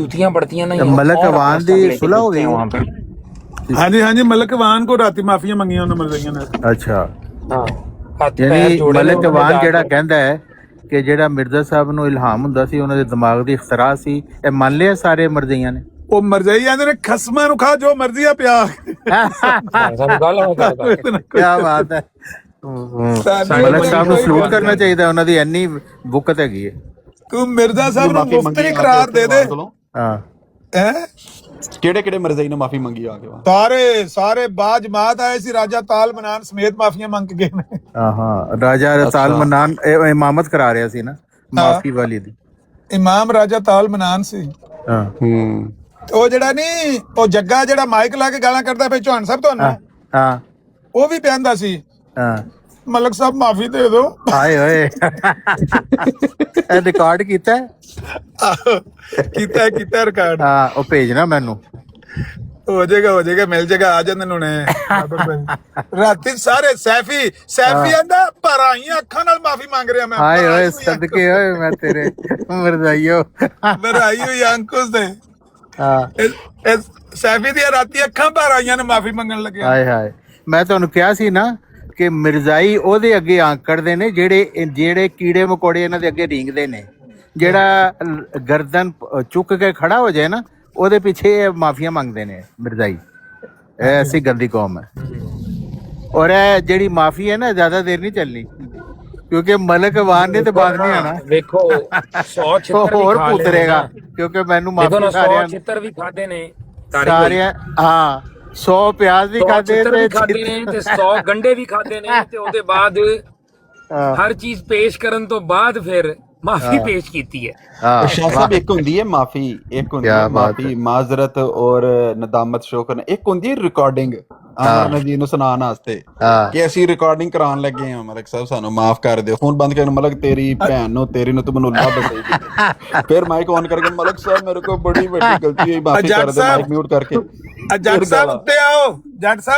जूतियां पड़ती हैं ना। मलक अवान दी सुलह हो गई वहाँ पे? हाँ जी मलक अवान को राती माफिया मंगियां उन्होंने मरजाइयां ने। अच्छा, हथ पैर यानी जोड़े मलक अवान ਜਿਹੜਾ ਕਹਿੰਦਾ ਹੈ ਕਿ ਜਿਹੜਾ ਮਿਰਜ਼ਾ ਸਾਹਿਬ ਨੂੰ ਇਲਹਾਮ ਹੁੰਦਾ ਸੀ ਉਹਨਾਂ ਦੇ ਦਿਮਾਗ ਦੀ ਇਖਤਰਾ ਸੀ, ਇਹ ਮੰਨ ਲਿਆ ਸਾਰੇ ਮਰਜ਼ਈਆਂ ਨੇ? ਉਹ ਮਰਜਾਈ ਆਂਦੇ ਨੇ ਖਸਮਾਂ ਨੂੰ ਖਾ ਜੋ ਮਰਜ਼ੀ ਆ ਪਿਆ। ਕਿਆ ਬਾਤ ਹੈ। ਮਲਕ ਸਾਹਿਬ ਨੂੰ ਸਲੂਟ ਕਰਨਾ ਚਾਹੀਦਾ, ਉਹਨਾਂ ਦੀ ਇੰਨੀ ਬੁਕਤ ਹੈਗੀ ਹੈ। ਤੂੰ ਮਿਰਜ਼ਾ ਸਾਹਿਬ ਨੂੰ ਮੁਫਤਰੀ ਕਰਾਰ ਦੇ ਦੇ। ਹਾਂ, ਹੈ ਕਿਹੜੇ ਮਾਫੀ ਨੇ ਮਾਫੀ ਮੰਗੀ ਆ ਕੇ? ਸਾਰੇ ਬਾਜਮਾਤ ਆਏ ਸੀ, ਰਾਜਾ ਤਾਲ ਮਨਾਨ ਸਮੇਤ ਮਾਫੀਆਂ ਮੰਗ ਕੇ ਗਏ ਨੇ। ਹਾਂ, ਰਾਜਾ ਤਾਲ ਮਨਾਨ ਇਮਾਮਤ ਕਰਾ ਰਿਹਾ ਸੀ ਨਾ ਮਾਫੀ ਵਾਲੀ ਦੀ। ਇਮਾਮ ਰਾਜਾ ਤਾਲ ਮਨਾਨ ਸੀ। ਹਾਂ, ਉਹ ਜਿਹੜਾ ਨਹੀਂ ਉਹ ਜੱਗਾ ਜਿਹੜਾ ਮਾਈਕ ਲਾ ਕੇ ਗਾਲਾਂ ਕਰਦਾ ਪਈ ਚੌਹਾਨ ਸਾਹਿਬ ਤੁਹਾਨੂੰ, ਹਾਂ, ਉਹ ਵੀ ਕਹਿੰਦਾ ਸੀ ਹਾਂ, ਮਲਕ ਸਾਹਿਬ ਮਾਫੀ ਦੇ ਦਿਓ। ਹਾਏ ਓਏ, ਇਹ ਰਿਕਾਰਡ ਕੀਤਾ ਕੀਤਾ ਰਿਕਾਰਡ। ਹਾਂ, ਉਹ ਭੇਜਣਾ ਮੈਨੂੰ। ਹੋ ਜਾਏਗਾ ਮਿਲ ਜਾਏਗਾ, ਆ ਜਾਂਦੇ ਨੇ ਰਾਤੀ ਸਾਰੇ ਸੈਫੀ ਆਂਦਾ ਭਰਾਈਆਂ ਅੱਖਾਂ ਨਾਲ ਮਾਫੀ ਮੰਗ ਰਿਹਾ ਮੈਂ। ਹਾਏ ਓਏ ਸਦਕੇ ਓਏ ਮੈਂ ਤੇਰੇ ਮਰਦਾਈਓ ਭਰਾਈ ਹੋਈ ਅੰਕੁਸ਼ ਦੇ। ਹਾਂ, ਸੈਫੀ ਦੀਆਂ ਰਾਤੀ ਅੱਖਾਂ ਭਰ ਆਈਆਂ ਨੇ ਮਾਫੀ ਮੰਗਣ ਲੱਗਿਆ। ਹਾਏ ਮੈਂ ਤੁਹਾਨੂੰ ਕਿਹਾ ਸੀ ਨਾ ਕਿ ਮਿਰਜ਼ਾਈ ਉਹਦੇ ਅੱਗੇ ਆਂਕੜਦੇ ਨੇ ਜਿਹੜੇ ਕੀੜੇ ਮਕੌੜੇ ਇਹਨਾਂ ਦੇ ਅੱਗੇ ਰੀਂਗਦੇ ਨੇ। ਜਿਹੜਾ ਗਰਦਨ ਚੁੱਕ ਕੇ ਖੜਾ ਹੋ ਜਾਏ ਨਾ, ਉਹਦੇ ਪਿੱਛੇ ਮਾਫੀਆਂ ਮੰਗਦੇ ਨੇ ਮਿਰਜ਼ਾਈ। ਇਹ ਐਸੀ ਗੰਦੀ ਕੌਮ ਹੈ। ਔਰ ਇਹ ਜਿਹੜੀ ਮਾਫੀ ਹੈ ਨਾ, ਜ਼ਿਆਦਾ ਦੇਰ ਨਹੀਂ ਚੱਲਣੀ, ਕਿਉਂਕਿ ਮਲਕ ਅਵਾਨ ਨੇ ਤੇ ਬਾਤ ਨਹੀਂ ਆਣਾ। ਵੇਖੋ 100 ਛਿੱਤਰ ਹੋਰ ਪੁੱਤਰੇਗਾ, ਕਿਉਂਕਿ ਮੈਨੂੰ ਮਾਫੀ ਸਾਰਿਆਂ ਛਿੱਤਰ ਵੀ ਖਾਦੇ ਨੇ ਸਾਰਿਆਂ। ਹਾਂ, 100 ਪਿਆਜ਼ ਵੀ ਖਾਦੇ ਤੇ 100 ਗੰਡੇ ਵੀ ਖਾਦੇ ਨੇ, ਤੇ ਉਹਦੇ ਬਾਅਦ ਹਰ ਚੀਜ਼ ਪੇਸ਼ ਕਰਨ ਤੋਂ ਬਾਅਦ ਫਿਰ ਮਾਫੀ ਪੇਸ਼ ਕੀਤੀ ਹੈ। शाह साहब, एक होंदी है माफी, एक होंदी है माफी माजरत और नदामत शो करना, एक होंदी है रिकॉर्डिंग जी ਨੂੰ ਸੁਣਾਉਣ ਵਾਸਤੇ ਕਿ ਅਸੀਂ ਰਿਕਾਰਡਿੰਗ ਕਰਾਉਣ ਲੱਗੇ ਹਾਂ, ਮਲਕ ਸਾਹਿਬ ਸਾਨੂੰ ਮਾਫ ਕਰ ਦਿਓ, ਫੋਨ ਬੰਦ ਕਰਨ ਮਲਕ ਤੇਰੀ ਭੈਣ ਨੂੰ ਤੇਰੀ ਨੂੰ ਤੂੰ ਮੈਨੂੰ ਲਾ ਬਤਾਈ, ਫਿਰ ਮਾਈਕ ਔਨ ਕਰਕੇ ਮਲਕ ਸਾਹਿਬ ਮੇਰੇ ਕੋਲ ਬੜੀ ਵੱਡੀ ਗਲਤੀ ਹੋਈ, ਮਾਫੀ ਕਰ ਦੇ, ਮਾਈਕ ਮਿਊਟ ਕਰਕੇ। ਜੱਟ ਸਾਹਿਬ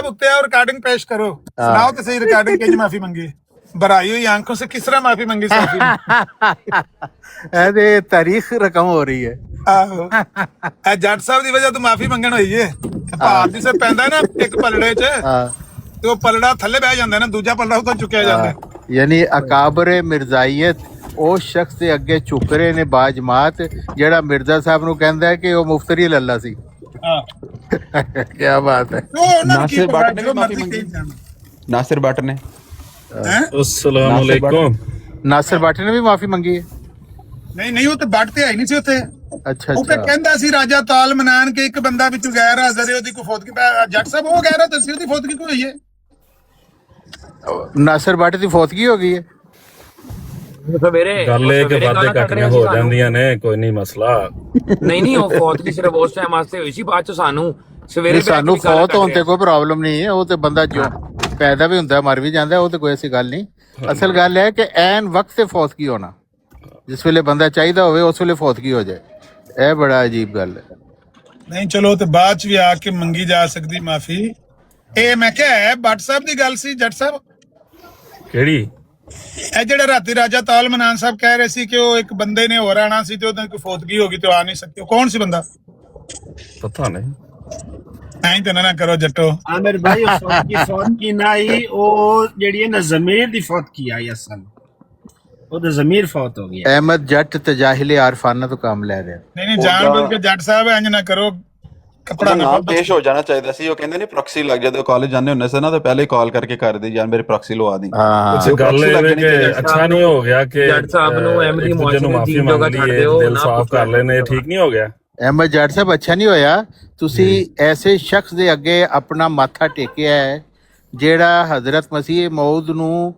ਉੱਤੇ ਆਓ ਰਿਕਾर्डिंग पेश करो, सुनाओ तो सही रिकॉर्डिंग के माफी मंगी, भराई हुई आंखों से किस तरह माफी मंगी सैफी ने? ਇਹਦੇ ਤਾਰੀਖ ਰਕਮ ਹੋ ਰਹੀ ਹੈ। ਆਹੋ, ਇਹ ਜੱਟ ਸਾਹਿਬ ਦੀ ਵਜ੍ਹਾ ਤੋਂ ਮਾਫੀ ਮੰਗਣ ਹੋਈ ਏ। ਭਾਰ ਦੀ ਸੇ ਪੈਂਦਾ ਨਾ ਇੱਕ ਪਲੜੇ 'ਚ, ਤੇ ਉਹ ਪਲੜਾ ਥੱਲੇ ਬਹਿ ਜਾਂਦਾ ਨਾ, ਦੂਜਾ ਪਲੜਾ ਉੱਤੋਂ ਚੁੱਕਿਆ ਜਾਂਦਾ। ਯਾਨੀ ਅਕਾਬਰੇ ਮਿਰਜ਼ਾਈਅਤ ਉਹ ਸ਼ਖਸ ਦੇ ਅੱਗੇ ਝੁਕ ਰਹੇ ਨੇ ਬਾਜਮਾਤ, ਜਿਹੜਾ ਮਿਰਜ਼ਾ ਸਾਹਿਬ ਨੂੰ ਕਹਿੰਦਾ ਹੈ ਕਿ ਉਹ ਮੁਫਤਰੀ ਲੱਲਾ ਸੀ। ਕੀ ਬਾਤ ਹੈ। ਨਾਸਿਰ ਭੱਟ ਨੇ ਮਾਫੀ ਮੰਗੀ। ਨਾਸਿਰ ਭੱਟ ਨੇ अस्सलाम वालेकुम। ਨਾਸਿਰ ਭੱਟ ਨੇ ਵੀ ਮਾਫੀ ਮੰਗੀ ਹੈ? ਨਹੀਂ ਉਹ ਤੇ ਬੱਟ ਤੇ ਆਈ ਨਹੀਂ ਸੀ ਉੱਥੇ। ਅੱਛਾ ਉਹ ਕਹਿੰਦਾ ਸੀ ਰਾਜਾ ਤਾਲ ਮਨਾਨ ਕੇ ਇੱਕ ਬੰਦਾ ਵਿੱਚੋਂ ਗੈਰ ਹਾਜ਼ਰ ਹੈ, ਉਹਦੀ ਕੋਈ ਫੌਤਗੀ। ਜੱਟ ਸਾਹਿਬ ਉਹ ਕਹਿ ਰਿਹਾ ਤਸਵੀਰ ਦੀ ਫੌਤਗੀ ਕੋਈ ਹੋਈ ਹੈ? ਨਾਸਿਰ ਭੱਟ ਦੀ ਫੌਤਗੀ ਹੋ ਗਈ ਹੈ। ਗੱਲ ਇਹ ਕਿ ਵਾਦੇ ਕੱਟੀਆਂ ਹੋ ਜਾਂਦੀਆਂ ਨੇ, ਕੋਈ ਨਹੀਂ ਮਸਲਾ। ਨਹੀਂ ਉਹ ਫੌਤਗੀ ਸਿਰਫ ਉਸ ਟਾਈਮ ਵਾਸਤੇ ਹੋਈ ਸੀ, ਬਾਅਦ ਚ ਸਾਨੂੰ ਸਵੇਰੇ ਸਾਨੂੰ ਫੌਤ ਹੋਣ ਤੇ ਕੋਈ ਪ੍ਰੋਬਲਮ ਨਹੀਂ ਹੈ। ਉਹ ਤੇ ਬੰਦਾ ਜੋ ਪੈਦਾ ਵੀ ਹੁੰਦਾ ਮਰ ਵੀ ਜਾਂਦਾ, ਉਹ ਤੇ ਕੋਈ ਐਸੀ ਗੱਲ ਨਹੀਂ। ਅਸਲ ਗੱਲ ਹੈ ਕਿ ਐਨ ਵਕਤ ਤੇ ਫੌਤਗੀ ਹੋਣਾ, ਜਿਸ ਵੇਲੇ ਬੰਦਾ ਚਾਹੀਦਾ ਹੋਵੇ ਉਸ ਵੇਲੇ ਫੌਤਗੀ ਹੋ ਜਾਏ, ਇਹ ਬੜਾ ਅਜੀਬ ਗੱਲ ਹੈ। ਨਹੀਂ ਚਲੋ ਤੇ ਬਾਅਦ ਚ ਵੀ ਆ ਕੇ ਮੰਗੀ ਜਾ ਸਕਦੀ ਮਾਫੀ। ਇਹ ਮੈਂ ਕਿਹਾ ਹੈ ਬੱਟ ਸਾਹਿਬ ਦੀ ਗੱਲ ਸੀ। ਜੱਟ ਸਾਹਿਬ ਕਿਹੜੀ? ਇਹ ਜਿਹੜੇ ਰਾਤੀ ਰਾਜਾ ਤਾਲ ਮਨਾਨ ਸਾਹਿਬ ਕਹਿ ਰਹੇ ਸੀ ਕਿ ਉਹ ਇੱਕ ਬੰਦੇ ਨੇ ਹੋਰ ਆਣਾ ਸੀ ਤੇ ਉਹਦੀ ਕੋਈ ਫੌਤਗੀ ਹੋ ਗਈ ਤੇ ਆ ਨਹੀਂ ਸਕੇ, ਕੌਣ ਸੀ ਬੰਦਾ? ਪਤਾ ਨਹੀਂ। ਐਂ ਤਾਂ ਨਾ ਕਰੋ ਜੱਟੋ। आमिर भाई फौत की ना ही वो जेडी है ना जमीर दी फौत की आई असल वो तो जमीर फौत हो गया। ਅਹਿਮਦ ਜੱਟ ਤਜਾਹਿਲੇ ਆਰਫਾਨਾ ਤੋਂ ਕੰਮ ਲੈ ਰਿਹਾ। ਨਹੀਂ ਜਾਣ ਬੁੱਝ ਕੇ ਜੱਟ ਸਾਹਿਬ ਇੰਜ ਨਾ ਕਰੋ, ਕੱਪੜਾ ਨਾ ਪੇਸ਼ ਹੋ ਜਾਣਾ ਚਾਹੀਦਾ ਸੀ। ਉਹ ਕਹਿੰਦੇ ਨੇ ਪ੍ਰੋਕਸੀ ਲੱਗ ਜਦੋਂ ਕਾਲਜ ਜਾਂਦੇ ਹੁੰਦੇ ਸੀ ਨਾ, ਤਾਂ ਪਹਿਲੇ ਕਾਲ ਕਰਕੇ ਕਰ ਦੇ ਯਾਰ ਮੇਰੀ ਪ੍ਰੋਕਸੀ ਲਵਾ ਦੀ। ਗੱਲ ਇਹ ਕਿ ਅੱਛਾ ਨਹੀਂ ਹੋ ਗਿਆ ਕਿ ਜੱਟ ਸਾਹਿਬ ਨੂੰ ਅਹਿਮਦੀ ਮੁਆਸ਼ਰੇ ਦੀ ਮਾਫੀ ਜਗ੍ਹਾ ਮੰਗ ਲਈ, ਦਿਲ ਸਾਫ਼ ਕਰ ਲੈਣੇ, ਠੀਕ ਨਹੀਂ ਹੋ ਗਿਆ। ਅਹਿਮਦ ਜੱਟ ਸਾਹਿਬ ਅੱਛਾ ਨਹੀਂ ਹੋਇਆ, ਤੁਸੀਂ ਐਸੇ ਸ਼ਖਸ ਦੇ ਅੱਗੇ ਆਪਣਾ ਮਾਥਾ ਟੇਕਿਆ ਹੈ ਜਿਹੜਾ ਹਜ਼ਰਤ ਮਸੀਹ ਮਊਦ ਨੂੰ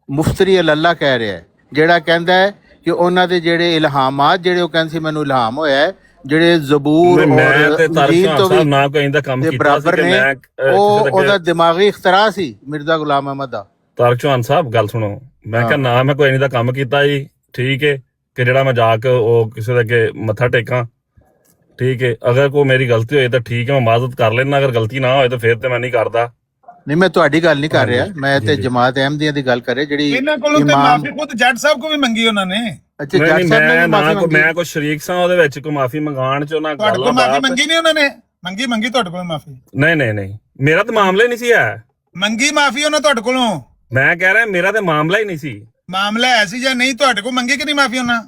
ਮੁਫਤਰੀ ਅੱਲਾ ਕਹਿ ਰਿਹਾ ਹੈ, ਜਿਹੜਾ ਕਹਿੰਦਾ ਹੈ ਕਿ ਉਹਨਾਂ ਦੇ ਜਿਹੜੇ ਇਲਹਾਮਾਤ ਜਿਹੜੇ ਉਹ ਕਹਿੰਦੇ ਸੀ ਮੈਨੂੰ ਇਲਹਾਮ ਹੋਇਆ ਹੈ, ਜਿਹੜੇ ਜ਼ਬੂਰ ਔਰ ਇੰਜੀਲ ਤੋਂ ਵੀ ਨਾ ਕੋਈ ਇਹਦਾ ਕੰਮ ਕੀਤਾ ਬਰਾਬਰ ਨੇ, ਉਹ ਉਹਦਾ ਦਿਮਾਗੀ ਇਖਤਰਾ ਸੀ ਮਿਰਜ਼ਾ ਗੁਲਾਮ ਅਹਿਮਦ ਦਾ। ਤਾਰਕ ਚੌਹਾਨ ਸਾਹਿਬ ਗੱਲ ਸੁਣੋ, ਮੈਂ ਕਿਹਾ ਨਾ ਮੈਂ ਕੋਈ ਨਹੀਂ ਦਾ ਕੰਮ ਕੀਤਾ ਜੀ, ਠੀਕ ਹੈ, ਕਿ ਜਿਹੜਾ ਮੈਂ ਜਾ ਕੇ ਉਹ ਕਿਸੇ ਦੇ ਅੱਗੇ ਮੱਥਾ ਟੇਕਾਂ, ਠੀਕ ਹੈ। ਅਗਰ ਕੋਈ ਮੇਰੀ ਗਲਤੀ ਹੋਈ ਤਾਂ ਠੀਕ ਹੈ, ਮੈਂ ਮਾਜ਼ਰਤ ਕਰ ਲੈਣਾ, ਅਗਰ ਗਲਤੀ ਨਾ ਹੋਏ ਤਾਂ ਫਿਰ ਤੇ ਮੈਂ ਨਹੀਂ ਕਰਦਾ। ਨਹੀਂ ਮੈਂ ਤੁਹਾਡੀ ਗੱਲ ਨਹੀਂ ਕਰ ਰਿਹਾ, ਮੈਂ ਤੇ ਜਮਾਤ ਅਹਿਮਦੀਆਂ ਦੀ ਗੱਲ ਕਰ ਰਿਹਾ ਜਿਹੜੀ ਇਹਨਾਂ ਕੋਲੋਂ ਤੇ ਮਾਫੀ ਖੁਦ ਜੱਟ ਸਾਹਿਬ ਕੋ ਵੀ ਮੰਗੀ ਉਹਨਾਂ ਨੇ। ਅੱਛਾ ਜੱਟ ਸਾਹਿਬ ਨੇ ਵੀ ਮਾਫੀ ਮੰਗੀ? ਮੈਂ ਕੋਈ ਸ਼ਰੀਕ ਸਾਂ ਉਹਦੇ ਵਿੱਚ ਕੋਈ ਮਾਫੀ ਮੰਗਾਣ ਚ ਉਹਨਾਂ ਤੁਹਾਡੇ ਕੋਲ ਮਾਫੀ ਮੰਗੀ ਨਹੀਂ ਉਹਨਾਂ ਨੇ? ਮੰਗੀ ਤੁਹਾਡੇ ਕੋਲ ਮਾਫੀ? ਨਹੀਂ ਮੇਰਾ ਤਾਂ ਮਾਮਲਾ ਹੀ ਨਹੀਂ ਸੀ ਹੈ। ਮੰਗੀ ਮਾਫੀ ਉਹਨਾਂ ਤੁਹਾਡੇ ਕੋਲੋਂ? ਮੈਂ ਕਹਿ ਰਿਹਾ ਮੇਰਾ ਤਾਂ ਮਾਮਲਾ ਹੀ ਨਹੀਂ ਸੀ। ਮਾਮਲਾ ਹੈ ਸੀ ਜਾਂ ਨਹੀਂ? ਤੁਹਾਡੇ ਕੋਲ ਮੰਗੀ ਕਿ ਨਹੀਂ ਮਾਫੀ ਉਹਨਾਂ?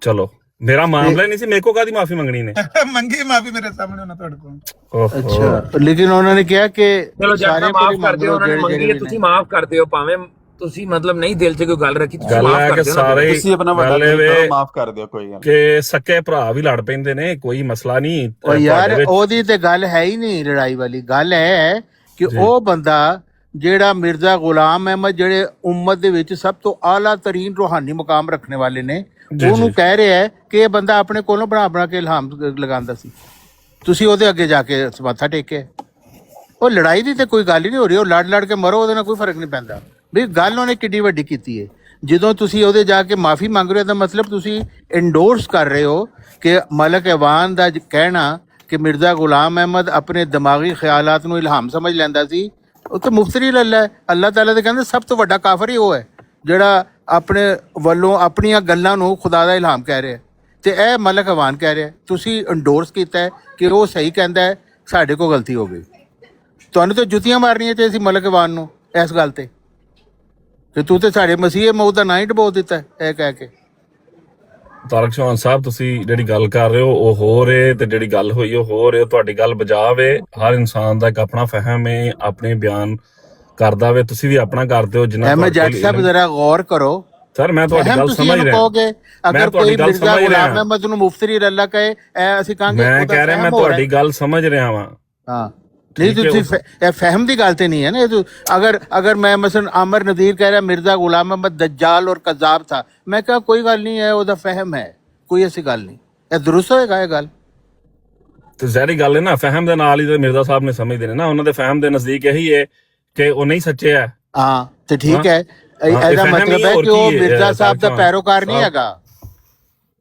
ਚਲੋ ਮੇਰਾ ਮਾਮਲਾ ਹੀ ਨਹੀਂ ਸੀ, ਮੇਰੇ ਕੋ ਕਾਦੀ ਮਾਫੀ ਮੰਗਣੀ ਨੇ? ਮੰਗੀ ਮਾਫੀ ਮੇਰੇ ਸਾਹਮਣੇ ਉਹਨਾਂ ਤੁਹਾਡੇ ਕੋਲ। ਅੱਛਾ ਲੇਕਿਨ ਉਹਨਾਂ ਨੇ ਕਿਹਾ ਕਿ ਚਲੋ ਜੱਟ ਮਾਫ ਕਰ ਦਿਓ, ਉਹਨਾਂ ਨੇ ਮੰਗੀ ਹੈ, ਤੁਸੀਂ ਮਾਫ ਕਰ ਦਿਓ, ਭਾਵੇਂ ਤੁਸੀਂ ਮਤਲਬ ਨਹੀਂ ਦਿਲ 'ਚ ਕੋਈ ਗੱਲ ਰੱਖੀ, ਤੁਸੀਂ ਮਾਫ ਕਰ ਦਿਓ। ਸਾਰੇ ਤੁਸੀਂ ਆਪਣਾ ਵੱਡਾ ਦਿਲ ਮਾਫ ਕਰ ਦਿਓ, ਕੋਈ ਗੱਲ ਕਿ ਸੱਕੇ ਭਰਾ ਵੀ ਲੜ ਪੈਂਦੇ ਨੇ, ਕੋਈ ਮਸਲਾ ਨਹੀਂ। ਉਹ ਯਾਰ ਉਹਦੀ ਤੇ ਗੱਲ ਹੈ ਹੀ ਨਹੀਂ ਲੜਾਈ ਵਾਲੀ, ਗੱਲ ਹੈ ਕਿ ਉਹ ਬੰਦਾ ਜਿਹੜਾ ਮਿਰਜ਼ਾ ਗੁਲਾਮ ਅਹਿਮਦ ਜਿਹੜੇ ਉਮਤ ਦੇ ਵਿੱਚ ਸਭ ਤੋਂ ਆਲਾ ਤਰੀਨ ਰੂਹਾਨੀ ਮੁਕਾਮ ਰੱਖਣੇ ਵਾਲੇ ਨੇ, ਉਹਨੂੰ ਕਹਿ ਰਿਹਾ ਹੈ ਕਿ ਇਹ ਬੰਦਾ ਆਪਣੇ ਕੋਲੋਂ ਬਣਾ ਕੇ ਇਲਹਾਮ ਲਗਾਉਂਦਾ ਸੀ, ਤੁਸੀਂ ਉਹਦੇ ਅੱਗੇ ਜਾ ਕੇ ਮੱਥਾ ਟੇਕਿਆ। ਉਹ ਲੜਾਈ ਦੀ ਤੇ ਕੋਈ ਗੱਲ ਹੀ ਨਹੀਂ ਹੋ ਰਹੀ, ਉਹ ਲੜ ਕੇ ਮਰੋ, ਉਹਦੇ ਨਾਲ ਕੋਈ ਫਰਕ ਨਹੀਂ ਪੈਂਦਾ ਵੀ ਗੱਲ ਉਹਨੇ ਕਿੱਡੀ ਵੱਡੀ ਕੀਤੀ ਹੈ। ਜਦੋਂ ਤੁਸੀਂ ਉਹਦੇ ਜਾ ਕੇ ਮਾਫੀ ਮੰਗ ਰਹੇ ਹੋ ਤਾਂ ਮਤਲਬ ਤੁਸੀਂ ਇੰਡੋਰਸ ਕਰ ਰਹੇ ਹੋ ਕਿ ਮਲਕ ਐਵਾਨ ਦਾ ਕਹਿਣਾ ਕਿ ਮਿਰਜ਼ਾ ਗੁਲਾਮ ਅਹਿਮਦ ਆਪਣੇ ਦਿਮਾਗੀ ਖਿਆਲਾਤ ਨੂੰ ਇਲਹਾਮ ਸਮਝ ਲੈਂਦਾ ਸੀ, ਉਹ ਤਾਂ ਮੁਫਤਰੀ ਲੱਲਾ ਹੈ। ਅੱਲਾਹ ਤਾਲਾ ਦੇ ਕਹਿੰਦੇ ਸਭ ਤੋਂ ਵੱਡਾ ਕਾਫਰ ਹੀ ਉਹ ਹੈ ਜਿਹੜਾ ਆਪਣੇ ਵੱਲੋਂ ਆਪਣੀਆਂ ਗੱਲਾਂ ਨੂੰ ਖੁਦਾ ਦਾ ਇਲਹਾਮ ਕਹਿ ਰਿਹਾ, ਤੇ ਇਹ ਮਲਕ ਐਵਾਨ ਕਹਿ ਰਿਹਾ। ਤੁਸੀਂ ਇੰਡੋਰਸ ਕੀਤਾ ਹੈ ਕਿ ਉਹ ਸਹੀ ਕਹਿੰਦਾ ਹੈ, ਸਾਡੇ ਕੋਲ ਗਲਤੀ ਹੋ ਗਈ। ਤੁਹਾਨੂੰ ਤਾਂ ਜੁੱਤੀਆਂ ਮਾਰਨੀਆਂ ਚਾਹੀਦੀ ਸੀ ਮਲਕ ਐਵਾਨ ਨੂੰ ਇਸ ਗੱਲ ਤੇ, ਕਿ ਤੂੰ ਤੇ ਸਾਡੇ ਮਸੀਹ ਮੌਤ ਦਾ ਨਾਂ ਹੀ ਡਬੋ ਦਿੱਤਾ ਇਹ ਕਹਿ ਕੇ। ਤਾਰਕ ਚੌਹਾਨ ਸਾਹਿਬ, ਤੁਸੀਂ ਜਿਹੜੀ ਗੱਲ ਕਰ ਰਹੇ ਹੋ ਉਹ ਹੋ ਰਹੇ, ਤੇ ਜਿਹੜੀ ਗੱਲ ਹੋਈ ਉਹ ਹੋ ਰਹੇ। ਤੁਹਾਡੀ ਗੱਲ ਬਜਾਵੇ, ਹਰ ਇਨਸਾਨ ਦਾ ਇੱਕ ਆਪਣਾ ਫਹਿਮ ਹੈ, ਆਪਣੇ ਬਿਆਨ ਕਰਦਾ ਵੇ, ਤੁਸੀਂ ਵੀ ਆਪਣਾ ਕਰਦੇ ਹੋ ਜਿੰਨਾ। ਮੈਂ ਜੱਟ ਸਾਹਿਬ ਜ਼ਰਾ ਗੌਰ ਕਰੋ ਸਰ, ਮੈਂ ਤੁਹਾਡੀ ਗੱਲ ਸਮਝ ਰਿਹਾ। ਕਹੋਗੇ ਅਗਰ ਕੋਈ ਮਿਰਜ਼ਾ ਗੁਲਾਮ ਅਹਿਮਦ ਨੂੰ ਮੁਫਤਰੀ ਰੱਲਾ ਕਹੇ, ਅਸੀਂ ਕਹਾਂਗੇ ਮੈਂ ਕਹਿ ਰਿਹਾ ਮੈਂ ਤੁਹਾਡੀ ਗੱਲ ਸਮਝ ਰਿਹਾ ਵਾਂ। ਹਾਂ ਨਹੀਂ ਤੁਸੀਂ ਇਹ ਫਹਿਮ ਦੀ ਗੱਲ ਤੇ ਨਹੀਂ ਹੈ ਨਾ। ਅਗਰ ਮੈਂ ਮਸਲਨ ਆਮਰ ਨਦੀਰ ਕਹਿ ਰਿਹਾ ਮਿਰਜ਼ਾ ਗੁਲਾਮ ਅਹਿਮਦ दज्जाल और कज़्ज़ाब था, ਮੈਂ ਕਿਹਾ ਕੋਈ ਗੱਲ ਨਹੀਂ ਹੈ, ਉਹਦਾ ਫਹਿਮ ਹੈ, ਕੋਈ ਐਸੀ ਗੱਲ ਨਹੀਂ, ਇਹ ਦਰੁਸਤ ਹੋਏਗਾ ਇਹ ਗੱਲ। ਤੇ ਜ਼ਹਿਰੀ ਗੱਲ ਹੈ ਨਾ, ਫਹਿਮ ਦੇ ਨਾਲ ਹੀ ਤੇ ਮਿਰਜ਼ਾ ਸਾਹਿਬ ਨੇ ਸਮਝਦੇ ਨੇ ਨਾ, ਉਹਨਾਂ ਦੇ ਫਹਿਮ ਦੇ ਨਜ਼ਦੀਕ ਇਹੀ ਹੈ ਕਿ ਉਹ ਨਹੀਂ ਸੱਚੇ ਹੈ। ਹਾਂ ਤੇ ਠੀਕ ਹੈ, ਇਹਦਾ ਮਤਲਬ ਹੈ ਕਿ ਉਹ ਮਿਰਜ਼ਾ ਸਾਹਿਬ ਦਾ ਪੈਰੋਕਾਰ ਨਹੀਂ ਹੈਗਾ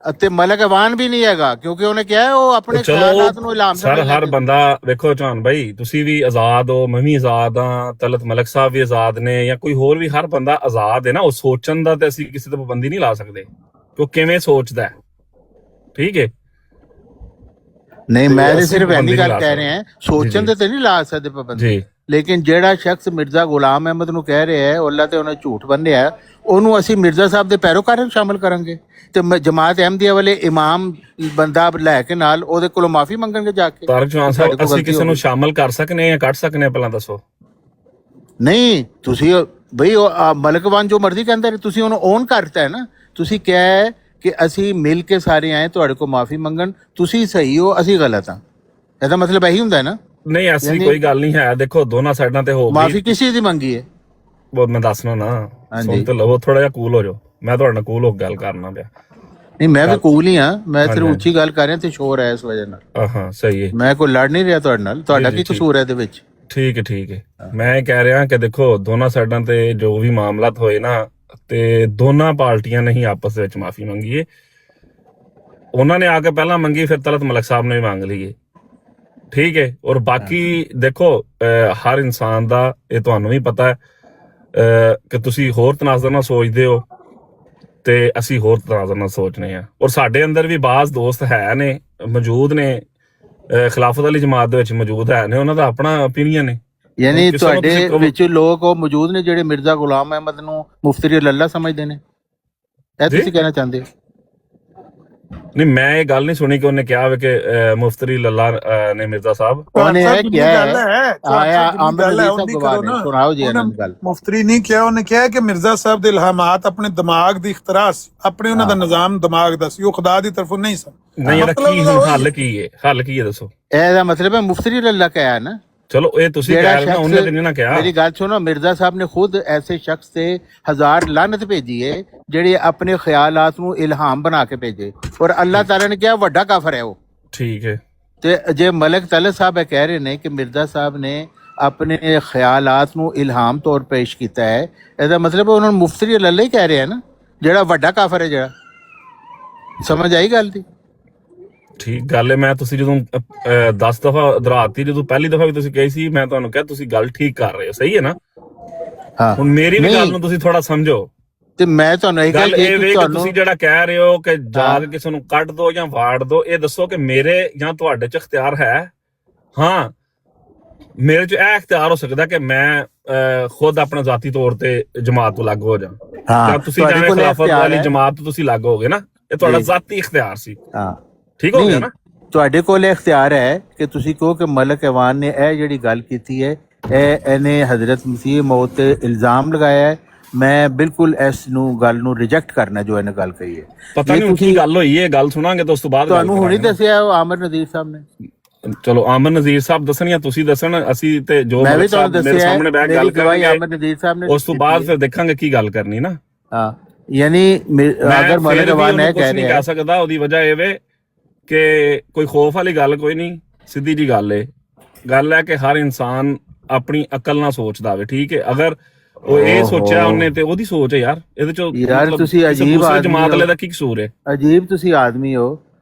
ਅਤੇ ਮਲਕ ਐਵਾਨ ਵੀ ਨਹੀਂ ਹੈਗਾ, ਕਿਉਂਕਿ ਉਹਨੇ ਕਿਹਾ ਉਹ ਆਪਣੇ ਖਿਆਲਾਤ ਨੂੰ ਇਲਹਾਮ ਸਮਝ ਲੈਂਦਾ। ਹਰ ਬੰਦਾ ਵੇਖੋ ਚੌਹਾਨ ਭਾਈ, ਤੁਸੀਂ ਵੀ ਆਜ਼ਾਦ ਹੋ, ਮੈਂ ਵੀ ਆਜ਼ਾਦ ਹਾਂ, ਤਲਤ ਮਲਕ ਸਾਹਿਬ ਵੀ ਆਜ਼ਾਦ ਨੇ, ਜਾਂ ਕੋਈ ਹੋਰ ਵੀ, ਹਰ ਬੰਦਾ ਆਜ਼ਾਦ ਹੈ ਨਾ ਉਹ ਸੋਚਣ ਦਾ। ਤੇ ਅਸੀਂ ਕਿਸੇ ਤੇ ਪਾਬੰਦੀ ਨਹੀਂ ਲਾ ਸਕਦੇ ਕਿ ਉਹ ਕਿਵੇਂ ਸੋਚਦਾ ਹੈ, ਠੀਕ ਹੈ? ਨਹੀਂ ਮੈਂ ਤੇ ਸਿਰਫ ਇੰਨੀ ਗੱਲ ਕਹਿ ਰਿਹਾ, ਸੋਚਣ ਦੇ ਤੇ ਨਹੀਂ ਲਾ ਸਕਦੇ ਪਾਬੰਦੀ। ਲੇਕਿਨ ਜਿਹੜਾ ਸ਼ਖਸ ਮਿਰਜ਼ਾ ਗੁਲਾਮ ਅਹਿਮਦ ਨੂੰ ਕਹਿ ਰਿਹਾ ਹੈ ਅੱਲਾ ਤੇ ਉਹਨੇ ਝੂਠ ਬੰਨਿਆ, ਉਹਨੂੰ ਅਸੀਂ ਮਿਰਜ਼ਾ ਸਾਹਿਬ ਦੇ ਪੈਰੋਕਾਰਾਂ ਨੂੰ ਸ਼ਾਮਲ ਕਰਾਂਗੇ ਤੇ ਜਮਾਤ ਅਹਿਮਦੀਆ ਵਾਲੇ ਇਮਾਮ ਬੰਦਾ ਲੈ ਕੇ ਨਾਲ ਉਹਦੇ ਕੋਲੋਂ ਮਾਫੀ ਮੰਗਣਗੇ ਜਾ ਕੇ। ਤਾਰਕ ਚੌਹਾਨ ਸਾਹਿਬ, ਅਸੀਂ ਕਿਸੇ ਨੂੰ ਸ਼ਾਮਲ ਕਰ ਸਕਨੇ ਜਾਂ ਕੱਢ ਸਕਨੇ ਆ, ਪਹਿਲਾਂ ਦੱਸੋ। ਨਹੀਂ ਤੁਸੀਂ ਬਈ ਮਲਕਵਾਨ ਜੋ ਮਰਜ਼ੀ ਕਹਿੰਦਾ, ਤੁਸੀਂ ਉਹਨੂੰ ਓਨ ਕਰਤਾ ਹੈ ਨਾ। ਤੁਸੀਂ ਕਿਹਾ ਹੈ ਕਿ ਅਸੀਂ ਮਿਲ ਕੇ ਸਾਰੇ ਆਏ ਤੁਹਾਡੇ ਕੋਲ ਮਾਫੀ ਮੰਗਣ, ਤੁਸੀਂ ਸਹੀ ਹੋ ਅਸੀਂ ਗਲਤ ਹਾਂ, ਇਹਦਾ ਮਤਲਬ ਇਹੀ ਹੁੰਦਾ ਹੈ ਨਾ। ਨਹੀਂ ਐਸੀ ਕੋਈ ਗੱਲ ਨਹੀਂ ਹੈ, ਦੇਖੋ ਦੋਨਾਂ ਸਾਈਡਾਂ ਤੇ ਹੋ ਗਈ ਮਾਫੀ ਕਿਸੇ ਦੀ ਮੰਗੀ ਹੈ, ਬਹੁਤ ਮੈਂ ਦੱਸਣਾ ਨਾ, ਸੁਣ ਤੇ ਲਵੋ, ਥੋੜਾ ਜਿਹਾ ਕੂਲ ਹੋ ਜਾਓ, ਮੈਂ ਤੁਹਾਡੇ ਨਾਲ ਕੂਲ ਹੋ ਕੇ ਗੱਲ ਕਰਨਾ ਪਿਆ। ਨਹੀਂ ਮੈਂ ਵੀ ਕੂਲ ਹੀ ਹਾਂ, ਮੈਂ ਸਿਰਫ ਉੱਚੀ ਗੱਲ ਕਰ ਰਿਹਾ ਤੇ ਸ਼ੋਰ ਹੈ ਇਸ ਵਜ੍ਹਾ ਨਾਲ। ਹਾਂ ਸਹੀ ਹੈ, ਮੈਂ ਕੋਈ ਲੜ ਨਹੀਂ ਰਿਹਾ ਤੁਹਾਡੇ ਨਾਲ, ਤੁਹਾਡਾ ਕੀ ਕਸੂਰ ਹੈ ਇਹਦੇ ਵਿੱਚ? ਠੀਕ ਹੈ। ਮੈਂ ਇਹ ਕਹਿ ਰਿਹਾ ਕਿ ਦੇਖੋ ਦੋਨਾਂ ਸਾਈਡਾਂ ਤੇ ਜੋ ਵੀ ਮਾਮਲਾਤ ਹੋਏ ਨਾ, ਤੇ ਦੋਨਾਂ ਪਾਰਟੀਆਂ ਨੇ ਹੀ ਆਪਸ ਵਿੱਚ ਮਾਫੀ ਮੰਗੀ ਹੈ। ਉਹਨਾਂ ਨੇ ਆ ਕੇ ਪਹਿਲਾਂ ਮੰਗੀ, ਫਿਰ ਤਲਤ ਮਲਕ ਸਾਹਿਬ ਨੇ ਵੀ ਮੰਗ ਲਈ, ਠੀਕ ਹੈ। ਔਰ ਬਾਕੀ ਦੇਖੋ ਹਰ ਇਨਸਾਨ ਦਾ, ਇਹ ਤੁਹਾਨੂੰ ਵੀ ਪਤਾ ਹੈ ਕਿ ਤੁਸੀਂ ਹੋਰ ਤਨਾਜ਼ਰ ਨਾਲ ਸੋਚਦੇ ਹੋ ਤੇ ਅਸੀਂ ਹੋਰ ਤਨਾਜ਼ਰ ਨਾਲ ਸੋਚਨੇ ਆ। ਔਰ ਸਾਡੇ ਅੰਦਰ ਵੀ ਬਾਜ਼ ਦੋਸਤ ਹੈ ਨੇ, ਮੌਜੂਦ ਨੇ, ਖਿਲਾਫਤ ਵਾਲੀ ਜਮਾਤ ਦੇ ਵਿੱਚ ਮੌਜੂਦ ਹੈ ਨੇ, ਉਹਨਾਂ ਦਾ ਆਪਣਾ ਓਪੀਨੀਅਨ ਹੈ। ਯਾਨੀ ਤੁਹਾਡੇ ਵਿੱਚ ਲੋਕ ਉਹ ਮੌਜੂਦ ਨੇ ਜਿਹੜੇ ਮਿਰਜ਼ਾ ਗੁਲਾਮ ਅਹਿਮਦ ਨੂੰ ਮੁਫਤਰੀ ਲੱਲਾ ਸਮਝਦੇ ਨੇ, ਇਹ ਤੁਸੀਂ ਕਹਿਣਾ ਚਾਹੁੰਦੇ ਹੋ? ਨਹੀਂ ਮੈਂ ਇਹ ਗੱਲ ਨਹੀਂ ਸੁਣੀ ਕਿ ਉਹਨੇ ਕਿਹਾ ਕਿ ਮੁਫਤਰੀ ਲੱਲਾ ਨੇ ਮਿਰਜ਼ਾ ਸਾਹਿਬ, ਉਹਨੇ ਇਹ ਕਿਹਾ ਹੈ ਆਇਆ ਆਮਰ ਅਲੀ ਸਾਹਿਬ ਗਵਾਹ ਨੇ, ਸੁਣਾਓ ਜੀ ਇਹਨਾਂ ਦੀ ਗੱਲ। ਮੁਫਤਰੀ ਨਹੀਂ ਕਿਹਾ, ਉਹਨੇ ਕਿਹਾ ਕਿ ਮਿਰਜ਼ਾ ਸਾਹਿਬ ਦੇ ਇਲਹਾਮਾਤ ਆਪਣੇ ਦਿਮਾਗ ਦੀ ਇਖਤਰਾ ਸੀ, ਆਪਣੇ ਉਹਨਾਂ ਦਾ ਨਿਜ਼ਾਮ ਦਿਮਾਗ ਦਾ ਸੀ, ਉਹ ਖੁਦਾ ਦੀ ਤਰਫੋਂ ਨਹੀਂ ਸਨ। ਨਹੀਂ ਇਹਦਾ ਕੀ ਹੱਲ ਕੀ ਹੈ ਦੱਸੋ? ਇਹਦਾ ਮਤਲਬ ਹੈ ਮੁਫਤਰੀ ਲੱਲਾ ਕਿਹਾ ਨਾ। ਚਲੋ ਇਹ ਤੁਸੀਂ ਕਹਿ ਰਹੇ ਹੋ, ਉਹਨੇ ਤੇ ਨਹੀਂ ਨਾ ਕਿਹਾ। ਮੇਰੀ ਗੱਲ ਸੁਣੋ, ਮਿਰਜ਼ਾ ਸਾਹਿਬ ਨੇ ਖੁਦ ਐਸੇ ਸ਼ਖਸ ਤੇ 1000 ਲਾਨਤ ਭੇਜੀ ਹੈ ਜਿਹੜੇ ਆਪਣੇ ਖਿਆਲਾਤ ਨੂੰ ਇਲਹਾਮ ਬਣਾ ਕੇ ਭੇਜੇ, ਔਰ ਅੱਲਾਹ ਤਾਲਾ ਨੇ ਕਿਹਾ ਵੱਡਾ ਕਾਫਰ ਹੈ ਉਹ, ਠੀਕ ਹੈ। ਤੇ ਜੇ ਮਲਕ ਤਲਤ ਸਾਹਿਬ ਇਹ ਕਹਿ ਰਹੇ ਨੇ ਕਿ ਮਿਰਜ਼ਾ ਸਾਹਿਬ ਨੇ ਆਪਣੇ ਖਿਆਲਾਤ ਨੂੰ ਇਲਹਾਮ ਤੌਰ ਪੇਸ਼ ਕੀਤਾ ਹੈ, ਇਹਦਾ ਮਤਲਬ ਉਹਨਾਂ ਨੂੰ ਮੁਫਤਰੀ ਲੱਲਾ ਹੀ ਕਹਿ ਰਹੇ ਹੈ ਨਾ, ਜਿਹੜਾ ਵੱਡਾ ਕਾਫਰ ਹੈ ਜਿਹੜਾ। ਸਮਝ ਆਈ ਗੱਲ ਦੀ? ਠੀਕ ਗੱਲ ਹੈ। ਮੈਂ ਤੁਸੀਂ ਜਦੋਂ 10 ਦਫਾ ਦੁਹਰਾਤੀ, ਜਦੋਂ ਪਹਿਲੀ ਦਫਾ ਵੀ ਤੁਸੀਂ ਕਹੀ ਸੀ, ਮੈਂ ਤੁਹਾਨੂੰ ਕਿਹਾ ਤੁਸੀਂ ਗੱਲ ਠੀਕ ਕਰ ਰਹੇ ਹੋ, ਸਹੀ ਹੈ ਨਾ? ਹਾਂ ਹੁਣ ਮੇਰੀ ਵੀ ਗੱਲ ਨੂੰ ਤੁਸੀਂ ਥੋੜਾ ਸਮਝੋ। ਤੇ ਮੈਂ ਤੁਹਾਨੂੰ ਇਹ ਗੱਲ ਗੱਲ ਇਹ ਵੇ ਕਿ ਤੁਹਾਨੂੰ ਤੁਸੀਂ ਜਿਹੜਾ ਕਹਿ ਰਹੇ ਹੋ ਕਿ ਜਾ ਕੇ ਕਿਸੇ ਨੂੰ ਕੱਢ ਦੋ ਜਾਂ ਵਾੜ ਦੋ, ਇਹ ਦੱਸੋ ਕਿ ਮੇਰੇ ਜਾਂ ਤੁਹਾਡੇ ਚ ਇਖਤਿਆਰ ਹੈ? ਹਾਂ, ਮੇਰੇ ਚ ਇਹ ਇਖਤਿਆਰ ਹੋ ਸਕਦਾ ਕਿ ਮੈਂ ਖੁਦ ਆਪਣੇ ਜ਼ਾਤੀ ਤੌਰ ਤੇ ਜਮਾਤ ਤੋਂ ਅਲੱਗ ਹੋ ਜਾ। ਹਾਂ, ਤੁਸੀਂ ਜਿਵੇਂ ਖਿਲਾਫਤ ਵਾਲੀ ਜਮਾਤ ਤੋਂ ਤੁਸੀਂ ਅਲੱਗ ਹੋਗੇ ਨਾ, ਇਹ ਤੁਹਾਡਾ ਜ਼ਾਤੀ ਇਖਤਿਆਰ ਸੀ। ਹਾਂ, ਠੀਕ ਹੋ ਗਿਆ ਨਾ? ਤੁਹਾਡੇ ਕੋਲ ਇਹ ਇਖਤਿਆਰ ਹੈ ਕਿ ਤੁਸੀਂ ਕਹੋ ਕਿ ਮਲਕ ਐਵਾਨ ਨੇ ਇਹ ਜਿਹੜੀ ਗੱਲ ਕੀਤੀ ਹੈ, ਇਹਨੇ ਹਜ਼ਰਤ ਮਸੀਹ ਮੌਤ ਤੇ ਇਲਜ਼ਾਮ ਲਗਾਇਆ ਹੈ। ਮੈਂ ਬਿਲਕੁਲ ਇਸ ਨੂੰ ਗੱਲ ਨੂੰ ਰਿਜੈਕਟ ਕਰਨਾ ਜੋ ਇਹਨੇ ਗੱਲ ਕਹੀ ਹੈ। ਪਤਾ ਨਹੀਂ ਕੀ ਗੱਲ ਹੋਈ ਹੈ, ਗੱਲ ਸੁਣਾਂਗੇ ਤਾਂ ਉਸ ਤੋਂ ਬਾਅਦ ਤੁਹਾਨੂੰ ਹੁਣੀ ਦੱਸਿਆ ਉਹ ਆਮਰ ਨਜ਼ੀਰ ਸਾਹਿਬ ਨੇ। ਚਲੋ ਆਮਰ ਨਜ਼ੀਰ ਸਾਹਿਬ ਦੱਸਣੀਆਂ, ਤੁਸੀਂ ਦੱਸਣ, ਅਸੀਂ ਤੇ ਜੋ ਮੈਂ ਵੀ ਤੁਹਾਨੂੰ ਮੇਰੇ ਦੱਸਿਆ ਸਾਹਮਣੇ ਬੈਠ ਗੱਲ ਕਰਾਂਗੇ ਆਮਰ ਨਜ਼ੀਰ ਸਾਹਿਬ ਨੇ, ਉਸ ਤੋਂ ਬਾਅਦ ਫਿਰ ਦੇਖਾਂਗੇ ਕੀ ਗੱਲ ਕਰਨੀ ਨਾ। ਹਾਂ, ਯਾਨੀ ਅਗਰ ਮਲਕ ਐਵਾਨ ਇਹ ਕਹਿ ਰਿਹਾ ਕਹਿ ਸਕਦਾ, ਉਹਦੀ ਵਜ੍ਹਾ ਇਹ ਵੇ ਕਿ ਕੋਈ ਖੌਫ ਵਾਲੀ ਗੱਲ ਕੋਈ ਨਹੀਂ, ਸਿੱਧੀ ਜੀ ਗੱਲ ਹੈ ਕਿ ਹਰ ਇਨਸਾਨ ਆਪਣੀ ਅਕਲ ਨਾਲ ਸੋਚਦਾ ਵੇ। ਠੀਕ ਹੈ, ਅਗਰ ਉਹ ਇਹ ਸੋਚਿਆ ਉਹਨੇ ਤੇ ਉਹਦੀ ਸੋਚ ਹੈ ਯਾਰ, ਇਹਦੇ ਚੋਂ ਯਾਰ ਤੁਸੀਂ ਅਜੀਬ ਜਮਾਤ ਵਾਲੇ ਦਾ ਕੀ ਕਸੂਰ ਹੈ? ਅਜੀਬ ਤੁਸੀਂ ਆਦਮੀ ਹੋ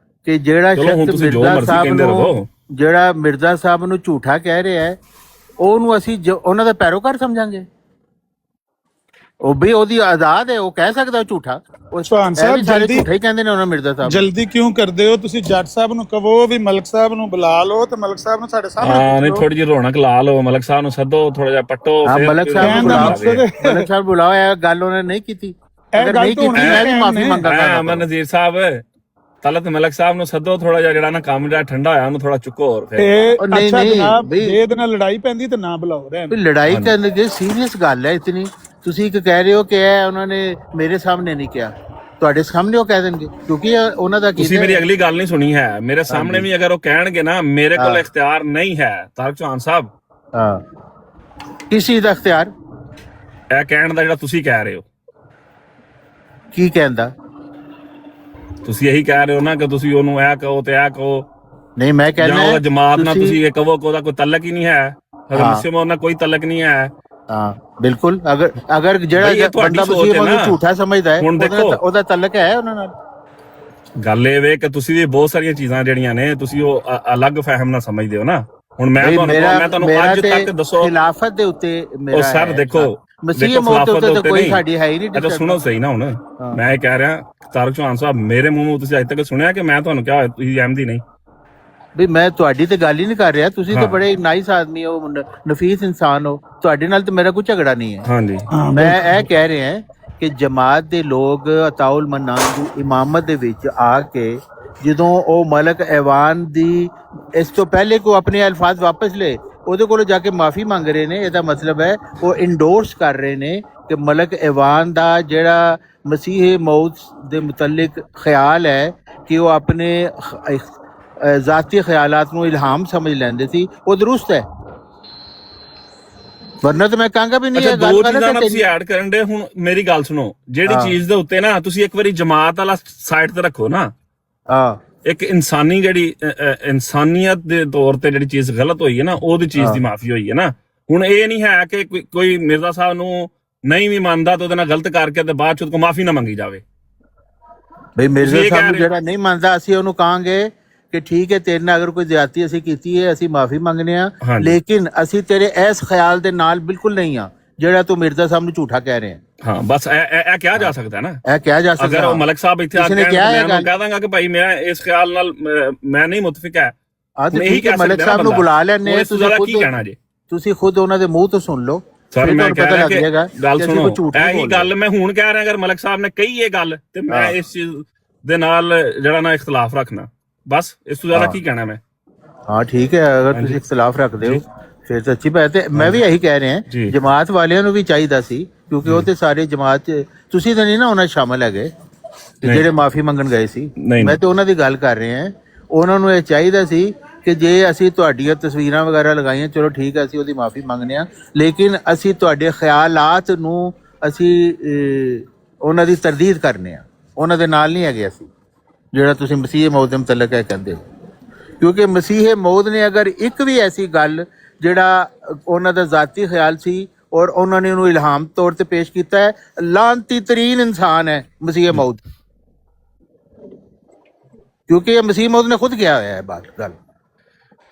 ਕਿ ਜਿਹੜਾ ਸ਼ਖਸ ਮਿਰਜ਼ਾ ਸਾਹਿਬ ਨੂੰ ਝੂਠਾ ਕਹਿ ਰਿਹਾ ਹੈ, ਉਹਨੂੰ ਅਸੀਂ ਉਹਨਾਂ ਦਾ ਪੈਰੋਕਾਰ ਸਮਝਾਂਗੇ? ਉਹ ਵੀ ਉਹਦੀ ਆਜ਼ਾਦ ਹੈ, ਉਹ ਕਹਿ ਸਕਦਾ ਝੂਠਾ। ਸੁਹਾਨ ਸਾਹਿਬ ਜਲਦੀ ਝੂਠਾ ਹੀ ਕਹਿੰਦੇ ਨੇ ਉਹਨਾਂ ਮਿਰਜ਼ਾ ਸਾਹਿਬ। ਜਲਦੀ ਕਿਉਂ ਕਰਦੇ ਹੋ ਤੁਸੀਂ? ਜੱਟ ਸਾਹਿਬ ਨੂੰ ਕਹੋ ਵੀ ਮਲਕ ਸਾਹਿਬ ਨੂੰ ਬੁਲਾ ਲਓ ਤੇ ਮਲਕ ਸਾਹਿਬ ਨੂੰ ਸਾਡੇ ਸਾਹਮਣੇ ਹਾਂ, ਨਹੀਂ ਥੋੜੀ ਜਿਹੀ ਰੌਣਕ ਲਾ ਲਓ, ਮਲਕ ਸਾਹਿਬ ਨੂੰ ਸੱਦੋ, ਥੋੜਾ ਜਿਹਾ ਪੱਟੋ। ਮਲਕ ਸਾਹਿਬ ਬੁਲਾਓ, ਇਹ ਗੱਲ ਉਹਨੇ ਨਹੀਂ ਕੀਤੀ। ਅਗਰ ਨਹੀਂ ਕੀਤੀ ਮੈਂ ਵੀ ਮਾਫੀ ਮੰਗਾਂਗਾ। ਅਮਰ ਨਜ਼ੀਰ ਸਾਹਿਬ, ਤਲਤ ਮਲਕ ਸਾਹਿਬ ਨੂੰ ਸੱਦੋ, ਥੋੜਾ ਜਿਹਾ ਜਿਹੜਾ ਨਾ ਕੰਮ ਜਿਹੜਾ ਠੰਡਾ ਹੋਇਆ ਉਹਨੂੰ ਥੋੜਾ ਚੁੱਕੋ। ਹੋਰ ਫਿਰ ਅੱਛਾ ਜਨਾਬ, ਜੇ ਇਹਦੇ ਨਾਲ ਲੜਾਈ ਪੈਂਦੀ ਤੇ ਨਾ ਬੁਲਾਓ। ਲੜਾਈ ਕਰਨ ਦੀ ਸੀਰੀਅਸ ਗੱਲ ਹੈ ਇਤਨੀ। ਤੁਸੀਂ ਇੱਕ ਕਹਿ ਰਹੇ ਹੋ ਕਿ ਇਹ ਉਹਨਾਂ ਨੇ ਮੇਰੇ ਸਾਹਮਣੇ ਨਹੀਂ ਕਿਹਾ, ਤੁਹਾਡੇ ਸਾਹਮਣੇ ਉਹ ਕਹਿ ਦੇਣਗੇ ਕਿਉਂਕਿ ਉਹਨਾਂ ਦਾ। ਤੁਸੀਂ ਮੇਰੀ ਅਗਲੀ ਗੱਲ ਨਹੀਂ ਸੁਣੀ ਹੈ। ਮੇਰੇ ਸਾਹਮਣੇ ਵੀ ਅਗਰ ਉਹ ਕਹਿਣਗੇ ਨਾ ਮੇਰੇ ਕੋਲ ਇਖਤਿਆਰ ਨਹੀਂ ਹੈ, ਤਾਰਕ ਚੌਹਾਨ ਸਾਹਿਬ, ਹਾਂ, ਕਿਸ ਚੀਜ਼ ਦਾ ਇਖਤਿਆਰ? ਇਹ ਕਹਿਣ ਦਾ ਜਿਹੜਾ ਤੁਸੀਂ ਕਹਿ ਰਹੇ ਹੋ। ਕੀ ਕਹਿੰਦਾ? ਤੁਸੀਂ ਇਹੀ ਕਹਿ ਰਹੇ ਹੋ ਨਾ ਕਿ ਤੁਸੀਂ ਉਹਨੂੰ ਇਹ ਕਹੋ ਤੇ ਇਹ ਕਹੋ। ਨਹੀਂ, ਮੈਂ ਕਹਿੰਦਾ ਜਾਂ ਜਮਾਤ ਨਾਲ ਤੁਸੀਂ ਇਹ ਕਹੋ ਕਿ ਉਹਦਾ ਕੋਈ ਤਲਕ ਹੀ ਨਹੀਂ ਹੈ, ਹਜ਼ਰਤ ਨਾਲ ਕੋਈ ਤਲਕ ਨਹੀਂ ਹੈ। ਹਾਂ, ਬਿਲਕੁਲ। ਅਗਰ ਜਿਹੜਾ ਬੰਦਾ ਮਸੀਹ ਨੂੰ ਝੂਠਾ ਸਮਝਦਾ ਹੈ, ਉਹਦਾ ਤਲਕ ਹੈ ਉਹਨਾਂ ਨਾਲ। ਗੱਲ ਇਹ ਵੇ ਕਿ ਤੁਸੀਂ ਵੀ ਬਹੁਤ ਸਾਰੀਆਂ ਚੀਜ਼ਾਂ ਜਿਹੜੀਆਂ ਨੇ ਤੁਸੀਂ ਉਹ ਅਲੱਗ ਫਹਿਮ ਨਾਲ ਸਮਝਦੇ ਹੋ ਨਾ। ਹੁਣ ਮੈਂ ਤੁਹਾਨੂੰ ਅੱਜ ਤੱਕ ਦੱਸੋ, ਖਿਲਾਫਤ ਦੇ ਉੱਤੇ ਉਹ ਸਰ ਦੇਖੋ, ਮਸੀਹ ਮੌਤ ਦੇ ਉੱਤੇ ਤਾਂ ਕੋਈ ਸਾਡੀ ਹੈ ਹੀ ਨਹੀਂ। ਅੱਛਾ ਸੁਣੋ ਸਹੀ ਨਾ, ਹੁਣ ਮੈਂ ਇਹ ਕਹਿ ਰਿਹਾ ਤਾਰਕ ਚੌਹਾਨ ਸਾਹਿਬ, ਮੇਰੇ ਮੂੰਹ ਨੂੰ ਤੁਸੀਂ ਅੱਜ ਤੱਕ ਸੁਣਿਆ ਕਿ ਮੈਂ ਤੁਹਾਨੂੰ ਕਿਹਾ ਤੁਸੀਂ ਅਹਿਮਦੀ ਨਹੀਂ? ਵੀ ਮੈਂ ਤੁਹਾਡੀ ਤੇ ਗੱਲ ਹੀ ਨਹੀਂ ਕਰ ਰਿਹਾ। ਤੁਸੀਂ ਤਾਂ ਬੜੇ ਨਾਈਸ ਆਦਮੀ ਹੋ, ਨਫੀਸ ਇਨਸਾਨ ਹੋ, ਤੁਹਾਡੇ ਨਾਲ ਤਾਂ ਮੇਰਾ ਕੋਈ ਝਗੜਾ ਨਹੀਂ ਹੈ। ਹਾਂਜੀ, ਮੈਂ ਇਹ ਕਹਿ ਰਿਹਾ ਕਿ ਜਮਾਤ ਦੇ ਲੋਕ ਅਤਾਉਲ ਮੰਨਾਨ ਦੀ ਇਮਾਮਤ ਦੇ ਵਿੱਚ ਆ ਕੇ ਜਦੋਂ ਉਹ ਮਲਕ ਐਵਾਨ ਦੀ ਇਸ ਤੋਂ ਪਹਿਲੇ ਕੋ ਆਪਣੇ ਅਲਫਾਜ਼ ਵਾਪਸ ਲਏ, ਉਹਦੇ ਕੋਲੋਂ ਜਾ ਕੇ ਮਾਫੀ ਮੰਗ ਰਹੇ ਨੇ, ਇਹਦਾ ਮਤਲਬ ਹੈ ਉਹ ਇੰਡੋਰਸ ਕਰ ਰਹੇ ਨੇ ਕਿ ਮਲਕ ਐਵਾਨ ਦਾ ਜਿਹੜਾ ਮਸੀਹ ਮੌਤ ਦੇ ਮੁਤਲਕ ਖਿਆਲ ਹੈ ਕਿ ਉਹ ਆਪਣੇ ਜ਼ਾਤੀ ਖਿਆਲਾਤ ਨੂੰ ਇਲਹਾਮ ਸਮਝ ਲੈਂਦੇ ਸੀ, ਉਹ ਦਰੁਸਤ ਹੈ। ਵਰਨਾ ਤਾਂ ਮੈਂ ਕਹਾਂਗਾ ਵੀ ਨਹੀਂ ਇਹ ਗੱਲ ਕਰਨਾ। ਤੁਸੀਂ ਐਡ ਕਰਨ ਦੇ, ਹੁਣ ਮੇਰੀ ਗੱਲ ਸੁਣੋ, ਜਿਹੜੀ ਚੀਜ਼ ਦੇ ਉੱਤੇ ਨਾ ਤੁਸੀਂ ਇੱਕ ਵਾਰੀ ਜਮਾਤ ਵਾਲਾ ਸਾਈਡ ਤੇ ਰੱਖੋ ਨਾ, ਇੱਕ ਇਨਸਾਨੀ ਜਿਹੜੀ ਇਨਸਾਨੀਅਤ ਦੇ ਤੌਰ ਤੇ ਜਿਹੜੀ ਚੀਜ਼ ਗਲਤ ਹੋਈ ਹੈ ਨਾ, ਉਹਦੀ ਚੀਜ਼ ਦੀ ਮਾਫੀ ਹੋਈ ਹੈ ਨਾ। ਹੁਣ ਇਹ ਨਹੀਂ ਹੈ ਕਿ ਕੋਈ ਮਿਰਜ਼ਾ ਸਾਹਿਬ ਨੂੰ ਨਹੀਂ ਵੀ ਮੰਨਦਾ ਤਾਂ ਉਹਦੇ ਨਾਲ ਗਲਤ ਕਰਕੇ ਤੇ ਬਾਅਦ ਚ ਉਹਦੇ ਕੋਲ ਮਾਫੀ ਨਾ ਮੰਗੀ ਜਾਵੇ। ਬਈ ਮਿਰਜ਼ਾ ਸਾਹਿਬ ਨੂੰ ਜਿਹੜਾ ਨਹੀਂ ਮੰਨਦਾ, ਅਸੀਂ ਉਹਨੂੰ ਕਹਾਂਗੇ ਕਿ ਠੀਕ ਹੈ, ਤੇਰੇ ਨਾਲ ਅਗਰ ਕੋਈ ਜ਼ਿਆਦਤੀ ਅਸੀਂ ਕੀਤੀ ਹੈ, ਅਸੀਂ ਮਾਫੀ ਮੰਗਨੇ ਆ, ਲੇਕਿਨ ਅਸੀਂ ਤੇਰੇ ਇਸ ਖਿਆਲ ਦੇ ਨਾਲ ਬਿਲਕੁਲ ਨਹੀਂ ਆ ਜਿਹੜਾ ਤੂੰ ਮਿਰਜ਼ਾ ਸਾਹਿਬ ਨੂੰ ਝੂਠਾ ਕਹਿ ਰਹੇ ਹੈ। ਹਾਂ, ਬਸ ਇਹ ਕਿਹਾ ਜਾ ਸਕਦਾ ਨਾ, ਇਹ ਕਿਹਾ ਜਾ ਸਕਦਾ। ਅਗਰ ਉਹ ਮਲਕ ਸਾਹਿਬ ਇੱਥੇ ਆ ਕੇ ਮੈਂ ਕਹਿ ਦਾਂਗਾ ਕਿ ਭਾਈ ਮੈਂ ਇਸ ਖਿਆਲ ਨਾਲ ਮੈਂ ਨਹੀਂ ਮੁਤਫਿਕ ਹੈ, ਇਹੀ ਕਿ ਮਲਕ ਸਾਹਿਬ ਨੂੰ ਬੁਲਾ ਲੈਣੇ, ਤੁਸੀਂ ਖੁਦ ਉਹਨਾਂ ਦੇ ਮੂੰਹ ਤੋਂ ਸੁਣ ਲਓ। ਸਰ ਮੈਂ ਕਹਿ ਰਿਹਾ ਕਿ ਗੱਲ ਸੁਣੋ, ਇਹੀ ਗੱਲ ਮੈਂ ਹੁਣ ਕਹਿ ਰਿਹਾ, ਅਗਰ ਮਲਕ ਸਾਹਿਬ ਨੇ ਕਹੀ ਇਹ ਗੱਲ ਤੇ ਮੈਂ ਇਸ ਚੀਜ਼ ਦੇ ਨਾਲ ਜਿਹੜਾ ਨਾ ਇਖਤਲਾਫ ਰੱਖਣਾ, ਬਸ ਇਸ ਤੋਂ ਜ਼ਿਆਦਾ ਕੀ ਕਹਿਣਾ ਮੈਂ। ਹਾਂ ਠੀਕ ਹੈ, ਅਗਰ ਤੁਸੀਂ ਇਖਤਲਾਫ ਰੱਖਦੇ ਹੋ ਫਿਰ ਤਾਂ ਅੱਛੀ ਬਾਤ ਹੈ। ਮੈਂ ਵੀ ਇਹੀ ਕਹਿ ਰਿਹਾ, ਜਮਾਤ ਵਾਲਿਆਂ ਨੂੰ ਵੀ ਚਾਹੀਦਾ ਸੀ, ਕਿਉਂਕਿ ਉਹ ਤੇ ਸਾਰੇ ਜਮਾਤ ਚ ਤੁਸੀਂ ਤਾਂ ਨਹੀਂ ਨਾ ਉਹਨਾਂ ਸ਼ਾਮਲ ਹੈਗੇ ਜਿਹੜੇ ਮਾਫੀ ਮੰਗਣ ਗਏ ਸੀ। ਮੈਂ ਤੇ ਉਹਨਾਂ ਦੀ ਗੱਲ ਕਰ ਰਿਹਾ, ਉਹਨਾਂ ਨੂੰ ਇਹ ਚਾਹੀਦਾ ਸੀ ਕਿ ਜੇ ਅਸੀਂ ਤੁਹਾਡੀਆਂ ਤਸਵੀਰਾਂ ਵਗੈਰਾ ਲਗਾਈਆਂ, ਚਲੋ ਠੀਕ ਹੈ, ਅਸੀਂ ਉਹਦੀ ਮਾਫੀ ਮੰਗਨੇ ਆ, ਲੇਕਿਨ ਅਸੀਂ ਤੁਹਾਡੇ ਖਿਆਲਾਤ ਨੂੰ ਅਸੀਂ ਉਹਨਾਂ ਦੀ ਤਰਦੀਦ ਕਰਨੇ ਆ, ਉਹਨਾਂ ਦੇ ਨਾਲ ਨਹੀਂ ਹੈਗੇ ਅਸੀਂ, ਜਿਹੜਾ ਤੁਸੀਂ ਮਸੀਹ ਮੌਤ ਦੇ ਮੁਤਲਕ ਹੈ ਕਹਿੰਦੇ ਹੋ। ਕਿਉਂਕਿ ਮਸੀਹ ਮੌਤ ਨੇ ਅਗਰ ਇੱਕ ਵੀ ਐਸੀ ਗੱਲ ਜਿਹੜਾ ਉਹਨਾਂ ਦਾ ਜ਼ਾਤੀ ਖਿਆਲ ਸੀ ਔਰ ਉਹਨਾਂ ਨੇ ਉਹਨੂੰ ਇਲਹਾਮ ਤੌਰ ਤੇ ਪੇਸ਼ ਕੀਤਾ ਹੈ, ਲਾਨਤੀ ਤਰੀਨ ਇਨਸਾਨ ਹੈ ਮਸੀਹ ਮੌਤ। ਕਿਉਂਕਿ ਇਹ ਮਸੀਹ ਮੌਦ ਨੇ ਖੁਦ ਕਿਹਾ ਹੋਇਆ ਹੈ ਬਾਤ ਗੱਲ।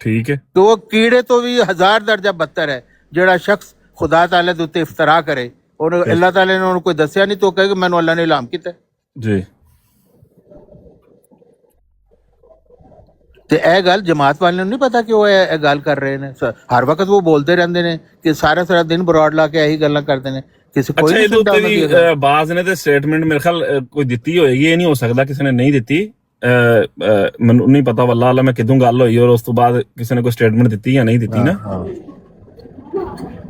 ਠੀਕ ਹੈ। तो वो कीड़े तो भी 1000 दर्जा बदतर है ਜਿਹੜਾ ਸ਼ਖਸ ਖੁਦਾ ਤਾਲਾ ਦੇ ਉੱਤੇ ਇਫਤਰਾ ਕਰੇ ਔਰ ਅੱਲਾਹ ਤਾਲਾ ਨੇ ਉਹਨੂੰ ਕੋਈ ਦੱਸਿਆ ਨਹੀਂ ਤਾਂ ਕਹੇ ਕਿ ਮੈਨੂੰ ਅੱਲਾਹ ਨੇ ਇਲਹਾਮ ਕੀਤਾ ਜੀ। ਤੇ ਇਹ ਗੱਲ ਜਮਾਤ ਵਾਲਿਆਂ ਨੂੰ ਨਹੀਂ ਪਤਾ ਕਿ ਉਹ ਇਹ ਗੱਲ ਕਰ ਰਹੇ ਨੇ। ਹਰ ਵਕਤ ਉਹ ਬੋਲਦੇ ਰਹਿੰਦੇ ਨੇ ਕਿ ਸਾਰਾ ਦਿਨ ਬਰੋਡ ਲਾ ਕੇ ਇਹੀ ਗੱਲਾਂ ਕਰਦੇ ਨੇ। ਕਿਸੇ ਕੋਈ ਅੱਛਾ, ਨਹੀਂ ਇਹਦੇ ਸੁਣਦਾ ਉੱਤੇ ਉਹਨਾਂ ਦੀ ਵੀ ਬਾਜ਼ ਨੇ ਤੇ ਸਟੇਟਮੈਂਟ ਮੇਰੇ ਖਿਆਲ ਕੋਈ ਦਿੱਤੀ ਹੋਏਗੀ, ਇਹ ਨਹੀਂ ਹੋ ਸਕਦਾ ਕਿਸੇ ਨੇ ਨਹੀਂ ਦਿੱਤੀ। ਮੈਨੂੰ ਨਹੀਂ ਪਤਾ ਵੱਲਾ ਅੱਲਾ ਮੈਂ ਕਿਦੋਂ ਗੱਲ ਹੋਈ ਔਰ ਉਸ ਤੋਂ ਬਾਅਦ ਕਿਸੇ ਨੇ ਕੋਈ ਸਟੇਟਮੈਂਟ ਦਿੱਤੀ ਜਾਂ ਨਹੀਂ ਦਿੱਤੀ ਨਾ।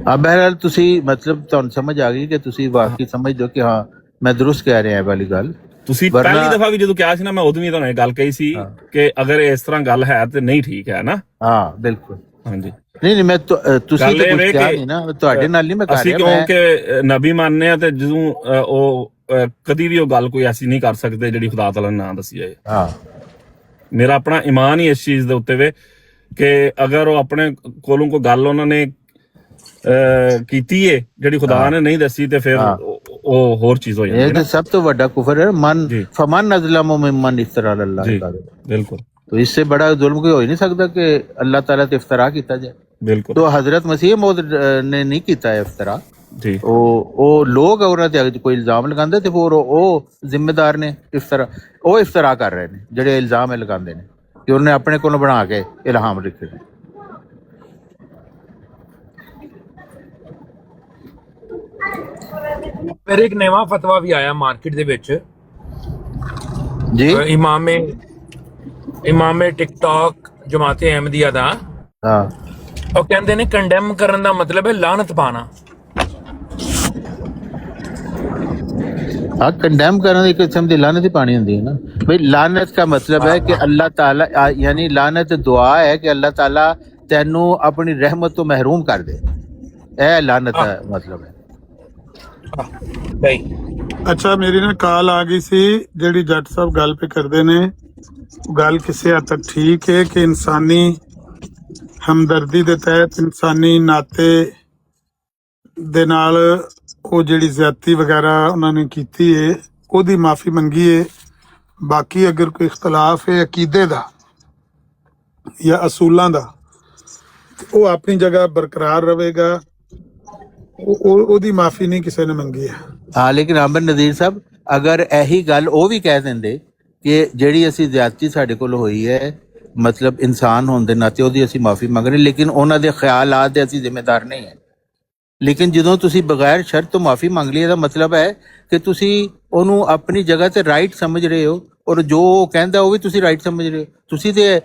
ਹਾਂ ਬਹਰਹਾਲ ਤੁਸੀਂ ਮਤਲਬ ਤੁਹਾਨੂੰ ਸਮਝ ਆ ਗਈ ਕਿ ਤੁਸੀਂ ਵਾਕਈ ਸਮਝਦੇ ਹੋ ਕਿ ਹਾਂ ਮੈਂ ਦਰੁਸਤ ਕਹਿ ਰਿਹਾ ਇਹ ਵਾਲੀ ਗੱਲ। ਤੁਸੀਂ ਪਹਿਲੀ ਦਫਾ ਵੀ ਜਦੋਂ ਕਿਹਾ ਸੀ ਨਾ, ਮੈਂ ਉਦੋਂ ਵੀ ਤੁਹਾਨੂੰ ਇਹ ਗੱਲ ਕਹੀ ਸੀ ਕਿ ਅਗਰ ਇਸ ਤਰ੍ਹਾਂ ਗੱਲ ਹੈ ਤੇ ਨਹੀਂ ਠੀਕ ਹੈ ਨਾ। ਹਾਂ ਬਿਲਕੁਲ। ਹਾਂਜੀ ਨਹੀਂ ਮੈਂ ਤੁਸੀਂ ਤਾਂ ਕੁਝ ਕਿਹਾ ਨਹੀਂ ਨਾ, ਤੁਹਾਡੇ ਨਾਲ ਨਹੀਂ ਮੈਂ ਕਰ ਰਿਹਾ। ਅਸੀਂ ਕਿਉਂਕਿ ਨਬੀ ਮੰਨਦੇ ਆ ਤੇ ਜਦੋਂ ਉਹ ਕਦੀ ਵੀ ਉਹ ਗੱਲ ਕੋਈ ਐਸੀ ਨਹੀਂ ਕਰ ਸਕਦੇ ਜਿਹੜੀ ਖੁਦਾ ਤਾਲਾ ਨੇ ਨਾ ਦੱਸੀ ਜਾਏ। ਹਾਂ ਮੇਰਾ ਆਪਣਾ ਈਮਾਨ ਹੀ ਇਸ ਚੀਜ਼ ਦੇ ਉੱਤੇ ਵੇ ਕਿ ਅਗਰ ਉਹ ਆਪਣੇ ਕੋਲੋਂ ਕੋਈ ਗੱਲ ਉਹਨਾਂ ਨੇ ਕੀਤੀ ਏ ਜਿਹੜੀ ਖੁਦਾ ਨੇ ਨਹੀਂ ਦੱਸੀ ਤੇ ਫਿਰ ਉਹ ਹੋਰ ਚੀਜ਼ ਹੋ ਜਾਂਦੀ ਹੈ। ਇਹ ਤਾਂ ਸਭ ਤੋਂ ਵੱਡਾ ਕੁਫਰ ਹੈ। ਮਨ ਫਮਨ ਅਜ਼ਲਮ ਮਿਮਨ ਇਫਤਰਾ ਅल्लाह जी बिल्कुल। तो इससे बड़ा जुल्म कोई हो ही नहीं सकता कि अल्लाह ताला ते इफ्तरा किया जाए। बिल्कुल। तो हजरत मसीह मौद ने नहीं किया है इफ्तरा जी। ਉਹ ਲੋਕ ਉਹਨਾਂ ਤੇ ਕੋਈ ਇਲਜ਼ਾਮ ਲਗਾਉਂਦੇ ਤੇ ਫਿਰ ਉਹ ਜ਼ਿੰਮੇਦਾਰ ਨੇ ਇਫਤਰਾ ਕਰ ਰਹੇ ਨੇ ਜਿਹੜੇ ਇਲਜ਼ਾਮ ਲਗਾਉਂਦੇ ਨੇ ਕਿ ਉਹਨੇ ਆਪਣੇ ਕੋਲੋਂ ਬਣਾ ਕੇ ਇਲਹਾਮ ਰੱਖੇ ਨੇ। ਫਿਰ ਇੱਕ ਨਵਾਂ ਫਤਵਾ ਵੀ ਆਇਆ ਮਾਰਕੀਟ ਦੇ ਵਿੱਚ ਜੀ। ਇਮਾਮੇ ਟਿਕਟੌਕ ਜਮਾਤੇ ਅਹਿਮਦੀਆ ਦਾ। ਹਾਂ ਉਹ ਕਹਿੰਦੇ ਨੇ ਕੰਡੈਮ ਕਰਨ ਦਾ ਮਤਲਬ ਹੈ ਲਾਨਤ ਪਾਣਾ। हाँ कंडेम करना एक किस्म की लानत ही पानी होती है ना भाई। लानत का मतलब है कि अल्लाह ताला यानी लानत दुआ है कि अल्लाह ताला तेनू अपनी रहमत तो महरूम कर दे। ए लानत है मतलब है। ਅੱਛਾ ਮੇਰੀ ਨਾ ਕਾਲ ਆ ਗਈ ਸੀ ਜਿਹੜੀ ਜੱਟ ਸਾਹਿਬ ਗੱਲ ਪੇ ਕਰਦੇ ਨੇ। ਗੱਲ ਕਿਸੇ ਹੱਦ ਤੱਕ ਠੀਕ ਹੈ ਕਿ ਇਨਸਾਨੀ ਹਮਦਰਦੀ ਦੇ ਤਹਿਤ ਇਨਸਾਨੀ ਨਾਤੇ ਦੇ ਨਾਲ ਉਹ ਜਿਹੜੀ ਜ਼ਿਆਦਤੀ ਵਗੈਰਾ ਉਹਨਾਂ ਨੇ ਕੀਤੀ ਹੈ ਉਹਦੀ ਮਾਫੀ ਮੰਗੀ ਹੈ। ਬਾਕੀ ਅਗਰ ਕੋਈ ਇਖਤਲਾਫ ਹੈ ਅਕੀਦੇ ਦਾ ਜਾਂ ਅਸੂਲਾਂ ਦਾ ਉਹ ਆਪਣੀ ਜਗ੍ਹਾ ਬਰਕਰਾਰ ਰਹੇਗਾ। ਉਹਦੀ ਮਾਫੀ ਨਹੀਂ ਕਿਸੇ ਨੇ ਮੰਗੀ ਹੈ। हाँ लेकिन आमिर नज़ीर साहब अगर यही गल ਉਹ ਵੀ ਕਹਿ ਦਿੰਦੇ ਕਿ ਜਿਹੜੀ ਅਸੀਂ ਜ਼ਿਆਦਤੀ ਸਾਡੇ ਕੋਲ ਹੋਈ ਹੈ ਮਤਲਬ ਇਨਸਾਨ ਹੋਣ ਦੇ ਨਾਤੇ ਉਹਦੀ ਅਸੀਂ ਮਾਫੀ ਮੰਗ ਰਹੇ, ਲੇਕਿਨ ਉਹਨਾਂ ਦੇ ਖਿਆਲਾਤ ਦੇ ਅਸੀਂ ਜ਼ਿੰਮੇਦਾਰ ਨਹੀਂ ਹੈ। ਲੇਕਿਨ ਜਦੋਂ ਤੁਸੀਂ ਬਗੈਰ ਸ਼ਰਤ ਤੋਂ ਮਾਫੀ ਮੰਗ ਲਈ ਇਹਦਾ ਮਤਲਬ ਹੈ ਕਿ ਤੁਸੀਂ ਉਹਨੂੰ ਆਪਣੀ ਜਗ੍ਹਾ ਤੇ ਰਾਈਟ ਸਮਝ ਰਹੇ ਹੋ ਔਰ ਜੋ ਉਹ ਕਹਿੰਦਾ ਉਹ ਵੀ ਤੁਸੀਂ ਰਾਈਟ ਸਮਝ ਰਹੇ ਹੋ। ਤੁਸੀਂ ਤੇ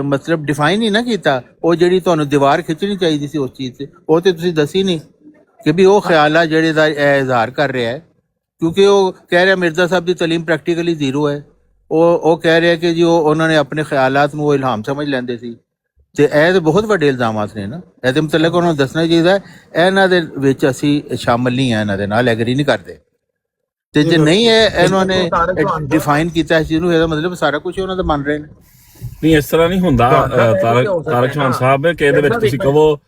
ਮਤਲਬ ਡਿਫਾਈਨ ਹੀ ਨਾ ਕੀਤਾ। ਉਹ ਜਿਹੜੀ ਤੁਹਾਨੂੰ ਦੀਵਾਰ ਖਿੱਚਣੀ ਚਾਹੀਦੀ ਸੀ ਉਸ ਚੀਜ਼ ਤੇ ਉਹ ਤੇ ਤੁਸੀਂ ਦੱਸੀ ਨਹੀਂ ਕਿ ਵੀ ਉਹ ਖਿਆਲਾਂ ਜਿਹੜੇ ਦਾ ਇਜ਼ਹਾਰ ਕਰ ਰਿਹਾ ਹੈ। ਕਿਉਂਕਿ ਉਹ ਕਹਿ ਰਿਹਾ ਮਿਰਜ਼ਾ ਸਾਹਿਬ ਦੀ ਤਾਲੀਮ ਪ੍ਰੈਕਟੀਕਲੀ ਜ਼ੀਰੋ ਹੈ। ਉਹ ਕਹਿ ਰਿਹਾ ਕਿ ਜੀ ਉਹਨਾਂ ਨੇ ਆਪਣੇ ਖਿਆਲਾਤ ਨੂੰ ਉਹ ਇਲਹਾਮ ਸਮਝ ਲੈਂਦੇ ਸੀ। ਤੇ ਇਹ ਤਾਂ ਬਹੁਤ ਵੱਡੇ ਇਲਜ਼ਾਮਾਤ ਨੇ ਨਾ। ਇਹਦੇ ਮੁਤਲਕ ਉਹਨਾਂ ਨੂੰ ਦੱਸਣਾ ਚਾਹੀਦਾ ਇਹਨਾਂ ਦੇ ਵਿੱਚ ਅਸੀਂ ਸ਼ਾਮਲ ਨਹੀਂ ਹਾਂ, ਇਹਨਾਂ ਦੇ ਨਾਲ ਐਗਰੀ ਨਹੀਂ ਕਰਦੇ। ਤੇ ਜੇ ਨਹੀਂ ਹੈ ਇਹਨਾਂ ਨੇ ਡਿਫਾਈਨ ਕੀਤਾ ਇਸ ਚੀਜ਼ ਨੂੰ ਇਹਦਾ ਮਤਲਬ ਸਾਰਾ ਕੁਝ ਉਹਨਾਂ ਦਾ ਮੰਨ ਰਹੇ ਨੇ। ਨਹੀਂ ਇਸ ਤਰ੍ਹਾਂ ਨਹੀਂ ਹੁੰਦਾ ਤਾਰਕ ਸ਼ਾਨ ਸਾਹਿਬ ਕਿ ਇਹਦੇ ਵਿੱਚ ਤੁਸੀਂ ਕਹੋ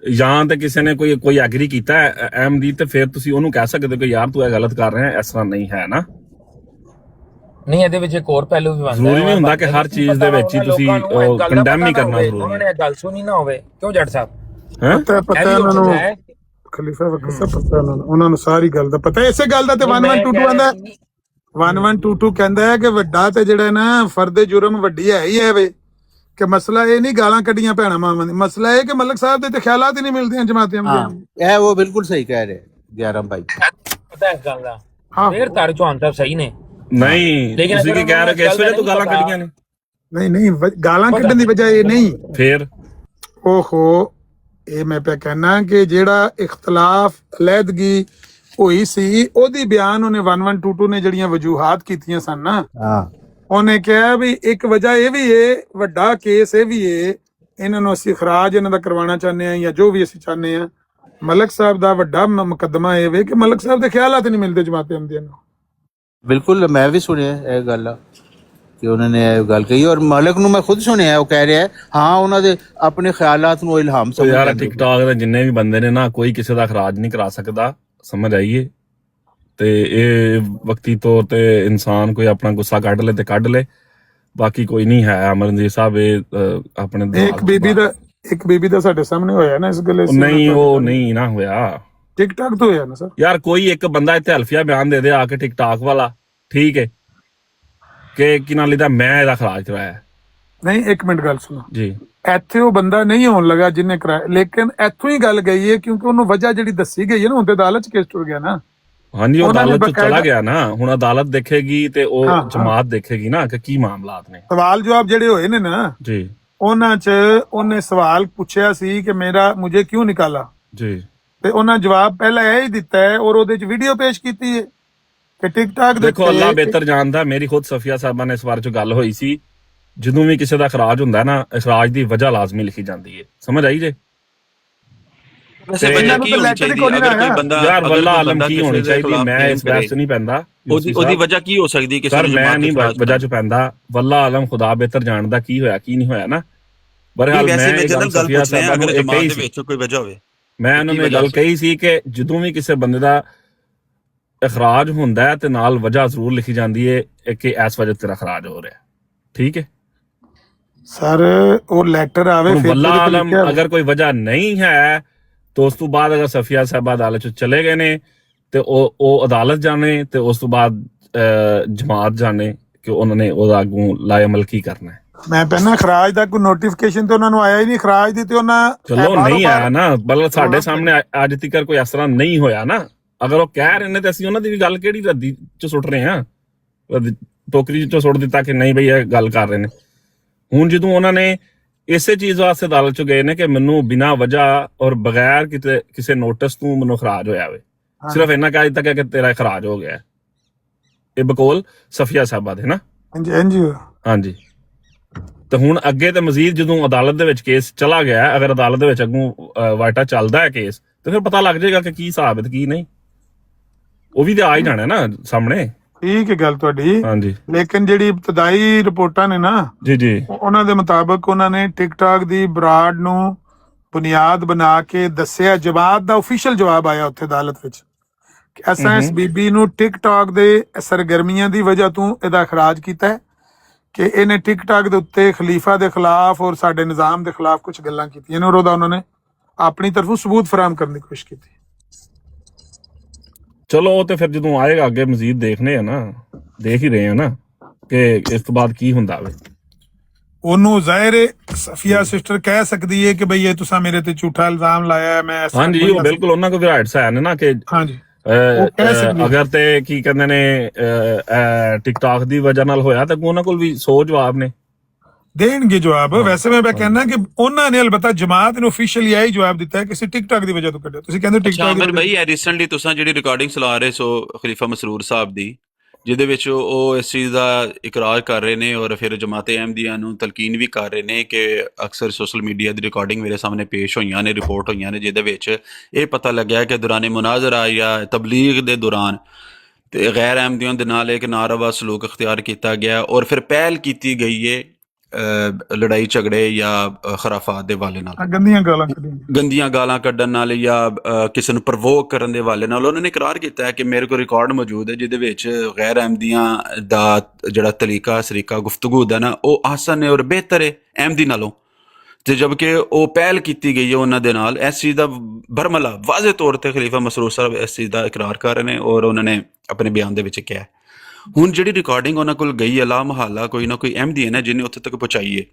ਜਾਂ ਤੇ ਕਿਸੇ ਨੇ ਕੋਈ ਐਗਰੀ ਕੀਤਾ ਐਮ ਦੀ ਤੇ ਫਿਰ ਤੁਸੀਂ ਉਹਨੂੰ ਕਹਿ ਸਕਦੇ ਕਿ ਯਾਰ ਤੂੰ ਇਹ ਗਲਤ ਕਰ ਰਿਹਾ। ਇਸ ਤਰ੍ਹਾਂ ਨਹੀਂ ਹੈ ਨਾ। ਨਹੀਂ ਇਹਦੇ ਵਿੱਚ ਇੱਕ ਹੋਰ ਪਹਿਲੂ ਵੀ ਬਣਦਾ। ਜ਼ਰੂਰੀ ਨਹੀਂ ਹੁੰਦਾ ਕਿ ਹਰ ਚੀਜ਼ ਦੇ ਵਿੱਚ ਹੀ ਤੁਸੀਂ ਕੰਡੈਮ ਨਹੀਂ ਕਰਨਾ ਜ਼ਰੂਰੀ ਉਹਨਾਂ ਨੇ ਗੱਲ ਸੁਣੀ ਨਾ ਹੋਵੇ ਕਿਉਂ ਜੱਟ ਸਾਹਿਬ? ਪਤਾ ਉਹਨਾਂ ਨੂੰ ਖਲੀਫਾ ਵਕਤ ਪਤਾ ਉਹਨਾਂ ਨੂੰ ਸਾਰੀ ਗੱਲ ਦਾ ਪਤਾ। ਇਸੇ ਗੱਲ ਦਾ ਤੇ 1122 ਆਂਦਾ 1122 ਕਹਿੰਦਾ ਹੈ ਕਿ ਵੱਡਾ ਤੇ ਜਿਹੜਾ ਨਾ ਫਰਦੇ ਜੁਰਮ ਵੱਡੀ ਹੈ ਹੀ ਹੈ ਵੇ ਕਿ ਮਸਲਾ ਇਹ ਨਹੀਂ ਗਾਲਾਂ ਕੱਢੀਆਂ ਭੈਣਾਂ ਮਾਵਾਂ ਦੀ। ਮਸਲਾ ਇਹ ਕਿ ਮਲਕ ਸਾਹਿਬ ਦੇ ਤੇ ਖਿਆਲਾਤ ਹੀ ਨਹੀਂ ਮਿਲਦੇ ਜਮਾਤੀਆਂ ਦੇ। ਇਹ ਉਹ ਬਿਲਕੁਲ ਸਹੀ ਕਹਿ ਰਹੇ 11 ਭਾਈ। ਪਤਾ ਇਸ ਗੱਲ ਦਾ ਫੇਰ ਤਾਰ ਚੌਹਾਨ ਸਾਹਿਬ ਸਹੀ ਨੇ। ਨਹੀਂ ਤੁਸੀਂ ਕੀ ਕਹਿ ਰਹੇ ਕਿ ਇਸ ਵੇਲੇ ਤੂੰ ਗਾਲਾਂ ਕੱਢੀਆਂ ਨੇ? ਨਹੀਂ ਗਾਲਾਂ ਕੱਢਣ ਦੀ ਵਜ੍ਹਾ ਇਹ ਨਹੀਂ। ਫੇਰ ਓਹੋ ਇਹ ਮੈਂ ਪਿਆ ਕਹਿਣਾ ਕਿ ਜਿਹੜਾ ਇਖਤਲਾਫ ਅਲੈਹਦਗੀ ਹੋਈ ਸੀ ਉਹਦੀ ਬਿਆਨ ਉਹਨੇ 1122 ਨੇ ਜਿਹੜੀਆਂ ਵਜੂਹਾਤ ਕੀਤੀਆਂ ਸਨ ਨਾ ਉਹਨੇ ਕਿਹਾ ਵੀ ਇੱਕ ਵਜ੍ਹਾ ਇਹ ਵੀ ਏ ਵੱਡਾ ਕੇਸ ਇਹ ਵੀ ਏ ਇਹਨਾਂ ਨੂੰ ਅਸੀਂ ਖਰਾਜ ਇਹਨਾਂ ਦਾ ਕਰਵਾਉਣਾ ਚਾਹੁੰਦੇ ਹਾਂ ਜਾਂ ਜੋ ਵੀ ਅਸੀਂ ਚਾਹੁੰਦੇ ਹਾਂ। ਮਲਕ ਸਾਹਿਬ ਦਾ ਵੱਡਾ ਮੁਕੱਦਮਾ ਇਹ ਵੇ ਕਿ ਮਲਕ ਸਾਹਿਬ ਦੇ ਖਿਆਲਾਤ ਨਹੀਂ ਮਿਲਦੇ ਜਮਾਤ ਅਹਿਮਦੀਆ ਨੂੰ। ਬਿਲਕੁਲ ਮੈਂ ਵੀ ਸੁਣਿਆ ਇਹ ਗੱਲ ਕਿ ਉਹਨਾਂ ਨੇ ਇਹ ਗੱਲ ਕਹੀ ਔਰ ਮਾਲਕ ਨੂੰ ਮੈਂ ਖੁਦ ਸੁਣਿਆ ਉਹ ਕਹਿ ਰਿਹਾ ਹਾਂ ਉਹਨਾਂ ਦੇ ਆਪਣੇ ਖਿਆਲਾਤ ਨੂੰ ਇਲਹਾਮ ਸਮਝ ਯਾਰ ਟਿਕਟੌਕ ਦੇ ਜਿੰਨੇ ਵੀ ਬੰਦੇ ਨੇ ਨਾ ਕੋਈ ਕਿਸੇ ਦਾ ਖਰਾਜ ਨਹੀਂ ਕਰਾ ਸਕਦਾ। ਸਮਝ ਆਈਏ ਤੇ ਇਹ ਵਕਤੀ ਤੌਰ ਤੇ ਇਨਸਾਨ ਕੋਈ ਆਪਣਾ ਗੁੱਸਾ ਕੱਢ ਲੇ ਤੇ ਕੱਢ ਲੇ ਬਾਕੀ ਕੋਈ ਨਹੀਂ ਹੈ ਅਮਰਜੀਤ ਸਾਹਿਬ, ਇਹ ਆਪਣੇ ਇੱਕ ਬੀਬੀ ਦਾ ਸਾਡੇ ਸਾਹਮਣੇ ਹੋਇਆ ਨਾ ਇਸ ਗੱਲੇ ਨਹੀਂ, ਉਹ ਨਹੀਂ ਨਾ ਹੋਇਆ, ਟਿਕਟਾਕ ਤੋਂ ਹੋਇਆ ਨਾ ਸਰ। ਯਾਰ ਕੋਈ ਇੱਕ ਬੰਦਾ ਇੱਥੇ ਹਲਫੀਆ ਬਿਆਨ ਦੇ ਆ ਕੇ ਟਿਕਟਾਕ ਵਾਲਾ, ਠੀਕ ਹੈ, ਕਿ ਕੀ ਨਾਲ ਲਿਦਾ ਮੈਂ ਇਹਦਾ ਖਰਾਜ ਕਰਾਇਆ। ਨਹੀਂ, ਇੱਕ ਮਿੰਟ ਗੱਲ ਸੁਣੋ ਜੀ, ਇੱਥੇ ਉਹ ਬੰਦਾ ਨਹੀਂ ਹੋਣ ਲੱਗਾ ਜਿਹਨੇ ਕਰਾਇਆ, ਲੇਕਿਨ ਇੱਥੋਂ ਹੀ ਗੱਲ ਗਈ ਹੈ ਕਿਉਂਕਿ ਉਹਨੂੰ ਵਜ੍ਹਾ ਜਿਹੜੀ ਦੱਸੀ ਗਈ ਹੈ ਨਾ, ਹੁਣ ਤੇ ਅਦਾਲਤ 'ਚ ਕੇਸ ਟੁਰ ਗਿਆ ਨਾ। ਹਾਂਜੀ, ਉਹ ਉਹਨਾਂ ਨੇ ਅਦਾਲਤ 'ਚ ਚਲਾ ਬਕਾਇਦਾ- ਗਿਆ ਨਾ, ਹੁਣ ਅਦਾਲਤ ਦੇਖੇਗੀ ਤੇ ਉਹ ਜਮਾਤ ਦੇਖੇਗੀ ਨਾ ਕਿ ਕੀ ਮਾਮਲਾਤ ਨੇ। ਸਵਾਲ ਜਵਾਬ ਜਿਹੜੇ ਹੋਏ ਨੇ ਨਾ, ਜੀ ਉਹਨਾਂ 'ਚ ਉਹਨੇ ਸਵਾਲ ਪੁੱਛਿਆ ਸੀ ਕਿ ਮੁਝੇ ਕਿਉਂ ਨਿਕਾਲਾ, ਜੀ, ਤੇ ਉਹਨਾਂ ਜਵਾਬ ਪਹਿਲਾਂ ਇਹ ਹੀ ਦਿੱਤਾ ਹੈ ਔਰ ਉਹਦੇ 'ਚ ਵੀਡੀਓ ਪੇਸ਼ ਕੀਤੀ ਹੈ ਕਿ ਟਿਕਟਾਕ ਦੇ ਦੇਖੋ ਅੱਲਾ ਬਿਹਤਰ ਜਾਣਦਾ। ਮੇਰੀ ਖੁਦ ਸਫੀਆ ਸਾਹਿਬਾਂ ਨੇ ਇਸ ਬਾਰੇ 'ਚ ਗੱਲ ਹੋਈ ਸੀ, ਜਦੋਂ ਵੀ ਕਿਸੇ ਦਾ ਖਰਾਜ ਹੁੰਦਾ ਨਾ, ਇਖਰਾਜ ਦੀ ਵਜ੍ਹਾ ਲਾਜ਼ਮੀ ਲਿਖੀ ਜਾਂਦੀ ਹੈ, ਸਮਝ ਆਈ ਜੇ। ਵੈਸੇ ਵਜ੍ਹਾ ਕੀ ਹੋਣੀ ਚਾਹੀਦੀ ਅਗਰ ਕੋਈ ਬੰਦਾ ਯਾਰ ਵੱਲਾ ਆਲਮ ਕੀ ਹੋਣੀ ਚਾਹੀਦੀ, ਮੈਂ ਇਸ ਬਹਿਸ 'ਚ ਨਹੀਂ ਪੈਂਦਾ। ਉਹਦੀ ਵਜ੍ਹਾ ਕੀ ਹੋ ਸਕਦੀ ਕਿਸੇ ਸਰ ਮੈਂ ਨਹੀਂ ਵਜ੍ਹਾ 'ਚ ਪੈਂਦਾ, ਵੱਲਾ ਆਲਮ ਖੁਦਾ ਬਿਹਤਰ ਜਾਣਦਾ ਕੀ ਹੋਇਆ ਕੀ ਨਹੀਂ ਹੋਇਆ ਨਾ। ਬਹਰਹਾਲ ਮੈਂ ਜਨਰਲ ਗੱਲ ਪੁੱਛ ਰਿਹਾ, ਅਗਰ ਜਮਾਤ ਦੇ ਵਿੱਚ ਕੋਈ ਵਜ੍ਹਾ ਹੋਵੇ, ਮੈਂ ਉਹਨਾਂ ਨੂੰ ਇਹ ਗੱਲ ਕਹੀ ਸੀ ਕਿ ਜਦੋਂ ਵੀ ਕਿਸੇ ਬੰਦੇ ਦਾ ਇਖਰਾਜ ਹੁੰਦਾ ਹੈ ਤੇ ਨਾਲ ਵਜ੍ਹਾ ਜ਼ਰੂਰ ਲਿਖੀ ਜਾਂਦੀ ਹੈ ਕਿ ਇਸ ਵਜ੍ਹਾ ਤੇਰਾ ਇਖਰਾਜ ਹੋ ਰਿਹਾ, ਠੀਕ ਹੈ ਸਰ। ਉਹ ਲੈਟਰ ਆਵੇ ਫਿਰ ਵੱਲਾ ਆਲਮ ਅਗਰ ਕੋਈ ਵਜ੍ਹਾ ਨਹੀਂ ਹੈ तो उस तो बाद अगर सफिया साहब अदालत चले गए ने तो ਉਹ ਅਦਾਲਤ ਜਾਣੇ ਤੇ ਉਸ ਤੋਂ ਬਾਅਦ ਜਮਾਤ ਜਾਣੇ ਕਿ ਉਹਨਾਂ ਨੇ ਉਹਦਾ ਅੱਗੋਂ ਲਾਇਮਲ ਕੀ ਕਰਨਾ ਹੈ। ਮੈਂ ਪਹਿਲਾਂ ਖਰਾਜ ਦਾ ਕੋਈ ਨੋਟੀਫਿਕੇਸ਼ਨ ਤੇ ਉਹਨਾਂ ਨੂੰ ਆਇਆ ਹੀ ਨਹੀਂ, ਖਰਾਜ ਦੀ ਤੇ ਉਹਨਾਂ ਚਲੋ ਨਹੀਂ ਆਇਆ ਨਾ, ਬਲਕਿ ਸਾਡੇ ਸਾਹਮਣੇ ਅੱਜ ਤੱਕ ਕੋਈ ਇਸ ਤਰ੍ਹਾਂ ਨਹੀਂ ਹੋਇਆ ਨਾ। ਅਗਰ ਉਹ ਕਹਿ ਰਹੇ ਨੇ ਤੇ ਅਸੀਂ ਉਹਨਾਂ ਦੀ ਵੀ ਗੱਲ ਕਿਹੜੀ ਰੱਦੀ ਚ ਸੁੱਟ ਰਹੇ ਹਾਂ, ਟੋਕਰੀ ਚ ਸੁੱਟ ਦਿੱਤਾ ਕਿ ਨਹੀਂ ਬਈ ਇਹ ਗੱਲ ਕਰ ਰਹੇ ਨੇ। ਹੁਣ ਜਦੋਂ ਉਹਨਾਂ ਨੇ ਇਸੇ ਚੀਜ਼ ਵਾਸਤੇ ਅਦਾਲਤ ਚ ਗਏ ਨੇ ਕਿ ਮੈਨੂੰ ਬਿਨਾਂ ਵਜ੍ਹਾ ਔਰ ਬਗੈਰ ਕਿਤੇ ਕਿਸੇ ਨੋਟਿਸ ਤੋਂ ਮੈਨੂੰ ਖਰਾਜ ਹੋਇਆ ਵੇ, ਸਿਰਫ ਇੰਨਾ ਕਹਿ ਦਿੱਤਾ ਕਿ ਤੇਰਾ ਖਰਾਜ ਹੋ ਗਿਆ। ਇਹ ਬਕੌਲ ਸਫੀਆ ਸਾਹਿਬਾ ਦੇ ਨਾ। ਹਾਂਜੀ, ਤੇ ਹੁਣ ਅੱਗੇ ਤੇ ਮਜ਼ੀਦ ਜਦੋਂ ਅਦਾਲਤ ਦੇ ਵਿੱਚ ਕੇਸ ਚਲਾ ਗਿਆ, ਅਗਰ ਅਦਾਲਤ ਦੇ ਵਿੱਚ ਅੱਗੋਂ ਵਾਇਟਾ ਚੱਲਦਾ ਹੈ ਕੇਸ, ਤੇ ਫਿਰ ਪਤਾ ਲੱਗ ਜਾਏਗਾ ਕਿ ਕੀ ਹਿਸਾਬ ਹੈ ਕੀ ਨਹੀਂ। ਉਹ ਵੀ ਤੇ ਆ ਹੀ ਜਾਣਾ ਨਾ ਸਾਹਮਣੇ। ਠੀਕ ਹੈ ਗੱਲ ਤੁਹਾਡੀ, ਹਾਂਜੀ, ਲੇਕਿਨ ਜਿਹੜੀ ਇਬਤਦਾਈ ਰਿਪੋਰਟਾਂ ਨੇ ਨਾ ਜੀ ਜੀ, ਉਹਨਾਂ ਦੇ ਮੁਤਾਬਕ ਉਹਨਾਂ ਨੇ ਟਿਕਟਾਕ ਦੀ ਬਰਾਡ ਨੂੰ ਬੁਨਿਆਦ ਬਣਾ ਕੇ ਦੱਸਿਆ, ਜਵਾਬ ਦਾ ਆਫੀਸ਼ੀਅਲ ਜਵਾਬ ਆਇਆ ਉੱਥੇ ਅਦਾਲਤ ਵਿੱਚ ਕਿ ਅਸਾਂ ਇਸ ਬੀਬੀ ਨੂੰ ਟਿਕਟਾਕ ਦੇ ਸਰਗਰਮੀਆਂ ਦੀ ਵਜ੍ਹਾ ਤੋਂ ਇਹਦਾ ਖਰਾਜ ਕੀਤਾ ਹੈ ਕਿ ਇਹਨੇ ਟਿਕਟਾਕ ਦੇ ਉੱਤੇ ਖਲੀਫਾ ਦੇ ਖਿਲਾਫ ਔਰ ਸਾਡੇ ਨਿਜ਼ਾਮ ਦੇ ਖਿਲਾਫ ਕੁਝ ਗੱਲਾਂ ਕੀਤੀਆਂ ਨੇ ਔਰ ਉਹਦਾ ਉਹਨਾਂ ਨੇ ਆਪਣੀ ਤਰਫੋਂ ਸਬੂਤ ਫਰਾਹਮ ਕਰਨ ਦੀ ਕੋਸ਼ਿਸ਼ ਕੀਤੀ। ਚਲੋ ਉਹ ਤੇ ਫਿਰ ਜਦੋਂ ਆਏਗਾ ਅੱਗੇ ਮਜ਼ੀਦ ਦੇਖਨੇ ਆ ਨਾ, ਦੇਖ ਹੀ ਰਹੇ ਆ ਨਾ ਕਿ ਇਸ ਤੋਂ ਬਾਅਦ ਕੀ ਹੁੰਦਾ ਵੇ। ਉਹਨੂੰ ਜ਼ਾਹਿਰ ਸਫੀਆ ਸਿਸਟਰ ਕਹਿ ਸਕਦੀ ਹੈ ਕਿ ਬਈ ਇਹ ਤੁਸੀਂ ਮੇਰੇ ਤੇ ਝੂਠਾ ਇਲਜ਼ਾਮ ਲਾਇਆ, ਮੈਂ ਹਾਂਜੀ ਉਹ ਬਿਲਕੁਲ ਉਹਨਾਂ ਕੋਲ ਰਾਈਟਸ ਹੈ ਨਾ ਕਿ ਹਾਂਜੀ ਅਗਰ ਤੇ ਕੀ ਕਹਿੰਦੇ ਨੇ ਟਿਕਟਾਕ ਦੀ ਵਜ੍ਹਾ ਨਾਲ ਹੋਇਆ ਤਾਂ ਉਹਨਾਂ ਕੋਲ ਵੀ 100 ਜਵਾਬ ਨੇ, ਦੇਣਗੇ ਜਵਾਬ। ਵੈਸੇ ਮੈਂ ਕਹਿਣਾ ਕਿ ਉਹਨਾਂ ਨੇ ਅਲਬત્ਤਾ ਜਮਾਤ ਨੂੰ ਆਫੀਸ਼ੀਅਲੀ ਇਹ ਜਵਾਬ ਦਿੱਤਾ ਹੈ ਕਿ ਟਿਕਟਾਕ ਦੀ ਵਜ੍ਹਾ ਤੋਂ ਕੱਢਿਆ। ਤੁਸੀਂ ਕਹਿੰਦੇ ਟਿਕਟਾਕ ਦੀ ਬਈ ਇਹ ਰੀਸੈਂਟਲੀ ਤੁਸੀਂ ਜਿਹੜੀ ਰਿਕਾਰਡਿੰਗ ਚਲਾ ਰਹੇ ਸੋ ਖਲੀਫਾ ਮਸਰੂਰ ਸਾਹਿਬ ਦੀ, ਜਿਹਦੇ ਵਿੱਚ ਉਹ ਇਸ ਚੀਜ਼ ਦਾ ਇਕਰਾਰ ਕਰ ਰਹੇ ਨੇ ਔਰ ਫਿਰ ਜਮਾਤੇ ਅਹਿਮਦੀਆ ਨੂੰ ਤਲਕੀਨ ਵੀ ਕਰ ਰਹੇ ਨੇ ਕਿ ਅਕਸਰ ਸੋਸ਼ਲ ਮੀਡੀਆ ਦੀ ਰਿਕਾਰਡਿੰਗ ਮੇਰੇ ਸਾਹਮਣੇ ਪੇਸ਼ ਹੋਈਆਂ ਨੇ, ਰਿਪੋਰਟ ਹੋਈਆਂ ਨੇ, ਜਿਹਦੇ ਵਿੱਚ ਇਹ ਪਤਾ ਲੱਗਿਆ ਕਿ ਦੌਰਾਨੇ ਮੁਨਾਜ਼ਰਾ ਜਾਂ ਤਬਲੀਗ ਦੇ ਦੌਰਾਨ ਤੇ ਗੈਰ ਅਹਿਮਦੀਆਂ ਦੇ ਨਾਲ ਇੱਕ ਨਾਰਵਾ ਸਲੂਕ ਅਖਤਿਆਰ ਕੀਤਾ ਗਿਆ ਔਰ ਫਿਰ ਪਹਿਲ ਕੀਤੀ ਗਈ ਹੈ ਲੜਾਈ ਝਗੜੇ ਜਾਂ ਖਰਾਫਾਤ ਦੇ ਵਾਲੇ ਨਾਲ, ਗੰਦੀਆਂ ਗਾਲਾਂ ਕੱਢਣ ਨਾਲ ਜਾਂ ਕਿਸੇ ਨੂੰ ਪ੍ਰਵੋਕ ਕਰਨ ਦੇ ਵਾਲੇ ਨਾਲ। ਉਹਨਾਂ ਨੇ ਇਕਰਾਰ ਕੀਤਾ ਹੈ ਕਿ ਮੇਰੇ ਕੋਲ ਰਿਕਾਰਡ ਮੌਜੂਦ ਹੈ ਜਿਹਦੇ ਵਿੱਚ ਗੈਰ ਅਹਿਮਦੀਆਂ ਦਾ ਜਿਹੜਾ ਸਰੀਕਾ ਗੁਫ਼ਤਗੂ ਦਾ ਨਾ ਉਹ ਆਸਨ ਹੈ ਔਰ ਬਿਹਤਰ ਹੈ ਅਹਿਮਦੀ ਨਾਲੋਂ, ਤੇ ਜਦਕਿ ਉਹ ਪਹਿਲ ਕੀਤੀ ਗਈ ਹੈ ਉਹਨਾਂ ਦੇ ਨਾਲ। ਇਸ ਚੀਜ਼ ਦਾ ਬਰਮਲਾ ਵਾਜ਼ਿਹ ਤੌਰ ਤੇ ਖਲੀਫਾ ਮਸਰੂਰ ਸਾਹਿਬ ਇਸ ਚੀਜ਼ ਦਾ ਇਕਰਾਰ ਕਰ ਰਹੇ ਨੇ ਔਰ ਉਹਨਾਂ ਨੇ ਆਪਣੇ ਬਿਆਨ ਦੇ ਵਿੱਚ ਕਿਹਾ। ਹੁਣ ਜਿਹੜੀ ਰਿਕਾਰਡਿੰਗ ਉਹਨਾਂ ਕੋਲ ਗਈ ਹੈ, ਲਾ ਮਹੱਲਾ ਕੋਈ ਨਾ ਕੋਈ ਅਹਿਮਦੀ ਹੈ ਨਾ ਜਿਹਨੇ ਉੱਥੇ ਤੱਕ ਪਹੁੰਚਾਈ ਹੈ,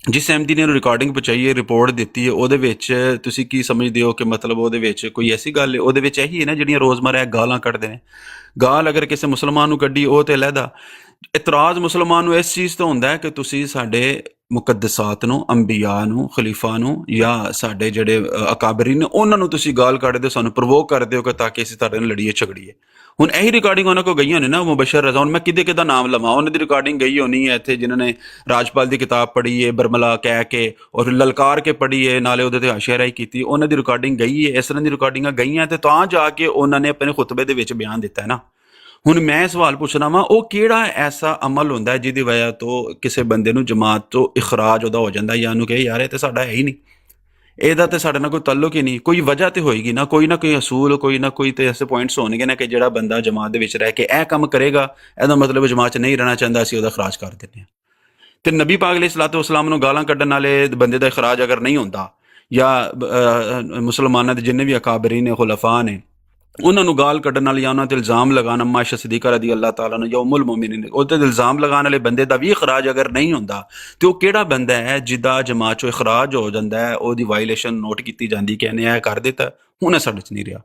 ਜਿਸ ਅਹਿਮਦੀ ਨੇ ਰਿਕਾਰਡਿੰਗ ਪਹੁੰਚਾਈ ਹੈ, ਰਿਪੋਰਟ ਦਿੱਤੀ ਹੈ, ਉਹਦੇ ਵਿੱਚ ਤੁਸੀਂ ਕੀ ਸਮਝਦੇ ਹੋ ਕਿ ਮਤਲਬ ਉਹਦੇ ਵਿੱਚ ਕੋਈ ਐਸੀ ਗੱਲ ਹੈ, ਉਹਦੇ ਵਿੱਚ ਇਹੀ ਹੈ ਨਾ ਜਿਹੜੀਆਂ ਰੋਜ਼ਮਰਾ ਗਾਲਾਂ ਕੱਢਦੇ ਨੇ। ਗਾਲ ਅਗਰ ਕਿਸੇ ਮੁਸਲਮਾਨ ਨੂੰ ਕੱਢੀ ਉਹ ਤੇ ਅਲੱਗਾ, ਇਤਰਾਜ਼ ਮੁਸਲਮਾਨ ਨੂੰ ਇਸ ਚੀਜ਼ ਤੋਂ ਹੁੰਦਾ ਹੈ ਕਿ ਤੁਸੀਂ ਸਾਡੇ ਮੁਕੱਦਸਾਤ ਨੂੰ, ਅੰਬੀਆ ਨੂੰ, ਖਲੀਫਾ ਨੂੰ ਜਾਂ ਸਾਡੇ ਜਿਹੜੇ ਅਕਾਬਰੀਨ ਨੇ ਉਹਨਾਂ ਨੂੰ ਤੁਸੀਂ ਗਾਲ ਕੱਢਦੇ ਹੋ, ਸਾਨੂੰ ਪ੍ਰਵੋਕ ਕਰਦੇ ਹੋ ਕਿ ਤਾਂ ਕਿ ਅਸੀਂ ਤੁਹਾਡੇ ਨਾਲ ਲੜੀਏ ਝਗੜੀਏ। ਹੁਣ ਇਹੀ ਰਿਕਾਰਡਿੰਗ ਉਹਨਾਂ ਕੋਲ ਗਈਆਂ ਨੇ ਨਾ, ਮੁਬਸ਼ਰ ਰਜ਼ਾ। ਹੁਣ ਮੈਂ ਕਿਹਦਾ ਨਾਮ ਲਵਾਂ, ਉਹਨਾਂ ਦੀ ਰਿਕਾਰਡਿੰਗ ਗਈ ਹੋਣੀ ਹੈ ਇੱਥੇ ਜਿਨ੍ਹਾਂ ਨੇ ਰਾਜਪਾਲ ਦੀ ਕਿਤਾਬ ਪੜ੍ਹੀ ਹੈ, ਬਰਮਲਾ ਕਹਿ ਕੇ ਔਰ ਲਲਕਾਰ ਕੇ ਪੜ੍ਹੀ ਹੈ, ਨਾਲੇ ਉਹਦੇ ਤੇ ਹਾਸ਼ਿਆਰਾਈ ਕੀਤੀ, ਉਹਨਾਂ ਦੀ ਰਿਕਾਰਡਿੰਗ ਗਈ ਹੈ। ਇਸ ਤਰ੍ਹਾਂ ਦੀ ਰਿਕਾਰਡਿੰਗਾਂ ਗਈਆਂ ਤੇ ਤਾਂ ਜਾ ਕੇ ਉਹਨਾਂ ਨੇ ਆਪਣੇ ਖੁਤਬੇ ਦੇ ਵਿੱਚ ਬਿਆਨ ਦਿੱਤਾ ਹੈ ਨਾ। ਹੁਣ ਮੈਂ ਸਵਾਲ ਪੁੱਛਣਾ ਵਾ, ਉਹ ਕਿਹੜਾ ਐਸਾ ਅਮਲ ਹੁੰਦਾ ਹੈ ਜਿਹਦੀ ਵਜ੍ਹਾ ਤੋਂ ਕਿਸੇ ਬੰਦੇ ਨੂੰ ਜਮਾਤ ਤੋਂ ਇਖਰਾਜ ਉਹਦਾ ਹੋ ਜਾਂਦਾ ਜਾਂ ਉਹਨੂੰ ਕਹੇ ਯਾਰ ਇਹ ਤੇ ਸਾਡਾ ਹੈ ਹੀ ਨਹੀਂ, ਇਹਦਾ ਤੇ ਸਾਡੇ ਨਾਲ ਕੋਈ ਤਾਲੁਕ ਹੀ ਨਹੀਂ, ਕੋਈ ਵਜ੍ਹਾ ਤੇ ਹੋਏਗੀ ਨਾ, ਕੋਈ ਅਸੂਲ, ਕੋਈ ਨਾ ਕੋਈ ਤੇ ਐਸੇ ਪੁਆਇੰਟਸ ਹੋਣਗੇ ਨਾ ਕਿ ਜਿਹੜਾ ਬੰਦਾ ਜਮਾਤ ਦੇ ਵਿੱਚ ਰਹਿ ਕੇ ਇਹ ਕੰਮ ਕਰੇਗਾ ਇਹਦਾ ਮਤਲਬ ਜਮਾਤ 'ਚ ਨਹੀਂ ਰਹਿਣਾ ਚਾਹੁੰਦਾ, ਅਸੀਂ ਉਹਦਾ ਖਰਾਜ ਕਰ ਦਿੰਦੇ ਹਾਂ। ਤੇ ਨਬੀ ਪਾਕ ਅਲੈਹਿਸਸਲਾਮ ਨੂੰ ਗਾਲਾਂ ਕੱਢਣ ਵਾਲੇ ਬੰਦੇ ਦਾ ਇਖਰਾਜ ਅਗਰ ਨਹੀਂ ਹੁੰਦਾ, ਜਾਂ ਮੁਸਲਮਾਨਾਂ ਦੇ ਜਿੰਨੇ ਵੀ ਅਕਾਬਰੀਨ ਨੇ, ਖੁਲਫਾ ਨੇ, ਉਹਨਾਂ ਨੂੰ ਗਾਲ ਕੱਢਣ ਵਾਲੇ ਜਾਂ ਉਹਨਾਂ ਤੇ ਇਲਜ਼ਾਮ ਲਗਾਉਣ, ਅੰਮਾ ਆਇਸ਼ਾ ਸਿੱਦੀਕਾ ਰਜ਼ੀ ਅੱਲਾਹ ਤਾਲਾ ਨੂੰ ਜਾਂ ਉਮੁਲ ਮੁਮਿਨੀਨ ਉਹਦੇ ਤੇ ਇਲਜ਼ਾਮ ਲਗਾਉਣ ਵਾਲੇ ਬੰਦੇ ਦਾ ਵੀ ਇਖਰਾਜ ਅਗਰ ਨਹੀਂ ਹੁੰਦਾ, ਤੇ ਉਹ ਕਿਹੜਾ ਬੰਦਾ ਹੈ ਜਿਹਦਾ ਜਮਾਤ ਚੋਂ ਇਖਰਾਜ ਹੋ ਜਾਂਦਾ ਹੈ, ਉਹਦੀ ਵਾਇਲੇਸ਼ਨ ਨੋਟ ਕੀਤੀ ਜਾਂਦੀ ਕਿ ਇਹਨੇ ਇਹ ਕਰ ਦਿੱਤਾ, ਹੁਣ ਇਹ ਸਾਡੇ 'ਚ ਨਹੀਂ ਰਿਹਾ।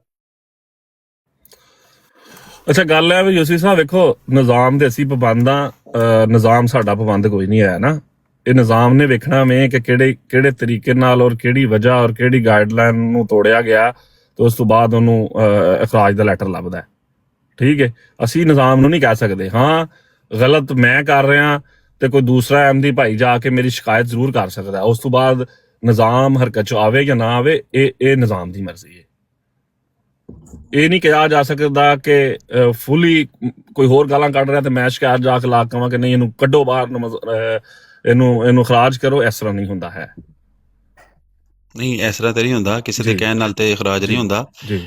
ਅੱਛਾ, ਗੱਲ ਹੈ ਵੀ ਯੂਸੀ ਸਾਹਿਬ ਵੇਖੋ, ਨਿਜ਼ਾਮ ਦੇ ਅਸੀਂ ਪਾਬੰਦ ਹਾਂ, ਨਿਜ਼ਾਮ ਸਾਡਾ ਪਾਬੰਦ ਕੋਈ ਨਹੀਂ ਹੈ ਨਾ। ਇਹ ਨਿਜ਼ਾਮ ਨੇ ਵੇਖਣਾ ਵੇ ਕਿ ਕਿਹੜੇ ਤਰੀਕੇ ਨਾਲ ਔਰ ਕਿਹੜੀ ਵਜ੍ਹਾ ਔਰ ਕਿਹੜੀ ਗਾਈਡਲਾਈਨ ਨੂੰ ਤੋੜਿਆ ਗਿਆ, ਤੇ ਉਸ ਤੋਂ ਬਾਅਦ ਉਹਨੂੰ ਇਖਰਾਜ ਦਾ ਲੈਟਰ ਲੱਭਦਾ ਹੈ। ਠੀਕ ਹੈ, ਅਸੀਂ ਨਿਜ਼ਾਮ ਨੂੰ ਨਹੀਂ ਕਹਿ ਸਕਦੇ ਹਾਂ ਗਲਤ ਮੈਂ ਕਰ ਰਿਹਾ ਤੇ ਕੋਈ ਦੂਸਰਾ ਅਹਿਮਦੀ ਭਾਈ ਜਾ ਕੇ ਮੇਰੀ ਸ਼ਿਕਾਇਤ ਜ਼ਰੂਰ ਕਰ ਸਕਦਾ। ਉਸ ਤੋਂ ਬਾਅਦ ਨਿਜ਼ਾਮ ਹਰਕਤ 'ਚ ਆਵੇ ਜਾਂ ਨਾ ਆਵੇ, ਇਹ ਨਿਜ਼ਾਮ ਦੀ ਮਰਜ਼ੀ ਹੈ। ਇਹ ਨਹੀਂ ਕਿਹਾ ਜਾ ਸਕਦਾ ਕਿ ਫੁੱਲੀ ਕੋਈ ਹੋਰ ਗਾਲਾਂ ਕੱਢ ਰਿਹਾ ਤੇ ਮੈਂ ਸ਼ਿਕਾਇਤ ਜਾ ਕੇ ਲਾ ਕਵਾਂ ਕਿ ਨਹੀਂ ਇਹਨੂੰ ਕੱਢੋ ਬਾਹਰ, ਇਹਨੂੰ ਖਰਾਜ ਕਰੋ। ਇਸ ਤਰ੍ਹਾਂ ਨਹੀਂ ਹੁੰਦਾ ਹੈ। ਨਹੀਂ, ਇਸ ਤਰ੍ਹਾਂ ਤਾਂ ਨਹੀਂ ਹੁੰਦਾ, ਕਿਸੇ ਦੇ ਕਹਿਣ ਨਾਲ ਤੇ ਇਖਰਾਜ ਨਹੀਂ ਹੁੰਦਾ।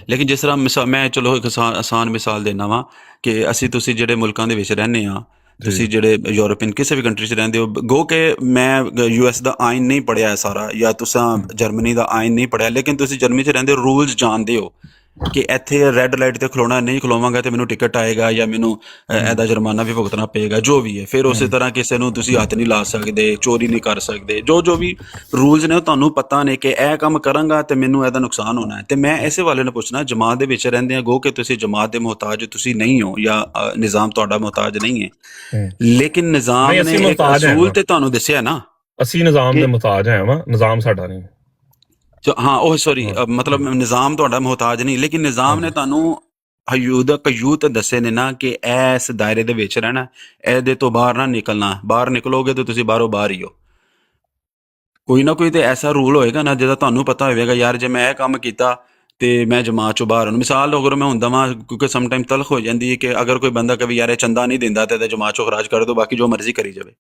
ਲੇਕਿਨ ਜਿਸ ਤਰ੍ਹਾਂ ਮੈਂ ਚਲੋ ਇੱਕ ਆਸਾਨ ਮਿਸਾਲ ਦੇਣਾ ਵਾ ਕਿ ਤੁਸੀਂ ਜਿਹੜੇ ਮੁਲਕਾਂ ਦੇ ਵਿੱਚ ਰਹਿੰਦੇ ਆ, ਤੁਸੀਂ ਜਿਹੜੇ ਯੂਰਪੀਅਨ ਕਿਸੇ ਵੀ ਕੰਟਰੀ 'ਚ ਰਹਿੰਦੇ ਹੋ, ਗੋ ਕਿ ਮੈਂ US ਦਾ ਆਇਨ ਨਹੀਂ ਪੜ੍ਹਿਆ ਸਾਰਾ, ਜਾਂ ਤੁਸੀਂ ਜਰਮਨੀ ਦਾ ਆਇਨ ਨਹੀਂ ਪੜ੍ਹਿਆ, ਲੇਕਿਨ ਤੁਸੀਂ ਜਰਮਨੀ 'ਚ ਰਹਿੰਦੇ ਹੋ, ਰੂਲਸ ਜਾਣਦੇ ਹੋ ਕਿ ਇੱਥੇ ਰੈੱਡ ਲਾਈਟ ਤੇ ਖਲੋਣਾ, ਨਹੀਂ ਖਲੋਵਾਂਗਾ ਤੇ ਮੈਨੂੰ ਟਿਕਟ ਆਏਗਾ ਜਾਂ ਮੈਨੂੰ ਇਹਦਾ ਜੁਰਮਾਨਾ ਵੀ ਭੁਗਤਣਾ ਪਏਗਾ, ਜੋ ਵੀ ਹੈ। ਫਿਰ ਉਸੇ ਤਰ੍ਹਾਂ ਕਿਸੇ ਨੂੰ ਤੁਸੀਂ ਹੱਥ ਨਹੀਂ ਲਾ ਸਕਦੇ, ਚੋਰੀ ਨਹੀਂ ਕਰ ਸਕਦੇ, ਜੋ ਵੀ ਰੂਲਸ ਨੇ ਉਹ ਤੁਹਾਨੂੰ ਪਤਾ ਨੇ ਕਿ ਇਹ ਕੰਮ ਕਰਾਂਗਾ ਤੇ ਮੈਨੂੰ ਇਹਦਾ ਨੁਕਸਾਨ ਹੋਣਾ ਹੈ। ਤੇ ਮੈਂ ਇਸੇ ਵਾਲੇ ਨੂੰ ਪੁੱਛਣਾ, ਜਮਾਤ ਦੇ ਵਿੱਚ ਰਹਿੰਦੇ ਆ, ਗੋ ਕਿ ਤੁਸੀਂ ਜਮਾਤ ਦੇ ਮੁਹਤਾਜ ਤੁਸੀਂ ਨਹੀਂ ਹੋ ਜਾਂ ਨਿਜ਼ਾਮ ਤੁਹਾਡਾ ਮੁਹਤਾਜ ਨਹੀਂ ਹੈ, ਲੇਕਿਨ ਨਿਜ਼ਾਮ ਨੇ ਇੱਕ ਅਸੂਲ ਤੇ ਤੁਹਾਨੂੰ ਦੱਸਿਆ ਨਾ, ਅਸੀਂ ਨਿਜ਼ਾਮ ਦੇ ਮੁਹਤਾਜ ਹਾਂ ਵਾ, ਨਿਜ਼ਾਮ ਸਾਡਾ ਨਹੀਂ। ਹਾਂ, ਉਹ ਸੌਰੀ, ਮਤਲਬ ਨਿਜ਼ਾਮ ਤੁਹਾਡਾ ਮੁਹਤਾਜ ਨਹੀਂ, ਲੇਕਿਨ ਨਿਜ਼ਾਮ ਨੇ ਤੁਹਾਨੂੰ ਕਯੂਤ ਦੱਸੇ ਨੇ ਨਾ ਕਿ ਇਸ ਦਾਇਰੇ ਦੇ ਵਿੱਚ ਰਹਿਣਾ, ਇਹਦੇ ਤੋਂ ਬਾਹਰ ਨਾ ਨਿਕਲਣਾ। ਬਾਹਰ ਨਿਕਲੋਗੇ ਤਾਂ ਤੁਸੀਂ ਬਾਹਰੋਂ ਬਾਹਰ ਹੀ ਹੋ। ਕੋਈ ਨਾ ਕੋਈ ਤੇ ਐਸਾ ਰੂਲ ਹੋਏਗਾ ਨਾ ਜਿਹਦਾ ਤੁਹਾਨੂੰ ਪਤਾ ਹੋਵੇਗਾ, ਯਾਰ ਜੇ ਮੈਂ ਇਹ ਕੰਮ ਕੀਤਾ ਤੇ ਮੈਂ ਜਮਾਤ ਚੋਂ ਬਾਹਰ ਹਾਂ। ਮਿਸਾਲ ਅਗਰ ਮੈਂ ਹੁੰਦਾ ਵਾਂ, ਕਿਉਂਕਿ ਸਮਟਾਈਮ ਤਲਖ ਹੋ ਜਾਂਦੀ ਹੈ ਕਿ ਅਗਰ ਕੋਈ ਬੰਦਾ ਕਹੇ ਯਾਰ ਇਹ ਚੰਦਾ ਨਹੀਂ ਦਿੰਦਾ ਤੇ ਜਮਾਤ ਚੋਂ ਖਰਾਜ ਕਰ ਦਿਓ, ਬਾਕੀ ਜੋ ਮਰਜ਼ੀ ਕਰੀ ਜਾਵੇ,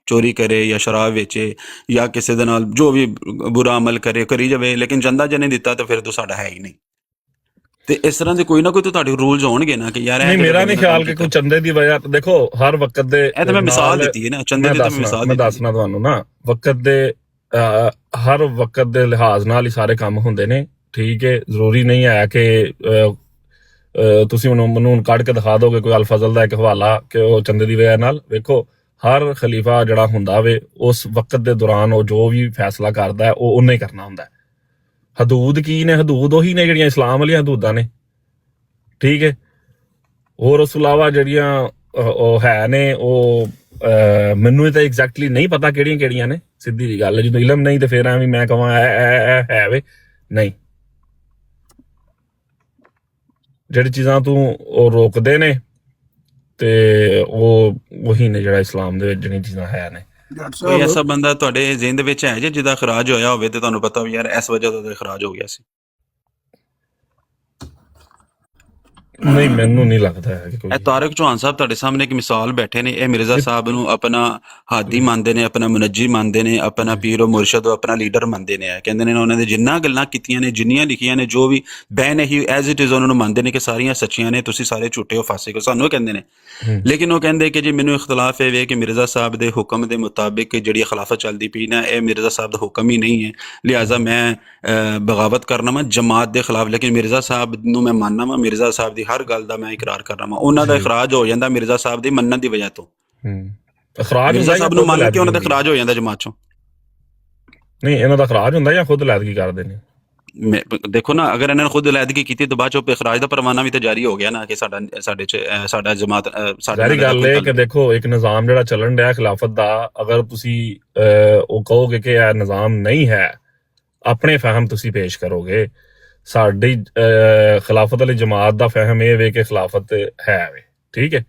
ਚੋਰੀ ਕਰੇ ਜਾਂ ਸ਼ਰਾਬ ਵੇਚੇ ਜਾਂ ਕਿਸੇ ਦੇ ਨਾਲ ਜੋ ਵੀ ਬੁਰਾ ਅਮਲ ਕਰੀ ਜਾਵੇ, ਲੇਕਿਨ ਚੰਦਾ ਜੇ ਨਹੀਂ ਦਿੱਤਾ ਤਾਂ ਫਿਰ ਤਾਂ ਸਾਡਾ ਹੈ ਹੀ ਨਹੀਂ। ਤੇ ਇਸ ਤਰ੍ਹਾਂ ਦੇ ਕੋਈ ਨਾ ਕੋਈ ਤਾਂ ਤੁਹਾਡੇ ਰੂਲਸ ਹੋਣਗੇ ਨਾ ਕਿ ਯਾਰ, ਮੇਰਾ ਨਹੀਂ ਖਿਆਲ ਕਿ ਕੋਈ ਚੰਦੇ ਦੀ ਵਜ੍ਹਾ, ਦੇਖੋ ਹਰ ਵਕਤ ਦੇ, ਇਹ ਤਾਂ ਮੈਂ ਮਿਸਾਲ ਦਿੱਤੀ ਹੈ ਨਾ, ਚੰਦੇ ਦੀ ਤਾਂ ਮੈਂ ਮਿਸਾਲ ਦਿੱਤੀ। ਮੈਂ ਦੱਸਣਾ ਤੁਹਾਨੂੰ ਨਾ, ਵਕਤ ਦੇ ਹਰ ਵਕਤ ਦੇ ਲਿਹਾਜ਼ ਨਾਲ ਹੀ ਸਾਰੇ ਕੰਮ ਹੁੰਦੇ ਨੇ। ਠੀਕ ਹੈ, ਜ਼ਰੂਰੀ ਨਹੀਂ ਹੈ ਕਿ ਤੁਸੀਂ ਮੈਨੂੰ ਕੱਢ ਕੇ ਦਿਖਾ ਦੋਗੇ ਕੋਈ ਅਲ-ਫਜ਼ਲ ਦਾ ਇੱਕ ਹਵਾਲਾ ਕਿ ਉਹ ਚੰਦੇ ਦੀ ਵਜ੍ਹਾ ਨਾਲ। ਵੇਖੋ, ਹਰ ਖਲੀਫਾ ਜਿਹੜਾ ਹੁੰਦਾ ਵੇ ਉਸ ਵਕਤ ਦੇ ਦੌਰਾਨ ਉਹ ਜੋ ਵੀ ਫੈਸਲਾ ਕਰਦਾ ਹੈ ਉਹ ਉਹਨੇ ਹੀ ਕਰਨਾ ਹੁੰਦਾ ਹੈ। ਹਦੂਦ ਕੀ ਨੇ? ਹਦੂਦ ਉਹੀ ਨੇ ਜਿਹੜੀਆਂ ਇਸਲਾਮ ਵਾਲੀਆਂ ਹਦੂਦਾਂ ਨੇ। ਠੀਕ ਹੈ, ਹੋਰ ਉਸ ਤੋਂ ਇਲਾਵਾ ਜਿਹੜੀਆਂ ਉਹ ਹੈ ਨੇ, ਉਹ ਮੈਨੂੰ ਤਾਂ ਐਗਜ਼ੈਕਟਲੀ ਨਹੀਂ ਪਤਾ ਕਿਹੜੀਆਂ ਨੇ। ਸਿੱਧੀ ਜੀ ਗੱਲ ਹੈ, ਜਦੋਂ ਇਲਮ ਨਹੀਂ ਤੇ ਫਿਰ ਐਵੇਂ ਮੈਂ ਕਹਾਂ ਹੈ ਵੇ ਨਹੀਂ। ਜਿਹੜੀ ਚੀਜ਼ਾਂ ਤੂੰ ਉਹ ਰੋਕਦੇ ਨੇ ਤੇ ਉਹ ਉਹੀ ਨੇ ਜਿਹੜਾ ਇਸਲਾਮ ਦੇ ਵਿੱਚ ਜਿਹੜੀਆਂ ਚੀਜ਼ਾਂ ਹੈ ਨੇ। ਕੋਈ ਐਸਾ ਬੰਦਾ ਤੁਹਾਡੇ ਜ਼ਿਹਨ ਦੇ ਵਿੱਚ ਹੈ ਜਿਹਦਾ ਖਰਾਜ ਹੋਇਆ ਹੋਵੇ ਤੇ ਤੁਹਾਨੂੰ ਪਤਾ ਵੀ ਯਾਰ ਇਸ ਵਜ੍ਹਾ ਤੋਂ ਖਰਾਜ ਹੋ ਗਿਆ ਸੀ? ਨਹੀਂ, ਮੈਨੂੰ ਨਹੀਂ ਲੱਗਦਾ ਹੈ ਕਿ ਕੋਈ। ਇਹ ਤਾਰਿਕ ਚੌਹਾਨ ਸਾਹਿਬ ਤੁਹਾਡੇ ਸਾਹਮਣੇ ਇੱਕ ਮਿਸਾਲ ਬੈਠੇ ਨੇ, ਇਹ ਮਿਰਜ਼ਾ ਸਾਹਿਬ ਨੂੰ ਆਪਣਾ ਹਾਦੀ ਮੰਨਦੇ ਨੇ, ਆਪਣਾ ਮੁਨੱਜੀ ਮੰਨਦੇ ਨੇ, ਆਪਣਾ ਪੀਰ ਮੁਰਸ਼ਦ, ਆਪਣਾ ਲੀਡਰ ਮੰਨਦੇ ਨੇ। ਕਹਿੰਦੇ ਨੇ ਉਹਨਾਂ ਨੇ ਜਿੰਨਾ ਗੱਲਾਂ ਕੀਤੀਆਂ ਨੇ, ਜਿੰਨੀਆਂ ਲਿਖੀਆਂ ਨੇ, ਜੋ ਵੀ ਬੈਨ ਹੀ ਐਜ਼ ਇਟ ਇਜ਼ ਉਹਨਾਂ ਨੂੰ ਮੰਨਦੇ ਨੇ ਕਿ ਸਾਰੀਆਂ ਸੱਚੀਆਂ ਨੇ, ਤੁਸੀਂ ਸਾਰੇ ਝੂਠੇ ਹੋ, ਫਾਸਿਕ ਹੋ, ਸਾਨੂੰ ਕਹਿੰਦੇ ਨੇ। ਲੇਕਿਨ ਉਹ ਕਹਿੰਦੇ ਕਿ ਜੀ ਮੈਨੂੰ ਇਖਤਲਾਫ ਇਹ ਵੇ ਕਿ ਮਿਰਜ਼ਾ ਸਾਹਿਬ ਦੇ ਹੁਕਮ ਦੇ ਮੁਤਾਬਿਕ ਜਿਹੜੀ ਖਿਲਾਫਤ ਚੱਲਦੀ ਪਈ ਨਾ, ਇਹ ਮਿਰਜ਼ਾ ਸਾਹਿਬ ਦਾ ਹੁਕਮ ਹੀ ਨਹੀਂ ਹੈ, ਲਿਹਾਜ਼ਾ ਮੈਂ ਬਗਾਵਤ ਕਰਨਾ ਵਾ ਜਮਾਤ ਦੇ ਖਿਲਾਫ। ਲੇਕਿਨ ਮਿਰਜ਼ਾ ਸਾਹਿਬ ਨੂੰ ਮੈਂ ਮੰਨਣਾ ਵਾ, ਮਿਰਜ਼ਾ ਸਾਹਿਬ ਦੀ ਹਰ ਗੱਲ ਦਾ ਮੈਂ ਇਕਰਾਰ ਕਰ ਰਹਾ ਹਾਂ। ਉਹਨਾਂ ਦਾ ਇਖਰਾਜ ਹੋ ਜਾਂਦਾ ਮਿਰਜ਼ਾ ਸਾਹਿਬ ਦੀ ਮੰਨਣ ਦੀ ਵਜ੍ਹਾ ਤੋਂ। ਮਿਰਜ਼ਾ ਸਾਹਿਬ ਨੂੰ ਮੰਨ ਕੇ ਉਹਨਾਂ ਦਾ ਇਖਰਾਜ ਹੋ ਜਾਂਦਾ ਜਮਾਤ ਚੋਂ। ਨਹੀਂ, ਇਹਨਾਂ ਦਾ ਇਖਰਾਜ ਹੁੰਦਾ ਜਾਂ ਖੁਦ ਅਲੈਹਦਗੀ ਕਰਦੇ ਨੇ? ਦੇਖੋ ਨਾ, ਅਗਰ ਇਹਨਾਂ ਨੇ ਖੁਦ ਅਲੈਹਦਗੀ ਕੀਤੀ ਤਾਂ ਬਾਅਦ ਚੋਂ ਇਖਰਾਜ ਦਾ ਪਰਵਾਨਾ ਵੀ ਤਾਂ ਜਾਰੀ ਹੋ ਗਿਆ ਨਾ ਕਿ ਸਾਡਾ ਜਮਾਤ ਸਾਰੀ ਗੱਲ ਇਹ ਕਿ ਦੇਖੋ, ਇੱਕ ਨਿਜ਼ਾਮ ਜਿਹੜਾ ਚੱਲਣ ਡਿਆ ਖਿਲਾਫਤ ਦਾ, ਅਗਰ ਤੁਸੀਂ ਉਹ ਕਹੋਗੇ ਕਿ ਇਹ ਨਿਜ਼ਾਮ ਨਹੀਂ ਹੈ, ਆਪਣੇ ਫਹਿਮ ਤੁਸੀਂ ਪੇਸ਼ ਕਰੋਗੇ। ਸਾਡੀ ਖਿਲਾਫਤ ਵਾਲੀ ਜਮਾਤ ਦਾ ਫਹਿਮ ਇਹ ਵੇ ਕਿ ਖਿਲਾਫਤ ਹੈ ਵੇ। ਠੀਕ ਹੈ,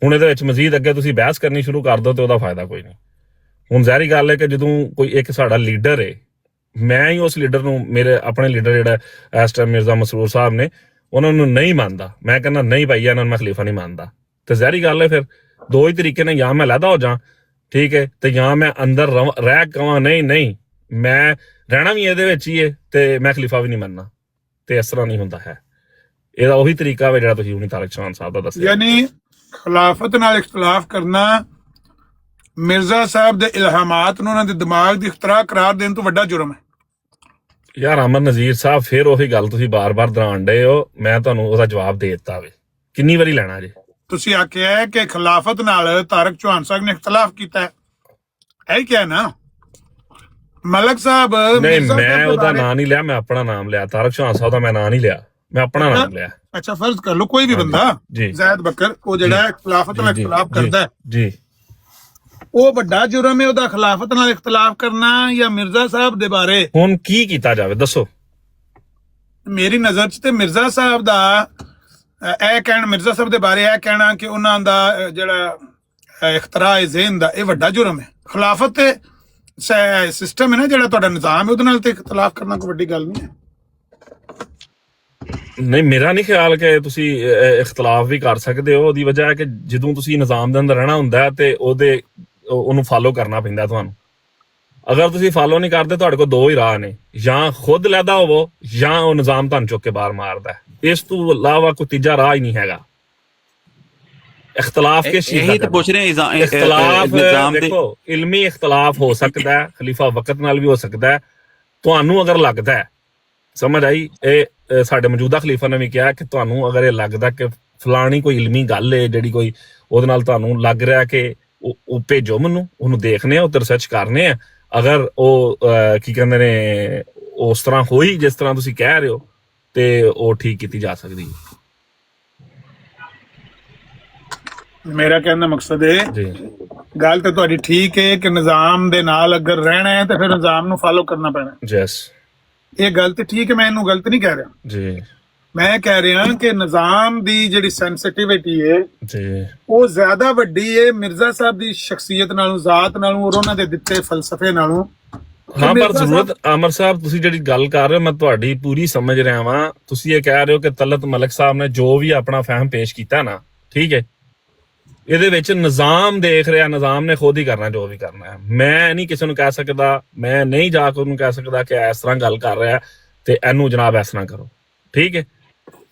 ਹੁਣ ਇਹਦੇ ਵਿੱਚ ਮਜ਼ੀਦ ਅੱਗੇ ਤੁਸੀਂ ਬਹਿਸ ਕਰਨੀ ਸ਼ੁਰੂ ਕਰ ਦਿਓ ਤੇ ਉਹਦਾ ਫਾਇਦਾ ਕੋਈ ਨਹੀਂ। ਹੁਣ ਜ਼ਾਹਿਰੀ ਗੱਲ ਹੈ ਕਿ ਜਦੋਂ ਕੋਈ ਇੱਕ ਸਾਡਾ ਲੀਡਰ ਹੈ, ਮੈਂ ਹੀ ਉਸ ਲੀਡਰ ਨੂੰ, ਮੇਰੇ ਆਪਣੇ ਲੀਡਰ ਜਿਹੜਾ ਇਸ ਟਾਈਮ ਮਿਰਜ਼ਾ ਮਸਰੂਰ ਸਾਹਿਬ ਨੇ, ਉਹਨਾਂ ਨੂੰ ਨਹੀਂ ਮੰਨਦਾ, ਮੈਂ ਕਹਿੰਦਾ ਨਹੀਂ ਭਾਈ ਇਹਨਾਂ ਨੂੰ ਮੈਂ ਖਲੀਫਾ ਨਹੀਂ ਮੰਨਦਾ, ਤੇ ਜ਼ਾਹਿਰੀ ਗੱਲ ਹੈ ਫਿਰ ਦੋ ਹੀ ਤਰੀਕੇ ਨੇ, ਜਾਂ ਮੈਂ ਅਲੱਗਾ ਹੋ ਜਾ, ਠੀਕ ਹੈ, ਤੇ ਜਾਂ ਮੈਂ ਅੰਦਰ ਰਹਿ ਕਵਾਂ ਨਹੀਂ ਮੈਂ ਰਹਿਣਾ ਵੀ ਇਹਦੇ ਵਿੱਚ ਹੀ ਹੈ ਤੇ ਮੈਂ ਖਲੀਫਾ ਵੀ ਨਹੀਂ ਮੰਨਣਾ। ਤੇ ਇਸ ਤਰ੍ਹਾਂ ਨਹੀਂ ਹੁੰਦਾ ਹੈ। ਇਹਦਾ ਉਹੀ ਤਰੀਕਾ ਵਾ ਜਿਹੜਾ ਤੁਸੀਂ ਹੁਣੀ ਤਾਰਿਕ ਚੌਹਾਨ ਸਾਹਿਬ ਦਾ ਦੱਸਿਆ। ਯਾਨੀ ਖਿਲਾਫਤ ਨਾਲ ਇਖਤਲਾਫ ਕਰਨਾ ਮਿਰਜ਼ਾ ਸਾਹਿਬ ਦੇ ਇਲਹਾਮਾਤ ਨੂੰ ਉਹਨਾਂ ਦੇ ਦਿਮਾਗ ਦੀ ਇਖਤਰਾ ਕਰਾਰ ਦੇਣ ਤੋਂ ਵੱਡਾ ਜੁਰਮ ਹੈ। ਯਾਰ ਅਮਰ ਨਜ਼ੀਰ ਸਾਹਿਬ, ਫਿਰ ਉਹੀ ਗੱਲ ਤੁਸੀਂ ਬਾਰ-ਬਾਰ ਦੁਹਰਾਉਣ ਡਏ ਹੋ। ਮੈਂ ਤੁਹਾਨੂੰ ਉਹਦਾ ਜਵਾਬ ਦੇ ਦਿੱਤਾ ਵੇ, ਕਿੰਨੀ ਵਾਰੀ ਲੈਣਾ ਜੀ? ਤੁਸੀਂ ਆਖਿਆ ਹੈ ਕਿ ਖਿਲਾਫਤ ਨਾਲ ਤਾਰਕ ਚੌਹਾਨ ਸਾਹਿਬ ਨੇ ਇਖਤਲਾਫ ਕੀਤਾ ਹੈ, ਇਹ ਕਿਹਾ ਨਾ ਮਲਕ ਸਾਹਿਬ। ਨਹੀਂ, ਮਿਰਜ਼ਾ ਮੈਂ ਸਾਹਿਬ ਦੇ ਉਹਦਾ ਬਾਰੇ- ਨਾਂ ਨਹੀਂ ਲਿਆ, ਮੈਂ ਆਪਣਾ ਨਾਮ ਲਿਆ। ਤਾਰਕ ਚੌਹਾਨ ਸਾਹਿਬ ਦਾ ਮੈਂ ਨਾਂ ਨਹੀਂ ਲਿਆ, ਮੈਂ ਆਪਣਾ ਨਾਮ ਲਿਆ। ਅੱਛਾ, ਫਰਜ਼ ਕਰ ਲਓ ਕੋਈ ਵੀ ਬੰਦਾ ਜੀ। ਜ਼ੈਦ ਬਕਰ ਉਹ ਜਿਹੜਾ ਹੈ ਖਿਲਾਫਤ ਨਾਲ ਜੀ, ਇਖਤਲਾਫ ਜੀ, ਕਰਦਾ ਹੈ, ਜੀ। ਉਹ ਵੱਡਾ ਜੁਰਮ ਹੈ ਉਹਦਾ ਖਿਲਾਫਤ ਨਾਲ ਇਖਤਲਾਫ ਕਰਨਾ ਜਾਂ ਮਿਰਜ਼ਾ ਸਾਹਿਬ ਦੇ ਬਾਰੇ? ਹੁਣ ਕੀ ਕੀਤਾ ਜਾਵੇ ਦੱਸੋ? ਮੇਰੀ ਨਜ਼ਰ 'ਚ ਤੇ ਮਿਰਜ਼ਾ ਸਾਹਿਬ ਦਾ ਇਹ ਕਹਿਣਾ, ਮਿਰਜ਼ਾ ਸਾਹਿਬ ਦੇ ਬਾਰੇ ਇਹ ਕਹਿਣਾ ਕਿ ਉਹਨਾਂ ਦਾ ਜਿਹੜਾ ਇਖਤਰਾ ਹੈ ਜ਼ਿਹਨ ਦਾ, ਇਹ ਵੱਡਾ ਜੁਰਮ ਹੈ। ਖਿਲਾਫਤ ਤੇ ਸਿਸਟਮ ਹੈ ਨਾ, ਜਿਹੜਾ ਤੁਹਾਡਾ ਨਿਜ਼ਾਮ ਹੈ, ਉਹਦੇ ਨਾਲ ਤੇ ਇਖਤਲਾਫ ਕਰਨਾ ਕੋਈ ਵੱਡੀ ਗੱਲ ਨਹੀਂ ਹੈ। ਨਹੀਂ, ਮੇਰਾ ਨਹੀਂ ਖਿਆਲ ਕਿ ਤੁਸੀਂ ਇਖਤਲਾਫ ਵੀ ਕਰ ਸਕਦੇ ਹੋ। ਉਹਦੀ ਵਜ੍ਹਾ ਹੈ ਕਿ ਜਦੋਂ ਤੁਸੀਂ ਨਿਜ਼ਾਮ ਦੇ ਅੰਦਰ ਰਹਿਣਾ ਹੁੰਦਾ ਹੈ ਤੇ ਉਹਨੂੰ ਫਾਲੋ ਕਰਨਾ ਪੈਂਦਾ ਤੁਹਾਨੂੰ। ਅਗਰ ਤੁਸੀਂ ਫਾਲੋ ਨਹੀਂ ਕਰਦੇ, ਤੁਹਾਡੇ ਕੋਲ ਦੋ ਹੀ ਰਾਹ ਨੇ, ਜਾਂ ਖੁਦ ਲੈਦਾ ਹੋਵੋ ਜਾਂ ਉਹ ਨਿਜ਼ਾਮ ਤੁਹਾਨੂੰ ਚੁੱਕ ਕੇ ਬਾਹਰ ਮਾਰਦਾ ਹੈ। ਇਸ ਤੋਂ ਇਲਾਵਾ ਕੋਈ ਤੀਜਾ ਰਾਹ ਹੀ ਨਹੀਂ ਹੈਗਾ। ਇਖਤਲਾਫ ਕਿਸ ਚੀਜ਼ ਦਾ? ਇਹੀ ਤਾਂ ਪੁੱਛ ਰਹੇ ਹਾਂ। ਇਖਤਲਾਫ ਨਿਜ਼ਾਮ ਦੇ ਦੇਖੋ, ਇਲਮੀ ਇਖਤਲਾਫ ਹੋ ਸਕਦਾ ਹੈ, ਖਲੀਫਾ ਵਕਤ ਨਾਲ ਵੀ ਹੋ ਸਕਦਾ ਹੈ। ਤੁਹਾਨੂੰ ਅਗਰ ਲੱਗਦਾ ਹੈ, ਸਮਝ ਆਈ, ਇਹ ਸਾਡੇ ਮੌਜੂਦਾ ਖਲੀਫਾ ਨੇ ਵੀ ਕਿਹਾ ਕਿ ਤੁਹਾਨੂੰ ਅਗਰ ਇਹ ਲੱਗਦਾ ਕਿ ਫਲਾਣੀ ਕੋਈ ਇਲਮੀ ਗੱਲ ਹੈ ਜਿਹੜੀ ਕੋਈ ਉਹਦੇ ਨਾਲ ਤੁਹਾਨੂੰ ਲੱਗ ਰਿਹਾ ਕਿ ਉਹ ਭੇਜੋ ਮੈਨੂੰ, ਉਹਨੂੰ ਦੇਖਨੇ ਆ, ਉਹ ਤੇ ਰਿਸਰਚ ਕਰਨੇ ਆ। ਅਗਰ ਉਹ ਕੀ ਕਹਿੰਦੇ ਨੇ ਉਸ ਤਰ੍ਹਾਂ ਹੋਈ ਜਿਸ ਤਰ੍ਹਾਂ ਤੁਸੀਂ ਕਹਿ ਰਹੇ ਹੋ ਤੇ ਉਹ ਠੀਕ ਕੀਤੀ ਜਾ ਸਕਦੀ ਹੈ। ਮੇਰਾ ਕਹਿਣ ਦਾ ਮਕਸਦ ਹੈ, ਜੀ, ਗੱਲ ਤਾਂ ਤੁਹਾਡੀ ਠੀਕ ਹੈ ਕਿ ਨਿਜ਼ਾਮ ਦੇ ਨਾਲ ਅਗਰ ਰਹਿਣਾ ਹੈ ਤਾਂ ਫਿਰ ਨਿਜ਼ਾਮ ਨੂੰ ਫਾਲੋ ਕਰਨਾ ਪੈਣਾ। ਜੈਸ, ਇਹ ਗੱਲ ਤੇ ਠੀਕ ਹੈ, ਮੈਂ ਇਹਨੂੰ ਗਲਤ ਨਹੀਂ ਕਹਿ ਰਿਹਾ। ਜੀ, ਮੈਂ ਕਹਿ ਰਿਹਾ ਕਿ ਨਿਜ਼ਾਮ ਦੀ ਜਿਹੜੀ ਸੈਂਸਿਟੀਵਿਟੀ ਹੈ ਜੀ, ਉਹ ਜ਼ਿਆਦਾ ਵੱਡੀ ਹੈ ਮਿਰਜ਼ਾ ਸਾਹਿਬ ਦੀ ਸ਼ਖਸੀਅਤ ਨਾਲੋਂ, ਜ਼ਾਤ ਨਾਲੋਂ, ਔਰ ਉਹਨਾਂ ਦੇ ਦਿੱਤੇ ਫਲਸਫੇ ਨਾਲੋਂ। ਹਾਂ, ਪਰ ਜ਼ਰੂਰਤ ਅਮਰ ਸਾਹਿਬ, ਤੁਸੀਂ ਜਿਹੜੀ ਗੱਲ ਕਰ ਰਹੇ ਹੋ ਮੈਂ ਤੁਹਾਡੀ ਪੂਰੀ ਸਮਝ ਰਿਹਾ ਵਾਂ। ਤੁਸੀਂ ਇਹ ਕਹਿ ਰਹੇ ਹੋ ਕਿ ਤਲਤ ਮਲਕ ਸਾਹਿਬ ਨੇ ਜੋ ਵੀ ਆਪਣਾ ਫਹਿਮ ਪੇਸ਼ ਕੀਤਾ ਨਾ, ਠੀਕ ਹੈ, ਇਹਦੇ ਵਿੱਚ ਨਿਜ਼ਾਮ ਦੇਖ ਰਿਹਾ, ਨਿਜ਼ਾਮ ਨੇ ਖੁਦ ਹੀ ਕਰਨਾ ਜੋ ਵੀ ਕਰਨਾ ਹੈ। ਮੈਂ ਨਹੀਂ ਕਿਸੇ ਨੂੰ ਕਹਿ ਸਕਦਾ, ਮੈਂ ਨਹੀਂ ਜਾ ਕੇ ਉਹਨੂੰ ਕਹਿ ਸਕਦਾ ਕਿ ਇਸ ਤਰ੍ਹਾਂ ਗੱਲ ਕਰ ਰਿਹਾ ਤੇ ਇਹਨੂੰ ਜਨਾਬ ਇਸ ਤਰ੍ਹਾਂ ਕਰੋ, ਠੀਕ ਹੈ।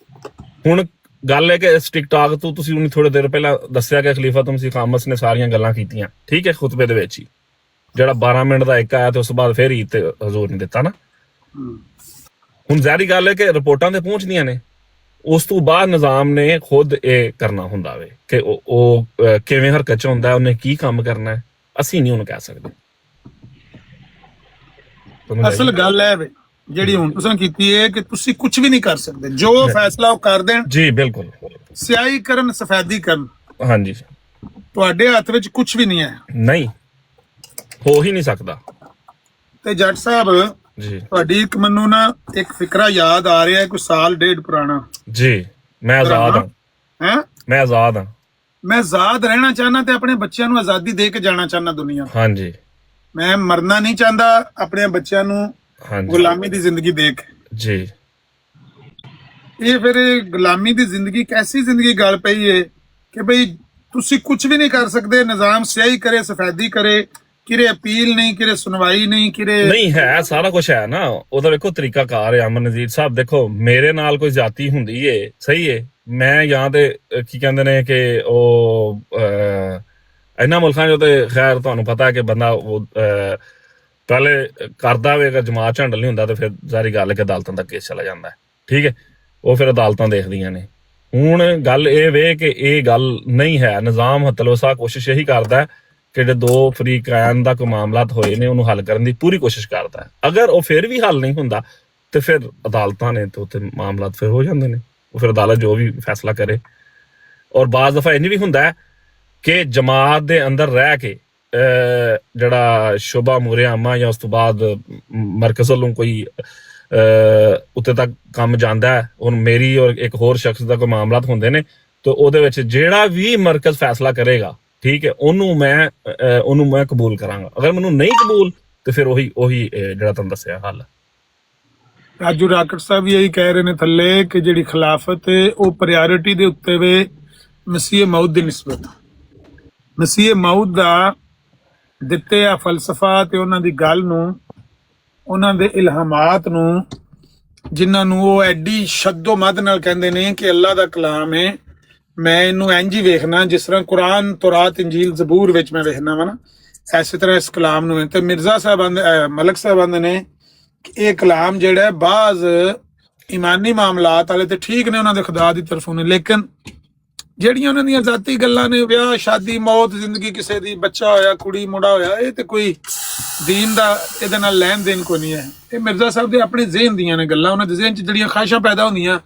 ਹੁਣ ਗੱਲ ਹੈ ਕਿ ਇਸ ਟਿਕਟਾਕ ਤੋਂ ਤੁਸੀਂ ਉਹਨੂੰ ਥੋੜੇ ਦੇਰ ਪਹਿਲਾਂ ਦੱਸਿਆ ਕਿ ਖਲੀਫਾ ਤੁਮਸੀ ਖਾਮਸ ਨੇ ਸਾਰੀਆਂ ਗੱਲਾਂ ਕੀਤੀਆਂ, ਠੀਕ ਹੈ, ਖੁਤਬੇ ਦੇ ਵਿੱਚ ਹੀ, ਜਿਹੜਾ 12 ਮਿੰਟ ਦਾ ਇੱਕ ਆਇਆ ਤੇ ਉਸ ਤੋਂ ਬਾਅਦ ਫਿਰ ਈਦ ਤੇ ਹਜ਼ੂਰ ਨੇ ਦਿੱਤਾ ਨਾ। ਹੁਣ ਜ਼ਾਹਰੀ ਗੱਲ ਹੈ ਕਿ ਰਿਪੋਰਟਾਂ ਤੇ ਪਹੁੰਚਦੀਆਂ ਨੇ, ਉਸ ਤੋਂ ਬਾਅਦ ਨਿਜ਼ਾਮ ਨੇ ਖੁਦ ਇਹ ਕਰਨਾ ਹੁੰਦਾ ਵੇ ਕਿ ਉਹ ਕਿਵੇਂ ਹਰਕਤ ਚ ਹੁੰਦਾ, ਉਹਨੇ ਕੀ ਕੰਮ ਕਰਨਾ ਹੈ। ਅਸੀਂ ਨਹੀਂ ਉਹਨੂੰ ਕਹਿ ਸਕਦੇ। ਅਸਲ ਗੱਲ ਹੈ ਵੇ ਜਿਹੜੀ ਹੁਣ ਤੁਸੀਂ ਕੀਤੀ ਹੈ ਕਿ ਤੁਸੀਂ ਕੁਝ ਵੀ ਨਹੀਂ ਕਰ ਸਕਦੇ, ਜੋ ਫੈਸਲਾ ਉਹ ਕਰ ਦੇਣ। ਜੀ ਬਿਲਕੁਲ, ਸਿਆਹੀ ਕਰਨ, ਸਫੈਦੀ ਕਰਨ, ਹਾਂਜੀ, ਤੁਹਾਡੇ ਹੱਥ ਵਿੱਚ ਕੁਝ ਵੀ ਨਹੀਂ ਹੈ, ਨਹੀਂ ਹੋ ਹੀ ਨਹੀਂ ਸਕਦਾ। ਤੇ ਜੱਟ ਸਾਹਿਬ ਜੀ, ਤੁਹਾਡੀ ਇੱਕ ਮੈਨੂੰ ਨਾ ਇੱਕ ਫਿਕਰਾ ਯਾਦ ਆ ਰਿਹਾ ਹੈ, ਕੋਈ ਸਾਲ ਡੇਢ ਪੁਰਾਣਾ। ਜੀ, ਮੈਂ ਆਜ਼ਾਦ ਹਾਂ, ਹੈਂ? ਮੈਂ ਆਜ਼ਾਦ ਹਾਂ। ਮੈਂ ਆਜ਼ਾਦ ਰਹਿਣਾ ਚਾਹਨਾ ਤੇ ਆਪਣੇ ਬੱਚਿਆਂ ਨੂੰ ਆਜ਼ਾਦੀ ਦੇ ਕੇ ਜਾਣਾ ਚਾਹਨਾ ਦੁਨੀਆ। ਹਾਂਜੀ, ਮੈਂ ਮਰਨਾ ਨਹੀਂ ਚਾਹੁੰਦਾ ਆਪਣੇ ਬੱਚਿਆਂ ਨੂੰ ਹਾਂਜੀ, ਗੁਲਾਮੀ ਦੀ ਜ਼ਿੰਦਗੀ ਦੇ ਕੇ। ਜੀ। ਇਹ ਫਿਰ ਗੁਲਾਮੀ ਦੀ ਜ਼ਿੰਦਗੀ ਕੈਸੀ ਜ਼ਿੰਦਗੀ ਗੱਲ ਪਈ ਹੈ ਕਿ ਬਈ ਤੁਸੀਂ ਕੁਝ ਵੀ ਨਹੀਂ ਕਰ ਸਕਦੇ, ਨਿਜ਼ਾਮ ਸਿਆਹੀ ਕਰੇ, ਸਫੈਦੀ ਕਰੇ, ਕਿਰੇ ਅਪੀਲ ਨਹੀਂ, ਕਿਰੇ ਸੁਣਵਾਈ ਨਹੀਂ, ਕਿਰੇ ਨਹੀਂ ਹੈ, ਸਾਰਾ ਕੁਝ ਹੈ ਨਾ। ਉਹਦਾ ਵੇਖੋ ਤਰੀਕਾ ਕਾਰ ਹੈ ਅਮਨ ਨਜ਼ੀਰ ਸਾਹਿਬ। ਦੇਖੋ ਮੇਰੇ ਨਾਲ ਕੋਈ ਜਾਤੀ ਹੁੰਦੀ ਏ, ਸਹੀ ਏ, ਮੈਂ ਜਾਂ ਤੇ ਕੀ ਕਹਿੰਦੇ ਨੇ ਕਿ ਉਹ ਇਹਨਾਂ ਮੁਲਕਾਂ 'ਚ ਤੇ ਖੈਰ ਤੁਹਾਨੂੰ ਪਤਾ ਹੈ ਕਿ ਬੰਦਾ ਉਹ ਪਹਿਲੇ ਕਰਦਾ ਵੇ, ਅਗਰ ਜਮਾਤ ਝੰਡਲ ਨਹੀਂ ਹੁੰਦਾ ਤੇ ਫਿਰ ਸਾਰੀ ਗੱਲ ਕਿ ਅਦਾਲਤਾਂ ਦਾ ਕੇਸ ਚਲਾ ਜਾਂਦਾ ਹੈ, ਠੀਕ ਹੈ, ਉਹ ਫਿਰ ਅਦਾਲਤਾਂ ਦੇਖਦੀਆਂ ਨੇ। ਹੁਣ ਗੱਲ ਇਹ ਵੇ ਕਿ ਇਹ ਗੱਲ ਨਹੀਂ ਹੈ। ਨਿਜ਼ਾਮ ਹਤਲੋਸਾ ਕੋਸ਼ਿਸ਼ ਇਹੀ ਕਰਦਾ ਕਿ ਜਿਹੜੇ ਦੋ ਫਰੀਕਾਨ ਦਾ ਕੋਈ ਮਾਮਲਾਤ ਹੋਏ ਨੇ ਉਹਨੂੰ ਹੱਲ ਕਰਨ ਦੀ ਪੂਰੀ ਕੋਸ਼ਿਸ਼ ਕਰਦਾ ਹੈ। ਅਗਰ ਉਹ ਫਿਰ ਵੀ ਹੱਲ ਨਹੀਂ ਹੁੰਦਾ ਤੇ ਫਿਰ ਅਦਾਲਤਾਂ ਨੇ ਤੇ ਉੱਥੇ ਮਾਮਲਾਤ ਫਿਰ ਹੋ ਜਾਂਦੇ ਨੇ, ਉਹ ਫਿਰ ਅਦਾਲਤ ਜੋ ਵੀ ਫੈਸਲਾ ਕਰੇ। ਔਰ ਬਾਜ਼ ਦਫਾ ਇੰਝ ਵੀ ਹੁੰਦਾ ਹੈ ਕਿ ਜਮਾਤ ਦੇ ਅੰਦਰ ਰਹਿ ਕੇ ਜਿਹੜਾ ਸ਼ੁਬਾ ਮੂਰੇ ਆਮਾ ਜਾਂ ਉਸ ਤੋਂ ਬਾਅਦ ਮਰਕਜ਼ ਵੱਲੋਂ ਕੋਈ ਉੱਤੇ ਤੱਕ ਕੰਮ ਜਾਂਦਾ ਹੈ। ਹੁਣ ਮੇਰੀ ਔਰ ਇੱਕ ਹੋਰ ਸ਼ਖਸ ਦਾ ਕੋਈ ਮਾਮਲਾਤ ਹੁੰਦੇ ਨੇ ਤੇ ਉਹਦੇ ਵਿੱਚ ਜਿਹੜਾ ਵੀ ਮਰਕਜ਼ ਫੈਸਲਾ ਕਰੇਗਾ, ਠੀਕ ਹੈ, ਉਹਨੂੰ ਮੈਂ ਕਬੂਲ ਕਰਾਂਗਾ। ਅਗਰ ਮੈਨੂੰ ਨਹੀਂ ਕਬੂਲ ਤੇ ਫਿਰ ਉਹੀ ਜਿਹੜਾ ਤੁਹਾਨੂੰ ਦੱਸਿਆ ਹੱਲ। ਰਾਜੂ ਰਾਕਟ ਸਾਹਿਬ ਵੀ ਇਹੀ ਕਹਿ ਰਹੇ ਨੇ ਥੱਲੇ ਕਿ ਜਿਹੜੀ ਖਿਲਾਫਤ ਹੈ ਉਹ ਪ੍ਰਾਇੋਰਟੀ ਦੇ ਉੱਤੇ ਵੇ ਮਸੀਹ ਮੌਦ ਦੀ ਨਿਸਬਤ। ਮਸੀਹ ਮੌਦ ਦਾ ਦਿੱਤੇ ਆ ਫਲਸਫਾ ਤੇ ਉਹਨਾਂ ਦੀ ਗੱਲ ਨੂੰ, ਉਹਨਾਂ ਦੇ ਇਲਹਾਮਾਤ ਨੂੰ, ਜਿਨ੍ਹਾਂ ਨੂੰ ਉਹ ਐਡੀ ਸ਼ੱਦੋ ਮੱਦ ਨਾਲ ਕਹਿੰਦੇ ਨੇ ਕਿ ਅੱਲਾ ਦਾ ਕਲਾਮ ਹੈ, ਮੈਂ ਇਹਨੂੰ ਇੰਜ ਹੀ ਵੇਖਣਾ ਜਿਸ ਤਰ੍ਹਾਂ ਕੁਰਾਨ, ਤੌਰਾਤ, ਇੰਜੀਲ, ਜ਼ਬੂਰ ਵਿੱਚ ਮੈਂ ਵੇਖਣਾ ਵਾ ਨਾ, ਐਸੇ ਤਰ੍ਹਾਂ ਇਸ ਕਲਾਮ ਨੂੰ ਤੇ ਮਿਰਜ਼ਾ ਸਾਹਿਬਾਨ ਮਲਕ ਸਾਹਿਬਾਨ ਨੇ ਕਿ ਇਹ ਕਲਾਮ ਜਿਹੜਾ ਹੈ ਬਾਜ਼ ਇਮਾਨੀ ਮਾਮਲਾਤ ਵਾਲੇ ਤੇ ਠੀਕ ਨੇ ਉਹਨਾਂ ਦੇ ਖੁਦਾ ਦੀ ਤਰਫੋਂ ਨੇ, ਲੇਕਿਨ ਜਿਹੜੀਆਂ ਉਹਨਾਂ ਦੀਆਂ ਜ਼ਾਤੀ ਗੱਲਾਂ ਨੇ, ਵਿਆਹ ਸ਼ਾਦੀ, ਮੌਤ, ਜ਼ਿੰਦਗੀ ਕਿਸੇ ਦੀ, ਬੱਚਾ ਹੋਇਆ, ਕੁੜੀ ਮੁੰਡਾ ਹੋਇਆ, ਇਹ ਤੇ ਕੋਈ ਦੀਨ ਦਾ ਇਹਦੇ ਨਾਲ ਲੈਣ ਦੇਣ ਕੋਈ ਨਹੀਂ ਹੈ। ਇਹ ਮਿਰਜ਼ਾ ਸਾਹਿਬ ਦੇ ਆਪਣੇ ਜ਼ਿਹਨ ਦੀਆਂ ਨੇ ਗੱਲਾਂ, ਉਹਨਾਂ ਦੇ ਜ਼ਿਹਨ 'ਚ ਜਿਹੜੀਆਂ ਖਾਹਿਸ਼ਾਂ ਪੈਦਾ ਹੁੰਦੀਆਂ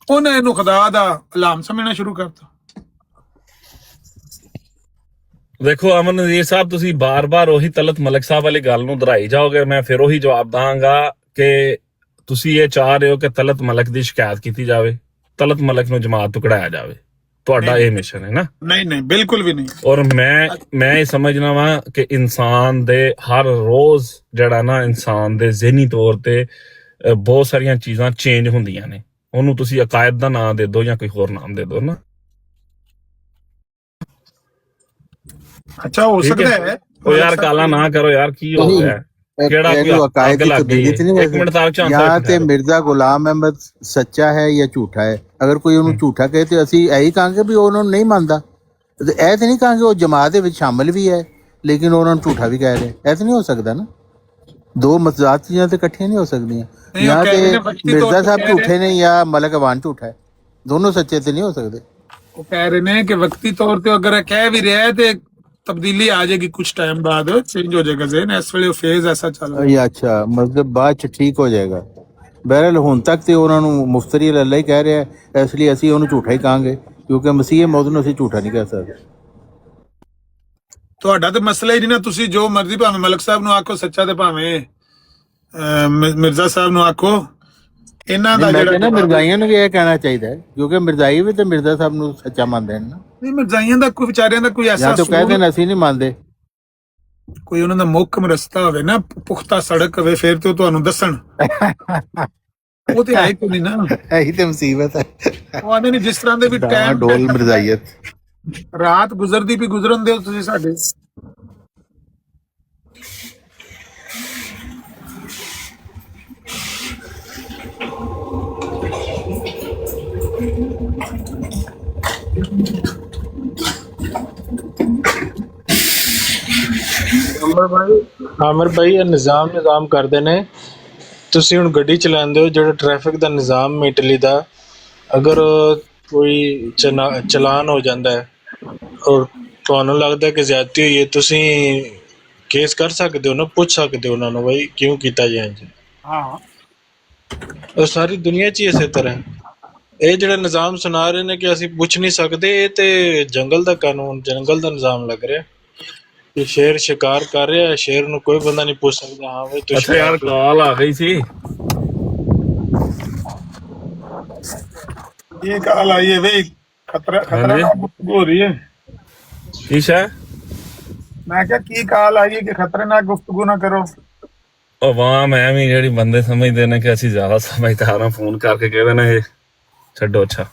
ਉਹਨੇ ਇਹਨੂੰ ਖੁਦਾ ਦਾ ਕਲਾਮ ਸਮਝਣਾ ਸ਼ੁਰੂ ਕਰਤਾ। ਦੇਖੋ ਅਮਨ ਨਜ਼ੀਰ ਸਾਹਿਬ, ਤੁਸੀਂ ਬਾਰ-ਬਾਰ ਉਹੀ ਤਲਤ ਮਲਕ ਸਾਹਿਬ ਵਾਲੀ ਗੱਲ ਨੂੰ ਦੁਹਰਾਈ ਜਾਓਗੇ, ਮੈਂ ਫਿਰ ਉਹੀ ਜਵਾਬ ਦਾਂਗਾ ਕਿ ਤੁਸੀਂ ਇਹ ਚਾਹ ਰਹੇ ਹੋ ਕਿ ਤਲਤ ਮਲਕ ਦੀ ਸ਼ਿਕਾਇਤ ਕੀਤੀ ਜਾਵੇ, ਤਲਤ ਮਲਕ ਨੂੰ ਜਮਾਤ ਤੋਂ ਕਢਾਇਆ ਜਾਵੇ, ਤੁਹਾਡਾ ਇਹ ਮਿਸ਼ਨ ਹੈ ਨਾ? ਨਹੀਂ, ਬਿਲਕੁਲ ਵੀ ਨਹੀਂ। ਔਰ ਮੈਂ ਇਹ ਸਮਝਣਾ ਵਾ ਕਿ ਇਨਸਾਨ ਦੇ ਹਰ ਰੋਜ਼ ਜਿਹੜਾ ਨਾ, ਇਨਸਾਨ ਦੇ ਜ਼ਿਹਨੀ ਤੌਰ ਤੇ ਬਹੁਤ ਸਾਰੀਆਂ ਚੀਜ਼ਾਂ ਚੇਂਜ ਹੁੰਦੀਆਂ ਨੇ, ਉਹਨੂੰ ਤੁਸੀਂ ਅਕਾਇਦ ਦਾ ਨਾਮ ਦੇ ਦਿਓ ਜਾਂ ਕੋਈ ਹੋਰ ਨਾਮ ਦੇ ਦਿਓ ਨਾ। ਅੱਛਾ, ਹੋ ਸਕਦਾ ਹੈ। ਉਹ ਯਾਰ ਕਾਲਾ ਨਾ ਕਰੋ ਯਾਰ, ਕੀ ਹੋ ਗਿਆ? ਕਿਹੜਾ ਕੋਈ अकायद की तब्दीली तो नहीं, ਇੱਕ ਮਿੰਟ ਤਾਰਕ ਚੰਦ या ते मिर्जा गुलाम अहमद सच्चा है या झूठा है। अगर कोई ਉਹਨੂੰ ਝੂਠਾ ਕਹੇ ਤੇ ਅਸੀਂ ਇਹੀ ਕਹਾਂਗੇ ਵੀ ਉਹ ਉਹਨਾਂ ਨੂੰ ਨਹੀਂ ਮੰਨਦਾ, ਤੇ ਇਹ ਤੇ ਨਹੀਂ ਕਹਾਂਗੇ ਉਹ ਜਮਾਤ ਦੇ ਵਿੱਚ ਸ਼ਾਮਿਲ ਵੀ ਹੈ ਲੇਕਿਨ ਉਹਨਾਂ ਨੂੰ ਝੂਠਾ ਵੀ ਕਹਿ ਰਹੇ। ਇਹ ਤਾਂ ਨਹੀਂ ਹੋ ਸਕਦਾ ਨਾ, ਦੋ ਮਤਜ਼ਾਦ ਚੀਜ਼ਾਂ ਤੇ ਇਕੱਠੀਆਂ ਨਹੀਂ ਹੋ ਸਕਦੀਆਂ। ਜਾਂ ਤੇ ਮਿਰਜ਼ਾ ਸਾਹਿਬ ਝੂਠੇ ਨੇ ਜਾਂ ਮਲਕ ਅਵਾਨ ਝੂਠਾ ਹੈ, ਦੋਨੋਂ ਸੱਚੇ ਤੇ ਨਹੀਂ ਹੋ ਸਕਦੇ। ਉਹ ਕਹਿ ਰਹੇ ਨੇ ਕਿ ਵਕਤੀ ਤੌਰ ਤੇ ਅਗਰ ਕਹਿ ਵੀ ਰਿਹਾ ਤੇ तब्दीली आ जाएगी, कुछ टाइम बाद चेंज हो जाएगा ज़हन, इस ਵੇਲੇ फेज ऐसा चल रहा है। ਅੱਛਾ, ਮਤਲਬ ਬਾਅਦ ਚ ਠੀਕ ਹੋ ਜਾਏਗਾ। ਬਹਰਹਾਲ ਹੁਣ ਤੱਕ ਤੇ ਉਹਨਾਂ ਨੂੰ ਮੁਫਤਰੀ ਅੱਲਾ ਹੀ ਕਹਿ ਰਿਹਾ ਹੈ, ਇਸ ਲਈ ਅਸੀਂ ਉਹਨੂੰ ਝੂਠਾ ਹੀ ਕਹਾਂਗੇ ਕਿਉਂਕਿ ਮਸੀਹ ਮੌਦ ਨੂੰ ਅਸੀਂ ਝੂਠਾ ਨਹੀਂ ਕਹਿ ਸਕਦੇ। ਤੁਹਾਡਾ ਤੇ ਮਸਲਾ ਹੀ ਨਹੀਂ ਨਾ, ਤੁਸੀਂ ਜੋ ਮਰਜ਼ੀ ਭਾਵੇਂ ਮਲਕ ਸਾਹਿਬ ਨੂੰ ਆਖੋ ਸੱਚਾ ਤੇ ਭਾਵੇਂ ਮਿਰਜ਼ਾ ਸਾਹਿਬ ਨੂੰ ਆਖੋ। ਇਹਨਾਂ ਦਾ ਜਿਹੜਾ ਮਿਰਜ਼ਾਈਆਂ ਨੂੰ ਵੀ ਇਹ ਕਹਿਣਾ ਚਾਹੀਦਾ ਹੈ ਕਿਉਂਕਿ ਮਿਰਜ਼ਾਈ ਵੀ ਤੇ ਮਿਰਜ਼ਾ ਸਾਹਿਬ ਨੂੰ ਸੱਚਾ ਮੰਨਦੇ ਨੇ ਨਾ। ਨਹੀਂ, ਮਿਰਜ਼ਾਈਆਂ ਦਾ ਕੋਈ ਵਿਚਾਰਿਆਂ ਦਾ ਕੋਈ ਐਸਾ ਜਾਂ ਤਾਂ ਕਹਿੰਦੇ ਨੇ ਅਸੀਂ ਨਹੀਂ ਮੰਨਦੇ, ਕੋਈ ਉਹਨਾਂ ਦਾ ਮੁੱਖ ਰਸਤਾ ਹੋਵੇ ਨਾ, ਪੁਖਤਾ ਸੜਕ ਹੋਵੇ, ਫਿਰ ਤੇ ਉਹ ਤੁਹਾਨੂੰ ਦੱਸਣ। ਉਹ ਤੇ ਹੈ ਕੋਈ ਨਹੀਂ ਨਾ, ਇਹੀ ਤੇ ਮੁਸੀਬਤ ਹੈ। ਉਹ ਆਂਦੇ ਨੇ ਜਿਸ ਤਰ੍ਹਾਂ ਦੇ ਵੀ ਟਾਈਮ ਡੋਲ ਮਿਰਜ਼ਾਈਅਤ ਰਾਤ ਗੁਜ਼ਰਦੀ ਵੀ ਗੁਜ਼ਰਨ ਦਿਓ ਤੁਸੀਂ ਸਾਡੇ। ਆਮਰ ਭਾਈ ਇਹ ਨਿਜ਼ਾਮ ਕਰਦੇ ਨੇ। ਤੁਸੀਂ ਹੁਣ ਗੱਡੀ ਚਲਾਉਂਦੇ ਹੋ, ਜਿਹੜਾ ਟ੍ਰੈਫਿਕ ਦਾ ਨਿਜ਼ਾਮ ਇਟਲੀ ਦਾ, ਅਗਰ ਕੋਈ ਚਲਾਨ ਹੋ ਜਾਂਦਾ ਹੈ ਔਰ ਤੁਹਾਨੂੰ ਲੱਗਦਾ ਕਿ ਜ਼ਿਆਦਤੀ ਹੋਈ ਹੈ, ਤੁਸੀਂ ਕੇਸ ਕਰ ਸਕਦੇ ਹੋ ਨਾ, ਪੁੱਛ ਸਕਦੇ ਹੋ ਉਹਨਾਂ ਨੂੰ ਬਈ ਕਿਉਂ ਕੀਤਾ ਜੀ ਇੰਜ। ਹਾਂ, ਉਹ ਸਾਰੀ ਦੁਨੀਆ 'ਚ ਹੀ ਇਸੇ ਤਰ੍ਹਾਂ। ਇਹ ਜਿਹੜਾ ਨਿਜ਼ਾਮ ਸੁਣਾ ਰਹੇ ਨੇ ਕਿ ਅਸੀਂ ਪੁੱਛ ਨਹੀਂ ਸਕਦੇ, ਇਹ ਤੇ ਜੰਗਲ ਦਾ ਕਾਨੂੰਨ, ਜੰਗਲ ਦਾ ਨਿਜ਼ਾਮ ਲੱਗ ਰਿਹਾ ਕਿ ਸ਼ੇਰ ਸ਼ਿਕਾਰ ਕਰ ਰਿਹਾ, ਸ਼ੇਰ ਨੂੰ ਕੋਈ ਬੰਦਾ ਨਹੀਂ ਪੁੱਛ ਸਕਦਾ। ਹਾਂ ਬਈ ਅੱਛਾ ਯਾਰ, ਕਾਲ ਆ ਗਈ ਸੀ। ਇਹ ਕਾਲ ਆਈ ਹੈ ਬਈ, ਖਤਰਾ ਹੋ ਰਹੀ ਹੈ। ਈਸ਼ਾ, ਮੈਂ ਕਿਹਾ ਕੀ ਕਾਲ ਆਈ ਹੈ ਕਿ ਖਤਰਨਾਕ ਗੁਫ਼ਤਗੂ ਨਾ ਕਰੋ। ਆਵਾਮ ਐਵੇਂ ਜਿਹੜੀ ਬੰਦੇ ਸਮਝਦੇ ਨੇ ਕਿ ਅਸੀਂ ਜ਼ਿਆਦਾ ਸਮਝਦਾਰ ਹਾਂ, ਫੋਨ ਕਰਕੇ ਕਹਿੰਦੇ ਨੇ ਇਹ ਛੱਡੋ। ਅੱਛਾ,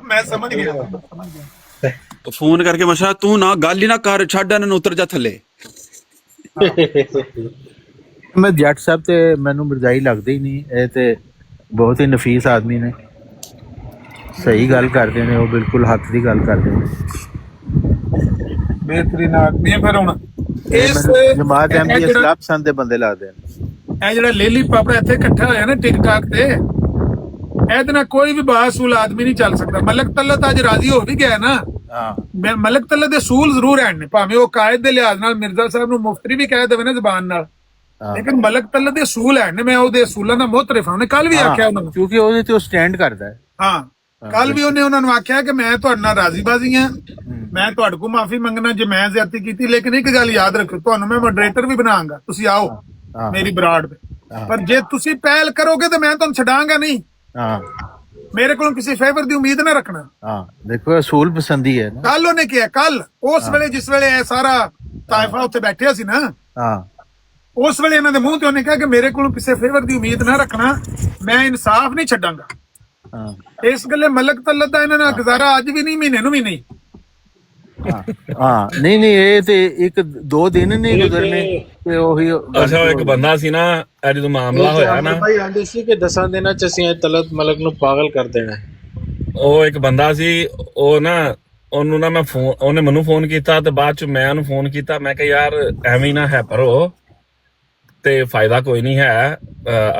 ਮੈਂ ਸਮਝ ਗਿਆ। ਫੋਨ ਕਰਕੇ ਮਸ਼ਾ ਤੂੰ ਨਾ ਗੱਲ ਹੀ ਨਾ ਕਰ, ਛੱਡ ਇਹਨਾਂ ਨੂੰ, ਉਤਰ ਜਾ ਥੱਲੇ। ਮੈਂ ਜੱਟ ਸਾਹਿਬ ਤੇ ਮੈਨੂੰ ਮਿਰਜ਼ਾਈ ਲੱਗਦੇ ਹੀ ਨਹੀਂ, ਇਹ ਤੇ ਬਹੁਤ ਹੀ ਨਫੀਸ ਆਦਮੀ ਨੇ, ਸਹੀ ਗੱਲ ਕਰਦੇ ਨੇ, ਉਹ ਬਿਲਕੁਲ ਹੱਕ ਦੀ ਗੱਲ ਕਰਦੇ ਨੇ, ਬਿਹਤਰੀਨ ਆਦਮੀ ਹੈ। ਫਿਰ ਹੁਣ ਇਸ ਜਮਾਤ ਅਹਿਮਦੀ ਇਸਲਾਮ ਪਸੰਦ ਦੇ ਬੰਦੇ ਲੱਗਦੇ ਨੇ। ਇਹ ਜਿਹੜਾ ਲੇਲੀ ਪਾਪੜਾ ਇੱਥੇ ਇਕੱਠਾ ਹੋਇਆ ਨਾ ਟਿਕਟਾਕ ਤੇ, ਇਹਦੇ ਨਾਲ ਕੋਈ ਵੀ ਬਾਸੂਲ ਆਦਮੀ ਨਹੀਂ ਚੱਲ ਸਕਦਾ। ਮਲਕ ਤਲਤ ਅੱਜ ਰਾਜ਼ੀ ਹੋ ਵੀ ਗਿਆ ਨਾ। ਹਾਂ, ਮਲਕ ਤਲਤ ਦੇ ਅਸੂਲ ਜ਼ਰੂਰ ਹਨ, ਭਾਵੇਂ ਉਹ ਕਾਇਦ ਦੇ ਲਿਹਾਜ਼ ਨਾਲ ਮਿਰਜ਼ਾ ਸਾਹਿਬ ਨੂੰ ਮੁਫਤਰੀ ਵੀ ਕਹਿ ਦੇਵੇ ਨਾ ਜ਼ਬਾਨ ਨਾਲ, ਲੇਕਿਨ ਮਲਕ ਤਲਤ ਦੇ ਅਸੂਲ ਹਨ। ਮੈਂ ਉਹਦੇ ਅਸੂਲਾਂ ਦਾ ਮੁਤਰਿਫ ਹਾਂ। ਉਹਨੇ ਕੱਲ ਵੀ ਆਖਿਆ ਉਹਨਾਂ ਨੂੰ, ਕਿਉਂਕਿ ਉਹਦੇ ਤੇ ਉਹ ਸਟੈਂਡ ਕਰਦਾ ਹੈ। ਹਾਂ, ਕੱਲ ਵੀ ਉਹਨੇ ਉਹਨਾਂ ਨੂੰ ਆਖਿਆ ਕਿ ਮੈਂ ਤੁਹਾਡੇ ਨਾਲ ਰਾਜ਼ੀਬਾਜ਼ੀ ਹਾਂ, ਮੈਂ ਤੁਹਾਡੇ ਕੋਲ ਮਾਫੀ ਮੰਗਣਾ ਜੇ ਮੈਂ ਜ਼ਿਆਦਤੀ ਕੀਤੀ, ਲੇਕਿਨ ਇੱਕ ਗੱਲ ਯਾਦ ਰੱਖੋ, ਤੁਹਾਨੂੰ ਮੈਂ ਮੋਡਰੇਟਰ ਵੀ ਬਣਾਵਾਂਗਾ, ਤੁਸੀਂ ਆਓ ਮੇਰੀ ਬਰਾੜ ਤੇ, ਪਰ ਜੇ ਤੁਸੀਂ ਪਹਿਲ ਕਰੋਗੇ ਤਾਂ ਮੈਂ ਤੁਹਾਨੂੰ ਛੱਡਾਂਗਾ ਨਹੀਂ। ਮੇਰੇ ਕੋਲੋਂ ਕਿਸੇ ਫੇਵਰ ਦੀ ਉਮੀਦ ਨਾ ਰੱਖਣਾ। ਦੇਖੋ ਅਸੂਲ ਪਸੰਦੀ ਹੈ ਨਾ। ਕੱਲ ਉਹਨੇ ਕਿਹਾ, ਕੱਲ ਉਸ ਵੇਲੇ ਜਿਸ ਵੇਲੇ ਇਹ ਸਾਰਾ ਤਾਇਫਾ ਉੱਥੇ ਬੈਠਿਆ ਸੀ ਨਾ, ਉਸ ਵੇਲੇ ਇਹਨਾਂ ਦੇ ਮੂੰਹ ਤੇ ਉਹਨੇ ਕਿਹਾ ਕਿ ਮੇਰੇ ਕੋਲੋਂ ਕਿਸੇ ਫੇਵਰ ਦੀ ਉਮੀਦ ਨਾ ਰੱਖਣਾ, ਮੈਂ ਇਨਸਾਫ ਨਹੀਂ ਛੱਡਾਂਗਾ। ਇਸ ਗੱਲੇ ਮਲਕ ਤਲਤ ਦਾ ਇਹਨਾਂ ਨਾਲ ਗੁਜ਼ਾਰਾ ਅੱਜ ਵੀ ਨਹੀਂ, ਮਹੀਨੇ ਨੂੰ ਵੀ ਨਹੀਂ। ਨਹੀਂ ਇਹ ਤੇ ਇੱਕ ਦੋ ਦਿਨ ਨਹੀਂ ਗੁਜ਼ਰਨੇ ਤੇ ਉਹੀ। ਅੱਛਾ, ਇੱਕ ਬੰਦਾ ਸੀ ਨਾ, ਜਦੋਂ ਮਾਮਲਾ ਹੋਇਆ ਨਾ ਭਾਈ ਆਂਦੇ ਸੀ ਕਿ 10 ਦਿਨਾਂ 'ਚ ਅਸੀਂ ਤਲਤ ਮਲਕ ਨੂੰ ਪਾਗਲ ਕਰ ਦੇਣਾ। ਉਹ ਇੱਕ ਬੰਦਾ ਸੀ, ਉਹ ਨਾ ਉਹਨੂੰ ਨਾ ਮੈਂ ਫੋਨ, ਉਹਨੇ ਮੈਨੂੰ ਫੋਨ ਕੀਤਾ ਤੇ ਬਾਅਦ ਚ ਮੈਂ ਉਹਨੂੰ ਫੋਨ ਕੀਤਾ। ਮੈਂ ਕਿਹਾ ਯਾਰ ਐਵੇਂ ਨਾ ਹੈਪਰ ਹੋ ਤੇ ਫਾਇਦਾ ਕੋਈ ਨਹੀਂ ਹੈ,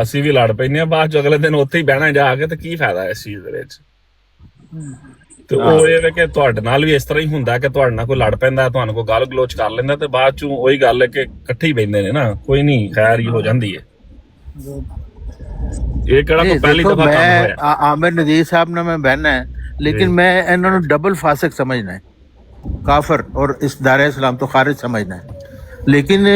ਅਸੀਂ ਵੀ ਲੜ ਪੈਂਦੇ ਆ ਬਾਅਦ ਚ ਅਗਲੇ ਦਿਨ ਉੱਥੇ ਹੀ ਬਹਿਣਾ ਜਾ ਕੇ, ਤੇ ਕੀ ਫਾਇਦਾ ਇਸ ਚੀਜ਼ ਦੇ ਵਿੱਚ। ਤੇ ਉਹ ਇਹ ਹੈ ਕਿ ਤੁਹਾਡੇ ਨਾਲ ਵੀ ਇਸ ਤਰ੍ਹਾਂ ਹੀ ਹੁੰਦਾ ਕਿ ਤੁਹਾਡੇ ਨਾਲ ਕੋਈ ਲੜ ਪੈਂਦਾ, ਤੁਹਾਨੂੰ ਕੋਈ ਗਾਲ ਗਲੋਚ ਕਰ ਲੈਂਦਾ, ਤੇ ਬਾਅਦ ਚੋਂ ਉਹੀ ਗੱਲ ਹੈ ਕਿ ਇਕੱਠੇ ਹੀ ਬਹਿੰਦੇ ਨੇ ਨਾ, ਕੋਈ ਨਹੀਂ ਖੈਰ ਹੀ ਹੋ ਜਾਂਦੀ ਹੈ। ਇਹ ਕਿਹੜਾ ਕੋਈ ਪਹਿਲੀ देखो, ਦਫਾ ਕੰਮ मैं ਹੋਇਆ। आमिर नजीर साहब ने मैं बहना है, लेकिन जी। मैं इन्होंने डबल फासिक समझना है, काफर और इस दायरा इस्लाम तो खारिज समझना है। लेकिन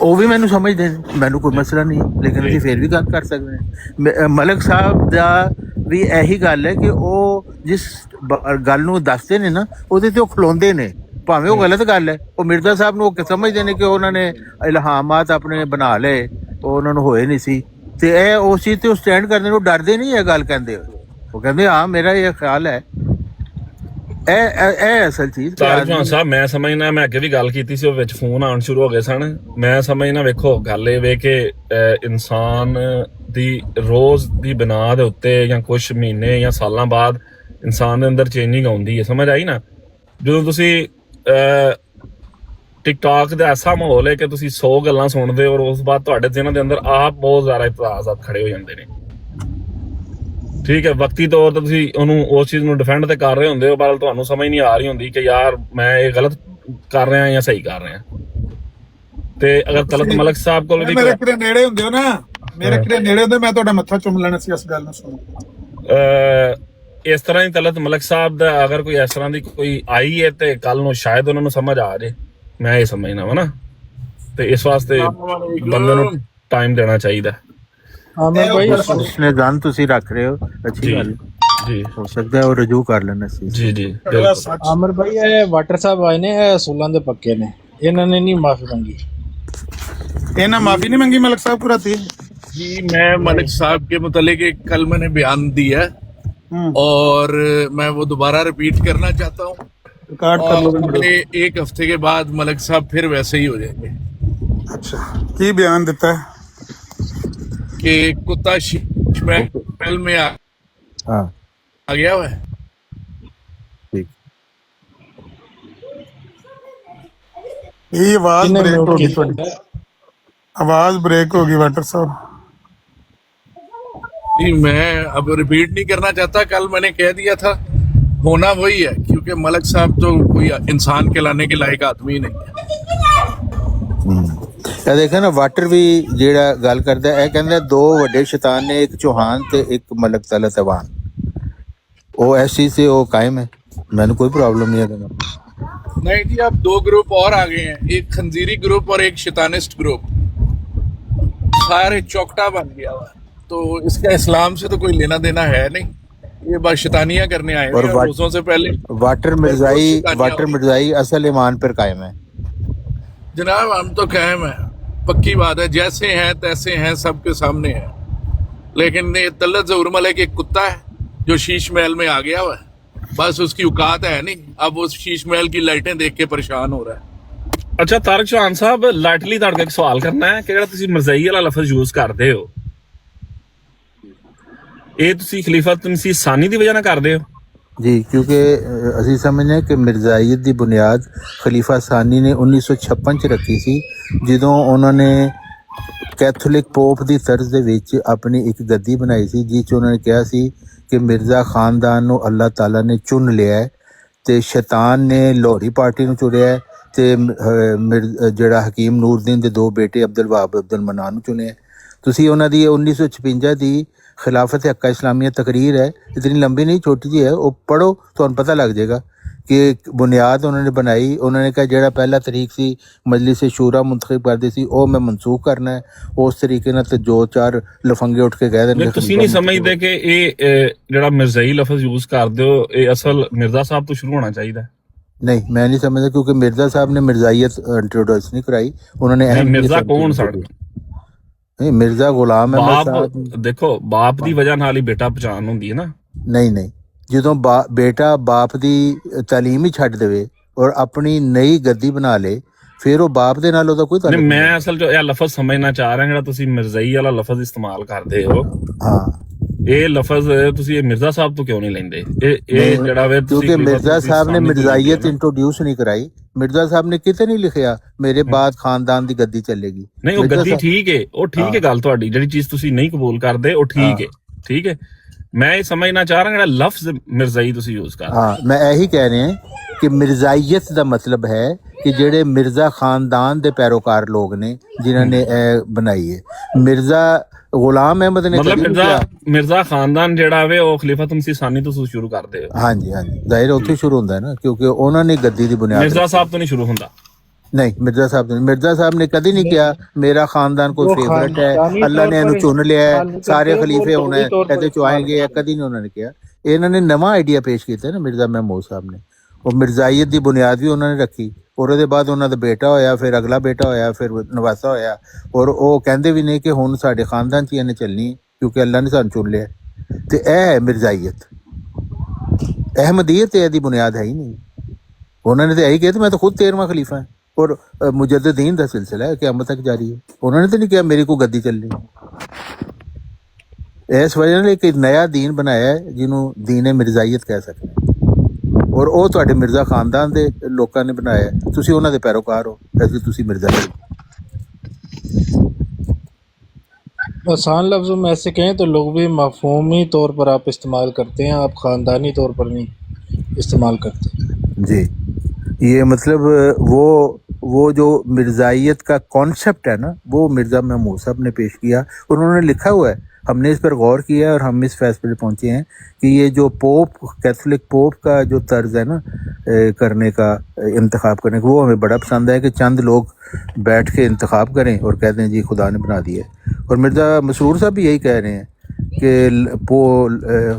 ਉਹ ਵੀ ਮੈਨੂੰ ਸਮਝਦੇ ਨੇ, ਮੈਨੂੰ ਕੋਈ ਮਸਲਾ ਨਹੀਂ, ਲੇਕਿਨ ਅਸੀਂ ਫੇਰ ਵੀ ਗੱਲ ਕਰ ਸਕਦੇ ਹਾਂ। ਮਲਕ ਸਾਹਿਬ ਦਾ ਵੀ ਇਹੀ ਗੱਲ ਹੈ ਕਿ ਉਹ ਜਿਸ ਗੱਲ ਨੂੰ ਦੱਸਦੇ ਨੇ ਨਾ, ਉਹਦੇ ਤੇ ਉਹ ਖਲੋਂਦੇ ਨੇ, ਭਾਵੇਂ ਉਹ ਗਲਤ ਗੱਲ ਹੈ। ਉਹ ਮਿਰਜ਼ਾ ਸਾਹਿਬ ਨੂੰ ਉਹ ਸਮਝਦੇ ਨੇ ਕਿ ਉਹਨਾਂ ਨੇ ਇਲਹਾਮਾਤ ਆਪਣੇ ਬਣਾ ਲਏ, ਉਹ ਉਹਨਾਂ ਨੂੰ ਹੋਏ ਨਹੀਂ ਸੀ, ਤੇ ਇਹ ਉਸ ਚੀਜ਼ ਤੇ ਉਹ ਸਟੈਂਡ ਕਰਦੇ ਨੇ, ਉਹ ਡਰਦੇ ਨਹੀਂ ਇਹ ਗੱਲ ਕਹਿੰਦੇ ਹੋਏ। ਉਹ ਕਹਿੰਦੇ ਹਾਂ ਮੇਰਾ ਇਹ ਖਿਆਲ ਹੈ। ਇਹ ਅਸਲ ਚੀਜ਼ ਤਾਰਿਕ ਜਵਾਨ ਸਾਹਿਬ, ਮੈਂ ਸਮਝਣਾ, ਮੈਂ ਅੱਗੇ ਵੀ ਗੱਲ ਕੀਤੀ ਸੀ, ਉਹ ਵਿੱਚ ਫੋਨ ਆਉਣ ਸ਼ੁਰੂ ਹੋ ਗਏ ਸਨ। ਮੈਂ ਸਮਝਣਾ, ਵੇਖੋ ਗੱਲ ਇਹ ਵੇ ਕਿ ਇਨਸਾਨ ਦੀ ਰੋਜ਼ ਦੀ ਬਣਾ ਦੇ ਉੱਤੇ ਜਾਂ ਕੁਝ ਮਹੀਨੇ ਜਾਂ ਸਾਲਾਂ ਬਾਅਦ ਇਨਸਾਨ ਦੇ ਅੰਦਰ ਚੇਂਜਿੰਗ ਆਉਂਦੀ ਹੈ, ਸਮਝ ਆਈ ਨਾ। ਜਦੋਂ ਤੁਸੀਂ ਟਿਕਟੌਕ ਦਾ ਐਸਾ ਮਾਹੌਲ ਹੈ ਕਿ ਤੁਸੀਂ 100 ਗੱਲਾਂ ਸੁਣਦੇ ਹੋ, ਔਰ ਉਸ ਬਾਅਦ ਤੁਹਾਡੇ ਜਿਹਨਾਂ ਦੇ ਅੰਦਰ ਆਪ ਬਹੁਤ ਜ਼ਿਆਦਾ ਇਤਰਾਜ਼ਾਤ ਖੜੇ ਹੋ ਜਾਂਦੇ ਨੇ। ਠੀਕ ਹੈ, ਵਕਤੀ ਤੌਰ ਤੇ ਤੁਸੀਂ ਉਹਨੂੰ ਉਸ ਚੀਜ਼ ਨੂੰ ਡਿਫੈਂਡ ਤੇ ਕਰ ਰਹੇ ਹੁੰਦੇ ਹੋ, ਪਰ ਤੁਹਾਨੂੰ ਸਮਝ ਨਹੀਂ ਆ ਰਹੀ ਹੁੰਦੀ ਕਿ ਯਾਰ ਮੈਂ ਇਹ ਗਲਤ ਕਰ ਰਿਹਾ ਜਾਂ ਸਹੀ ਕਰ ਰਿਹਾ। ਤੇ ਅਗਰ ਤਲਤ ਮਲਕ ਸਾਹਿਬ ਕੋਲ ਵੀ ਮੇਰੇ ਕਿਤੇ ਨੇੜੇ ਹੁੰਦੇ ਹੋ ਨਾ, ਮੇਰੇ ਕਿਤੇ ਨੇੜੇ ਹੁੰਦੇ, ਮੈਂ ਤੁਹਾਡਾ ਮੱਥਾ ਚੁੰਮ ਲੈਣਾ ਸੀ ਇਸ ਗੱਲ ਨੂੰ ਸੁਣੋ। ਇਸ ਤਰ੍ਹਾਂ ਹੀ ਤਲਤ ਮਲਕ ਸਾਹਿਬ ਦਾ ਅਗਰ ਕੋਈ ਇਸ ਤਰ੍ਹਾਂ ਦੀ ਕੋਈ ਆਈ ਹੈ ਤੇ ਕੱਲ ਨੂੰ ਸ਼ਾਇਦ ਉਹਨਾਂ ਨੂੰ ਸਮਝ ਆ ਜਾਏ, ਮੈਂ ਇਹ ਸਮਝਣਾ ਵਾ ਨਾ। ਤੇ ਇਸ ਵਾਸਤੇ ਬੰਦੇ ਨੂੰ ਟਾਈਮ ਦੇਣਾ ਚਾਹੀਦਾ। ਆਮਰ ਭਾਈ ਉਸਨੇ ਗਨ ਤੁਸੀਂ ਰੱਖ ਰਹੇ ਹੋ, ਅੱਛੀ ਗੱਲ ਜੀ ਹੋ ਸਕਦਾ ਹੈ ਉਹ ਰਜੂ ਕਰ ਲੈਣਾ ਸੀ। ਜੀ ਜੀ ਬਿਲਕੁਲ। ਆਮਰ ਭਾਈ ਇਹ ਵਾਟਰ ਸਾਹਿਬ ਆਏ ਨੇ, ਇਹ ਅਸੂਲਾਂ ਦੇ ਪੱਕੇ ਨੇ, ਇਹਨਾਂ ਨੇ ਨਹੀਂ ਮਾਫੀ ਮੰਗੀ। ਇਹਨਾਂ ਮਾਫੀ नहीं मांगी मलिक साहब पूरा थी जी। मैं मलिक साहब के मुतालिक कल मैंने बयान दिया और मैं वो दोबारा रिपीट करना चाहता हूँ, रिकॉर्ड कर लो। अगले एक हफ्ते के बाद मलिक साहब फिर वैसे ही हो जाएंगे। अच्छा, की बयान देता है कि कुत्ता शीश महल में हाँ आ गया हुआ है। ठीक। ये आवाज किन्ने ब्रेक म्यूट होगी कीता? थोड़ी, आवाज ब्रेक होगी वाटर साहब। जी मैं अब रिपीट नहीं करना चाहता, कल मैंने कह दिया था, होना वही है, क्योंकि मलिक साहब तो कोई इंसान कहलाने के लायक आदमी नहीं है। ਇਹ ਦੇਖੋ ਨਾ, ਵਾਟਰ ਵੀ ਜਿਹੜਾ ਗੱਲ ਕਰਦਾ, ਇਹ ਕਹਿੰਦਾ ਦੋ ਵੱਡੇ ਸ਼ੈਤਾਨ ਨੇ, ਇੱਕ ਚੌਹਾਨ ਤੇ ਇੱਕ ਮਲਕ ਤਲਤ ਅਵਾਨ। ਉਹ ਇਸ ਚੀਜ਼ से ਉਹ कायम है, मैंने कोई प्रॉब्लम नहीं है। नहीं जी, अब दो ग्रुप और आ गए हैं, एक खंजीरी ग्रुप और एक शैतानिस्ट ग्रुप, सारे चौकटा बन गया हुआ है। तो इसका इस्लाम से तो कोई लेना देना है नहीं, ये बस शैतानियां करने आए और हैं। रोजों से पहले वाटर मिर्जाई असल ईमान पर कायम है। जनाब हम तो कायम है, पक्की बात है, जैसे हैं तैसे हैं, सबके सामने है। लेकिन ये तलत ज़हूर मलिक एक कुत्ता है जो शीश महल में आ गया हुआ है, बस उसकी औकात है नहीं, अब उस शीश महल की लाइटें देख के परेशान हो रहा है। ਅੱਛਾ ਤਾਰਿਕ ਚੌਹਾਨ ਸਾਹਿਬ, ਲਾਟਲੀ ਤੁਹਾਡੇ ਇੱਕ ਸਵਾਲ ਕਰਨਾ ਹੈ ਕਿ ਜਿਹੜਾ ਤੁਸੀਂ ਮਰਜ਼ਈ ਵਾਲਾ ਲਫ਼ਜ਼ ਯੂਜ਼ ਕਰਦੇ ਹੋ, ਇਹ ਤੁਸੀਂ ਖਲੀਫਤ ਮਸੀਹ ਸਾਨੀ ਦੀ ਵਜ੍ਹਾ ਨਾਲ ਕਰਦੇ ਹੋ? जी, क्योंकि ਅਸੀਂ ਸਮਝਦੇ ਹਾਂ ਕਿ ਮਿਰਜ਼ਾਈਅਤ ਦੀ ਬੁਨਿਆਦ ਖਲੀਫਾ ਸਾਨੀ ਨੇ 1956 ਚ ਰੱਖੀ ਸੀ, ਜਦੋਂ ਉਹਨਾਂ ਨੇ ਕੈਥੋਲਿਕ ਪੋਪ ਦੀ ਤਰਜ਼ ਦੇ ਵਿੱਚ ਆਪਣੀ ਇੱਕ ਗੱਦੀ ਬਣਾਈ ਸੀ, ਜਿਸ 'ਚ ਉਹਨਾਂ ਨੇ ਕਿਹਾ ਸੀ ਕਿ ਮਿਰਜ਼ਾ ਖਾਨਦਾਨ ਨੂੰ ਅੱਲਾਹ ਤਾਲਾ ਨੇ ਚੁਣ ਲਿਆ ਹੈ ਤੇ ਸ਼ੈਤਾਨ ਨੇ ਲਾਹੌਰੀ ਪਾਰਟੀ ਨੂੰ ਚੁਣਿਆ ਹੈ, ਤੇ ਜਿਹੜਾ ਹਕੀਮ ਨੂਰਦੀਨ ਦੇ ਦੋ ਬੇਟੇ ਅਬਦੁਲ ਵਹਾਬ ਅਬਦੁਲ ਮਨਾਨ ਨੂੰ ਚੁਣਿਆ। ਤੁਸੀਂ ਉਹਨਾਂ ਦੀ 1956 ਦੀ खिलाफत हक्का इस्लामिया तकरीर है, इतनी लंबी नहीं, छोटी जी है, वो पढ़ो तो पता लग जाएगा कि बुनियाद उन्होंने बनाई। उन्होंने कहा जो पहला तरीक सी मजलिस शूरा मुंतखब करती सी, वो मैं मनसूख करना है, उस तरीके नाल ते जो चार लफंगे उठ के कह देंगे। ਤੁਸੀਂ ਨਹੀਂ ਸਮਝਦੇ ਕਿ ਇਹ ਜਿਹੜਾ ਮਿਰਜ਼ਾਈ ਲਫ਼ਜ਼ ਯੂਜ਼ ਕਰਦੇ ਹੋ, ਇਹ ਅਸਲ ਮਿਰਜ਼ਾ ਸਾਹਿਬ ਤੋਂ ਸ਼ੁਰੂ ਹੋਣਾ ਚਾਹੀਦਾ? नहीं, मैं नहीं समझता, क्योंकि मिर्जा साहब ने मिर्जाइयत इंट्रोड्यूस नहीं कराई, उन्होंने ਮਿਰਜ਼ਾ ਕੌਣ ਸਾਡਾ? नहीं, मिर्जा गुलाम अहमद ਬਾਪ साहब। ਦੇਖੋ, ਬਾਪ ਦੀ ਵਜ੍ਹਾ ਨਾਲ ਹੀ ਬੇਟਾ ਪਛਾਣ ਹੁੰਦੀ ਹੈ ਨਾ। नहीं, ਜਦੋਂ ਬੇਟਾ ਬਾਪ ਦੀ ਤਾਲੀਮ ਹੀ ਛੱਡ ਦੇਵੇ ਔਰ ਆਪਣੀ ਨਈ ਗੱਦੀ ਬਣਾ ਲੇ, ਫਿਰ ਉਹ ਬਾਪ ਦੇ ਨਾਲ ਉਹਦਾ ਕੋਈ ਤਾਲੁਕ ਨਹੀਂ, ਨਹੀਂ। ਮੈਂ ਅਸਲ 'ਚ ਇਹ ਲਫ਼ਜ਼ ਸਮਝਣਾ ਚਾਹ ਰਿਹਾ ਜਿਹੜਾ ਤੁਸੀਂ ਮਿਰਜ਼ਾਈ ਵਾਲਾ ਲਫ਼ਜ਼ ਇਸਤੇਮਾਲ ਕਰਦੇ ਹੋ। ਹਾਂ, ਇਹ ਲਫ਼ਜ਼ ਤੁਸੀਂ ਇਹ ਮਿਰਜ਼ਾ ਸਾਹਿਬ ਤੋਂ ਕਿਉਂ ਨਹੀਂ ਲੈਂਦੇ? ਇਹ ਜਿਹੜਾ ਵੇ ਤੁਸੀਂ ਕਿਉਂਕਿ ਮਿਰਜ਼ਾ ਸਾਹਿਬ ਨੇ ਮਿਰਜ਼ਾਈਅਤ ਇੰਟਰੋਡਿਊਸ ਨਹੀਂ ਕਰਾਈ। ਮਿਰਜ਼ਾ ਸਾਹਿਬ ਨੇ ਕਿਤੇ ਨਹੀਂ ਲਿਖਿਆ ਮੇਰੇ ਬਾਅਦ ਖਾਨਦਾਨ ਦੀ ਗੱਦੀ ਚੱਲੇਗੀ। ਨਹੀਂ, ਉਹ ਗੱਦੀ ਠੀਕ ਹੈ, ਉਹ ਠੀਕ ਹੈ ਗੱਲ ਤੁਹਾਡੀ, ਜਿਹੜੀ ਚੀਜ਼ ਤੁਸੀਂ ਨਹੀਂ ਕਬੂਲ ਕਰਦੇ ਉਹ ਠੀਕ ਹੈ, ਠੀਕ ਹੈ। ਮੈਂ ਇਹ ਸਮਝਣਾ ਚਾਹ ਰਿਹਾ ਜਿਹੜਾ ਲਫ਼ਜ਼ ਮਿਰਜ਼ਾਈ ਤੁਸੀਂ ਯੂਜ਼ ਕਰ ਰਹੇ। ਹਾਂ, ਮੈਂ ਇਹੀ ਕਹਿ ਰਿਹਾ ਕਿ ਮਿਰਜ਼ਾਈਅਤ ਦਾ ਮਤਲਬ ਹੈ ਕਿ ਜਿਹੜੇ ਮਿਰਜ਼ਾ ਖਾਨਦਾਨ ਦੇ ਪੈਰੋਕਾਰ ਲੋਕ ਨੇ ਜਿਨ੍ਹਾਂ ਨੇ ਇਹ ਬਣਾਈ ਹੈ। ਮਿਰਜ਼ਾ ਗੁਲਾਮ ਅਹਿਮਦ ਨੇ ਮਤਲਬ ਮਿਰਜ਼ਾ ਖਾਨਦਾਨ ਜਿਹੜਾ ਵੇ ਉਹ ਖਲੀਫਾ ਤੁਮਸੀ ਸਾਨੀ ਤੋਂ ਸ਼ੁਰੂ ਕਰਦੇ ਹੋ। ਹਾਂਜੀ, ਜ਼ਾਹਿਰ ਉੱਥੇ ਸ਼ੁਰੂ ਹੁੰਦਾ ਹੈ ਨਾ, ਕਿਉਂਕਿ ਉਹਨਾਂ ਨੇ ਗੱਦੀ ਦੀ ਬੁਨਿਆਦ। ਮਿਰਜ਼ਾ ਸਾਹਿਬ ਤੋਂ ਨਹੀਂ ਸ਼ੁਰੂ ਹੁੰਦਾ। ਨਹੀਂ, ਮਿਰਜ਼ਾ ਸਾਹਿਬ ਨੇ ਕਦੀ ਨਹੀਂ ਕਿਹਾ ਮੇਰਾ ਖਾਨਦਾਨ ਕੋਈ ਫੇਵਰਟ ਹੈ, ਅੱਲਾ ਨੇ ਇਹਨੂੰ ਚੁਣ ਲਿਆ ਹੈ, ਸਾਰੇ ਖਲੀਫੇ ਹੋਣਾ ਇਹਦੇ ਚੋਂ ਆਏਂਗੇ, ਕਦੀ ਨਹੀਂ ਉਹਨਾਂ ਨੇ ਕਿਹਾ। ਇਹਨਾਂ ਨੇ ਨਵਾਂ ਆਈਡੀਆ ਪੇਸ਼ ਕੀਤਾ ਨਾ ਮਿਰਜ਼ਾ ਮਹਿਮੂਦ ਸਾਹਿਬ ਨੇ। ਉਹ ਮਿਰਜ਼ਾਈਅਤ ਦੀ ਬੁਨਿਆਦ ਵੀ ਉਹਨਾਂ ਨੇ ਰੱਖੀ, ਔਰ ਉਹਦੇ ਬਾਅਦ ਉਹਨਾਂ ਦਾ ਬੇਟਾ ਹੋਇਆ, ਫਿਰ ਅਗਲਾ ਬੇਟਾ ਹੋਇਆ, ਫਿਰ ਨਵਾਸਾ ਹੋਇਆ। ਔਰ ਉਹ ਕਹਿੰਦੇ ਵੀ ਨੇ ਕਿ ਹੁਣ ਸਾਡੇ ਖਾਨਦਾਨ 'ਚ ਇਹਨੇ ਚੱਲਣੀ ਕਿਉਂਕਿ ਅੱਲਾ ਨੇ ਸਾਨੂੰ ਚੁਣ ਲਿਆ। ਤੇ ਇਹ ਹੈ ਮਿਰਜ਼ਾਈਅਤ। ਅਹਿਮਦੀਅਤ ਇਹਦੀ ਬੁਨਿਆਦ ਹੈ ਹੀ ਨਹੀਂ। ਉਹਨਾਂ ਨੇ ਤਾਂ ਇਹੀ ਕਿਹਾ ਮੈਂ ਤਾਂ ਖੁਦ 13ਵਾਂ ਖਲੀਫਾ ਹਾਂ ਔਰ ਮੁਜੱਦਦੀਨ ਦਾ ਸਿਲਸਿਲਾ ਹੈ क़यामत ਤੱਕ ਜਾਰੀ ਹੈ। ਉਹਨਾਂ ਨੇ ਤਾਂ ਨਹੀਂ ਕਿਹਾ ਮੇਰੀ ਕੋਈ ਗੱਦੀ ਚੱਲਣੀ। ਇਸ ਵਜ੍ਹਾ ਨਾਲ ਇੱਕ ਨया ਦੀਨ ਬਣਾਇਆ ਹੈ ਜਿਹਨੂੰ ਦੀਨ ਮਿਰਜ਼ਾਈਅਤ ਕਹਿ ਸਕਦੇ ਹਾਂ, ਔਰ ਉਹ ਤੁਹਾਡੇ ਮਿਰਜ਼ਾ ਖਾਨਦਾਨ ਦੇ ਲੋਕਾਂ ਨੇ ਬਣਾਇਆ। ਤੁਸੀਂ ਉਹਨਾਂ ਦੇ ਪੈਰੋਕਾਰ ਹੋ, ਐਸੇ ਤੁਸੀਂ मिर्जा। आसान लफ्ज़ों में ऐसे कहें तो लुग़वी मफ़हूमी तौर पर आप इस्तेमाल करते हैं, आप ख़ानदानी तौर पर नहीं इस्तेमाल करते। जी, ये मतलब वो जो मिर्ज़ाइयत का कॉन्सेप्ट है ना, वो मिर्ज़ा महमूद साहब ने पेश किया। उन्होंने लिखा हुआ है, हमने इस पर गौर किया है और हम इस फैसले पर पहुँचे हैं कि ये जो कैथोलिक पोप का जो तर्ज है ना करने का, इंतखाब करने का, वो हमें बड़ा पसंद है कि चंद लोग बैठ के इंतखाब करें और कहते हैं जी खुदा ने बना दिया है। और मिर्ज़ा मसरूर साहब भी यही कह रहे हैं कि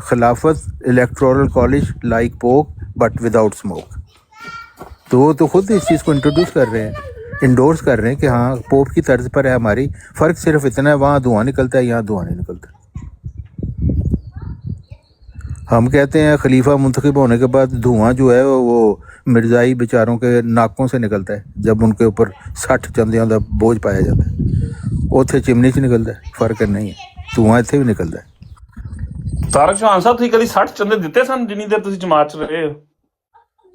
खिलाफत electoral college like pope but without smoke. तो वो तो खुद इस चीज़ को इंट्रोड्यूस कर रहे हैं, इंडोर्स कर रहे हैं कि हाँ पोप की तर्ज पर है हमारी। फ़र्क सिर्फ इतना है वहाँ धुआं निकलता है, यहाँ धुआं नहीं निकलता। हम कहते हैं खलीफा मुंतखब होने के बाद धुआं जो है वो मिर्ज़ाई बेचारों के नाकों से निकलता है जब उनके ऊपर 60 चंदियों का बोझ पाया जाता है। उत्थे चिमनी च निकलता है, फर्क नहीं है, धुआं इत्थे भी निकलता है। ਤਾਰਕ ਚੌਹਾਨ ਸਾਹਿਬ ਤੁਸੀਂ ਕਦੀ 60 ਚੰਦੇ ਦਿੱਤੇ ਸਨ ਜਿੰਨੀ ਦੇਰ ਤੁਸੀਂ ਜਮਾਤ 'ਚ ਰਹੇ ਹੋ?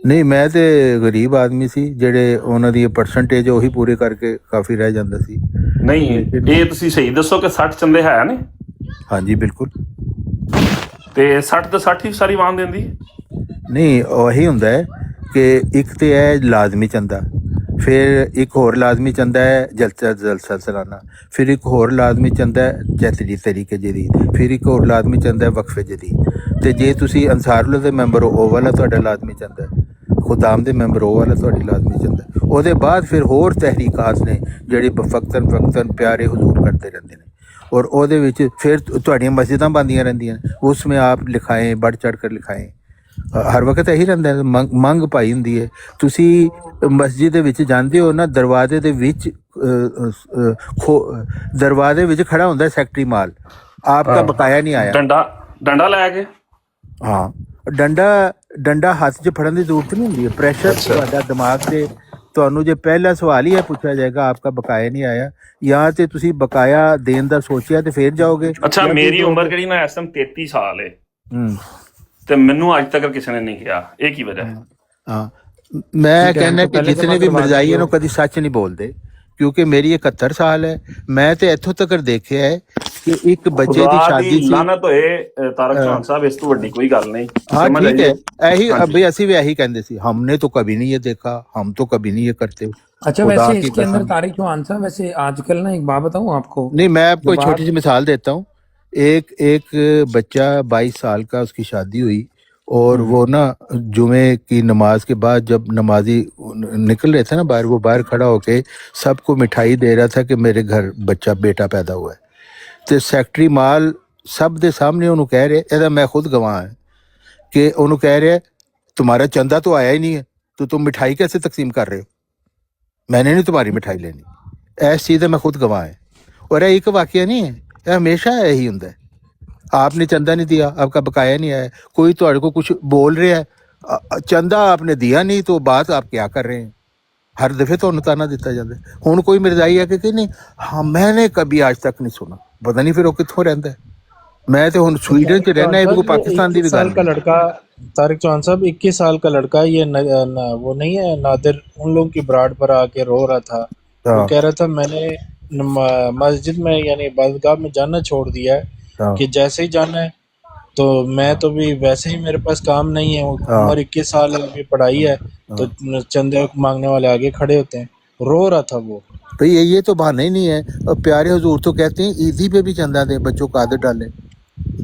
ਨਹੀਂ, ਮੈਂ ਤੇ ਗਰੀਬ ਆਦਮੀ ਸੀ, ਜਿਹੜੇ ਉਹਨਾਂ ਦੀ ਪਰਸੈਂਟੇਜ ਉਹੀ ਪੂਰੇ ਕਰਕੇ ਕਾਫੀ ਰਹਿ ਜਾਂਦਾ ਸੀ। ਨਹੀਂ, ਇਹ ਤੁਸੀਂ ਸਹੀ ਦੱਸੋ ਕਿ 60 ਚੰਦੇ ਹੈ ਨੇ? ਹਾਂਜੀ ਬਿਲਕੁਲ। ਤੇ 60 ਤੇ 60 ਹੀ ਸਾਰੀ ਆਵਾਮ ਦਿੰਦੀ? ਨਹੀਂ, ਉਹੀ ਹੁੰਦਾ ਹੈ ਕਿ ਇੱਕ ਤੇ ਹੈ ਲਾਜ਼ਮੀ ਚੰਦਾ, ਫਿਰ ਇੱਕ ਹੋਰ ਲਾਜ਼ਮੀ ਚੰਦਾ ਹੈ ਜਲਸਾ ਸਾਲਾਨਾ, ਫਿਰ ਇੱਕ ਹੋਰ ਲਾਜ਼ਮੀ ਚੰਦਾ ਹੈ ਜੈਤਰੀ ਤਰੀਕੇ ਜਦੀਦ, ਫਿਰ ਇੱਕ ਹੋਰ ਲਾਜ਼ਮੀ ਚੰਦਾ ਹੈ ਵਕਫੇ ਜਦੀਦ। ਤੇ ਜੇ ਤੁਸੀਂ ਅੰਸਾਰੁੱਲਾ ਦੇ ਮੈਂਬਰ ਹੋ ਉਹ ਵਾਲਾ ਤੁਹਾਡਾ ਲਾਜ਼ਮੀ ਚੰਦਾ ਹੈ, ਖੁਦਾਮ ਦੇ ਮੈਂਬਰ ਉਹ ਵਾਲਾ ਤੁਹਾਡੀ ਲਾਜ਼ਮੀ ਚੰਦਾ। ਉਹਦੇ ਬਾਅਦ ਫਿਰ ਹੋਰ ਤਹਿਰੀਕਾਤ ਨੇ ਜਿਹੜੀ ਫਕਤਨ ਪਿਆਰੇ ਹਜ਼ੂਰ ਕਰਦੇ ਰਹਿੰਦੇ ਨੇ, ਔਰ ਉਹਦੇ ਵਿੱਚ ਫਿਰ ਤੁਹਾਡੀਆਂ ਮਸਜਿਦਾਂ ਬਣਦੀਆਂ ਰਹਿੰਦੀਆਂ ਨੇ, ਉਸ ਵਿੱਚ ਆਪ ਲਿਖਾਏ बढ़ चढ़ कर ਲਿਖਾਏ। ਹਰ ਵਕਤ ਇਹੀ ਰਹਿੰਦਾ, ਮੰਗ ਪਾਈ ਹੁੰਦੀ ਹੈ। ਤੁਸੀਂ ਮਸਜਿਦ ਦੇ ਵਿੱਚ ਜਾਂਦੇ ਹੋ ਨਾ, ਦਰਵਾਜ਼ੇ ਦੇ ਵਿੱਚ ਖੜਾ ਹੁੰਦਾ ਸੈਕਟਰੀ ਮਾਲ, ਆਪਕਾ ਬਕਾਇਆ ਨਹੀਂ ਆਇਆ। ਡੰਡਾ ਲੈ ਕੇ? ਹਾਂ, ਡੰਡਾ ਹੱਥ 'ਚ ਫੜਨ ਦੀ ਜ਼ਰੂਰਤ ਨਹੀਂ ਹੁੰਦੀ ਹੈ। ਪ੍ਰੈਸ਼ਰ ਤੁਹਾਡਾ ਦਿਮਾਗ ਤੇ ਤੁਹਾਨੂੰ ਜੇ ਪਹਿਲਾ ਸਵਾਲ ਹੀ ਇਹ ਪੁੱਛਿਆ ਜਾਏਗਾ ਆਪਕਾ ਬਕਾਇਆ ਨਹੀਂ ਆਇਆ, ਜਾਂ ਤੇ ਤੁਸੀਂ ਬਕਾਇਆ ਦੇਣ ਦਾ ਸੋਚਿਆ ਤੇ ਫੇਰ ਜਾਓਗੇ। ਅੱਛਾ, ਮੇਰੀ ਉਮਰ ਕਿਹੜੀ ਨਾ ਇਸ ਟਾਈਮ 33 ਸਾਲ ਹੈ ਤੇ ਮੈਨੂੰ ਅੱਜ ਤੱਕ ਕਿਸੇ ਨੇ ਨਹੀਂ ਕਿਹਾ, ਇਹ ਕੀ ਵਜ੍ਹਾ ਹੈ? ਹਾਂ, ਮੈਂ ਕਹਿੰਦਾ ਕਿ ਜਿਤਨੇ ਵੀ ਮਿਰਜ਼ਾਈ ਨੂੰ ਕਦੀ ਸੱਚ ਨਹੀਂ ਬੋਲਦੇ, ਕਿਉਂਕਿ ਮੇਰੀ 71 ਸਾਲ ਹੈ। ਮੈਂ ਤੇ ਇੱਥੋਂ ਤੱਕ ਦੇਖਿਆ ਹੈ ਕਿ ਇੱਕ ਬੱਚੇ ਦੀ ਸ਼ਾਦੀ ਸੀ। ਲਾਨਤ ਹੋਏ ਤਾਰਕ ਚੌਹਾਨ ਸਾਹਿਬ, ਇਸ ਤੋਂ ਵੱਡੀ ਕੋਈ ਗੱਲ ਨਹੀਂ। हाँ ठीक है, यही अभी ਅਸੀਂ ਵੀ यही कहते सी, हमने तो कभी नहीं ये देखा, हम तो कभी नहीं ये करते। अच्छा, वैसे इसके अंदर तारिक चौहान साहब, वैसे आजकल ना एक बात बताऊं आपको। नहीं, मैं आपको एक छोटी सी मिसाल देता हूँ। एक बच्चा 22 साल का, उसकी शादी हुई और वो ना जुमे की नमाज के बाद जब नमाजी निकल रहे थे ना बाहर, वो बाहर खड़ा होके सबको मिठाई दे रहा था कि मेरे घर बेटा पैदा हुआ है। तो सैकटरी माल सब दे सामने उन्होंने कह रहे, ਇਹਦਾ मैं खुद गवाह है कि उन्होंने कह रहे तुम्हारा चंदा तो आया ही नहीं है, तो तुम मिठाई कैसे तकसीम कर रहे हो, मैंने नहीं तुम्हारी मिठाई लेनी। ऐसी चीज़ है, मैं खुद गवाह है। और यह एक वाकया नहीं है, यह हमेशा यही होता है। आपने चंदा नहीं दिया, आपका बकाया नहीं आया, कोई तो को कुछ बोल रहा है, चंदा आपने दिया नहीं तो बात आप क्या कर रहे हैं। हर दफे तो ताना दिता जाता है। हुण कोई मिर्जाई है कि नहीं, हाँ मैंने कभी आज तक नहीं सुना, पता नहीं फिर वो कित्थों रहिंदा है। मैं तो हुन स्वीडन च रहना, ये कोई पाकिस्तान दी भी 21 साल गल का नहीं। लड़का तारिक चौहान साहब, 21 साल का लड़का, ये वो नहीं है नादिर, उन लोगों की ब्राड पर आके रो रहा था। वो हाँ, कह रहा था मैंने मस्जिद में यानी इबादतगाह में जाना छोड़ दिया है, हाँ, कि जैसे ही जाना है तो मैं तो भी वैसे ही मेरे पास काम नहीं है, हाँ, उम्र 21 साल है, अभी पढ़ाई है, तो चंदे मांगने वाले आगे खड़े होते हैं। रो रहा था वो। तो ये तो बहाना ही नहीं है। और प्यारे हुजूर तो कहते हैं ईदी पे भी चंदा दें, बच्चों को आदत डालें।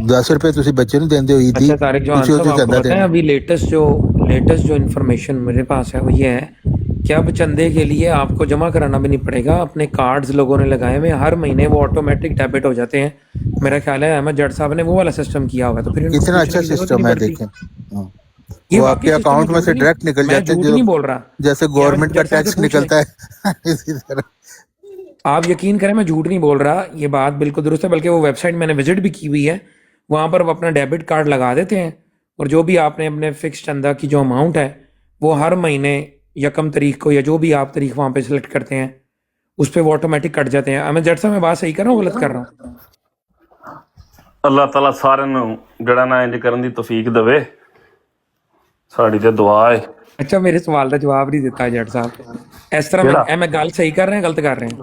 10 रुपए तुसी बच्चे ਨੂੰ ਦਿੰਦੇ ਹੋ ईदी, अच्छा तारिक चौहान तुसी साहब, ਉਹਦੇ आपको चंदा पता है देना। अभी लेटेस्ट जो इन्फॉर्मेशन मेरे पास है वो ये है कि अब चंदे के लिए आपको जमा कराना भी नहीं पड़ेगा। अपने कार्ड्स लोगों ने लगाए हुए, हर महीने वो ऑटोमेटिक डेबिट हो जाते हैं। मेरा ख्याल है अहमद जट साहब ने वो वाला सिस्टम किया होगा, तो फिर इनको कितना पूछने अच्छा की जरूरत सिस्टम नहीं है, पड़ती। देखें। हाँ, ये वो वाकई आपके सिस्टम अकाउंट में से डायरेक्ट निकल मैं जाते हैं, झूठ जो नहीं बोल रहा। जैसे ये गवर्नमेंट अहमद का जट साहब टैक्स से पूछ लें, निकलता है इसी तरह। आप यकीन करें मैं झूठ नहीं बोल रहा, ये बात बिल्कुल दुरुस्त है। बल्कि वो वेबसाइट मैंने विजिट भी की हुई है, वहाँ पर वो अपना डेबिट कार्ड लगा देते हैं और जो भी आपने अपने फिक्स चंदा की जो अमाउंट है वो हर महीने यकम तारीख को या जो भी आप तारीख वहाँ पे सिलेक्ट करते हैं उस पर वो ऑटोमेटिक कट जाते हैं। अहमद जट साहब मैं बात सही कर रहा हूँ गलत कर रहा हूँ? ਅੱਲਾਹ ਤਾਲਾ ਸਾਰਿਆਂ ਨੂੰ ਜਿਹੜਾ ਨਾ ਇੰਜ ਕਰਨ ਦੀ ਤੌਫੀਕ ਦੇਵੇ, ਸਾਡੀ ਤੇ ਦੁਆ ਹੈ। अच्छा मेरे सवाल का जवाब नहीं दिता जट साहब। इस तरह मैं गल सही कर रहे हैं गलत कर रहे हैं?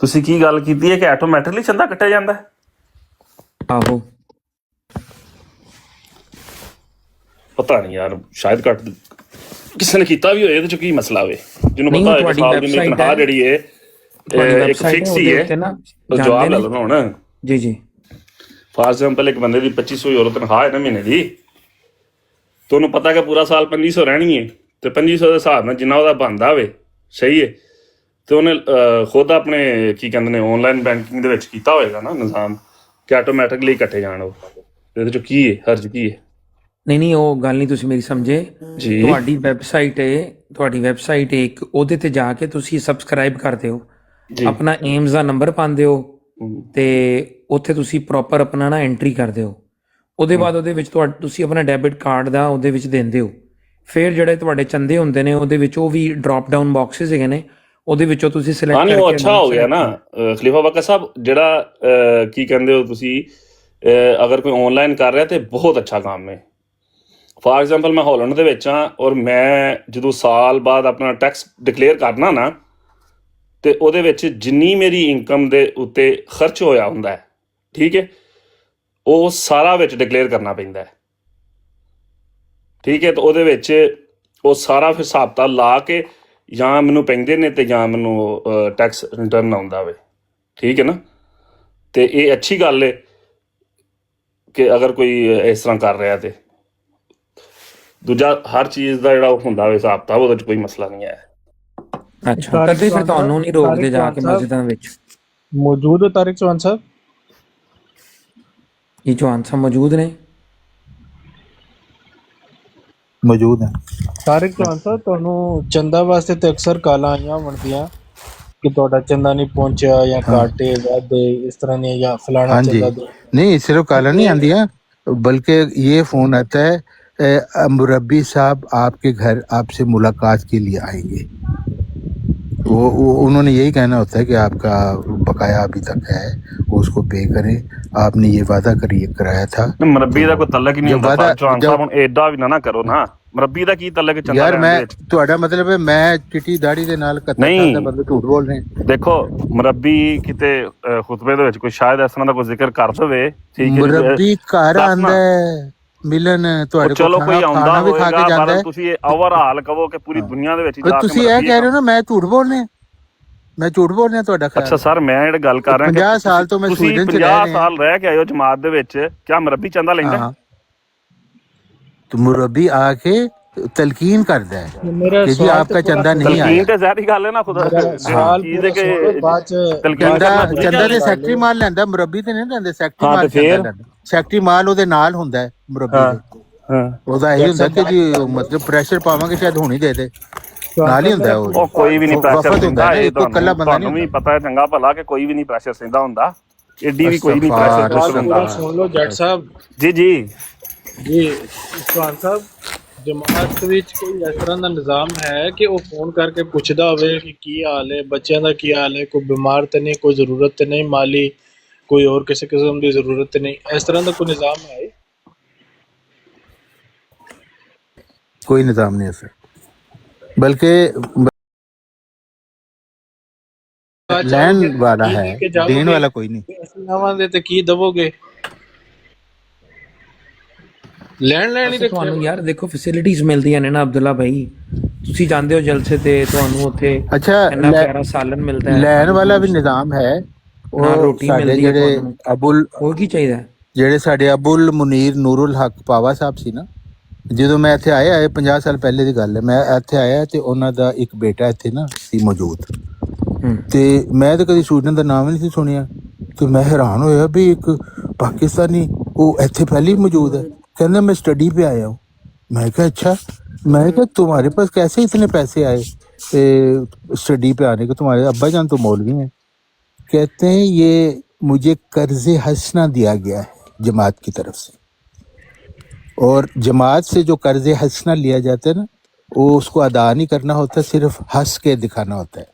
ਤੁਸੀਂ ਕੀ ਗੱਲ ਕੀਤੀ ਹੈ ਕਿ ਆਟੋਮੈਟਿਕਲੀ ਚੰਦਾ ਕੱਟਿਆ ਜਾਂਦਾ ਹੈ? आहो ਪਤਾ ਨਹੀਂ ਯਾਰ, ਸ਼ਾਇਦ ਕੱਟ ਕਿਸੇ ਨੇ ਕੀਤਾ ਵੀ ਹੋਏ, ਇਹਦੇ ਚ ਕੀ ਮਸਲਾ ਹੋਵੇ। ਜਿਹਨੂੰ नहीं ਪਤਾ वो ਹੋਏ ਕਿ ਤੁਹਾਡੀ ਸਾਲ ਦੀ ਮੇਰੀ ਵੈਬਸਾਈਟ ਤਨਖਾਹ ਹੈ, ਜਿਹੜੀ ਹੈ ਤੁਹਾਡੀ ਇੱਕ ਵੈਬਸਾਈਟ ਫਿਕਸ ਹੈ, ਹੀ ਉਹਦੇ ਹੈ। ਉੱਤੇ ਨਾ ਉਹ ਜਵਾਬ ਜਾਂਦੇ ਲੈ ਨੇ। ਲਓ ਨਾ ਹੁਣ। जी जी ਫਾਰ ਐਗਜ਼ਾਮਪਲ ਇੱਕ ਬੰਦੇ ਦੀ 2500 ਯੂਰੋ ਤਨਖਾਹ ਹੈ ਨਾ ਮਹੀਨੇ ਦੀ, ਤੇ ਉਹਨੂੰ ਪਤਾ ਕਿ ਪੂਰਾ ਸਾਲ 2500 ਰਹਿਣੀ ਹੈ, ਤੇ 2500 ਦੇ ਹਿਸਾਬ ਨਾਲ ਜਿੰਨਾ ਉਹਦਾ ਬਣਦਾ ਹੋਵੇ, ਸਹੀ ਹੈ, ਤੇ ਉਹਨੇ ਖੁਦ ਆਪਣੇ ਕੀ ਕਹਿੰਦੇ ਨੇ ਆਨਲਾਈਨ ਬੈਂਕਿੰਗ ਦੇ ਵਿੱਚ ਕੀਤਾ ਹੋਏਗਾ ਨਾ ਨਿਜ਼ਾਮ ਕਿ ਆਟੋਮੈਟਿਕਲੀ ਕੱਟੇ ਜਾਣ। ਉਹ ਇਹਦੇ ਚ ਕੀ ਹੈ, ਹਰਜ ਕੀ ਹੈ? नहीं नहीं वो गल नहीं तुसी मेरी समझे। ਜੀ ਤੁਹਾਡੀ ਵੈਬਸਾਈਟ ਹੈ ਇੱਕ, ਉਹਦੇ ਤੇ ਜਾ ਕੇ ਤੁਸੀਂ ਸਬਸਕ੍ਰਾਈਬ ਕਰਦੇ ਹੋ, ਜੀ ਆਪਣਾ ਏਮਸ ਦਾ ਨੰਬਰ ਪਾਉਂਦੇ ਹੋ ਤੇ ਉੱਥੇ ਤੁਸੀਂ ਪ੍ਰੋਪਰ ਆਪਣਾ ਨਾ ਐਂਟਰੀ ਕਰਦੇ ਹੋ। ਉਹਦੇ ਬਾਅਦ ਉਹਦੇ ਵਿੱਚ ਤੁਸੀਂ ਆਪਣਾ ਡੈਬਿਟ ਕਾਰਡ ਦਾ ਉਹਦੇ ਵਿੱਚ ਦਿੰਦੇ ਹੋ। ਫਿਰ ਜਿਹੜੇ ਤੁਹਾਡੇ ਚੰਦੇ ਹੁੰਦੇ ਨੇ ਉਹਦੇ ਵਿੱਚ ਉਹ ਵੀ ਡ੍ਰੌਪ ਡਾਊਨ ਬਾਕਸਿਸ ਹੈਗੇ ਨੇ, ਉਹਦੇ ਵਿੱਚੋਂ ਤੁਸੀਂ ਹਾਂ ਸਿਲੈਕਟ ਨਹੀਂ ਉਹ ਕਰਕੇ ਅੱਛਾ ਹੋ ਗਿਆ ਨਾ ਖਲੀਫਾ ਬਕਰ ਸਾਹਿਬ। ਜਿਹੜਾ ਕੀ ਕਹਿੰਦੇ ਹੋ ਤੁਸੀਂ, ਅਗਰ ਕੋਈ ਆਨਲਾਈਨ ਕਰ ਰਿਹਾ ਤੇ ਬਹੁਤ ਅੱਛਾ ਕੰਮ ਹੈ। ਫਾਰ ਐਗਜ਼ਾਮਪਲ ਮੈਂ ਹਾਲੈਂਡ ਦੇ ਵਿੱਚ ਹਾਂ, ਔਰ ਮੈਂ ਜਦੋਂ ਸਾਲ ਬਾਅਦ ਆਪਣਾ ਟੈਕਸ ਡਿਕਲੇਅਰ ਕਰਨਾ ਨਾ, ਤੇ ਉਹਦੇ ਵਿੱਚ ਜਿੰਨੀ ਮੇਰੀ ਇਨਕਮ ਦੇ ਉੱਤੇ ਖਰਚ ਹੋਇਆ ਹੁੰਦਾ ਹੈ, ਠੀਕ ਹੈ, ਉਹ ਸਾਰਾ ਵਿੱਚ ਡਿਕਲੇਅਰ ਕਰਨਾ ਪੈਂਦਾ ਹੈ, ਠੀਕ ਹੈ। ਤੇ ਉਹਦੇ ਵਿੱਚ ਉਹ ਸਾਰਾ ਫਿਰ ਹਿਸਾਬ ਕਿਤਾਬ ਲਾ ਕੇ ਜਾਂ ਮੈਨੂੰ ਪੈਂਦੇ ਨੇ ਤੇ ਜਾਂ ਮੈਨੂੰ ਟੈਕਸ ਰਿਟਰਨ ਆਉਂਦਾ ਵੇ, ਠੀਕ ਹੈ ਨਾ। ਤੇ ਇਹ ਅੱਛੀ ਗੱਲ ਹੈ ਕਿ ਅਗਰ ਕੋਈ ਇਸ ਤਰ੍ਹਾਂ ਕਰ ਰਿਹਾ ਤੇ ਦੂਜਾ ਹਰ ਚੀਜ਼ ਦਾ ਜਿਹੜਾ ਹੁੰਦਾ ਵੇ ਹਿਸਾਬ ਕਿਤਾਬ, ਉਹਦੇ 'ਚ ਕੋਈ ਮਸਲਾ ਨਹੀਂ ਹੈ। ਅੱਛਾ ਕਦੇ ਫਿਰ ਤੁਹਾਨੂੰ ਨਹੀਂ ਰੋਕਦੇ ਜਾ ਕੇ ਮਸਜਿਦਾਂ ਵਿੱਚ? ਮੌਜੂਦ ਹੈ ਤਾਰਿਕ ਚੌਹਾਨ ਸਾਹਿਬ? ਇਹ ਚੌਹਾਨ ਸਾਹਿਬ ਮੌਜੂਦ ਨੇ? मौजूद है। ਤਾਰਿਕ ਚੌਹਾਨ ਸਾਹਿਬ, ਤੁਹਾਨੂੰ ਚੰਦਾ ਵਾਸਤੇ ਤੇ ਅਕਸਰ ਕਾਲਾਂ ਆਈਆਂ ਬਣਦੀਆਂ ਕਿ ਤੁਹਾਡਾ ਚੰਦਾ ਨਹੀਂ ਪਹੁੰਚਿਆ ਜਾਂ ਘਾਟੇ ਵਾਧੇ ਇਸ ਤਰ੍ਹਾਂ ਦੀਆਂ ਜਾਂ ਫਲਾਣਾ हाँ जी, ਚੰਦਾ ਦੇ। नहीं सिर्फ काला नहीं आती है, बल्कि ये फोन आता है मुरब्बी साहब आपके घर आपसे मुलाकात के लिए आएंगे। वो उन्होंने यही कहना होता है कि आपका बकाया अभी तक है, उसको पे करें, आपने ये वादा कराया था। ਮਰੱਬੀ ਦਾ ਕੋਈ ਤਲਕ ਹੀ ਨਹੀਂ जब ਹੁੰਦਾ वादा ਚੌਹਾਨ ਸਾਹਿਬ, ਹੁਣ ਐਡਾ ਵੀ ਨਾ ਕਰੋ ਨਾ। ਮਰੱਬੀ ਦਾ ਕੀ ਤਲਕ ਚੰਦਾ यार ਲੈਣ मैं ਦੇ ਵਿੱਚ? ਤੁਹਾਡਾ ਮਤਲਬ ਹੈ ਮੈਂ ਚਿੱਟੀ ਦਾੜੀ ਦੇ ਨਾਲ ਕੱਤਾ ਨਹੀਂ। ਕਰਦਾ ਬੰਦੇ ਝੂਠ ਬੋਲ ਰਹੇ हैं। ਦੇਖੋ ਮਰੱਬੀ ਕਿਤੇ ਖੁਤਬੇ ਦੇ ਵਿੱਚ ਕੋਈ ਸ਼ਾਇਦ ਇਸ ਤਰ੍ਹਾਂ ਦਾ ਕੋਈ ਜ਼ਿਕਰ ਕਰ ਦੇਵੇ, ਠੀਕ ਹੈ, ਮੁਰੱਬੀ ਘਰ ਦੱਸ ਆਂਦਾ ਨਾ। ਹੈ ਮਿਲਣ ਤੁਹਾਡੇ ਕੋਲ, ਚਲੋ ਕੋਈ ਆਉਂਦਾ ਖਾਣਾ ਵੀ ਖਾ ਹੋਏਗਾ, ਕੇ ਜਾਂਦਾ ਪਰ ਹੈ। ਤੁਸੀਂ ਇਹ ਓਵਰਆਲ ਕਹੋ ਕਿ ਪੂਰੀ ਦੁਨੀਆ ਦੇ ਵਿੱਚ ਹੀ ਜਾ ਕੇ ਤੁਸੀਂ ਇਹ ਕਹਿ ਰਹੇ ਹੋ ਨਾ ਮੈਂ ਝੂਠ ਬੋਲ ਰਿਹਾ, ਮੈਂ ਝੂਠ ਬੋਲ ਰਿਹਾ ਤੁਹਾਡਾ ਖਿਆਲ? ਅੱਛਾ ਸਰ, ਮੈਂ ਜਿਹੜਾ ਗੱਲ ਕਰ ਰਿਹਾ 50 ਸਾਲ ਤੋਂ ਮੈਂ ਤੁਸੀਂ ਸਵੀਡਨ ਚ 50 ਰਹਿ ਰਿਹਾ। ਸਾਲ ਰਹਿ ਕੇ ਆਏ ਹੋ ਜਮਾਤ ਦੇ ਵਿੱਚ, ਕਿਆ ਮਰੱਬੀ ਚੰਦਾ ਲੈਂਦਾ? हाँ, तो मुरब्बी आके तलकीन करता है मेरा कि जी सवाल आपका तो पूरा चंदा नहीं ਤਲਕੀਨ आया। ਤੇ ਜ਼ਾਹਿਰੀ ਗੱਲ ਹੈ ਨਾ, ਖੁਦਾ मेरा सवाल ਚੀਜ਼ पूरा ਹੈ सुनो, ਕਿ बाद च ਤਲਕੀਨ ਚੰਦਾ ਕਰਨਾ ਜ਼ਰੂਰੀ ਚੰਦਾ ਹੈ। ਦੇ ਸੈਕਟਰੀ ਮਾਲ ਲੈਂਦਾ, ਮੁਰੱਬੀ ਤੇ ਨਹੀਂ ਲੈਂਦੇ। ਸੈਕਟਰੀ ਹਾਂ, ਮਾਲ ਤੇ ਫਿਰ? ਚੰਦਾ ਲੈਂਦਾ, ਸੈਕਟਰੀ ਮਾਲ ਉਹਦੇ ਨਾਲ ਹੁੰਦਾ ਹੈ ਮੁਰੱਬੀ ਹਾਂ ਦੇ। ਹਾਂ, ਉਹਦਾ ਇਹ ਹੁੰਦਾ ਕਿ ਜੀ ਮਤਲਬ ਪ੍ਰੈਸ਼ਰ ਪਾਵਾਂਗੇ ਸ਼ਾਇਦ ਹੁਣੀ ਦੇ ਦੇ, ਨਾਲ ਹੀ ਹੁੰਦਾ ਉਹ ਕੋਈ ਵੀ ਨਹੀਂ ਪ੍ਰੈਸ਼ਰ ਵਫਦ ਦਿੰਦਾ। ਹੁੰਦਾ ਹੈ, ਇਹ ਕੋਈ ਇਕੱਲਾ ਬੰਦਾ ਤੁਹਾਨੂੰ ਵੀ ਨਹੀਂ ਪਤਾ ਹੈ ਚੰਗਾ ਭਲਾ ਕਿ ਕੋਈ ਵੀ ਨਹੀਂ ਪ੍ਰੈਸ਼ਰ ਸਹਿੰਦਾ ਹੁੰਦਾ, ਏਡੀ ਵੀ ਕੋਈ ਨਹੀਂ ਪ੍ਰੈਸ਼ਰ ਅਸਤਗਫਾਰ, ਕੁਛ ਹੁੰਦਾ। पूरा सुन लो जट साहब ਜੀ ਜੀ जी। चौहान साहब, ਜਮਾਤ ਵਿੱਚ ਕੋਈ ਇਸ ਤਰ੍ਹਾਂ ਦਾ ਨਿਜ਼ਾਮ ਹੈ ਕਿ ਉਹ ਫੋਨ ਕਰਕੇ ਪੁੱਛਦਾ ਹੋਵੇ ਕਿ ਕੀ ਹਾਲ ਹੈ, ਬੱਚਿਆਂ ਦਾ ਕੀ ਹਾਲ ਹੈ, ਕੋਈ ਬਿਮਾਰ ਤੇ ਨਹੀਂ, ਕੋਈ ਜ਼ਰੂਰਤ ਤੇ ਨਹੀਂ ਮਾਲੀ, ਕੋਈ ਹੋਰ ਕਿਸੇ ਕਿਸਮ ਦੀ ਜ਼ਰੂਰਤ ਨਹੀਂ, ਇਸ ਤਰ੍ਹਾਂ ਦਾ ਕੋਈ ਨਿਜ਼ਾਮ ਹੈ? कोई निज़ाम नहीं है सर, बल्कि लैंड वाला है, देने वाला कोई नहीं। ਅਸੀਂ ਆਵਾਂਗੇ ਤੇ ਕੀ ਦਵੋਗੇ? ਲੈਣ ਲੈਣੀ ਤੇ ਤੁਹਾਨੂੰ ਯਾਰ ਦੇਖੋ ਫੈਸਿਲਿਟੀਜ਼ ਮਿਲਦੀਆਂ ਨੇ ਨਾ ਅਬਦੁੱਲਾ ਭਾਈ, ਤੁਸੀਂ ਜਾਂਦੇ ਹੋ ਜਲਸੇ ਤੇ ਤੁਹਾਨੂੰ ਉੱਥੇ अच्छा ਇੰਨਾ ਪਿਆਰਾ ਸਾਲਨ ਮਿਲਦਾ ਹੈ, लैन वाला भी निज़ाम है। ਨਾਲ ਰੋਟੀ ਸਾਡੇ ਮਿਲਦੀ ਹੈ ਜਿਹੜੇ ਤੁਹਾਨੂੰ, ਅਬੁਲ ਹੋਰ ਕੀ ਚਾਹੀਦਾ? ਜਿਹੜੇ ਸਾਡੇ ਅਬੁਲ ਮੁਨੀਰ ਨੂਰੁਲ ਹਕ ਪਾਵਾ ਸਾਹਿਬ ਸੀ ਨਾ, ਜਦੋਂ ਮੈਂ ਇੱਥੇ ਆਇਆ, ਇਹ 50 ਸਾਲ ਪਹਿਲੇ ਦੀ ਗੱਲ ਹੈ, ਮੈਂ ਇੱਥੇ ਆਇਆ ਤੇ ਉਹਨਾਂ ਦਾ ਇੱਕ ਬੇਟਾ ਇੱਥੇ ਨਾ ਸੀ ਮੌਜੂਦ, ਤੇ ਮੈਂ ਤਾਂ ਕਦੀ ਸਟੂਡੈਂਟ ਦਾ ਨਾਮ ਹੀ ਨਹੀਂ ਸੀ ਸੁਣਿਆ, ਤੇ ਮੈਂ ਹੈਰਾਨ ਹੋਇਆ ਵੀ ਇੱਕ ਪਾਕਿस्तानी ਉਹ ਇੱਥੇ ਪਹਿਲੇ ही मौजूद है। कहना मैं स्टडी पे आया हूँ। मैं कहा अच्छा, मैं कहा तुम्हारे पास कैसे इतने पैसे आए स्टडी पे आने के? तुम्हारे अब्बा जान तो मौलवी हैं। कहते हैं ये मुझे कर्ज हसना दिया गया है जमात की तरफ से, और जमात से जो कर्ज हसना लिया जाता है ना, वो उसको अदा नहीं करना होता, सिर्फ हंस के दिखाना होता है,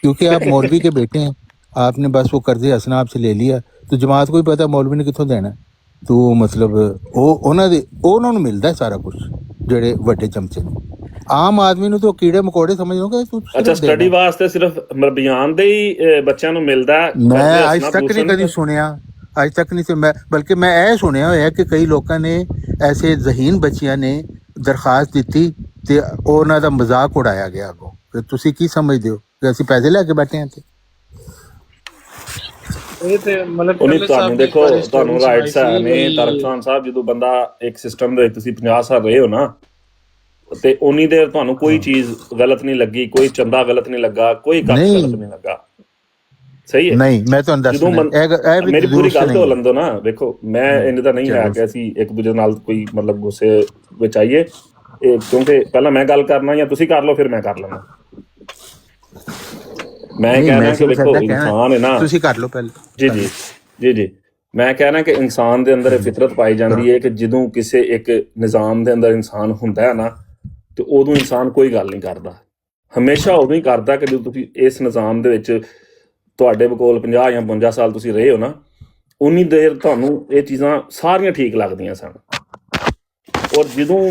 क्योंकि आप मौलवी के बेटे हैं, आपने बस वो कर्ज हसना आपसे ले लिया, तो जमात को भी पता मौलवी ने कितों देना, तो मतलब ਉਹਨਾਂ ਨੂੰ ਮਿਲਦਾ ਸਾਰਾ ਕੁਝ, ਜਿਹੜੇ ਵੱਡੇ ਚਮਚੇ ਨੇ। ਆਮ ਆਦਮੀ ਨੂੰ ਤਾਂ ਕੀੜੇ ਮਕੌੜੇ ਸਮਝੋਗੇ ਤੂੰ। ਅੱਛਾ, ਸਟੱਡੀ ਵਾਸਤੇ ਸਿਰਫ ਮਰਬੀਆਨ ਦੇ ਹੀ ਬੱਚਿਆਂ ਨੂੰ ਮਿਲਦਾ? ਮੈਂ ਅੱਜ ਤੱਕ ਨਹੀਂ ਕਦੀ ਸੁਣਿਆ, ਅੱਜ ਤੱਕ ਨਹੀਂ ਸੀ ਮੈਂ, ਬਲਕਿ ਮੈਂ ਇਹ ਸੁਣਿਆ ਹੋਇਆ ਕਿ ਕਈ ਲੋਕਾਂ ਨੇ ਐਸੇ ਜ਼ਹੀਨ ਬੱਚਿਆਂ ਨੇ ਦਰਖਾਸਤ ਦਿੱਤੀ ਤੇ ਉਹਨਾਂ ਦਾ ਮਜ਼ਾਕ ਉਡਾਇਆ ਗਿਆ ਅੱਗੋਂ ਕਿ ਤੁਸੀਂ ਕੀ ਸਮਝਦੇ ਹੋ ਕਿ ਅਸੀਂ ਪੈਸੇ ਲੈ ਕੇ ਬੈਠੇ ਹਾਂ ਇੱਥੇ। ਇਹ ਤੇ ਮਤਲਬ ਉਹਨੇ ਤੁਹਾਨੂੰ ਦੇਖੋ, ਤੁਹਾਨੂੰ ਰਾਈਟਸ ਨੇ ਤਾਰਕ ਖਾਨ ਸਾਹਿਬ, ਜਦੋਂ ਬੰਦਾ ਇੱਕ ਸਿਸਟਮ ਦੇ ਵਿੱਚ ਤੁਸੀਂ 50 ਸਾਲ ਰਹੇ ਹੋ ਨਾ, ਤੇ ਉਨੀ ਦੇਰ ਤੁਹਾਨੂੰ ਕੋਈ ਚੀਜ਼ ਗਲਤ ਨਹੀਂ ਲੱਗੀ, ਕੋਈ ਚੰਦਾ ਗਲਤ ਨਹੀਂ ਲੱਗਾ, ਕੋਈ ਕੱਖ ਗਲਤ ਨਹੀਂ ਲੱਗਾ, ਸਹੀ ਹੈ? ਨਹੀਂ, ਮੈਂ ਤੁਹਾਨੂੰ ਦੱਸਦਾ ਮੇਰੀ ਪੂਰੀ ਗੱਲ ਤੋਂ ਲੰਦੋ ਨਾ, ਵੇਖੋ ਮੈਂ ਇੰਨੇ ਤਾਂ ਨਹੀਂ ਹੈ ਕਿ ਅਸੀਂ ਇੱਕ ਦੂਜੇ ਨਾਲ ਕੋਈ ਮਤਲਬ ਗੁੱਸੇ ਵਿੱਚ ਆਈਏ, ਕਿਉਂਕਿ ਪਹਿਲਾਂ ਮੈਂ ਗੱਲ ਕਰਨਾ ਜਾਂ ਤੁਸੀਂ ਕਰ ਲਓ ਫਿਰ ਮੈਂ ਕਰ ਲੈਣਾ। ਮੈਂ ਕਹਿਣਾ ਕਿ ਦੇਖੋ ਇਨਸਾਨ ਹੈ ਨਾ, ਤੁਸੀਂ ਕਰ ਲਓ ਪਹਿਲਾਂ। ਜੀ ਜੀ ਜੀ ਜੀ ਮੈਂ ਕਹਿਣਾ ਕਿ ਇਨਸਾਨ ਦੇ ਅੰਦਰ ਇਹ ਫਿਤਰਤ ਪਾਈ ਜਾਂਦੀ ਹੈ ਕਿ ਜਦੋਂ ਕਿਸੇ ਇੱਕ ਨਿਜ਼ਾਮ ਦੇ ਅੰਦਰ ਇਨਸਾਨ ਹੁੰਦਾ ਹੈ ਨਾ, ਤੇ ਉਦੋਂ ਇਨਸਾਨ ਕੋਈ ਗੱਲ ਨਹੀਂ ਕਰਦਾ, ਹਮੇਸ਼ਾ ਉਦੋਂ ਹੀ ਕਰਦਾ ਕਿ ਜਦੋਂ ਤੁਸੀਂ ਇਸ ਨਿਜ਼ਾਮ ਦੇ ਵਿੱਚ ਤੁਹਾਡੇ ਕੋਲ 50 ਜਾਂ 52 ਸਾਲ ਤੁਸੀਂ ਰਹੇ ਹੋ ਨਾ, ਉਨੀ ਦੇਰ ਤੁਹਾਨੂੰ ਇਹ ਚੀਜ਼ਾਂ ਸਾਰੀਆਂ ਠੀਕ ਲੱਗਦੀਆਂ ਸਨ, ਔਰ ਜਦੋਂ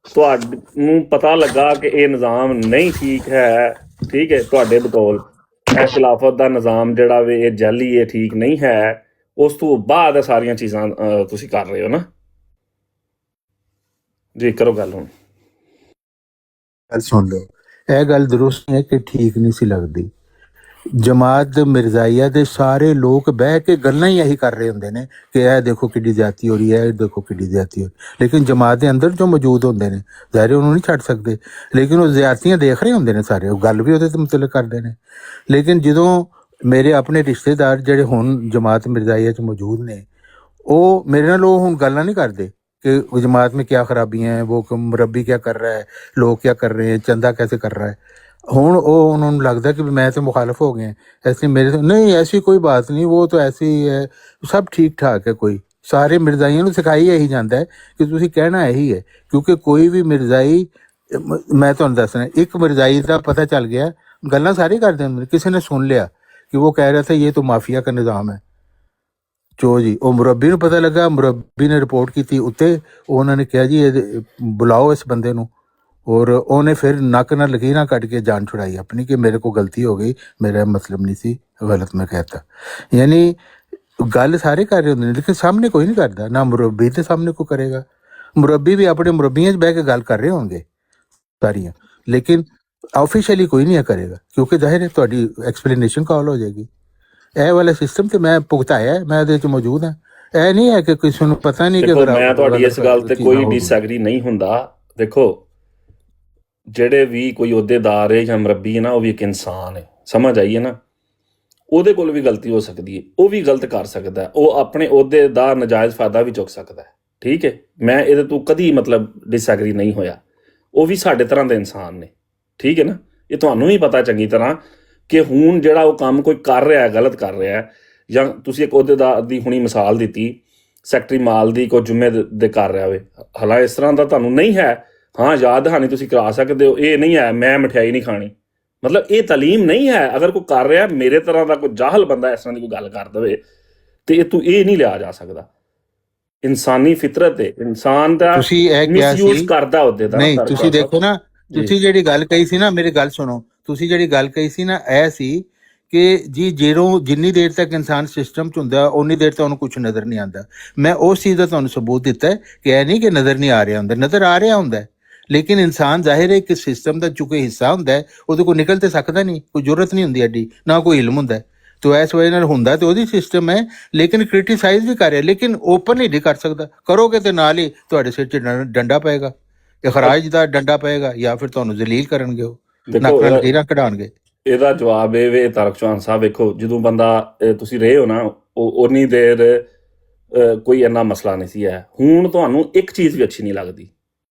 ਤੁਹਾਨੂੰ ਪਤਾ ਲੱਗਾ ਕਿ ਇਹ ਨਿਜ਼ਾਮ ਨਹੀਂ ਠੀਕ ਹੈ, ਠੀਕ ਹੈ, ਤੁਹਾਡੇ ਬਤੌਲ ਇਹ ਖਿਲਾਫਤ ਦਾ ਨਿਜ਼ਾਮ ਜਿਹੜਾ ਵੇ ਇਹ ਜਾਲੀ, ਇਹ ਠੀਕ ਨਹੀਂ ਹੈ, ਉਸ ਤੋਂ ਬਾਅਦ ਇਹ ਸਾਰੀਆਂ ਚੀਜ਼ਾਂ ਤੁਸੀਂ ਕਰ ਰਹੇ ਹੋ ਨਾ। ਜੀ ਕਰੋ ਗੱਲ ਹੁਣ। ਗੱਲ ਸੁਣ ਲਓ, ਇਹ ਗੱਲ ਦਰੁਸਤ ਹੈ ਕਿ ਠੀਕ ਨਹੀਂ ਸੀ ਲੱਗਦੀ। ਜਮਾਤ ਮਿਰਜ਼ਾਈਆ ਦੇ ਸਾਰੇ ਲੋਕ ਬਹਿ ਕੇ ਗੱਲਾਂ ਹੀ ਇਹੀ ਕਰ ਰਹੇ ਹੁੰਦੇ ਨੇ ਕਿ ਇਹ ਦੇਖੋ ਕਿੱਡੀ ਜ਼ਿਆਦਤੀ ਹੋ ਰਹੀ ਹੈ, ਇਹ ਦੇਖੋ ਕਿੱਡੀ ਜ਼ਿਆਦਤੀ ਹੋ ਰਹੀ, ਲੇਕਿਨ ਜਮਾਤ ਦੇ ਅੰਦਰ ਜੋ ਮੌਜੂਦ ਹੁੰਦੇ ਨੇ ਜ਼ਾਹਿਰ ਉਹਨੂੰ ਨਹੀਂ ਛੱਡ ਸਕਦੇ, ਲੇਕਿਨ ਉਹ ਜ਼ਿਆਦਤੀਆਂ ਦੇਖ ਰਹੇ ਹੁੰਦੇ ਨੇ ਸਾਰੇ, ਉਹ ਗੱਲ ਵੀ ਉਹਦੇ ਤੇ ਮੁਤਲਕ ਕਰਦੇ ਨੇ। ਲੇਕਿਨ ਜਦੋਂ ਮੇਰੇ ਆਪਣੇ ਰਿਸ਼ਤੇਦਾਰ ਜਿਹੜੇ ਹੁਣ ਜਮਾਤ ਮਿਰਜ਼ਾਈਆ 'ਚ ਮੌਜੂਦ ਨੇ, ਉਹ ਮੇਰੇ ਨਾਲ ਉਹ ਹੁਣ ਗੱਲਾਂ ਨਹੀਂ ਕਰਦੇ कि जमात में क्या खराबियाँ हैं, वो मुरब्बी क्या कर रहा है, लोग क्या कर रहे हैं, चंदा कैसे कर रहा है। ਹੁਣ ਉਹ ਉਹਨਾਂ ਨੂੰ ਲੱਗਦਾ ਕਿ ਮੈਂ ਤਾਂ ਮੁਖਾਲਫ ਹੋ ਗਿਆ, ਐਸੇ ਮੇਰੇ ਤੋਂ ਨਹੀਂ, ਐਸੀ ਕੋਈ ਬਾਤ ਨਹੀਂ, ਉਹ ਤਾਂ ਐਸੀ ਹੈ, ਸਭ ਠੀਕ ਠਾਕ ਹੈ। ਕੋਈ ਸਾਰੇ ਮਿਰਜ਼ਾਈਆਂ ਨੂੰ ਸਿਖਾਈ ਇਹੀ ਜਾਂਦਾ ਹੈ ਕਿ ਤੁਸੀਂ ਕਹਿਣਾ ਇਹੀ ਹੈ, ਕਿਉਂਕਿ ਕੋਈ ਵੀ ਮਿਰਜ਼ਾਈ, ਮੈਂ ਤੁਹਾਨੂੰ ਦੱਸਣਾ, ਇੱਕ ਮਿਰਜ਼ਾਈ ਦਾ ਪਤਾ ਚੱਲ ਗਿਆ, ਗੱਲਾਂ ਸਾਰੇ ਕਰਦੇ ਹੁੰਦੇ, ਕਿਸੇ ਨੇ ਸੁਣ ਲਿਆ ਕਿ ਉਹ ਕਹਿ ਰਿਹਾ था ये तो माफिया का निज़ाम है, ਚੋ ਜੀ ਉਹ ਮੁਰੱਬੀ ਨੂੰ ਪਤਾ ਲੱਗਾ, ਮੁਰੱਬੀ ਨੇ ਰਿਪੋਰਟ ਕੀਤੀ ਉੱਤੇ, ਉਹਨਾਂ ਨੇ ਕਿਹਾ ਜੀ ਇਹ ਬੁਲਾਓ ਇਸ ਬੰਦੇ ਨੂੰ, ਔਰ ਉਹਨੇ ਫਿਰ ਨੱਕ ਨਾਲ ਲਕੀਰਾਂ ਕੱਢ ਕੇ ਜਾਨ ਛੁਡਾਈ ਆਪਣੀ ਕਿ ਮੇਰੇ ਕੋ ਗਲਤੀ ਹੋ ਗਈ, ਮੇਰਾ ਮਤਲਬ ਨਹੀਂ ਸੀ, ਗਲਤ ਮੈਂ ਕਹਿਤਾ। ਯਾਨੀ ਗੱਲ ਸਾਰੇ ਕਰ ਰਹੇ ਹੁੰਦੇ ਨੇ, ਲੇਕਿਨ ਸਾਹਮਣੇ ਕੋਈ ਨਹੀਂ ਕਰਦਾ, ਨਾ ਮੁਰੱਬੀ ਦੇ ਸਾਹਮਣੇ ਕੋਈ ਕਰੇਗਾ। ਮੁਰੱਬੀ ਵੀ ਆਪਣੇ ਮੁਰੱਬੀਆਂ 'ਚ ਬਹਿ ਕੇ ਗੱਲ ਕਰ ਰਹੇ ਹੋਣਗੇ ਸਾਰੀਆਂ, ਲੇਕਿਨ ਆਫੀਸ਼ੀਅਲੀ ਕੋਈ ਨਹੀਂ ਕਰੇਗਾ, ਕਿਉਂਕਿ ਜ਼ਾਹਿਰ ਹੈ ਤੁਹਾਡੀ ਐਕਸਪਲੇਨੇਸ਼ਨ ਕਾਲ ਹੋ ਜਾਏਗੀ। ਇਹ ਵਾਲਾ ਸਿਸਟਮ ਤੇ ਮੈਂ ਭੁਗਤਾਇਆ, ਮੈਂ ਇਹਦੇ 'ਚ ਮੌਜੂਦ ਹਾਂ। ਇਹ ਨਹੀਂ ਹੈ ਕਿ ਕਿਸੇ ਨੂੰ ਪਤਾ ਨਹੀਂ ਕਿ ਮੈਂ ਤੁਹਾਡੀ ਇਸ ਗੱਲ ਤੇ ਕੋਈ ਡਿਸਐਗਰੀ ਨਹੀਂ ਹੁੰਦਾ। ਦੇਖੋ ਜਿਹੜੇ ਵੀ ਕੋਈ ਅਹੁਦੇਦਾਰ ਹੈ ਜਾਂ ਮੁਰੱਬੀ ਹੈ ਨਾ, ਉਹ ਵੀ ਇੱਕ ਇਨਸਾਨ ਹੈ, ਸਮਝ ਆਈਏ ਨਾ, ਉਹਦੇ ਕੋਲ ਵੀ ਗਲਤੀ ਹੋ ਸਕਦੀ ਹੈ, ਉਹ ਵੀ ਗਲਤ ਕਰ ਸਕਦਾ, ਉਹ ਆਪਣੇ ਅਹੁਦੇ ਦਾ ਨਜਾਇਜ਼ ਫਾਇਦਾ ਵੀ ਚੁੱਕ ਸਕਦਾ, ਠੀਕ ਹੈ। ਮੈਂ ਇਹਦੇ ਤੋਂ ਕਦੀ ਮਤਲਬ ਡਿਸਐਗਰੀ ਨਹੀਂ ਹੋਇਆ, ਉਹ ਵੀ ਸਾਡੇ ਤਰ੍ਹਾਂ ਦੇ ਇਨਸਾਨ ਨੇ, ਠੀਕ ਹੈ ਨਾ। ਇਹ ਤੁਹਾਨੂੰ ਵੀ ਪਤਾ ਚੰਗੀ ਤਰ੍ਹਾਂ ਕਿ ਹੁਣ ਜਿਹੜਾ ਉਹ ਕੰਮ ਕੋਈ ਕਰ ਰਿਹਾ, ਗਲਤ ਕਰ ਰਿਹਾ, ਜਾਂ ਤੁਸੀਂ ਇੱਕ ਅਹੁਦੇਦਾਰ ਦੀ ਹੁਣੀ ਮਿਸਾਲ ਦਿੱਤੀ, ਸੈਕਟਰੀ ਮਾਲ ਦੀ ਕੋਈ ਜੁਮੇ ਦੇ ਕਰ ਰਿਹਾ ਹੋਵੇ, ਹਾਲਾਂਕਿ ਇਸ ਤਰ੍ਹਾਂ ਦਾ ਤੁਹਾਨੂੰ ਨਹੀਂ ਹੈ, ਹਾਂ ਯਾਦ ਦਹਾਨੀ ਤੁਸੀਂ ਕਰਾ ਸਕਦੇ ਹੋ, ਇਹ ਨਹੀਂ ਹੈ ਮੈਂ ਮਠਿਆਈ ਨਹੀਂ ਖਾਣੀ, ਮਤਲਬ ਇਹ ਤਾਲੀਮ ਨਹੀਂ ਹੈ। ਅਗਰ ਕੋਈ ਕਰ ਰਿਹਾ, ਮੇਰੇ ਤਰ੍ਹਾਂ ਦਾ ਕੋਈ ਜਾਹਲ ਬੰਦਾ ਇਸ ਤਰ੍ਹਾਂ ਦੀ ਕੋਈ ਗੱਲ ਕਰ ਦੇਵੇ ਤੇ ਇਹ ਨਹੀਂ ਲਿਆ ਜਾ ਸਕਦਾ। ਇਨਸਾਨੀ ਫਿਤਰਤ ਹੈ, ਇਨਸਾਨ ਦਾ ਤੁਸੀਂ ਇਹ ਕਿਹਾ ਮਿਸਯੂਜ਼ ਸੀ ਕਰਦਾ ਉਹਦੇ ਦਾ। ਨਹੀਂ, ਤੁਸੀਂ ਦੇਖੋ ਨਾ, ਤੁਸੀਂ ਜਿਹੜੀ ਗੱਲ ਕਹੀ ਸੀ ਨਾ, ਮੇਰੀ ਗੱਲ ਸੁਣੋ, ਤੁਸੀਂ ਜਿਹੜੀ ਗੱਲ ਕਹੀ ਸੀ ਨਾ, ਇਹ ਸੀ ਕਿ ਜੀ ਜਿੰਨੀ ਦੇਰ ਤੱਕ ਇਨਸਾਨ ਸਿਸਟਮ 'ਚ ਹੁੰਦਾ ਉਨੀ ਦੇਰ ਤੱਕ ਉਹਨੂੰ ਕੁਝ ਨਜ਼ਰ ਨਹੀਂ ਆਉਂਦਾ। ਮੈਂ ਉਸ ਚੀਜ਼ ਦਾ ਤੁਹਾਨੂੰ ਸਬੂਤ ਦਿੱਤਾ ਹੈ ਕਿ ਇਹ ਨਹੀਂ ਕਿ ਨਜ਼ਰ ਨਹੀਂ ਆ ਰਿਹਾ ਹੁੰਦਾ, ਨਜ਼ਰ ਆ ਰਿਹਾ ਹੁੰਦਾ, ਲੇਕਿਨ ਇਨਸਾਨ ਜ਼ਾਹਿਰ ਹੈ ਕਿ ਸਿਸਟਮ ਦਾ ਚੁੱਕੇ ਹਿੱਸਾ ਹੁੰਦਾ ਹੈ, ਉਹਦੇ ਕੋਲ ਨਿਕਲ ਤੇ ਸਕਦਾ ਨਹੀਂ, ਕੋਈ ਜ਼ਰੂਰਤ ਨਹੀਂ ਹੁੰਦੀ ਐਡੀ, ਨਾ ਕੋਈ ਇਲਮ ਹੁੰਦਾ। ਤੋ ਇਸ ਵਜ੍ਹਾ ਨਾਲ ਹੁੰਦਾ ਤੇ ਉਹਦੀ ਸਿਸਟਮ ਹੈ, ਲੇਕਿਨ ਕ੍ਰਿਟੀਸਾਈਜ਼ ਵੀ ਕਰ ਰਿਹਾ, ਲੇਕਿਨ ਓਪਨਲੀ ਨਹੀਂ ਕਰ ਸਕਦਾ। ਕਰੋਗੇ ਤੇ ਨਾਲ ਹੀ ਤੁਹਾਡੇ ਸਿਰ 'ਚ ਡੰਡਾ ਪਏਗਾ, ਇਖਰਾਜ ਦਾ ਡੰਡਾ ਪਏਗਾ, ਜਾਂ ਫਿਰ ਤੁਹਾਨੂੰ ਜ਼ਲੀਲ ਕਰਨਗੇ, ਉਹ ਨੱਕ ਨਾਲ ਲਕੀਰਾਂ ਕਢਾਉਣਗੇ। ਇਹਦਾ ਜਵਾਬ ਇਹ ਵੇ ਤਾਰਕ ਚੌਹਾਨ ਸਾਹਿਬ, ਵੇਖੋ ਜਦੋਂ ਬੰਦਾ ਤੁਸੀਂ ਰਹੇ ਹੋ ਨਾ, ਉਨੀ ਦੇਰ ਕੋਈ ਇੰਨਾ ਮਸਲਾ ਨਹੀਂ ਸੀ ਹੈ। ਹੁਣ ਤੁਹਾਨੂੰ ਇੱਕ ਚੀਜ਼ ਵੀ ਅੱਛੀ ਨਹੀਂ ਲੱਗਦੀ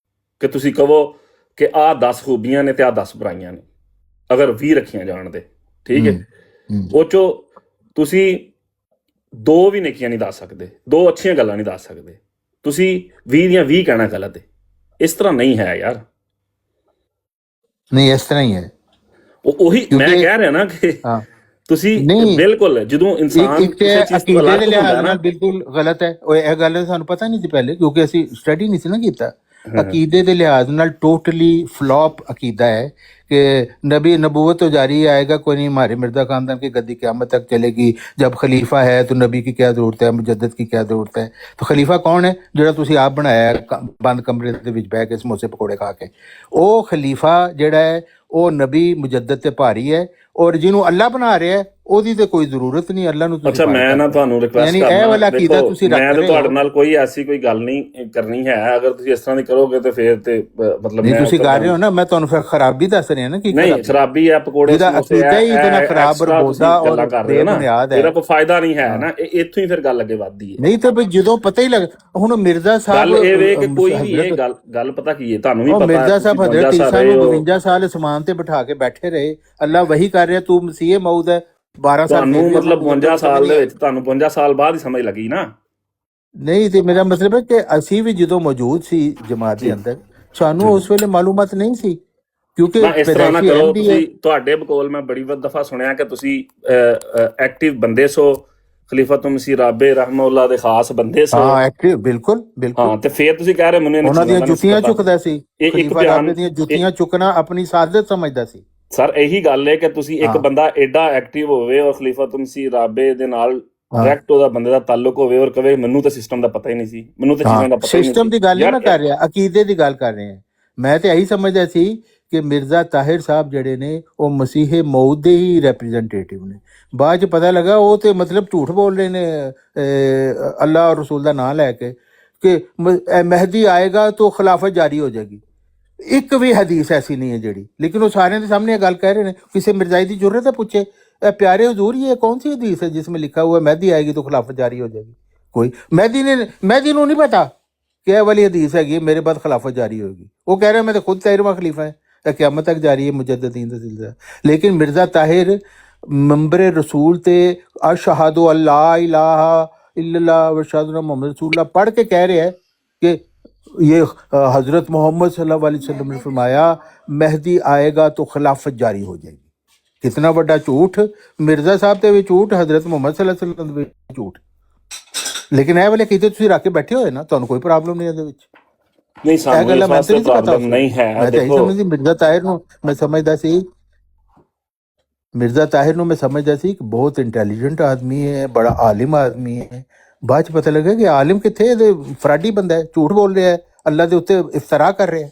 ਕਿ ਤੁਸੀਂ ਕਹੋ ਕਿ ਆਹ 10 ਖੂਬੀਆਂ ਨੇ ਤੇ ਆਹ 10 ਬੁਰਾਈਆਂ ਨੇ, ਅਗਰ 20 ਰੱਖੀਆਂ ਜਾਣ ਦੇ, ਠੀਕ ਹੈ, ਉਹ ਚੋਂ ਤੁਸੀਂ 2 ਵੀ ਨੇਕੀਆਂ ਨਹੀਂ ਦੱਸ ਸਕਦੇ, 2 ਅੱਛੀਆਂ ਗੱਲਾਂ ਨਹੀਂ ਦੱਸ ਸਕਦੇ, ਤੁਸੀਂ 20 ਦੀਆਂ 20 ਕਹਿਣਾ ਗਲਤ ਹੈ। ਇਸ ਤਰ੍ਹਾਂ ਨਹੀਂ ਹੈ ਯਾਰ, ਨਹੀਂ ਇਸ ਤਰ੍ਹਾਂ ਹੀ ਹੈ। ਉਹੀ ਮੈਂ ਕਹਿ ਰਿਹਾ ਨਾ ਕਿ ਤੁਸੀਂ ਬਿਲਕੁਲ ਜਦੋਂ ਇਨਸਾਨ ਅਕੀਦੇ ਦੇ ਲਿਹਾਜ਼ ਨਾਲ ਬਿਲਕੁਲ ਗਲਤ ਹੈ। ਉਹ ਇਹ ਗੱਲ ਸਾਨੂੰ ਪਤਾ ਨਹੀਂ ਸੀ ਪਹਿਲੇ, ਕਿਉਂਕਿ ਅਸੀਂ ਸਟੱਡੀ ਨਹੀਂ ਸੀ ਨਾ ਕੀਤਾ। अकीदे के लिहाज नाल टोटली फ्लॉप अकीदा है कि नबी नबूवत तो जारी आएगा कोई नहीं, हमारे मिर्जा खानदान की गद्दी क़यामत तक चलेगी। जब खलीफा है तो नबी की क्या जरूरत है, मुजद्दद की क्या जरूरत है। तो खलीफा कौन है? जो तुसी आप बनाया बंद कमरे दे विच बैठ के समोसे पकौड़े खा के, वो खलीफा जिहड़ा है वो नबी मुजद्दद ते भारी है, और जिन्हों अल्लाह बना रहा है ਉਹਦੀ ਤੇ ਕੋਈ ਜ਼ਰੂਰਤ ਨਹੀਂ। ਅੱਲਾ ਨੂੰ ਅੱਛਾ, ਮੈਂ ਨਾ ਤੁਹਾਨੂੰ ਰਿਕੁਐਸਟ ਕਰਨਾ, ਇਹ ਵਾਲਾ ਅਕੀਦਾ ਤੁਸੀਂ ਰੱਖ ਰਹੇ ਹੋ। ਮੈਂ ਤੁਹਾਡੇ ਨਾਲ ਕੋਈ ਐਸੀ ਕੋਈ ਗੱਲ ਨਹੀਂ ਕਰਨੀ ਹੈ। ਅਗਰ ਤੁਸੀਂ ਇਸ ਤਰ੍ਹਾਂ ਦੀ ਕਰੋਗੇ ਤੇ ਫਿਰ ਤੇ ਮਤਲਬ ਨਹੀਂ ਤੁਸੀਂ ਕਰ ਰਹੇ ਹੋ ਨਾ, ਮੈਂ ਤੁਹਾਨੂੰ ਫਿਰ ਖਰਾਬੀ ਦੱਸ ਰਿਹਾ ਨਾ ਕਿ ਨਹੀਂ ਖਰਾਬੀ ਹੈ, ਪਕੌੜੇ ਸਮੋਸੇ ਹੈ, ਹੀ ਇਤਨਾ ਖਰਾਬ ਬਰਬੋਦਾ ਔਰ ਬੇਬੁਨਿਆਦ ਹੈ, ਇਹਦਾ ਕੋਈ ਫਾਇਦਾ ਨਹੀਂ ਹੈ ਨਾ। ਇੱਥੋਂ ਹੀ ਫਿਰ ਗੱਲ ਅੱਗੇ ਵੱਧਦੀ ਹੈ। ਨਹੀਂ ਤੇ ਬਈ ਜਦੋਂ ਪਤਾ ਹੀ ਲੱਗ, ਹੁਣ ਮਿਰਜ਼ਾ ਸਾਹਿਬ ਗੱਲ ਇਹ ਵੇ ਕਿ ਕੋਈ ਵੀ ਇਹ ਗੱਲ ਪਤਾ ਕੀ ਹੈ, ਤੁਹਾਨੂੰ ਵੀ ਪਤਾ ਮਿਰਜ਼ਾ ਸਾਹਿਬ ਹਜ਼ਰਤ ਈਸਾ ਨੂੰ 52 ਸਾਲ ਅਸਮਾਨ ਤੇ ਬਿਠਾ ਕੇ ਬੈਠੇ ਰਹੇ, ਅੱਲਾ ਵਹੀ ਕਰ ਰਿਹਾ, ਤੂੰ ਮਸੀਹ ਮਊਦ ਹੈ। 12 ਸਾਲ ਤੁਹਾਨੂੰ ਮਤਲਬ 52 ਸਾਲ ਦੇ ਵਿੱਚ ਤੁਹਾਨੂੰ 52 ਸਾਲ ਬਾਅਦ ਹੀ ਸਮਝ ਲੱਗੀ ਨਾ। ਨਹੀਂ ਤੇ ਮੇਰਾ ਮਤਲਬ ਹੈ ਕਿ ਅਸੀਂ ਵੀ ਜਦੋਂ ਮੌਜੂਦ ਸੀ ਜਮਾਤ ਦੇ ਅੰਦਰ, ਸਾਨੂੰ ਉਸ ਵੇਲੇ ਮਾਲੂਮਾਤ ਨਹੀਂ ਸੀ, ਕਿਉਂਕਿ ਇਸ ਤਰ੍ਹਾਂ ਨਾ ਕਰੋ। ਤੁਸੀਂ ਤੁਹਾਡੇ ਬਕੌਲ ਮੈਂ ਬੜੀ ਦਫਾ ਸੁਣਿਆ ਕਿ ਤੁਸੀਂ ਐਕਟਿਵ ਬੰਦੇ ਸੋ, ਖਲੀਫਤ ਮਸੀਹ ਰਾਬੇ ਰਹਿਮਹੁੱਲਾ ਦੇ ਖਾਸ ਬੰਦੇ ਸੋ। ਹਾਂ ਐਕਟਿਵ, ਬਿਲਕੁਲ ਬਿਲਕੁਲ। ਹਾਂ ਤੇ ਫਿਰ ਤੁਸੀਂ ਕਹਿ ਰਹੇ ਮੈਨੂੰ ਉਹਨਾਂ ਦੀਆਂ ਜੁੱਤੀਆਂ ਚੁੱਕਦਾ ਸੀ, ਖਲੀਫਾ ਰਾਬੇ ਦੀਆਂ ਜੁੱਤੀਆਂ ਚੁੱਕਣਾ ਆਪਣੀ ਸਾਜ਼ਿਸ਼ ਸਮਝਦਾ ਸੀ। ਸਰ ਇਹੀ ਗੱਲ ਹੈ ਕਿ ਤੁਸੀਂ ਇੱਕ ਬੰਦਾ ਐਡਾ ਐਕਟਿਵ ਹੋਵੇ ਔਰ ਖਲੀਫਤ ਮਸੀਹ ਰਾਬੇ ਦੇ ਨਾਲ ਡਾਇਰੈਕਟ ਉਹਦਾ ਬੰਦੇ ਦਾ ਤਾਲੁਕ ਹੋਵੇ ਔਰ ਕਵੇ ਮੈਨੂੰ ਤਾਂ ਸਿਸਟਮ ਦਾ ਪਤਾ ਹੀ ਨਹੀਂ ਸੀ, ਮੈਨੂੰ ਤਾਂ ਚੀਜ਼ਾਂ ਦਾ ਪਤਾ ਹੀ ਨਹੀਂ ਸੀ। ਸਿਸਟਮ ਦੀ ਗੱਲ ਨਹੀਂ ਮੈਂ ਕਰ ਰਿਹਾ, ਅਕੀਦੇ ਦੀ ਗੱਲ ਕਰ ਰਹੇ ਹਾਂ। ਮੈਂ ਤੇ ਇਹੀ ਸਮਝਦਾ ਸੀ ਕਿ ਮਿਰਜ਼ਾ ਤਾਹਿਰ ਸਾਹਿਬ ਜਿਹੜੇ ਨੇ ਉਹ ਮਸੀਹ ਮਊਦ ਦੇ ਹੀ ਰੈਪਰੈਜ਼ੈਂਟੇਟਿਵ ਨੇ। ਬਾਅਦ ਚ ਪਤਾ ਲੱਗਾ ਉਹ ਤੇ ਮਤਲਬ ਝੂਠ ਬੋਲ ਰਹੇ ਨੇ ਅੱਲਾਹ ਔਰ ਰਸੂਲ ਦਾ ਨਾਮ ਲੈ ਕੇ ਕਿ ਮਹਿਦੀ ਆਏਗਾ तो खिलाफत जारी हो जाएगी। ਇੱਕ ਵੀ ਹਦੀਸ ਐਸੀ ਨਹੀਂ ਹੈ ਜਿਹੜੀ, ਲੇਕਿਨ ਉਹ ਸਾਰਿਆਂ ਦੇ ਸਾਹਮਣੇ ਇਹ ਗੱਲ ਕਹਿ ਰਹੇ ਨੇ। ਕਿਸੇ ਮਿਰਜ਼ਾਈ ਦੀ ਜ਼ਰੂਰਤ ਹੈ ਪੁੱਛੇ प्यारे हुजूर ये कौन सी हदीस है जिसमें लिखा हुआ है मेहदी आएगी तो खिलाफत जारी हो जाएगी? कोई मेहदी को नहीं पता कि वाली हदीस हैगी मेरे बाद खिलाफत जारी होगी। वो कह रहे हैं मैं तो खुद 13वां खलीफा है, क़यामत तक जारी है मुजद्ददीन का सिलसिला। लेकिन मिर्ज़ा ताहिर मंबर रसूल ते अशहदु अल्ला इलाहा इल्लल्लाह व अशहदु अन्ना मुहम्मद रसूलुल्लाह पढ़ के कह रहे हैं कि ये हज़रत मोहम्मद सल्लल्लाहु अलैहि वसल्लम ने फरमाया मेहदी आएगा तो खिलाफत जारी हो जाएगी। कितना बड़ा झूठ, मिर्जा साहब ते भी झूठ, हजरत मुहम्मद सल्लल्लाहु अलैहि वसल्लम भी झूठ। लेकिन ਇਹ ਵਾਲੇ ਕਿਤੇ ਤੁਸੀਂ ਰੱਖ ਕੇ ਬੈਠੇ ਹੋਏ ਨਾ, ਤੁਹਾਨੂੰ ਕੋਈ ਪ੍ਰੋਬਲਮ ਨਹੀਂ ਇਹਦੇ ਵਿੱਚ। ਨਹੀਂ ਸਾਨੂੰ ਇਸ ਵਾਸਤੇ ਪ੍ਰੋਬਲਮ ਨਹੀਂ ਹੈ। ਦੇਖੋ ਮਿਰਜ਼ਾ ਤਾਹਿਰ ਨੂੰ ਮੈਂ ਸਮਝਦਾ ਸੀ, ਮਿਰਜ਼ਾ ਤਾਹਿਰ ਨੂੰ ਮੈਂ ਸਮਝਦਾ ਸੀ ਕਿ ਬਹੁਤ ਇੰਟੈਲੀਜੈਂਟ ਆਦਮੀ ਹੈ, ਬੜਾ ਆਲਿਮ ਆਦਮੀ ਹੈ। ਬਾਅਦ ਚ ਪਤਾ ਲੱਗਾ ਕਿ ਆਲਿਮ ਕਿੱਥੇ, ਇਹਦੇ ਫਰਾਡੀ ਬੰਦਾ ਹੈ, ਝੂਠ ਬੋਲ ਰਿਹਾ ਹੈ, ਅੱਲਾ ਦੇ ਉੱਤੇ ਇਫਤਰਾ ਕਰ ਰਿਹਾ ਹੈ,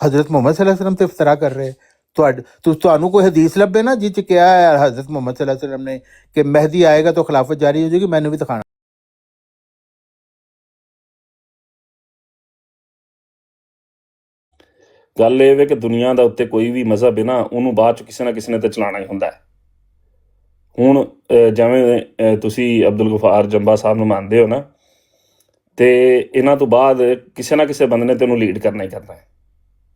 ਹਜ਼ਰਤ ਮੁਹੰਮਦ ਸੱਲੱਲਾਹੁ ਅਲੈहि ਵਸੱਲਮ ਤੇ ਇਫਤਰਾ ਕਰ ਰਿਹਾ ਹੈ। ਤੁਹਾਨੂੰ ਕੋਈ ਹਦੀਸ ਲੱਭੇ ਨਾ ਜਿਸ ਚ ਕਿਹਾ ਹੈ ਹਜ਼ਰਤ ਮੁਹੰਮਦ ਸੱਲੱਲਾਹੁ ਅਲੈहि ਵਸੱਲਮ ਨੇ ਕਿ ਮਹਿਦੀ ਆਏਗਾ तो खिलाफत जारी हो जाएगी, ਮੈਨੂੰ ਵੀ ਦਿਖਾਣਾ। ਗੱਲ ਇਹ ਵੇ ਕਿ ਦੁਨੀਆ ਦਾ ਉੱਤੇ ਕੋਈ ਵੀ ਮਜ਼ਹਬ ਹੈ ਨਾ, ਉਹਨੂੰ ਬਾਅਦ ਚ ਕਿਸੇ ਨਾ ਕਿਸੇ ਨੇ ਤੇ ਚਲਾਉਣਾ ਹੀ ਹੁੰਦਾ ਹੈ। ਹੁਣ ਜਿਵੇਂ ਤੁਸੀਂ ਅਬਦੁਲ ਗਫਾਰ ਜੰਬਾ ਸਾਹਿਬ ਨੂੰ ਮੰਨਦੇ ਹੋ ਨਾ, ਤੇ ਇਹਨਾਂ ਤੋਂ ਬਾਅਦ ਕਿਸੇ ਨਾ ਕਿਸੇ ਬੰਦੇ ਨੇ ਤੈਨੂੰ ਲੀਡ ਕਰਨਾ ਹੀ ਕਰਨਾ ਹੈ।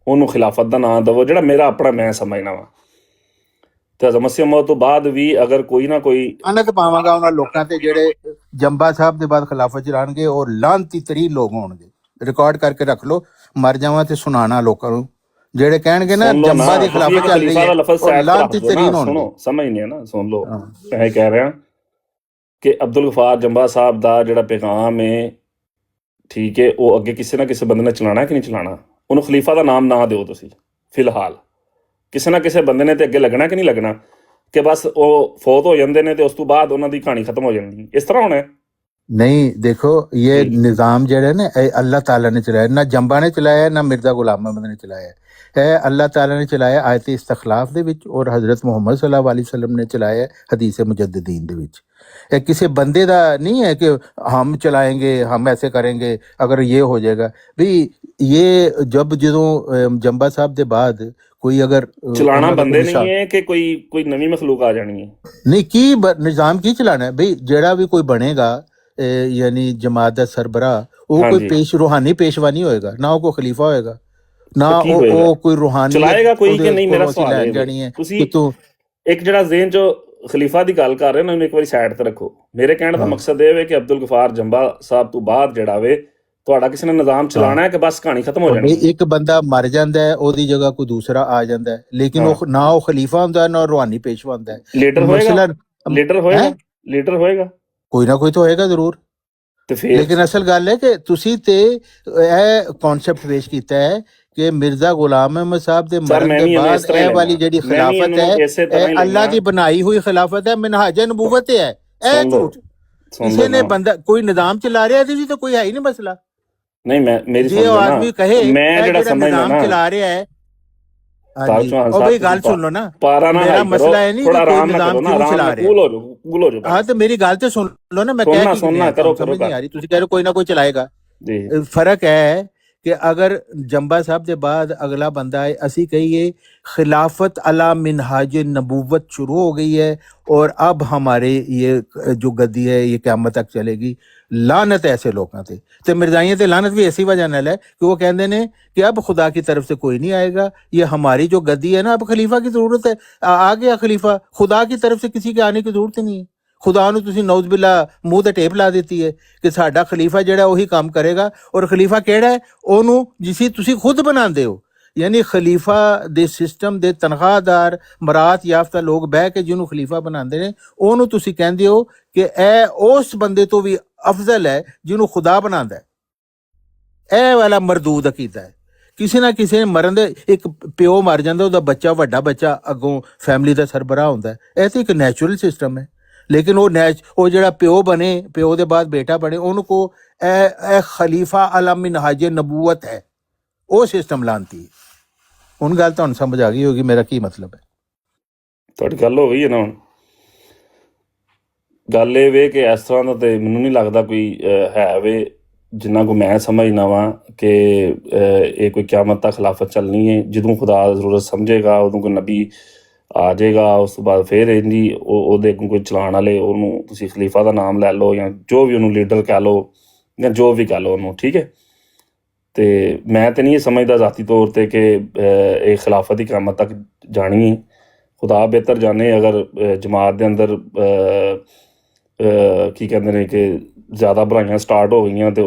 ਉਹਨੂੰ ਖਿਲਾਫਤ ਦਾ ਨਾਂ ਦਵੋ, ਜਿਹੜਾ ਮੇਰਾ ਆਪਣਾ ਮੈਂ ਸਮਝਣਾ ਵਾ। ਤੇ ਹਜ਼ਰਤ ਮਸੀਹ ਮੌਤ ਤੋਂ ਬਾਅਦ ਵੀ ਅਗਰ ਕੋਈ ਨਾ ਕੋਈ ਅਨੰਦ ਪਾਵਾਂਗਾ ਉਹਨਾਂ ਲੋਕਾਂ ਤੇ ਜਿਹੜੇ ਜੰਬਾ ਸਾਹਿਬ ਦੇ ਬਾਅਦ ਖਿਲਾਫਤ ਚਲਾਉਣਗੇ, ਔਰ ਲਾਂਤੀ ਤਰੀਨ ਲੋਕ ਹੋਣਗੇ। ਰਿਕਾਰਡ ਕਰਕੇ ਰੱਖ ਲਓ, ਮਰ ਜਾਵਾਂ ਤੇ ਸੁਣਾਣਾ ਲੋਕਾਂ ਨੂੰ ਜਿਹੜੇ ਕਹਿਣਗੇ ਨਾ ਸੁਣ ਲਓ ਜੰਬਾ ਦੀ ਤੁਸੀਂ ਖਿਲਾਫਤ ਇੱਕ ਚੱਲ ਰਹੀ ਖਲੀਫਾ ਹੈ ਦਾ ਲਫ਼ਜ਼ ਉਹ ਸਾਈਡ ਤੇ ਰੱਖ ਲਾਂਤੀ ਦਿਓ ਨਾ, ਤਰੀਨ ਹੋਣਗੇ। ਸੁਣੋ ਸਮਝਦੇ ਆ ਨਾ, ਸੁਣ ਲਓ। ਹਾਂ। ਮੈਂ ਕਹਿ ਰਿਹਾ ਕਿ ਅਬਦੁਲ ਗਫਾਰ ਜੰਬਾ ਸਾਹਿਬ ਦਾ ਜਿਹੜਾ ਪੈਗਾਮ ਹੈ, ਠੀਕ ਹੈ, ਉਹ ਅੱਗੇ ਕਿਸੇ ਨਾ ਕਿਸੇ ਬੰਦੇ ਨੇ ਚਲਾਣਾ ਕਿ ਨਹੀਂ ਚਲਾਣਾ, ਉਹਨੂੰ ਖਲੀਫਾ ਦਾ ਨਾਮ ਨਾ ਦਿਓ ਤੁਸੀਂ ਫਿਲਹਾਲ। ਕਿਸੇ ਨਾ ਕਿਸੇ ਬੰਦੇ ਨੇ ਤੇ ਅੱਗੇ ਲੱਗਣਾ ਕਿ ਨਹੀਂ ਲੱਗਣਾ, ਕਿ ਬਸ ਉਹ ਫੌਤ ਹੋ ਜਾਂਦੇ ਨੇ ਤੇ ਉਸ ਤੋਂ ਬਾਅਦ ਉਹਨਾਂ ਦੀ ਕਹਾਣੀ ਖਤਮ ਹੋ ਜਾਂਦੀ, ਇਸ ਤਰ੍ਹਾਂ ਹੋਣਾ ਹੈ। नहीं देखो ये निज़ाम जड़ा ना अल्लाह ताला ने चलाया, ना जंबा ने चलाया ना मिर्ज़ा गुलाम अहमद ने चलाया है, अल्लाह ताला ने चलाया आयत इस्तखलाफ दे विच और हज़रत मुहम्मद सल्लल्लाहु अलैहि वसल्लम ने चलाया हदीस मुजद्दिदीन दे विच। किसी बंदे दा नहीं है कि हम चलाएंगे, हम ऐसे करेंगे, अगर ये हो जाएगा भाई। ये जब जो जंबा साहब दे बाद कोई अगर ਚਲਾਣਾ ਬੰਦੇ ਨਹੀਂ ਹੈ ਕਿ ਕੋਈ ਨਵੀਂ ਮਖਲੂਕ ਆ ਜਾਣੀ ਹੈ। नहीं की निज़ाम की चलाना है भाई, जेड़ा भी कोई बनेगा यानी जमात दा सरबराह, वो हाँ कोई जी। पेश रूहानी पेशवा नहीं होएगा, ना वो कोई खलीफा होएगा, ना तो की वो होएगा? कोई रूहानी ਚਲਾਏਗਾ ਕੋਈ ਕਿ ਨਹੀਂ, ਮੇਰਾ ਸਵਾਲ ਹੈ ਜਾਣੀ ਹੈ ਤੁਸੀਂ ਕਿ ਤੂੰ ਇੱਕ ਜਿਹੜਾ ਜ਼ੇਨ ਚੋਂ ਖਲੀਫਾ ਦੀ ਗੱਲ ਕਰ ਰਹੇ ਹੋ ਨਾ, ਉਹਨੂੰ ਇੱਕ ਵਾਰੀ ਸਾਈਡ ਤੇ ਰੱਖੋ। ਮੇਰੇ ਕਹਿਣ ਦਾ ਹਾਂ। ਮਕਸਦ ਇਹ ਹੈ ਕਿ ਅਬਦੁਲ ਗਫਾਰ ਜੰਬਾ ਸਾਹਿਬ ਤੋਂ ਬਾਅਦ ਜਿਹੜਾ ਵੇ ਤੁਹਾਡਾ ਕਿਸੇ ਨੇ ਨਿਜ਼ਾਮ ਚਲਾਣਾ ਹੈ ਕਿ ਬਸ ਕਹਾਣੀ ਖਤਮ ਹੋ ਜਾਣੀ ਬਈ ਇੱਕ ਬੰਦਾ ਮਰ ਜਾਂਦਾ ਹੈ, ਉਹਦੀ ਜਗ੍ਹਾ ਕੋਈ ਦੂਸਰਾ ਆ ਜਾਂਦਾ ਹੈ, ਲੇਕਿਨ ਹਾਂ। ਉਹ ਨਾ ਉਹ ਖਲੀਫਾ ਹੁੰਦਾ ਹੈ, ਨਾ ਰੂਹਾਨੀ पेशवा ਹੁੰਦਾ ਹੈ। ਲੀਡਰ ਹੋਏਗਾ, ਮਸਲਨ ਲੀਡਰ ਹੋਏਗਾ, ਹੈਂ? ਲੀਡਰ ਹੋਏਗਾ ਕੋਈ ਨਾ ਕੋਈ ਤਾਂ ਹੋਏਗਾ ਜ਼ਰੂਰ। ਤੇ ਫਿਰ ਲੇਕਿਨ ਅਸਲ ਗੱਲ ਹੈ ਕਿ ਤੁਸੀਂ ਤੇ ਇਹ ਕਨਸੈਪਟ ਪੇਸ਼ ਕੀਤਾ ਹੈ ਕਿ ਮਿਰਜ਼ਾ ਗੁਲਾਮ ਅਹਿਮਦ ਸਾਹਿਬ ਦੇ ਸਰ ਮਰਨ ਮੈਂ ਦੇ ਵੀ ਇਹਨੂੰ ਇਸ ਬਾਅਦ ਤਰ੍ਹਾਂ ਹੀ ਇਹ ਵਾਲੀ ਲੈਣਾ, ਜਿਹੜੀ ਮੈਂ ਵੀ ਖਿਲਾਫਤ ਇਹਨੂੰ ਹੈ ਇਸੇ ਤਰ੍ਹਾਂ ਹੀ ਇਹ ਅੱਲਾਹ ਲੈਣਾ। ਦੀ ਬਣਾਈ ਹੋਈ ਖਿਲਾਫਤ ਹੈ, ਮਿਨਹਾਜ ਨਬੂਵਤ ਹੈ। ਇਹ ਸੁਣ ਲਓ, ਝੂਠ ਸੁਣ ਕਿਸੇ ਲਓ ਨੇ ਨਾ। ਬੰਦਾ ਕੋਈ ਨਿਜ਼ਾਮ ਚਲਾ ਰਿਹਾ, ਇਹਦੇ ਵਿੱਚ ਤਾਂ ਕੋਈ ਹੈ ਹੀ ਨਹੀਂ ਮਸਲਾ। ਨਹੀਂ ਮੈਂ ਮੇਰੀ ਜੇ ਸੁਣ ਉਹ ਲਓ ਆਦਮੀ ਨਾ, ਕਹੇ ਮੈਂ ਇਹ ਜਿਹੜਾ ਜਿਹੜਾ ਸਮਝਦਾ ਨਿਜ਼ਾਮ ਨਾ ਚਲਾ ਰਿਹਾ ਹੈ, ਤਾਰਕ ਹਾਂਜੀ ਚੌਹਾਨ ਉਹ ਸਾਹਿਬ ਬਈ ਗੱਲ ਤੁਸੀਂ ਸੁਣ ਲਓ ਨਾ, ਪਾਰਾ ਨਾ ਮੇਰਾ ਹਾਈ ਮਸਲਾ ਕਰੋ, ਹੈ ਨਹੀਂ ਥੋੜਾ ਕਿ ਕੋਈ ਆਰਾਮ ਨਾਲ ਨਿਜ਼ਾਮ ਕਰੋ ਨਾ, ਕਿਉਂ ਆਰਾਮ ਚਲਾ ਨਾਲ ਰਿਹਾ। ਕੂਲ ਹੋ ਜਾਓ, ਕੂਲ ਹੋ ਜਾਓ हाँ तो मेरी गाल तो सुन लो ना, मैं क्या सुनना की सुनना कहता करो हूं, समझ करो नहीं आ रही, तुझे कह रहे हो कोई ना कोई चलाएगा। जी। फर्क है कि अगर जंबा साहब के बाद अगला बंदा है, असी कहिए खिलाफत अला मिनहाज नबूवत शुरू हो गई है और अब हमारे ये जो गद्दी है ये क़यामत तक चलेगी। लानत है ऐसे लोगों से, तो मिर्जाइयों से लानत भी ऐसी वजह नाल है कि वो कहते हैं कि अब खुदा की तरफ से कोई नहीं आएगा, ये हमारी जो गद्दी है ना, अब खलीफा की जरूरत है, आ गया खलीफा, खुदा की तरफ से किसी के आने की जरूरत ही नहीं है। खुदा ਨੂੰ ਤੁਸੀਂ ਨੌਜ਼ ਬਿਲਾ ਮੂੰਹ ਤੇ ਟੇਪ ਲਾ ਦਿੱਤੀ ਹੈ ਕਿ ਸਾਡਾ ਖਲੀਫਾ ਜਿਹੜਾ ਉਹੀ ਕੰਮ ਕਰੇਗਾ, ਔਰ ਖਲੀਫਾ ਕਿਹੜਾ ਹੈ? ਉਹਨੂੰ ਜਿਸੇ ਤੁਸੀਂ ਖੁਦ ਬਣਾਉਂਦੇ ਹੋ, ਯਾਨੀ ਖਲੀਫਾ ਦੇ ਸਿਸਟਮ ਦੇ ਤਨਖਾਹਦਾਰ ਮਰਾਤ ਯਾਫਤਾ ਲੋਕ ਬਹਿ ਕੇ ਜਿਹਨੂੰ ਖਲੀਫਾ ਬਣਾਉਂਦੇ ਨੇ, ਉਹਨੂੰ ਤੁਸੀਂ ਕਹਿੰਦੇ ਹੋ ਕਿ ਇਹ ਉਸ ਬੰਦੇ ਤੋਂ ਵੀ ਅਫਜ਼ਲ ਹੈ ਜਿਹਨੂੰ ਖੁਦਾ ਬਣਾਉਂਦਾ ਹੈ। ਇਹ ਵਾਲਾ ਮਰਦੂਦ ਅਕੀਦਾ ਹੈ। ਕਿਸੇ ਨਾ ਕਿਸੇ ਮਰਨ ਦੇ, ਇੱਕ ਪਿਓ ਮਰ ਜਾਂਦਾ, ਉਹਦਾ ਬੱਚਾ, ਵੱਡਾ ਬੱਚਾ ਅੱਗੋਂ ਫੈਮਿਲੀ ਦਾ ਸਰਬਰਾਹ ਹੁੰਦਾ ਹੈ। ਇਹ ਤਾਂ ਇੱਕ ਨੈਚੁਰਲ ਸਿਸਟਮ ਹੈ। ਲੇਕਿਨ ਉਹ ਜਿਹੜਾ ਪਿਓ ਬਣੇ, ਪਿਓ ਦੇ ਬਾਅਦ ਬੇਟਾ ਬਣੇ, ਉਹਨੂੰ ਕੋ ਇਹ ਖਲੀਫਾ ਅਲਾ ਮਿਨਹਾਜ ਨਬੂਵਤ ਹੈ, ਉਹ ਸਿਸਟਮ ਲਾਂਤੀ ਹੈ। ਹੁਣ ਗੱਲ ਤੁਹਾਨੂੰ ਸਮਝ ਆ ਗਈ ਹੋਗੀ ਮੇਰਾ ਕੀ ਮਤਲਬ ਹੈ। ਤੁਹਾਡੀ ਗੱਲ ਹੋ ਗਈ ਹੈ ਨਾ। ਹੁਣ ਗੱਲ ਇਹ ਵੇ ਕਿ ਇਸ ਤਰ੍ਹਾਂ ਦਾ ਤੇ ਮੈਨੂੰ ਨਹੀਂ ਲੱਗਦਾ ਕੋਈ ਹੈ ਵੇ ਜਿੰਨਾ ਕੋ ਮੈਂ ਸਮਝਣਾ ਵਾਂ ਕਿ ਇਹ ਕੋਈ ਕਿਆਮਤ ਤੱਕ ਖਿਲਾਫਤ ਚੱਲਣੀ ਹੈ। ਜਦੋਂ ਖੁਦਾ ਜ਼ਰੂਰਤ ਸਮਝੇਗਾ ਉਦੋਂ ਕੋਈ ਨਬੀ ਆ ਜਾਏਗਾ, ਉਸ ਤੋਂ ਬਾਅਦ ਫਿਰ ਇੰਦੀ ਉਹਦੇ ਅੱਗੋਂ ਕੋਈ ਚਲਾਉਣ ਵਾਲੇ, ਉਹਨੂੰ ਤੁਸੀਂ ਖਲੀਫਾ ਦਾ ਨਾਮ ਲੈ ਲਓ ਜਾਂ ਜੋ ਵੀ ਉਹਨੂੰ ਲੀਡਰ ਕਹਿ ਲਓ ਜਾਂ ਜੋ ਵੀ ਕਹਿ ਲਓ ਉਹਨੂੰ, ਠੀਕ ਹੈ। ਤੇ ਮੈਂ ਤਾਂ ਨਹੀਂ ਇਹ ਸਮਝਦਾ ਜ਼ਾਤੀ ਤੌਰ 'ਤੇ ਕਿ ਇਹ ਖਿਲਾਫਤ ਦੀ ਕਿਆਮਤ ਤੱਕ ਜਾਣੀ ਹੈ। ਖੁਦਾ ਬਿਹਤਰ ਜਾਣੇ। ਅਗਰ ਜਮਾਤ ਦੇ ਅੰਦਰ ਕੀ ਕਹਿੰਦੇ ਨੇ ਕਿ ਜ਼ਿਆਦਾ ਬੁਰਾਈਆਂ ਸਟਾਰਟ ਹੋ ਗਈਆਂ ਤੇ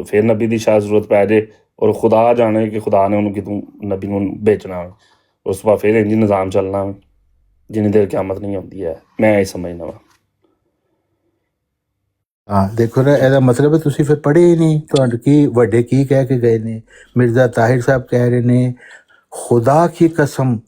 ਫਿਰ ਨਬੀ ਦੀ ਸ਼ਾਇਦ ਜ਼ਰੂਰਤ ਪੈ ਜਾਏ, ਔਰ ਖੁਦਾ ਜਾਣੇ ਕਿ ਖੁਦਾ ਨੇ ਉਹਨੂੰ ਕਿਤੋਂ ਨਬੀ ਨੂੰ ਵੇਚਣਾ, ਉਸ ਤੋਂ ਬਾਅਦ ਫਿਰ ਇੰਝ ਨਿਜ਼ਾਮ ਚੱਲਣਾ ਜਿੰਨੀ ਦੇਰ ਕਿਆਮਤ ਨਹੀਂ ਆਉਂਦੀ ਹੈ। ਮੈਂ ਇਹ ਸਮਝਦਾ ਵਾ। ਹਾਂ ਦੇਖੋ ਨਾ, ਇਹਦਾ ਮਤਲਬ ਹੈ ਤੁਸੀਂ ਫਿਰ ਪੜ੍ਹੇ ਹੀ ਨਹੀਂ। ਤੁਹਾਨੂੰ ਕੀ ਵੱਡੇ ਕੀ ਕਹਿ ਕੇ ਗਏ ਨੇ? ਮਿਰਜ਼ਾ ਤਾਹਿਰ ਸਾਹਿਬ ਕਹਿ ਰਹੇ ਨੇ, खुदा की कसम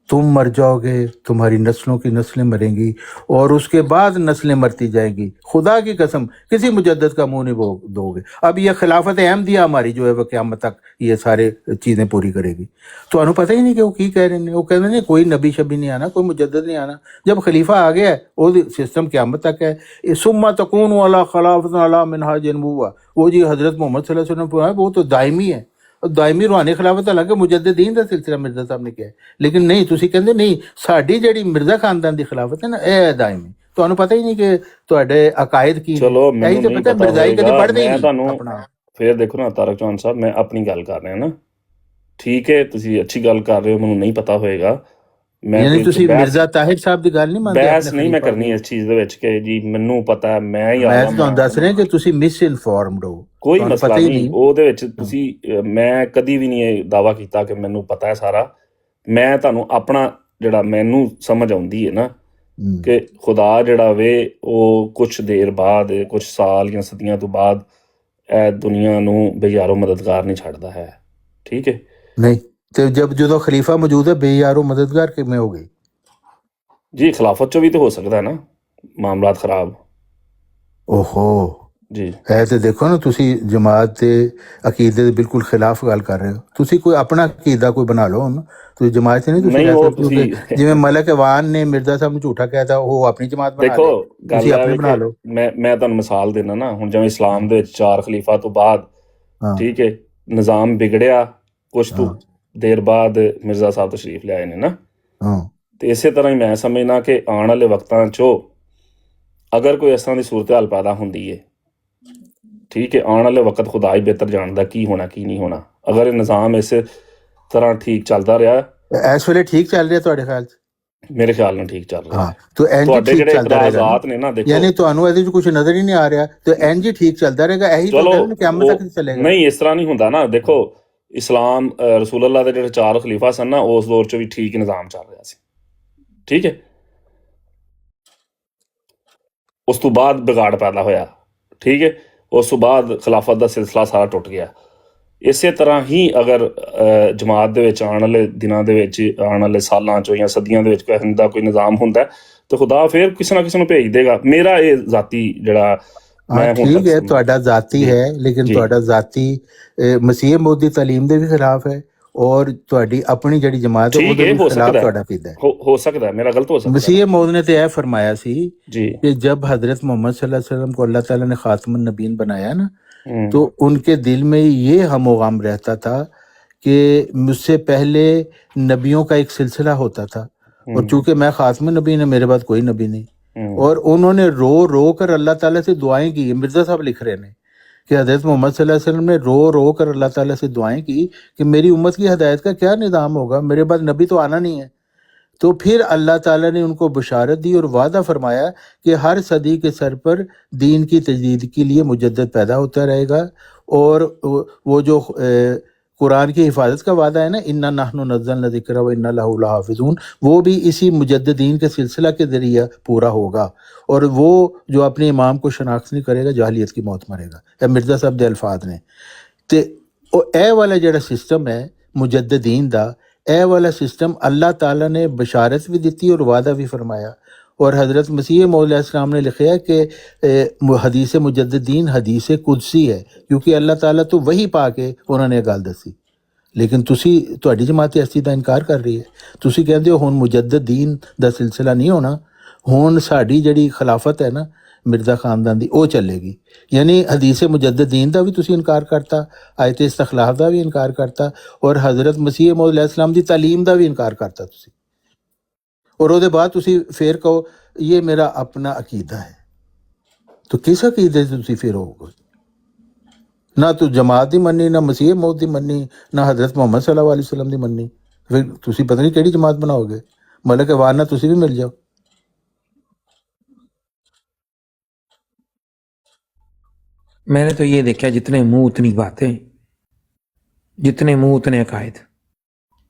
तुम मर जाओगे, तुम्हारी नस्लों की नस्लें मरेंगी और उसके बाद नस्लें मरती जाएंगी। खुदा की कसम किसी मुजद्दद का मुंह नहीं दोगे। अब ये खिलाफत अहमदिया हमारी जो है वह क़यामत तक ये सारे चीज़ें पूरी करेगी। तो अनु पता ही नहीं कि वो की कह रहे हैं। वो कह रहे हैं कोई नबी शबी नहीं आना, कोई मुजद्दद नहीं आना। जब खलीफा आ गया है वो सिस्टम क़यामत तक है। सुम्मा तकून वाला खिलाफत अला मिनहाज नबुव्वा, वो जी हज़रत मोहम्मद सल्लल्लाहु अलैहि वसल्लम वो तो दायमी है। दायमी रूहानी खिलाफत अलग है, मुजद्दिदीन ਦਾ ਸਿਲਸਿਲਾ ਮਿਰਜ਼ਾ ਸਾਹਿਬ ਨੇ ਕਿਹਾ। ਲੇਕਿਨ ਨਹੀਂ, ਤੁਸੀਂ ਕਹਿੰਦੇ ਨਹੀਂ ਸਾਡੀ ਜਿਹੜੀ ਮਿਰਜ਼ਾ ਖਾਨਦਾਨ ਦੀ ਖਿਲਾਫਤ ਹੈ ਨਾ ਇਹ ਦਾਇਮੀ। ਤੁਹਾਨੂੰ ਪਤਾ ਹੀ ਨਹੀਂ ਕਿ ਤੁਹਾਡੇ ਅਕਾਇਦ ਕੀ ਨੇ। ਚਲੋ ਮੈਨੂੰ ਤਾਂ ਨਹੀਂ ਪਤਾ, ਪਤਾ ਮਿਰਜ਼ਾਈ ਕਦੇ ਹੋਏਗਾ। ਪੜ੍ਹਦੇ ਹੀ ਮੈਂ ਨਹੀਂ ਤੁਹਾਨੂੰ ਆਪਣਾ। ਫਿਰ ਦੇਖੋ ਨਾ ਤਾਰਕ ਚੌਹਾਨ ਸਾਹਿਬ, ਮੈਂ ਆਪਣੀ ਗੱਲ ਕਰ ਰਿਹਾ ਨਾ, ਠੀਕ ਹੈ, ਤੁਸੀਂ ਅੱਛੀ ਗੱਲ ਕਰ ਰਹੇ ਹੋ, ਮੈਨੂੰ ਨਹੀਂ ਪਤਾ ਹੋਏਗਾ, ਮੈਂ ਯਾਨੀ ਕੋਈ ਤੁਸੀਂ ਬਹਿਸ ਮਿਰਜ਼ਾ ਤਾਹਿਰ ਸਾਹਿਬ ਦੀ ਗੱਲ ਨਹੀਂ ਮੰਨਦੇ ਬਹਿਸ ਆਪਣੇ ਨਹੀਂ ਮੈਂ ਖਲੀਫਾ ਕਰਨੀ ਦੀ? ਇਸ ਚੀਜ਼ ਦੇ ਵਿੱਚ ਕਿ ਜੀ ਮੈਨੂੰ ਪਤਾ ਹੈ, ਮੈਂ ਹੀ ਮੈਂ ਆਇਆ ਤਾਂ ਤੁਹਾਨੂੰ ਦੱਸ ਰਿਹਾ ਕਿ ਤੁਸੀਂ ਮਿਸ ਇਨਫੋਰਮਡ ਹੋ, ਕੋਈ ਤੁਹਾਨੂੰ ਮਸਲਾ ਪਤਾ ਹੀ ਨਹੀਂ ਨਹੀਂ। ਉਹਦੇ ਵਿੱਚ ਤੁਸੀਂ ਮੈਂ ਕਦੀ ਵੀ ਨਹੀਂ ਇਹ ਦਾਵਾ ਕੀਤਾ ਕਿ ਮੈਨੂੰ ਪਤਾ ਹੈ ਸਾਰਾ। ਮੈਂ ਤੁਹਾਨੂੰ ਆਪਣਾ ਜਿਹੜਾ ਮੈਨੂੰ ਸਮਝ ਆਉਂਦੀ ਹੈ ਨਾ ਕਿ ਖੁਦਾ ਜਿਹੜਾ ਵੇ ਉਹ ਕੁਛ ਦੇਰ ਬਾਅਦ, ਕੁਛ ਸਾਲ ਜਾਂ ਸਦੀਆਂ ਤੋਂ ਬਾਅਦ ਇਹ ਦੁਨੀਆ ਨੂੰ ਬੇਯਾਰੋ ਮਦਦਗਾਰ ਨਹੀਂ ਛੱਡਦਾ ਹੈ। ਠੀਕ ਹੈ ਨਹੀਂ ਤੇ ਜਦੋਂ ਖਲੀਫਾ ਮੌਜੂਦ ਹੈ ਬੇਯਾਰੋ ਮਦਦਗਾਰ ਕਿਵੇਂ ਹੋ ਗਈ? ਜੀ, ਖਿਲਾਫਤ ਚੋਂ ਵੀ ਤਾਂ ਹੋ ਸਕਦਾ ਹੈ ਨਾ ਮਾਮਲਾਤ ਖਰਾਬ। ਓਹੋ ਜੀ ਇਹ ਤੇ ਦੇਖੋ ਨਾ, ਤੁਸੀਂ ਜਮਾਤ ਦੇ ਅਕੀਦੇ ਦੇ ਬਿਲਕੁਲ ਖਿਲਾਫ ਗੱਲ ਕਰ ਰਹੇ ਹੋ। ਤੁਸੀਂ ਕੋਈ ਆਪਣਾ ਅਕੀਦਾ ਕੋਈ ਬਣਾ ਲਓ ਹੁਣ, ਤੁਸੀਂ ਜਮਾਤ ਚ ਨਹੀਂ ਤੁਸੀਂ ਨਹੀਂ, ਰਹਿ ਉਹ ਸਕਦੇ। ਤੁਸੀਂ ਜਿਵੇਂ ਮਲਕ ਵਾਨ ਨੇ ਮਿਰਜ਼ਾ ਸਾਹਿਬ ਨੂੰ ਝੂਠਾ ਕਹਿਤਾ, ਉਹ ਆਪਣੀ ਜਮਾਤ ਬਣਾ ਦੇਖੋ ਲੇ, ਗੱਲ ਤੁਸੀਂ ਇਹ ਆਪਣੀ ਹੈ ਬਣਾ ਕਿ ਲਓ। ਮੈਂ ਤੁਹਾਨੂੰ ਮਿਸਾਲ ਦੇਣਾ ਨਾ, ਹੁਣ ਜਿਵੇਂ ਇਸਲਾਮ ਦੇ ਵਿੱਚ 4 ਖਲੀਫਾ ਤੋਂ ਬਾਅਦ ਹਾਂ ਠੀਕ ਹੈ ਨਿਜ਼ਾਮ ਵਿਗੜਿਆ, ਕੁਛ ਤੋਂ ਹਾਂ ਦੇਰ ਬਾਅਦ ਮਿਰਜ਼ਾ ਸਾਹਿਬ ਤਸ਼ਰੀਫ ਲਿਆਏ ਨੇ ਨਾ। ਹਾਂ ਤੇ ਇਸੇ ਤਰ੍ਹਾਂ ਹੀ ਮੈਂ ਸਮਝਣਾ ਕਿ ਆਉਣ ਵਾਲੇ ਵਕਤਾਂ 'ਚੋਂ ਅਗਰ ਕੋਈ ਇਸ ਤਰ੍ਹਾਂ ਦੀ ਸੂਰਤ ਹਾਲ ਪੈਦਾ ਹੁੰਦੀ ਹੈ, ਠੀਕ ਹੈ, ਆਉਣ ਵਾਲੇ ਵਕਤ ਖੁਦਾ ਹੀ ਬਿਹਤਰ ਜਾਣਦਾ ਕੀ ਹੋਣਾ ਕੀ ਨਹੀਂ ਹੋਣਾ। ਅਗਰ ਇਹ ਨਿਜ਼ਾਮ ਇਸੇ ਤਰ੍ਹਾਂ ਠੀਕ ਚੱਲਦਾ ਰਿਹਾ, ਇਸ ਵੇਲੇ ਠੀਕ ਚੱਲ ਰਿਹਾ ਤੁਹਾਡੇ ਖਿਆਲ ਚ? ਮੇਰੇ ਖਿਆਲ ਨਾਲ ਠੀਕ ਚੱਲ ਰਿਹਾ। ਹਾਂ ਤਾਂ ਇੰਜ ਤੁਹਾਡੇ ਠੀਕ ਜਿਹੜੇ ਚੱਲਦਾ ਰਹੇਗਾ ਇਤਰਾਜ਼ਾਤ ਨੇ ਨਾ, ਦੇਖੋ ਯਾਨੀ ਤੁਹਾਨੂੰ ਇਹਦੇ ਚ ਕੁਝ ਨਜ਼ਰ ਹੀ ਨਹੀਂ ਆ ਰਿਹਾ, ਤੇ ਇੰਜ ਹੀ ਠੀਕ ਚੱਲਦਾ ਰਹੇਗਾ। ਇਹੀ ਚਲੋ ਤਾਂ ਕਿਆਮਤ ਉਹ ਤੱਕ ਚੱਲੇਗਾ। ਨਹੀਂ, ਇਸ ਤਰ੍ਹਾਂ ਨਹੀਂ ਹੁੰਦਾ ਨਾ। ਦੇਖੋ ਇਸਲਾਮ ਰਸੂਲ ਅੱਲਾਹ ਦੇ ਜਿਹੜੇ 4 ਖਲੀਫਾ ਸਨ ਨਾ, ਉਸ ਦੌਰ 'ਚ ਵੀ ਠੀਕ ਨਿਜ਼ਾਮ ਚੱਲ ਰਿਹਾ ਸੀ। ਠੀਕ ਹੈ, ਉਸ ਤੋਂ ਬਾਅਦ ਵਿਗਾੜ ਪੈਦਾ ਹੋਇਆ। ਠੀਕ ਹੈ, ਉਸ ਤੋਂ ਬਾਅਦ ਖਿਲਾਫਤ ਦਾ ਸਿਲਸਿਲਾ ਸਾਰਾ ਟੁੱਟ ਗਿਆ। ਇਸੇ ਤਰ੍ਹਾਂ ਹੀ ਅਗਰ ਜਮਾਤ ਦੇ ਵਿੱਚ ਆਉਣ ਵਾਲੇ ਦਿਨਾਂ ਦੇ ਵਿੱਚ, ਆਉਣ ਵਾਲੇ ਸਾਲਾਂ 'ਚੋਂ ਜਾਂ ਸਦੀਆਂ ਦੇ ਵਿੱਚ ਕੋਈ ਨਿਜ਼ਾਮ ਹੁੰਦਾ ਤਾਂ ਖੁਦਾ ਫਿਰ ਕਿਸੇ ਨਾ ਕਿਸੇ ਨੂੰ ਭੇਜ ਦੇਗਾ। ਮੇਰਾ ਇਹ ਜ਼ਾਤੀ ਜਿਹੜਾ ਹਾਂ ਠੀਕ ਹੈ, ਤੁਹਾਡਾ ਜ਼ਾਤੀ ਹੈ, ਲੇਕਿਨ ਤੁਹਾਡਾ ਜ਼ਾਤੀ ਮਸੀਹ ਮੌਦ ਦੀ ਤਾਲੀਮ ਦੇ ਵੀ ਖਿਲਾਫ ਹੈ, ਔਰ ਤੁਹਾਡੀ ਆਪਣੀ ਜਿਹੜੀ ਜਮਾਤ ਹੈ ਉਹਦੇ ਵੀ ਖਿਲਾਫ ਤੁਹਾਡਾ ਅਕੀਦਾ ਹੈ। ਹੋ ਸਕਦਾ ਮੇਰਾ ਗਲਤ ਹੋ ਸਕਦਾ। मसीह मौद ने तो यह फरमाया सी जी कि जब हजरत मोहम्मद सल्लल्लाहु अलैहि वसल्लम को अल्लाह ताला ने खातमुन नबीन बनाया ना, तो उनके दिल में ये हम गम रहता था कि मुझसे पहले नबियों का एक सिलसिला होता था, और चूंकि मैं खातमुन नबीन है, मेरे बाद कोई नबी नहीं। और उन्होंने रो रो कर अल्लाह ताला से दुआएं की। मिर्जा साहब लिख रहे हैं कि हजरत मोहम्मद सल्लल्लाहु अलैहि वसल्लम ने रो रो कर अल्लाह ताला से दुआएं की कि मेरी उम्मत की हिदायत का क्या निज़ाम होगा, मेरे बाद नबी तो आना नहीं है। तो फिर अल्लाह ताला ने उनको बशारत दी और वादा फरमाया कि हर सदी के सर पर दीन की तजदीद के लिए मुजद्दद पैदा होता रहेगा। और वो जो कुरान की हिफाजत का वादा है ना, इन्ना नहनु नज़्ज़लना ज़िक्र व इन्ना लहू लहाफ़िज़ून, वो भी इसी मुजद्दिदीन के सिलसिला के ज़रिए पूरा होगा। और वो जो अपने इमाम को शनाख्त नहीं करेगा, जाहिलियत की मौत मरेगा। ए मिर्ज़ा साहब दे अल्फाज ने ते ए वाला जिहड़ा सिस्टम है मुजद्दिदीन दा, ਇਹ ਵਾਲਾ ਸਿਸਟਮ ਅੱਲਾਹ ਤਾਲਾ ਨੇ ਬਸ਼ਾਰਤ ਵੀ ਦਿੱਤੀ और वादा भी फरमाया। और हज़रत मसीह मौद अलैहिस्सलाम ने लिखा है कि हदीस मुजद्दिदीन हदीस कुदसी है, क्योंकि अल्लाह ताला तो वही पा के उन्होंने गल दसी। लेकिन ਤੁਹਾਡੀ ਜਮਾਤ ਇਸ ਚੀਜ਼ ਦਾ ਇਨਕਾਰ ਕਰ ਰਹੀ ਹੈ। ਤੁਸੀਂ ਕਹਿੰਦੇ ਹੋ ਹੁਣ ਮੁਜੱਦਦੀਨ ਦਾ ਸਿਲਸਿਲਾ ਨਹੀਂ ਹੋਣਾ, ਹੁਣ ਸਾਡੀ ਜਿਹੜੀ ਖਿਲਾਫਤ ਹੈ ਨਾ ਮਿਰਜ਼ਾ ਖਾਨਦਾਨ ਦੀ, ਉਹ ਚੱਲੇਗੀ। ਯਾਨੀ ਹਦੀਸ ਮੁਜੱਦਦੀਨ ਦਾ ਵੀ ਤੁਸੀਂ ਇਨਕਾਰ ਕਰਤਾ, ਆਇਤ ਇਸਤਖਲਾਫ ਦਾ ਵੀ ਇਨਕਾਰ ਕਰਤਾ, ਔਰ ਹਜ਼ਰਤ ਮਸੀਹ ਮੌਦ अलैहिस्सलाम ਦੀ ਤਾਲੀਮ ਦਾ ਵੀ ਇਨਕਾਰ ਕਰਤਾ ਤੁਸੀਂ। ਔਰ ਉਹਦੇ ਬਾਅਦ ਤੁਸੀਂ ਫੇਰ ਕਹੋ ਇਹ ਮੇਰਾ ਆਪਣਾ ਅਕੀਦਾ ਹੈ। ਤਾਂ ਕਿਸ ਅਕੀਦੇ से ਤੁਸੀਂ ਫਿਰ ਹੋਗੇ? ਨਾ ਤੂੰ ਜਮਾਤ ਦੀ ਮੰਨੀ, ਨਾ ਮਸੀਹ ਮੌਦ ਦੀ ਮੰਨੀ, ਨਾ ਹਜ਼ਰਤ ਮੁਹੰਮਦ ਸੱਲੱਲਾਹੁ ਅਲੈਹਿ ਵਸੱਲਮ ਦੀ ਮੰਨੀ, ਫਿਰ ਤੁਸੀਂ ਪਤਾ ਨਹੀਂ ਕਿਹੜੀ ਜਮਾਤ ਬਣਾਓਗੇ। ਮਲਕ ਵਾਰ ਨਾਲ ਤੁਸੀਂ ਵੀ ਮਿਲ ਜਾਓ। मैंने तो ये देखा, जितने मुंह उतनी बातें, जितने मुंह उतने अकायद।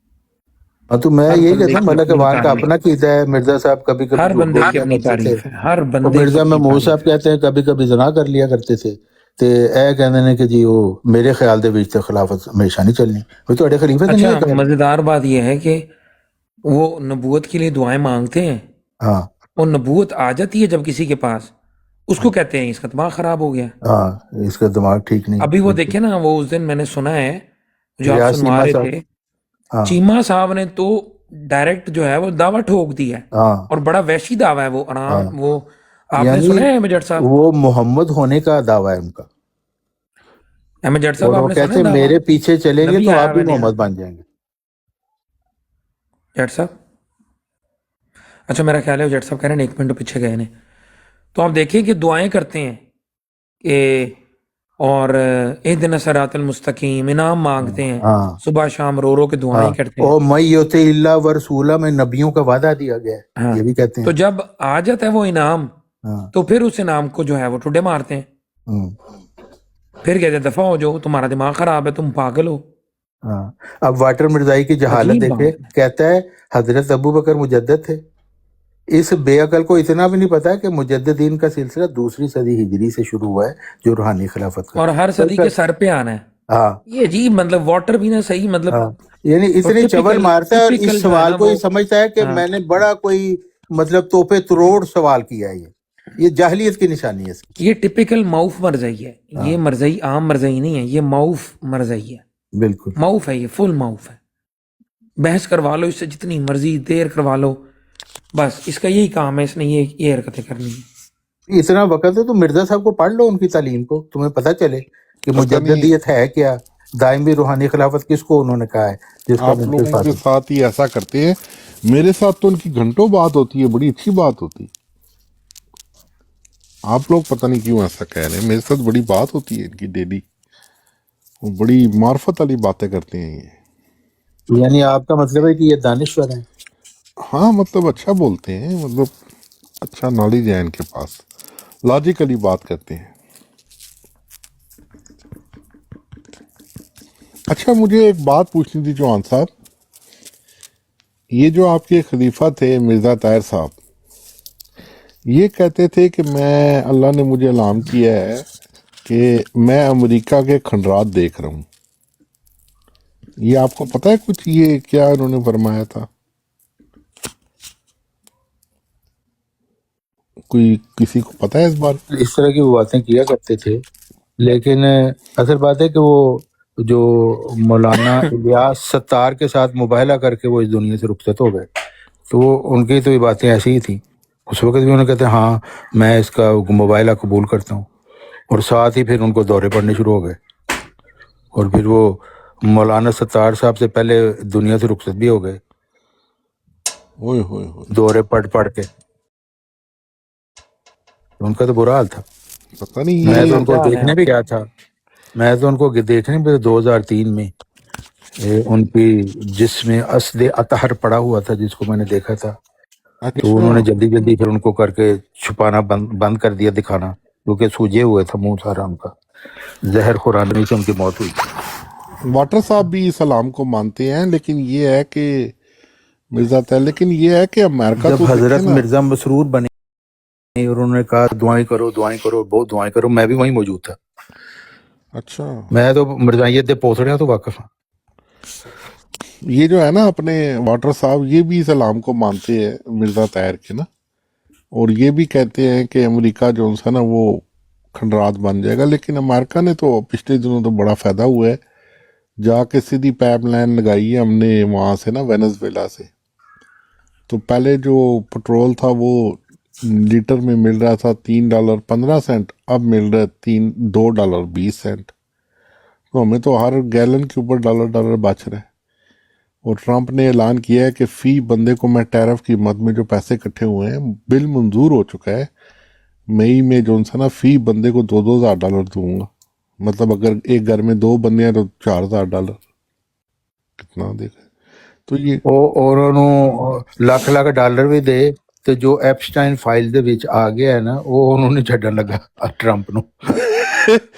हाँ तो मैं यही कहता हूँ, मलक वार का अपना कीदा है। मिर्जा साहब कभी कभी हर बंदे की अपनी तारीफ है, हर बंदे मिर्जा में मोह साहब कहते हैं कभी कभी जना कर लिया करते थे, ਤੇ ਇਹ ਕਹਿੰਦੇ ਨੇ ਕਿ ਜੀ ਉਹ ਮੇਰੇ ਖਿਆਲ ਦੇ ਵਿੱਚ ਤੇ ਖਿਲਾਫਤ ਹਮੇਸ਼ਾ ਨਹੀਂ ਚੱਲਣੀ। ਉਹ ਤੁਹਾਡੇ ਖਲੀਫੇ ਤੇ ਨਹੀਂ ਹੈ। अच्छा, मजेदार बात यह है कि वो नबूवत के लिए दुआएं मांगते हैं, हाँ, और नबूवत आ जाती है जब किसी के पास, उसको कहते हैं इसका दिमाग खराब हो गया। हाँ, इसका दिमाग ठीक नहीं। अभी वो देखे ना, वो उस दिन मैंने सुना है जो आप सुनवा रहे थे, हाँ, चीमा साहब ने तो डायरेक्ट जो है वो दावा ठोक दिया है, हाँ, और बड़ा वैशी दावा है वो। आराम हाँ, वो आपने यानी सुना है अहमद जट साहब? वो मोहम्मद होने का दावा है उनका। अहमद जट साहब और वो आपने सुना कहते है हैं दावा? मेरे पीछे चलेंगे नबी तो आया आप भी मैंने मोहम्मद बन जाएंगे। जट साहब, अच्छा मेरा ख्याल है वो जट साहब कह रहे हैं 1 मिनट पीछे गए ने। तो आप देखिए कि दुआएं करते हैं कि اور اہدنا الصراط المستقیم انعام مانگتے ہیں, ہاں صبح شام رو رو کے دعائیں کرتے ہیں. اور میں یوتی اللہ و رسولہ میں نبیوں کا وعدہ دیا گیا ہے, ہاں یہ بھی کہتے تو ہیں. جب آ جاتا ہے وہ انعام ہاں تو پھر اس انعام کو جو ہے وہ ٹھڈے مارتے ہیں, پھر کہتے ہیں دفع ہو جاؤ, تمہارا دماغ خراب ہے, تم پاگل ہو. ہاں. اب واٹر مرزائی کی جہالت عجیب دیکھے, بات ہے. کہتا ہے حضرت ابو بکر مجدد تھے. اس بے عقل کو اتنا بھی نہیں پتا کہ مجددین کا سلسلہ 2 صدی ہجری سے شروع ہوا ہے, جو روحانی خلافت کا. اور ہر صدی کے سر پہ آنا ہے. ہاں یہ عجیب, مطلب واٹر بھی نا صحیح, مطلب ہاں, یعنی اتنی چول مارتا ہے اور اس جو ہے سوال نا کو یہ وہ, سمجھتا ہے کہ ہاں میں نے بڑا کوئی مطلب توپے تروڑ سوال کیا ہے. یہ جاہلیت کی نشانی ہے اس کی. یہ ٹپیکل معوف مرزئی ہے. یہ مرزئی عام مرزئی نہیں ہے, یہ معوف مرزئی ہے. بالکل معوف ہے, یہ فل معوف ہے. بحث کروا لو اس سے جتنی مرضی دیر کروا لو, بس اس کا یہی کام ہے, اس نے یہ حرکتیں کرنی ہیں. اتنا وقت ہے تو مرزا صاحب کو پڑھ لو, ان کی تعلیم کو, تمہیں پتہ چلے کہ مجددیت ہے کیا, دائمی روحانی خلافت کس کو انہوں نے کہا ہے, جس کا آپ لوگوں کے ساتھ ہی ایسا کرتے ہیں. میرے ساتھ تو ان کی گھنٹوں بات ہوتی ہے, بڑی اچھی بات ہوتی. آپ لوگ پتہ نہیں کیوں ایسا کہہ رہے ہیں, میرے ساتھ بڑی بات ہوتی ہے ان کی ڈیلی, وہ بڑی معرفت والی باتیں کرتے ہیں یہ. یعنی آپ کا مطلب ہے کہ یہ دانشور ہیں. ہاں مطلب اچھا بولتے ہیں, مطلب اچھا نالج ہے ان کے پاس, لاجیکلی بات کرتے ہیں. اچھا مجھے ایک بات پوچھنی تھی چوہان صاحب, یہ جو آپ کے خلیفہ تھے مرزا طاہر صاحب, یہ کہتے تھے کہ میں, اللہ نے مجھے اعلان کیا ہے کہ میں امریکہ کے کھنڈرات دیکھ رہا ہوں. یہ آپ کو پتہ ہے کچھ, یہ کیا انہوں نے فرمایا تھا؟ کوئی کسی کو پتہ ہے اس بار؟ اس طرح کی وہ باتیں کیا کرتے تھے, لیکن اصل بات ہے کہ وہ جو مولانا الیاس ستار کے ساتھ مباہلہ کر کے وہ اس دنیا سے رخصت ہو گئے, تو وہ ان کی تو یہ باتیں ایسی ہی تھیں. اس وقت بھی انہوں نے کہتے ہیں ہاں میں اس کا مباہلہ قبول کرتا ہوں, اور ساتھ ہی پھر ان کو دورے پڑنے شروع ہو گئے, اور پھر وہ مولانا ستار صاحب سے پہلے دنیا سے رخصت بھی ہو گئے, دورے پڑھ کے. ان کا تو برا حال تھا. پتہ نہیں میں تو یہ ان کو دیکھنے بھی گیا تھا, میں تو ان کو دیکھنے بھی 2003 میں, ان کی جس میں اسد اطہر پڑا ہوا تھا جس کو میں نے دیکھا تھا, تو انہوں نے جلدی جلدی پھر ان کو کر کے چھپانا بند کر دیا دکھانا, کیونکہ سوجے ہوئے تھا منہ سارا ان کا, زہر خورانے سے ان کی موت ہوئی. واٹر صاحب بھی اسلام کو مانتے ہیں, لیکن یہ ہے کہ مرزا طاہر, لیکن یہ ہے کہ امریکہ جب تو حضرت دیکھیں نا. مرزا مسرور بنے اور انہوں نے کہا دعائیں کرو دعائیں کرو, بہت دعائیں کرو, میں بھی وہیں موجود تھا. اچھا میں تو مرزائیت دے پوسڑیاں تو واقف ہوں. یہ جو ہے نا اپنے واٹر صاحب, یہ بھی اسلام کو مانتے ہیں مرزا طاہر کے نا, اور یہ بھی کہتے ہیں کہ امریکہ جو ہے نا وہ کھنڈرات بن جائے گا. لیکن امریکہ نے تو پچھلے دنوں تو بڑا فائدہ ہوا ہے, جا کے سیدھی پائپ لائن لگائی ہے ہم نے وہاں سے نا, وینزویلا سے. تو پہلے جو پٹرول تھا وہ لیٹر میں مل رہا تھا $3.15, اب مل رہا ہے $2.20. تو ہمیں تو ہر گیلن کے اوپر ڈالر بچ رہا ہے. اور ٹرمپ نے اعلان کیا ہے کہ فی بندے کو میں ٹیرف کی مد میں جو پیسے اکٹھے ہوئے ہیں بل منظور ہو چکا ہے, مئی میں جو نا فی بندے کو $2,000 دوں گا. مطلب اگر ایک گھر میں 2 بندے ہیں تو $4,000 کتنا دیکھا. تو یہ اور انہوں ਲੱਖ ਡਾਲਰ ਵੀ ਦੇ, ਤੇ ਜੋ ਐਪਸਟਾਈਨ ਫਾਈਲ ਦੇ ਵਿੱਚ ਆ ਗਿਆ ਹੈ ਨਾ, ਉਹ ਉਹਨੂੰ ਨਹੀਂ ਛੱਡਣ ਲੱਗਾ ਟਰੰਪ ਨੂੰ.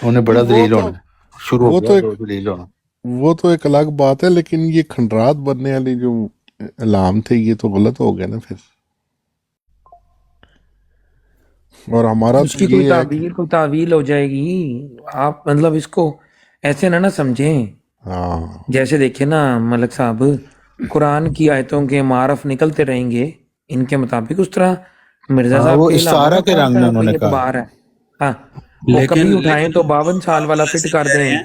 ਉਹਨੇ ਬੜਾ ਦਲੀਲ ਹੋਣਾ شروع ہو گیا دلیل ہونا. وہ تو ایک الگ بات ہے, لیکن یہ کھنڈرات بننے والی جو اعلان تھے یہ تو غلط ہو گیا نا پھر. اور ہمارا اس کی کوئی تعویل ہو جائے گی. آپ مطلب اس کو ایسے نہ سمجھیں. جیسے دیکھیں نا ملک صاحب, قرآن کی آیتوں کے معرف نکلتے رہیں گے ان کے مطابق, اس طرح مرزا صاحب وہ استعارہ کے رنگ میں انہوں نے کہا. اعتبار ہے. ہاں, وہ کبھی اٹھائیں تو 52 سال والا فٹ کر دیں.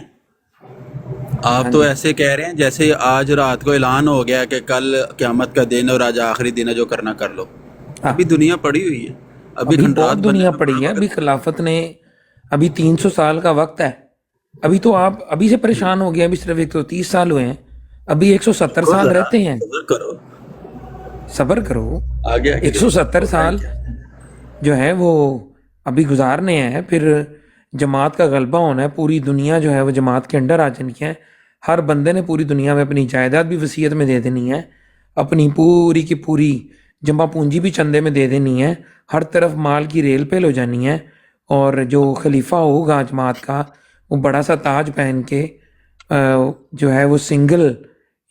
آپ تو ایسے کہہ رہے ہیں جیسے آج رات کو اعلان ہو گیا کہ کل قیامت کا دن اور آج آخری دن ہے, جو کرنا کر لو. ابھی دنیا پڑی ہوئی ہے, ابھی بہت دنیا پڑی ہے. ابھی خلافت نے ابھی 300 سال کا وقت ہے. ابھی تو آپ ابھی سے پریشان ہو گئے, ابھی صرف 130 سال ہوئے ہیں, ابھی 170 سال رہتے ہیں. صبر کرو, 170 سال جو ہے وہ ابھی گزارنے ہیں. پھر जमात का गलबा होना है, पूरी दुनिया जो है वो जमात के अंडर आ जानी है। हर बंदे ने पूरी दुनिया में अपनी जायदाद भी वसीयत में दे देनी है, अपनी पूरी की पूरी जमा पूंजी भी चंदे में दे देनी है, हर तरफ माल की रेल पेल हो जानी है। और जो खलीफा होगा जमात का वो बड़ा सा ताज पहन के जो है वो सिंगल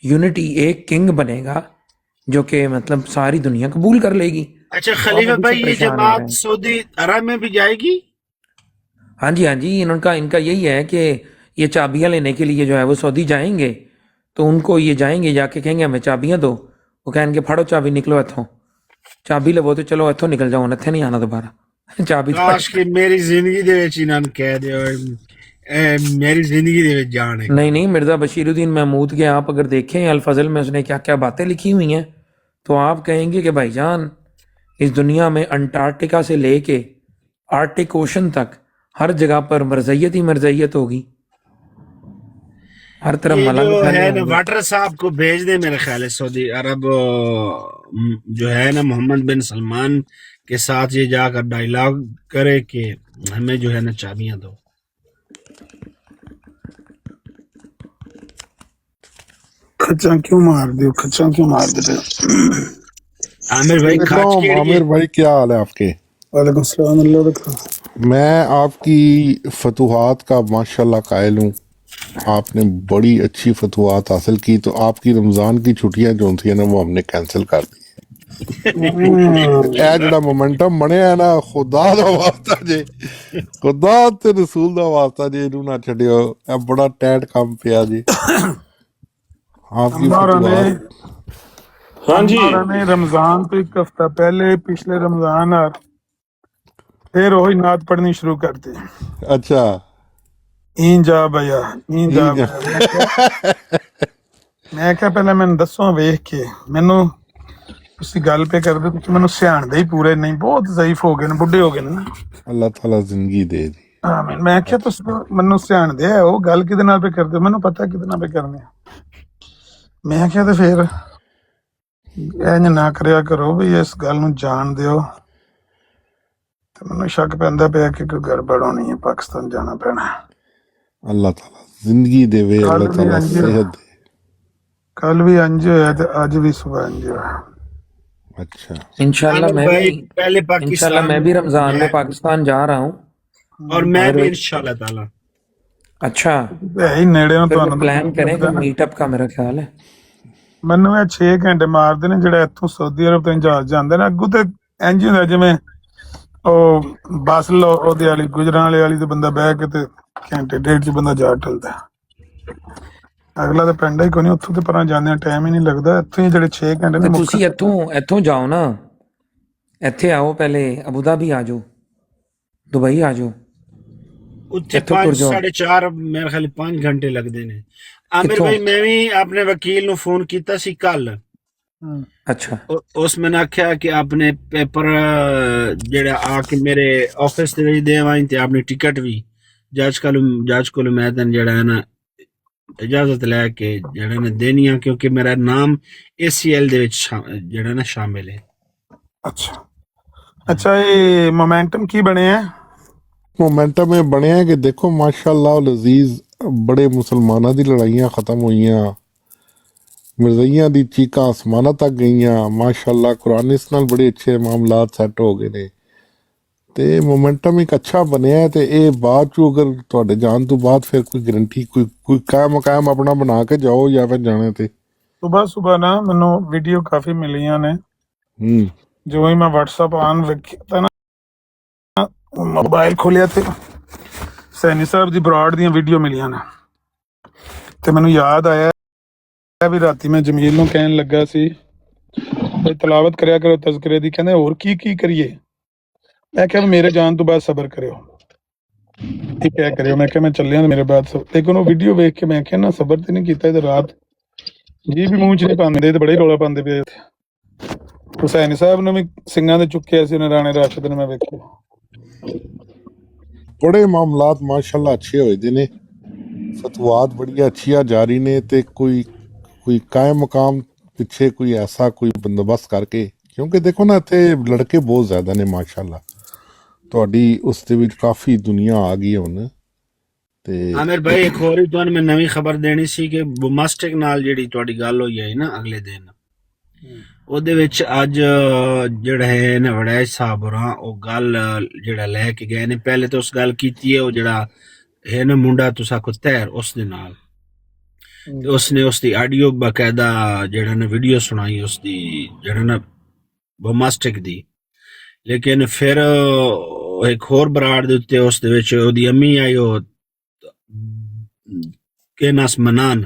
यूनिटी एक किंग बनेगा, जो कि मतलब सारी दुनिया कबूल कर लेगी। अच्छा आप खलीफा अभी से भाई, ये परेशान हो रहे जमात हैं। सऊदी अरब में भी जाएगी? हाँ जी, हाँ जी, इनका यही है कि ये चाबियां लेने के लिए जो है वो सऊदी जाएंगे, तो उनको ये जाएंगे, जाके कहेंगे हमें चाबियां दो, वो कहेंगे फड़ो चाबी, निकलो इथों, चाबी लवो तो चलो इथों निकल जाओ, इत्थे नहीं आना दोबारा। चाबी तो काश कि मेरी जिंदगी दे विच इन्हां नूं कह दियो मेरी जिंदगी दे विच जान है। नहीं नहीं, मिर्जा बशीरुद्दीन महमूद के आप अगर देखें अल फजल में उसने क्या क्या बातें लिखी हुई हैं, तो आप कहेंगे कि भाईजान इस दुनिया में अंटार्कटिका से लेके आर्टिक ओशन तक हर जगह पर मरज़ियत ही मरज़ियत होगी, हर तरफ ये मलंग जो फैले है ना होंगे। वाटर साहब को भेज दे मेरे ख्याल है सऊदी अरब, जो है ना मोहम्मद बिन सलमान के साथ ये जाकर डायलॉग करे कि हमें जो है ना चाबियां दो। खच्चा क्यों मार दियो, खच्चा क्यों मार दे? आमिर भाई खाच वालेकुम के लिए आमिर भाई, क्या हाल है आपके? वालेकुम सलाम, अल्लाह रखा। मैं आपकी फतूहात का माशाल्लाह कायल हूँ। आपने बड़ी अच्छी फतूहात हासिल की, तो आपकी रमज़ान की छुट्टियां जो थी ना वो हमने कैंसिल कर दी। ਇਹ ਜਿਹੜਾ ਮੋਮੈਂਟਮ ਬਣਿਆ ਨਾ, ਖੁਦਾ ਦਾ ਵਾਸਤਾ ਜੇ, ਖੁਦਾ ਤੇ ਰਸੂਲ ਦਾ ਵਾਸਤਾ ਜੇ, ਇਹਨੂੰ ਨਾ ਛੱਡਿਓ। ਇਹ ਬੜਾ ਟੈਟ ਕੰਮ ਪਿਆ ਜੀ। आपकी हमारा ने फतूहात। हाँ जी, हमारा ने रमजान तो एक हफ्ता पहले पिछले रमजान और फिर वही नात पढ़नी शुरू कर दी। अच्छा, ईं जा भैया, ईं जा ठीक भैया। है। मैं क्या पहले मैंने दसों वेख के मैनू ਤੁਸੀਂ ਗੱਲ पे ਕਰਦੇ ਤੁਸੀਂ ਮੈਨੂੰ ਸਿਆਣਦੇ ਹੀ ਪੂਰੇ ਨਹੀਂ, ਬਹੁਤ ਜ਼ਈਫ ਹੋ ਗਏ ਨੇ, ਬੁੱਢੇ ਹੋ ਗਏ ਨੇ ਨਾ। अल्लाह ताला जिंदगी दे दी। ਆਮੀਨ। ਮੈਂ ਕਿਹਾ ਤੁਸੀਂ ਮੈਨੂੰ ਸਿਆਣਦੇ ਆ, ਉਹ ਗੱਲ ਕਿਹਦੇ ਨਾਲ पे ਕਰਦੇ ਹੋ, ਮੈਨੂੰ ਪਤਾ ਕਿਹਦੇ ਨਾਲ पे ਕਰਨੀ ਆ। ਮੈਂ ਕਿਹਾ ਤੇ ਫਿਰ ਇੰਜ ਨਾ ਕਰਿਆ ਕਰੋ ਵੀ ਇਸ ਗੱਲ ਨੂੰ ਜਾਣ ਦਿਓ। ਤੇ ਮੈਨੂੰ ਸ਼ੱਕ ਪੈਂਦਾ ਪਿਆ ਕਿ ਕੋਈ ਗੜਬੜ ਹੋਣੀ ਹੈ, ਪਾਕਿਸਤਾਨ ਜਾਣਾ ਪੈਣਾ। अल्लाह ताला जिंदगी देवे, ਕੱਲ अल्लाह ਵੀ ताला ਇੰਜ सेहत दे। ਕੱਲ ਵੀ ਇੰਜ ਹੋਇਆ ਤੇ ਅੱਜ ਵੀ ਸੁਬह ਇੰਜ ਹੋਇਆ। अच्छा, इंशाल्लाह आमिर मैं भाई भी पहले इंशाल्लाह पाकिस्तान मैं भी रमज़ान में मैं पाकिस्तान जा रहा हूँ। और मैं अगर भी इंशाल्लाह ताला। अच्छा, ਹੈ ਹੀ ਨੇੜੇ ਨੂੰ फिर ਤੁਹਾਨੂੰ प्लान करें ਲੱਗਦਾ कोई ਨਾ। मीटअप का, मेरा ख्याल है। ਮੈਨੂੰ ਇਹ 6 ਘੰਟੇ ਮਾਰਦੇ ਨੇ ਜਿਹੜਾ ਇੱਥੋਂ ਸਾਊਦੀ ਅਰਬ ਤੋਂ ਜਹਾਜ਼ ਜਾਂਦੇ ਨੇ। ਅੱਗੋਂ ਤੇ ਇੰਜ ਹੀ ਹੁੰਦਾ ਜਿਵੇਂ ਉਹ ਬੱਸ ਲੋ ਉਹਦੇ ਵਾਲੀ ਗੁਜਰਾਂ ਵਾਲੀ ਤੇ ਬੰਦਾ ਬਹਿ ਕੇ ਤੇ ਘੰਟੇ ਡੇਢ ਚ ਬੰਦਾ ਜਾ ਟਲਦਾ। ਅਗਲਾ ਤਾਂ ਪੈਂਦਾ ਹੀ ਕੋਈ ਨਹੀਂ, ਉੱਥੋਂ ਤੇ ਪਰਾਂ ਜਾਂਦੇ ਟਾਈਮ ਹੀ ਨਹੀਂ ਲੱਗਦਾ। ਇੱਥੋਂ ਹੀ ਜਿਹੜੇ 6 ਘੰਟੇ ਨੇ तो ਮੁੱਕ। तुसी इत्थों जाओ ना, ਇੱਥੇ आओ, पहले अबू धाबी आ जाओ, दुबई आ जाओ, ਉੱਥੇ ਇੱਥੋਂ 5 ਤੁਰ ਜਾਓ। 4.5 ਮੇਰੇ ਖਿਆਲ 5 ਘੰਟੇ ਲੱਗਦੇ ਨੇ। ਆਮਿਰ ਕਿੱਥੋਂ? ਭਾਈ ਮੈਂ ਵੀ ਆਪਣੇ ਵਕੀਲ ਨੂੰ ਫੋਨ ਕੀਤਾ ਸੀ ਕੱਲ। अच्छा ਉਸ ਮੈਂ ਆਖਿਆ ਕਿ ਆਪਣੇ ਪੇਪਰ ਜਿਹੜਾ ਆ ਕੇ ਮੇਰੇ ਆਫਿਸ ਦੇ ਵਿੱਚ ਦੇਵਾਂ ਤੇ ਆਪਣੀ ਟਿਕਟ ਵੀ ਜੱਜ ਕੋਲ ਮੈਂ ਤਾਂ ਜਿਹੜਾ ਹੈ ਨਾ ਇਜਾਜ਼ਤ ਲੈ ਕੇ ਜਿਹੜਾ ਨੇ ਦੇਣੀ ਆ, ਕਿਉਂਕਿ ਮੇਰਾ ਨਾਮ ACL ਦੇ ਵਿੱਚ ਜਿਹੜਾ ਨਾ ਸ਼ਾਮਿਲ ਹੈ। ਅੱਛਾ ਅੱਛਾ, ਇਹ ਮੋਮੈਂਟਮ ਕੀ ਬਣਿਆ? मोमेंटम में बने हैं कि देखो माशाल्लाह लजीज, बड़े मुसलमाना दी लड़ाइयाँ खत्म हुई, मिर्जाइयां दी चीका आसमाना तक गई। माशाल्लाह कुरानिस नाल बड़े अच्छे मामलात सैट हो गए ने, ते मोमेंटम एक अच्छा बनया है। ते ये बाद चो अगर तुहाडे जान तो बाद फिर कोई गारंटी कोई कायम मकाम अपना बना के जाओ या फिर जाने ते ਸੁਬਹ ਨਾ ਮੈਨੂੰ ਵੀਡੀਓ ਕਾਫੀ ਮਿਲੀਆਂ ਨੇ। ਜਿਵੇਂ ਹੀ ਮੈਂ WhatsApp ਆਨ ਵੇਖਿਆ ਤਾਂ ਨਾ ਮੋਬਾਈਲ ਖੋਲਿਆ ਤੇ ਸੈਣੀ ਸਾਹਿਬ ਦੀ ਬਰਾੜ ਦੀਆਂ ਵੀਡੀਓ ਮਿਲੀਆਂ ਨੇ। ਤੇ ਮੈਨੂੰ ਯਾਦ ਆਇਆ ਵੀ ਰਾਤੀ ਮੈਂ ਜਮੀਲ ਨੂੰ ਕਹਿਣ ਲੱਗਾ ਸੀ ਵੀ ਤਲਾਵਤ ਕਰਿਆ ਕਰੋ ਤਜ਼ਕਰੇ ਦੀ। ਕਹਿੰਦੇ ਹੋਰ ਕੀ ਕੀ ਕਰੀਏ? ਮੈਂ ਕਿਹਾ ਵੀ ਮੇਰੇ ਜਾਣ ਤੋਂ ਬਾਅਦ ਸਬਰ ਕਰਿਓ, ਠੀਕ ਹੈ ਕਰਿਓ। ਮੈਂ ਕਿਹਾ ਮੈਂ ਚੱਲਿਆ ਮੇਰੇ ਬਾਅਦ ਲੇਕਿਨ ਉਹ ਵੀਡੀਓ ਵੇਖ ਕੇ ਮੈਂ ਕਿਹਾ ਨਾ ਸਬਰ ਤੇ ਨਹੀਂ ਕੀਤਾ। ਤੇ ਰਾਤ ਜੀ ਵੀ ਮੂੰਹ ਚ ਨਹੀਂ ਪਾਉਂਦੇ ਤੇ ਬੜੇ ਹੀ ਰੌਲਾ ਪਾਉਂਦੇ ਪਏ ਇੱਥੇ। ਹੁਸੈਨ ਸਾਹਿਬ ਨੂੰ ਵੀ ਸਿੰਘਾਂ ਦੇ ਚੁੱਕਿਆ ਸੀ ਉਹਨੇ, ਰਾਣੇ ਰਾਸ਼ਦ ਨੇ, ਮੈਂ ਵੇਖਿਆ। बड़े मामलात माशाल्लाह अच्छे होए दे ने, फतवात बड़ी अच्छिया जारी ने, ते कोई कायम मकाम पिछे कोई ऐसा कोई बंदोबस्त करके, क्योंकि देखो ना इत्थे लड़के बहुत ज्यादा ने माशाल्लाह, ਤੁਹਾਡੀ ਉਸ ਦੇ ਵਿੱਚ ਕਾਫੀ ਦੁਨੀਆ ਆ ਗਈ ਹੁਣ ਤੇ ਆਮਿਰ ਭਾਈ ਇੱਕ ਹੋਰ ਹੀ ਤੁਹਾਨੂੰ ਮੈਂ ਨਵੀਂ ਖਬਰ ਦੇਣੀ ਸੀ ਕਿ ਬੁਮਾਸਟਿਕ ਨਾਲ ਜਿਹੜੀ ਤੁਹਾਡੀ ਗੱਲ ਹੋਈ ਹੈ ਨਾ ਅਗਲੇ ਦਿਨ, ਉਹਦੇ ਵਿੱਚ ਅੱਜ ਜਿਹੜਾ ਹੈ ਨਾ ਵੜੈਚ ਸਾਹਿਬ ਹੋਰਾਂ ਉਹ ਗੱਲ ਜਿਹੜਾ ਲੈ ਕੇ ਗਏ ਨੇ, ਪਹਿਲੇ ਤਾਂ ਉਸ ਗੱਲ ਕੀਤੀ ਹੈ ਉਹ ਜਿਹੜਾ ਹੈ ਨਾ ਮੁੰਡਾ ਤੁਸਾਂ ਕੋ ਤੈਰ ਉਸ ਦੇ ਨਾਲ, ਤੇ ਉਸਨੇ ਉਸ ਦੀ ਆਡੀਓ ਬਕਾਇਦਾ ਜਿਹੜਾ ਨਾ ਵੀਡੀਓ ਸੁਣਾਈ ਉਸ ਦੀ ਜਿਹੜਾ ਨਾ ਬੁਮਾਸਟਿਕ ਦੀ। ਲੇਕਿਨ ਫਿਰ ਇੱਕ ਹੋਰ ਬਰਾੜ ਦੇ ਉੱਤੇ ਉਸ ਦੇ ਵਿੱਚ ਉਹਦੀ ਅੰਮੀ ਆਈ, ਉਹ ਕੇਨਸ ਮਨਾਨ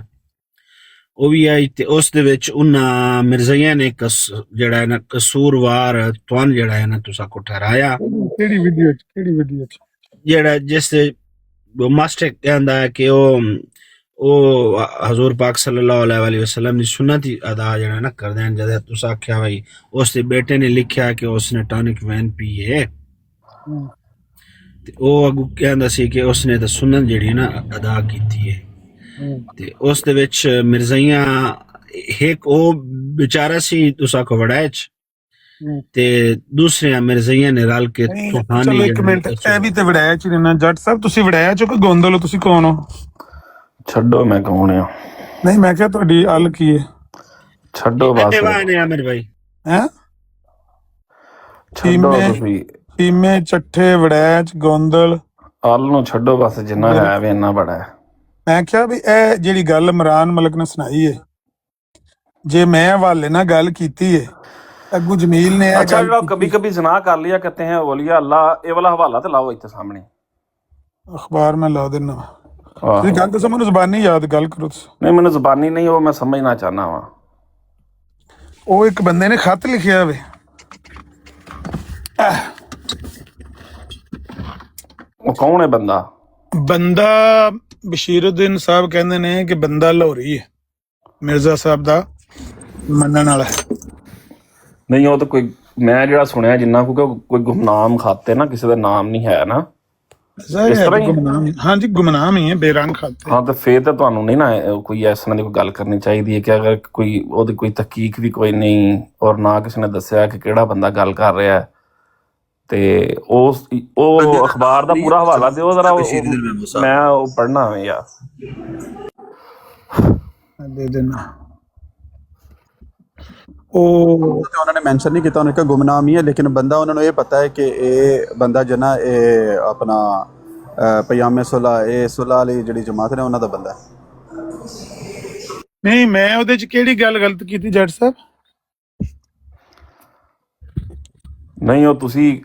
ਉਹ ਵੀ ਆਈ, ਤੇ ਉਸ ਦੇ ਵਿੱਚ ਉਹਨਾਂ ਮਿਰਜ਼ਈਆਂ ਨੇ ਜਿਹੜਾ ਹੈ ਨਾ ਕਸੂਰਵਾਰ ਤੁਹਾਨੂੰ ਜਿਹੜਾ ਹੈ ਨਾ ਤੁਸਾਂ ਕੋ ਠਹਿਰਾਇਆ। ਕਿਹੜੀ ਵੀਡੀਓ ਚ ਜਿਹੜਾ ਜਿਸ ਤੇ ਮਾਸਟਰ ਕਹਿੰਦਾ ਹੈ ਕਿ ਉਹ ਹਜ਼ੂਰ ਪਾਕ ਸੱਲੱਲਾਹੁ अलैहि वसल्लम ਦੀ ਸੁਨਨਤ ਅਦਾ ਜਿਹੜਾ ਨਾ ਕਰਦੇ ਹਨ। ਜਦ ਤੁਸੀਂ ਆਖਿਆ ਭਾਈ ਉਸ ਦੇ ਬੇਟੇ ਨੇ ਲਿਖਿਆ ਕਿ ਉਸਨੇ ਟੌਨਿਕ ਵੈਨ ਪੀ ਹੈ, ਤੇ ਉਹ ਅੱਗੋਂ ਕਹਿੰਦਾ ਸੀ ਕਿ ਉਸਨੇ ਤਾਂ ਸੁਨਨਤ ਜਿਹੜੀ ਨਾ ਅਦਾ ਕੀਤੀ ਹੈ। ਤੇ ਉਸ ਦੇ ਵਿੱਚ ਮਿਰਜ਼ਈਆਂ ਇੱਕ ਉਹ ਵਿਚਾਰਾ ਸੀ ਤੁਸਾਂ ਕੋ ਵੜੈਚ, ਤੇ ਦੂਸਰੇ ਮਿਰਜ਼ਈਆਂ ਨੇ ਰਲ ਕੇ ਚਲੋ ਇੱਕ ਮਿੰਟ, ਇਹ ਵੀ ਤੇ ਵੜਾਇਆ ਚ ਰਹਿਣਾ। ਜੱਟ ਸਾਹਿਬ ਤੁਸੀਂ ਵੜਾਇਆ ਚੋ ਕਿ ਗੋਂਦਲ ਹੋ? ਤੁਸੀਂ ਕੌਣ ਹੋ? ਛੱਡੋ ਮੈਂ ਕੌਣ ਆ। ਨਹੀਂ ਮੈਂ ਕਿਹਾ ਤੁਹਾਡੀ ਹੱਲ ਕੀ ਹੈ? ਛੱਡੋ ਬਸ ਨੇ ਆਮਿਰ ਭਾਈ ਹੈ ਛੱਡੋ ਤੁਸੀਂ ਟੀਮੇ ਚੱਠੇ ਵੜੈਚ ਗੋਂਦਲ ਆਲ ਨੂੰ ਛੱਡੋ ਬਸ, ਜਿੰਨਾ ਹੈ ਵੀ ਇੰਨਾ ਬੜਾ ਹੈ। ਮੈਂ ਕਿਹਾ ਵੀ ਇਹ ਜਿਹੜੀ ਗੱਲ ਇਮਰਾਨ ਮਲਕ ਨੇ ਸੁਣਾਈ ਹੈ, ਜੇ ਮੈਂ ਹਵਾਲੇ ਨਾਲ ਗੱਲ ਕੀਤੀ ਹੈ, ਅੱਗੂ ਜਮੀਲ ਨੇ ਇਹ ਅੱਛਾ ਗੱਲ ਜਿਹੜਾ ਕभी कभी जना कर लिया कहते हैं ओलिया अल्लाह, ये वाला हवाला तो लाओ इतने सामने। ਅਖਬਾਰ ਮੈਂ ਲਾ ਦਿੰਦਾ। ਤੁਸੀਂ ਗੱਲ ਤਾਂ ਮੈਨੂੰ ਜ਼ਬਾਨੀ ਯਾਦ ਗੱਲ ਕਰੋ ਤੁਸੀਂ। नहीं मैंने जुबानी नहीं, वो मैं समझना चाहना वा। ਉਹ ਇੱਕ ਬੰਦੇ ਨੇ ਖਤ ਲਿਖਿਆ ਵੇ, वो कौन है बंदा? ਬੰਦਾ ਬਸ਼ੀਰਉদ্দিਨ ਸਾਹਿਬ ਕਹਿੰਦੇ ਨੇ ਕਿ ਬੰਦਾ ਲਾਹੌਰੀ ਹੈ, ਮਿਰਜ਼ਾ ਸਾਹਿਬ ਦਾ ਮੰਨਣ ਵਾਲਾ ਹੈ। नहीं वो तो कोई मैं ਜਿਹੜਾ ਸੁਣਿਆ ਜਿੰਨਾ ਕੋਈ ਗੁਮਨਾਮ ਖਾਤੇ ਨਾ, ਕਿਸੇ ਦਾ ਨਾਮ ਨਹੀਂ ਹੈ ਨਾ ਇਸ ਤਰ੍ਹਾਂ ਹੀ। ਗੁਮਨਾਮ ਹਾਂਜੀ ਗੁਮਨਾਮ ਹੀ ਹੈ, ਬੇਰੰਗ ਖਾਤੇ। ਹਾਂ ਤੇ ਫੇਰ ਤਾਂ ਤੁਹਾਨੂੰ ਨਹੀਂ ਨਾ ਕੋਈ ਇਸ ਤਰ੍ਹਾਂ ਦੀ ਕੋਈ ਗੱਲ ਕਰਨੀ ਚਾਹੀਦੀ ਹੈ ਕਿ ਅਗਰ ਕੋਈ ਉਹਦੀ ਕੋਈ ਤਹਿਕੀਕ ਵੀ ਕੋਈ ਨਹੀਂ ਔਰ ਨਾ ਕਿਸੇ ਨੇ ਦੱਸਿਆ ਕਿ ਕਿਹੜਾ ਬੰਦਾ ਗੱਲ ਕਰ ਰਿਹਾ ਹੈ, ਤੇ ਉਹ ਅਖਬਾਰ ਦਾ ਪੂਰਾ ਹਵਾਲਾ ਦਿਓ ਜ਼ਰਾ, ਮੈਂ ਉਹ ਪੜ੍ਹਨਾ ਹੈ ਯਾਰ। ਦੇ ਦੇਣਾ ਉਹ ਉਹਨਾਂ ਨੇ ਮੈਂਸ਼ਨ ਨਹੀਂ ਕੀਤਾ, ਉਹਨਾਂ ਨੇ ਗੁਮਨਾਮ ਹੀ ਹੈ, ਲੇਕਿਨ ਬੰਦਾ ਉਹਨਾਂ ਨੂੰ ਇਹ ਪਤਾ ਹੈ ਕਿ ਇਹ ਬੰਦਾ ਜਨਾ ਇਹ ਆਪਣਾ ਪਯਾਮੇ ਸੁਲ੍ਹਾ, ਇਹ ਸੁਲ੍ਹਾ ਵਾਲੀ ਜਿਹੜੀ ਜਮਾਤ ਨੇ ਉਹਨਾਂ ਦਾ ਬੰਦਾ ਹੈ। ਨਹੀਂ ਮੈਂ ਉਹਦੇ ਚ ਕਿਹੜੀ ਗੱਲ ਗਲਤ ਕੀਤੀ ਜੱਟ ਸਾਹਿਬ? ਨਹੀਂ ਉਹ ਤੁਸੀਂ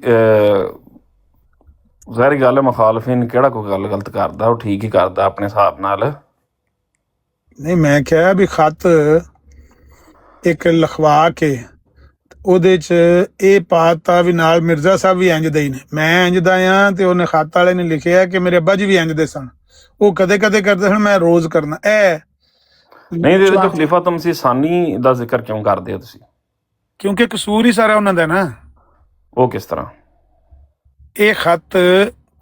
ਜ਼ਾਹਿਰ ਗੱਲ ਹੈ ਮੁਖਾਲਫਿਨ ਕਿਹੜਾ ਕੋਈ ਗੱਲ ਗਲਤ ਕਰਦਾ, ਉਹ ਠੀਕ ਹੀ ਕਰਦਾ ਆਪਣੇ ਹਿਸਾਬ ਨਾਲ। ਨਹੀਂ ਮੈਂ ਕਿਹਾ ਵੀ ਖਤ ਇੱਕ ਲਿਖਵਾ ਕੇ ਉਹਦੇ ਚ ਇਹ ਪਾਤਾ ਵੀ ਨਾਲ ਮਿਰਜ਼ਾ ਸਾਹਿਬ ਵੀ ਇੰਜ ਦੇ ਹੀ ਨੇ, ਮੈਂ ਇੰਜ ਦਾ ਆ, ਤੇ ਉਹਨੇ ਖਤ ਵਾਲੇ ਨੇ ਲਿਖਿਆ ਕਿ ਮੇਰੇ ਅੱਬਾ ਜੀ ਵੀ ਇੰਜ ਦੇ ਸਨ, ਉਹ ਕਦੇ ਕਦੇ ਕਰਦੇ ਸਨ, ਮੈਂ ਰੋਜ਼ ਕਰਨਾ। ਇਹ ਨਹੀਂ ਇਹਦੇ ਵਿੱਚ ਖਲੀਫਾ ਤੁਮਸੀ ਸਾਨੀ ਦਾ ਜ਼ਿਕਰ ਕਿਉਂ ਕਰਦੇ ਹੋ ਤੁਸੀਂ? ਕਿਉਂਕਿ ਕਸੂਰ ਹੀ ਸਾਰਾ ਉਹਨਾਂ ਦਾ ਨਾ। ਉਹ ਕਿਸ ਤਰ੍ਹਾਂ? ਇਹ ਖਤ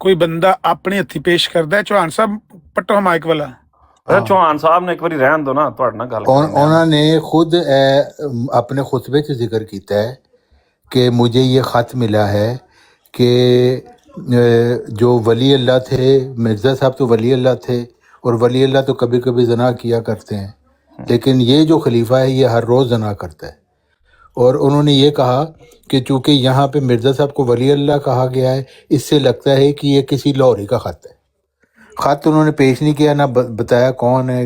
ਕੋਈ ਬੰਦਾ ਆਪਣੇ ਹੱਥੀ ਪੇਸ਼ ਕਰਦਾ ਹੈ। ਚੌਹਾਨ ਸਾਹਿਬ ਪੱਟੋ ਮਾਈਕ ਵਾਲਾ। ਚੌਹਾਨ ਸਾਹਿਬ ਨੇ ਇੱਕ ਵਾਰੀ ਰਹਿਣ ਦੋ ਨਾ, ਤੁਹਾਡੇ ਨਾਲ ਗੱਲ ਉਹਨਾਂ ਨੇ खुद अपने खुतबे च जिक्र किया है कि मुझे ये ख़त मिला है कि जो वली अल्लाह थे, मिर्ज़ा साहब तो वली अल्लाह थे, और वली अल्लाह तो कभी कभी जना किया करते हैं, लेकिन ये जो खलीफा है ये हर रोज़ जना करता है। और उन्होंने ये कहा कि चूँकि यहाँ पे मिर्ज़ा साहब को वली अल्लाह कहा गया है, इससे लगता है कि ये किसी लाहौरी का ख़त है। खत उन्होंने पेश नहीं किया, ना बताया कौन है,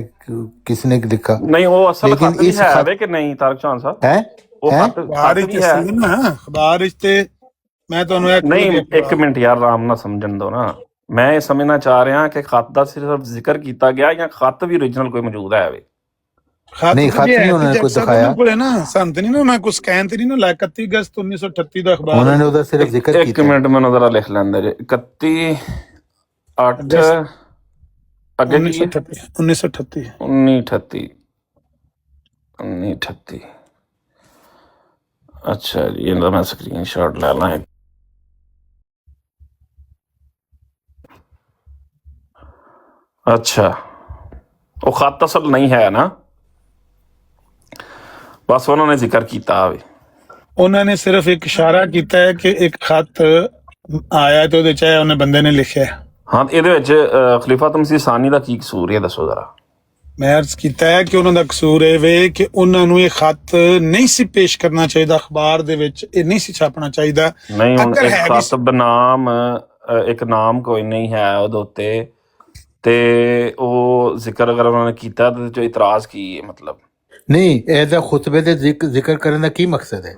किसने लिखा। नहीं वो असल खत भी है वे कि नहीं तारक चौहान साहब? है वो खत भी है ना अखबार इस्ते। मैं तो नहीं एक मिनट यार आराम ना समझन दो ना, मैं ये समझना चाह रहा कि खत का सिर्फ जिक्र किया गया या खत भी ओरिजिनल कोई मौजूद है वे? नहीं खत नहीं उन्होंने कुछ दिखाया ना, संत नहीं ना, कुछ स्कैन तो नहीं ना, 31 अगस्त 1938 का अखबार उन्होंने उधर सिर्फ जिक्र किया। एक मिनट मैंने जरा लिख लेंदे 31 8 अगे 1938। अच्छा जी इनका मैं स्क्रीन शॉट ले ला। अच्छा वो खत असल नहीं है ना, बस उन्होंने जिक्र किया। उन्होंने सिर्फ एक इशारा किया है कि एक खत ਆਇਆ ਤੇ ਉਹਦੇ ਚ ਹੈ, ਉਹਨੇ ਬੰਦੇ ਨੇ ਲਿਖਿਆ। ਹਾਂ, ਇਹਦੇ ਵਿੱਚ ਖਲੀਫਾ ਤਮਸੀਹ ਸਾਨੀ ਦਾ ਕੀ ਕਸੂਰ ਹੈ, ਦੱਸੋ ਜ਼ਰਾ। ਮੈਂ ਅਰਜ਼ ਕੀਤਾ ਹੈ ਕਿ ਉਹਨਾਂ ਦਾ ਕਸੂਰ ਇਹ ਵੇ ਕਿ ਉਹਨਾਂ ਨੂੰ ਇਹ ਖਤ ਨਹੀਂ ਸੀ ਪੇਸ਼ ਕਰਨਾ ਚਾਹੀਦਾ, ਅਖਬਾਰ ਦੇ ਵਿੱਚ ਇਹ ਨਹੀਂ ਸੀ ਛਾਪਣਾ ਚਾਹੀਦਾ। ਨਹੀਂ, ਹੁਣ ਅਗਰ ਇੱਕ ਹੈ ਵੀ ਖਤ ਬਨਾਮ ਇੱਕ ਨਾਮ ਕੋਈ ਨਹੀਂ ਹੈ ਉਹਦੇ ਉੱਤੇ, ਤੇ ਉਹ ਜ਼ਿਕਰ ਅਗਰ ਉਹਨਾਂ ਨੇ ਕੀਤਾ ਤੇ ਜੋ ਇਤਰਾਜ਼ ਕੀ ਹੈ ਮਤਲਬ? ਨਹੀਂ, ਇਹਦਾ ਖੁਤਬੇ ਦੇ ਜ਼ਿਕਰ ਕਰਨ ਦਾ ਕੀ ਮਕਸਦ ਹੈ?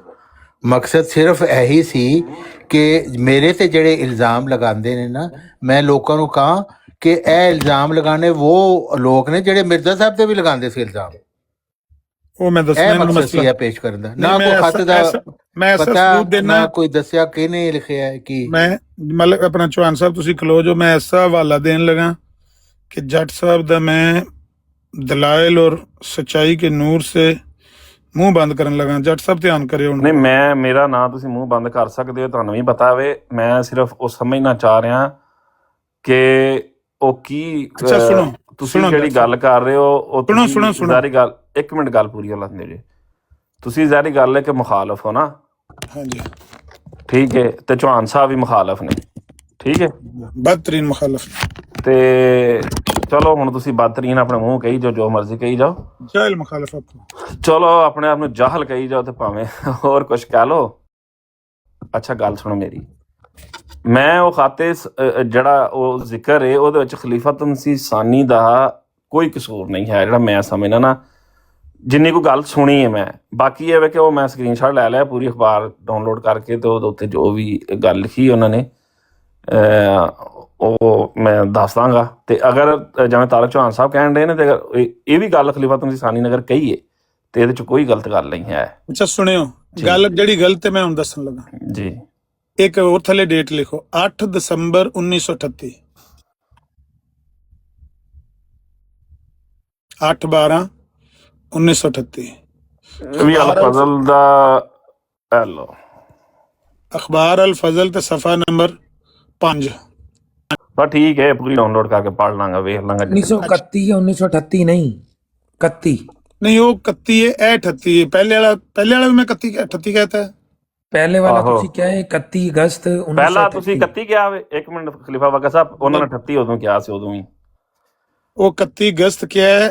ਮਕਸਦ ਸਿਰਫ ਇਹੀ ਸੀ ਕਿ ਮੇਰੇ ਤੇ ਜਿਹੜੇ ਇਲਜ਼ਾਮ ਲਗਾਉਂਦੇ ਨੇ ਨਾ, ਮੈਂ ਲੋਕਾਂ ਨੂੰ ਕਹਾਂ ਕਿ ਇਹ ਇਲਜ਼ਾਮ ਲਗਾਣੇ ਉਹ ਲੋਕ ਨੇ ਜਿਹੜੇ ਮਿਰਜ਼ਾ ਸਾਹਿਬ ਤੇ ਵੀ ਲਗਾਉਂਦੇ ਸੀ ਇਲਜ਼ਾਮ। ਉਹ ਮੈਂ ਇਹ ਦੱਸਣਾ ਮਕਸਦ ਸੀ ਇਹ ਪੇਸ਼ ਕਰਨ ਦਾ, ਨਾ ਨਹੀਂ, ਕੋਈ ਖਤ ਦਾ ਮੈਂ ਐਸਾ ਪਤਾ, ਸਬੂਤ ਦੇਣਾ। ਨਾ ਕੋਈ ਦੱਸਿਆ ਕਿਹਨੇ ਲਿਖਿਆ ਹੈ ਕੀ। ਮੈਂ ਮਤਲਬ ਆਪਣਾ ਚੌਹਾਨ ਸਾਹਿਬ ਤੁਸੀਂ ਖਲੋ ਜੋ, ਮੈਂ ਐਸਾ ਹਵਾਲਾ ਦੇਣ लगा कि जट साहब दा मैं दलाइल और सच्चाई के नूर से ਮੂੰਹ ਬੰਦ ਕਰਨ ਲੱਗਾ। ਜੱਟ ਸਾਹਿਬ ਧਿਆਨ ਕਰਿਓ ਹੁਣ। ਨਹੀਂ, ਮੇਰਾ ਨਾਂ ਤੁਸੀਂ ਮੂੰਹ ਬੰਦ ਕਰ ਸਕਦੇ ਹੋ, ਤੁਹਾਨੂੰ ਵੀ ਪਤਾ ਵੇ। ਮੈਂ ਸਿਰਫ ਉਹ ਸਮਝਣਾ ਚਾਹ ਰਿਹਾ ਕਿ ਉਹ ਕੀ ਅੱਛਾ ਸੁਣੋ, ਤੁਸੀਂ ਜਿਹੜੀ ਗੱਲ ਕਰ ਰਹੇ ਹੋ ਉਹ ਸੁਣੋ ਜ਼ਾਰੀ ਗੱਲ, ਇੱਕ ਮਿੰਟ ਗੱਲ ਪੂਰੀ ਹੋਣ ਲੈਂਦੇ ਜੇ। ਤੁਸੀਂ ਜ਼ਾਰੀ ਗੱਲ ਹੈ ਕਿ ਮੁਖਾਲਫ ਹੋ ਨਾ? ਹਾਂਜੀ ਠੀਕ ਹੈ, ਤੇ ਚੌਹਾਨ ਸਾਹਿਬ ਵੀ ਮੁਖਾਲਫ ਨੇ, ਠੀਕ ਹੈ, ਬਦਤਰੀਨ ਮੁਖਾਲਫ। ਤੇ ਚਲੋ ਹੁਣ ਤੁਸੀਂ ਬਦਤਰੀਨ ਆਪਣੇ ਮੂੰਹ ਕਹੀ ਜਾਓ, ਜੋ ਮਰਜ਼ੀ ਕਹੀ ਜਾਓ, ਜਾਹਿਲ ਮੁਖਾਲਫ ਚਲੋ ਆਪਣੇ ਆਪ ਨੂੰ ਜਾਹਲ ਕਹੀ ਜਾਓ ਤੇ ਭਾਵੇਂ ਹੋਰ ਕੁਛ ਕਹਿ ਲਓ। ਅੱਛਾ ਗੱਲ ਸੁਣੋ ਮੇਰੀ, ਮੈਂ ਉਹ ਖਾਤੇ ਜਿਹੜਾ ਉਹ ਜ਼ਿਕਰ ਹੈ ਉਹਦੇ ਵਿੱਚ ਖਲੀਫਾ ਤਮਸੀਹ ਸਾਨੀ ਦਾ ਕੋਈ ਕਸੂਰ ਨਹੀਂ ਹੈ, ਜਿਹੜਾ ਮੈਂ ਸਮਝਣਾ ਨਾ, ਜਿੰਨੀ ਕੋਈ ਗੱਲ ਸੁਣੀ ਹੈ ਮੈਂ। ਬਾਕੀ ਇਹ ਵੇ ਕਿ ਉਹ ਮੈਂ ਸਕਰੀਨਸ਼ਾਟ ਲੈ ਲਿਆ ਪੂਰੀ ਅਖਬਾਰ ਡਾਊਨਲੋਡ ਕਰਕੇ, ਤੇ ਉਹਦੇ ਉੱਤੇ ਜੋ ਵੀ ਗੱਲ ਲਿਖੀ ਉਹਨਾਂ ਨੇ ਉਹ ਮੈਂ ਦੱਸ ਦਾਂਗਾ। ਤੇ ਅਗਰ ਜਿਵੇਂ ਤਾਰਕ ਚੌਹਾਨ ਸਾਹਿਬ ਕਹਿਣ ਰਹੇ ਨੇ, ਤੇ ਅਗਰ ਇਹ ਵੀ ਗੱਲ ਖਲੀਫਾ ਤਮਸੀਹ ਸਾਨੀ ਨੇ ਅਗਰ ਕਹੀ ਹੈ ਤੇ ਇਹਦੇ ਚ ਕੋਈ ਗਲਤ ਗੱਲ ਨਹੀਂ ਹੈ। ਅੱਛਾ ਸੁਣਿਓ, ਗੱਲ ਜਿਹੜੀ ਗਲਤ ਹੈ ਮੈਂ ਹੁਣ ਦੱਸਣ ਲੱਗਾ ਜੀ। ਇੱਕ ਹੋਰ ਥੱਲੇ ਡੇਟ ਲਿਖੋ, 8 ਦਸੰਬਰ 1938, 8/12/1938 ਵੀ ਅਲ ਫਜ਼ਲ ਦਾ ਲੋ ਅਖਬਾਰ ਅਲ ਫਜ਼ਲ ਤੇ ਸਫਾ ਨੰਬਰ 5। ਬਸ ਠੀਕ ਹੈ, ਪੂਰੀ ਡਾਊਨਲੋਡ ਕਰਕੇ ਪੜ੍ਹ ਲਾਂਗਾ, ਵੇਖ ਲਾਂਗਾ। 1931 या 1938 नहीं 31 नहीं वो 31 है, 38 है। पहले वाला भी मैं 38 कहता है। पहले वाला आहो। ਤੁਸੀਂ ਕਿਹਾ ਹੈ 31 ਅਗਸਤ ਪਹਿਲਾਂ ਤੁਸੀਂ 1938 31 ਕਿਹਾ ਵੇ? ਇੱਕ ਮਿੰਟ ਖਲੀਫਾ ਵਗਾ ਸਾਹਿਬ, ਉਹਨਾਂ ਨੇ 38 ਉਦੋਂ ਕਿਹਾ ਸੀ, ਉਦੋਂ ਹੀ। वो 31 अगस्त क्या है?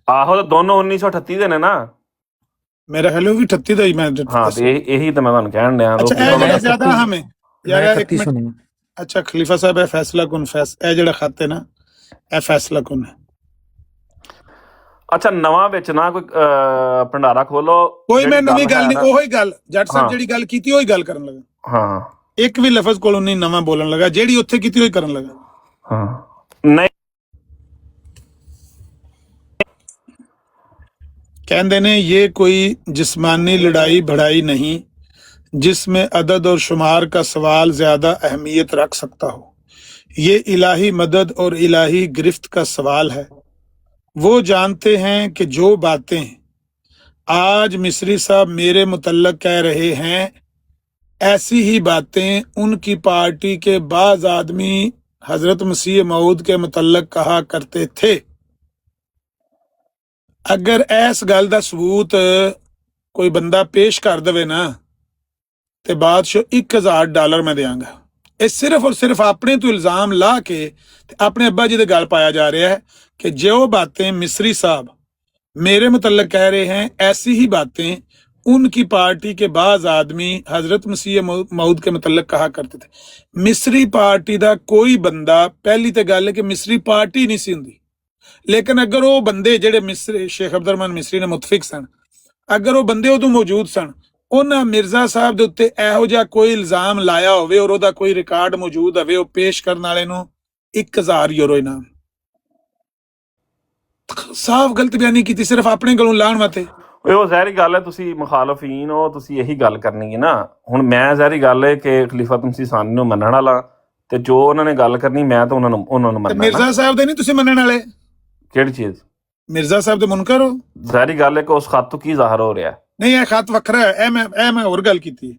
ਆਹੋ, ਤੇ ਦੋਨੋਂ 1938 ਦੇ ਨੇ ਨਾ। मेरा ख्याल है वो भी 38 ਦਾ ਹੀ ਮੈਂ ਹਾਂ, ਤੇ ਇਹੀ ਤਾਂ ਮੈਂ ਤੁਹਾਨੂੰ ਕਹਿਣ ਡਿਆ। ਅੱਛਾ ਇਹ ਜਿਹੜਾ ਜ਼ਿਆਦਾ ਹਮੇ ਯਾਰ मैं ਇੱਕ 31 ਮਿੰਟ। ਸੁਣੀ। ਅੱਛਾ ਖਲੀਫਾ ਸਾਹਿਬ, ਇਹ ਫੈਸਲਾ ਕੁਨ ਇਹ ਜਿਹੜਾ ਖਤ ਹੈ ਨਾ, ਇਹ ਫੈਸਲਾ ਕੁਨ ਹੈ। ਅੱਛਾ, ਨਵਾਂ ਵਿੱਚ ਨਾ ਕੋਈ ਭੰਡਾਰਾ ਖੋਲੋ। ਕੋਈ ਮੈਂ ਨਵੀਂ ਗੱਲ ਨਹੀਂ, ਹੈ ਉਹੀ ਗੱਲ ਜੱਟ ਸਾਹਿਬ ਹਾਂ। ਜਿਹੜੀ ਗੱਲ ਕੀਤੀ ਉਹੀ ਗੱਲ ਕਰਨ ਲੱਗਾ। ਹਾਂ ਇੱਕ ਵੀ ਲਫ਼ਜ਼ ਕੋਲੋਂ ਨਹੀਂ ਨਵਾਂ ਬੋਲਣ ਲੱਗਾ, ਜਿਹੜੀ ਉੱਥੇ ਕੀਤੀ ਉਹੀ ਕਰਨ ਲੱਗਾ। ਹਾਂ। ਨਹੀਂ, कहते ने ये कोई जिस्मानी लड़ाई भड़ाई नहीं जिसमें अदद और शुमार का सवाल ज्यादा अहमियत रख सकता हो, ये इलाही मदद और इलाही गिरफ्त का सवाल है। वो जानते हैं कि जो बातें आज मिस्री साहब मेरे मुतल्लक कह रहे हैं, ऐसी ही बातें उनकी पार्टी के बाज आदमी हजरत मसीह मऊद के मुतल्लक कहा करते थे। अगर इस गल का सबूत कोई बंदा पेश कर दे ना, तो बादशाह $1000 मैं देंगा। ये सिर्फ और सिर्फ अपने तो इल्जाम ला के अपने अब्बा जी दे गल पाया जा रहा है कि जो बातें मिस्री साहब मेरे मुतल्लक कह रहे हैं, ऐसी ही बातें उनकी पार्टी के बाज आदमी हजरत मसीह मऊद के मुतल्लक कहा करते थे। मिस्री पार्टी का कोई बंदा, पहली तो गल है कि मिस्री पार्टी नहीं सी हुंदी, लेकिन अगर वो बंदे जेडे मिस्री शेख अब्दुल रहमान मिस्री ने मुतफिक सन, अगर वो बंदे उदों मौजूद सन, उन्हां मिर्जा साहब दे उत्ते इहो जिहा कोई इल्जाम लाया होवे और ओदा कोई रिकॉर्ड मौजूद होवे, वो पेश करन वाले नूं €1000 इनाम। साफ गलत बयानी कीती सिर्फ अपने गलों लाण वास्ते। ਉਹ ਜ਼ਾਹਿਰੀ ਗੱਲ ਹੈ, ਤੁਸੀਂ ਮੁਖਾਲਫੀਨ ਹੋ, ਤੁਸੀਂ ਇਹੀ ਗੱਲ ਕਰਨੀ ਹੈ ਨਾ। ਹੁਣ ਮੈਂ ਜ਼ਾਹਿਰੀ ਗੱਲ ਹੈ ਕਿ ਖਲੀਫਾ ਤਮਸੀਹ ਸਾਨੀ ਨੂੰ ਮੰਨਣ ਵਾਲਾ, ਤੇ ਜੋ ਉਹਨਾਂ ਨੇ ਗੱਲ ਕਰਨੀ ਮੈਂ ਤਾਂ ਉਹਨਾਂ ਨੂੰ ਮੰਨਣਾ। मिर्जा साहब दे नहीं तुसीं मनण वाले? ਕਿਹੜੀ ਚੀਜ਼? मिर्जा साहब दे मुनकर हो? ਜ਼ਾਹਿਰੀ ਗੱਲ ਹੈ ਕਿ ਉਸ ਖਤ ਤੋਂ ਕੀ ਜ਼ਾਹਰ ਹੋ ਰਿਹਾ? नहीं यह खत वखरा है। ए मैं होर गल कीती,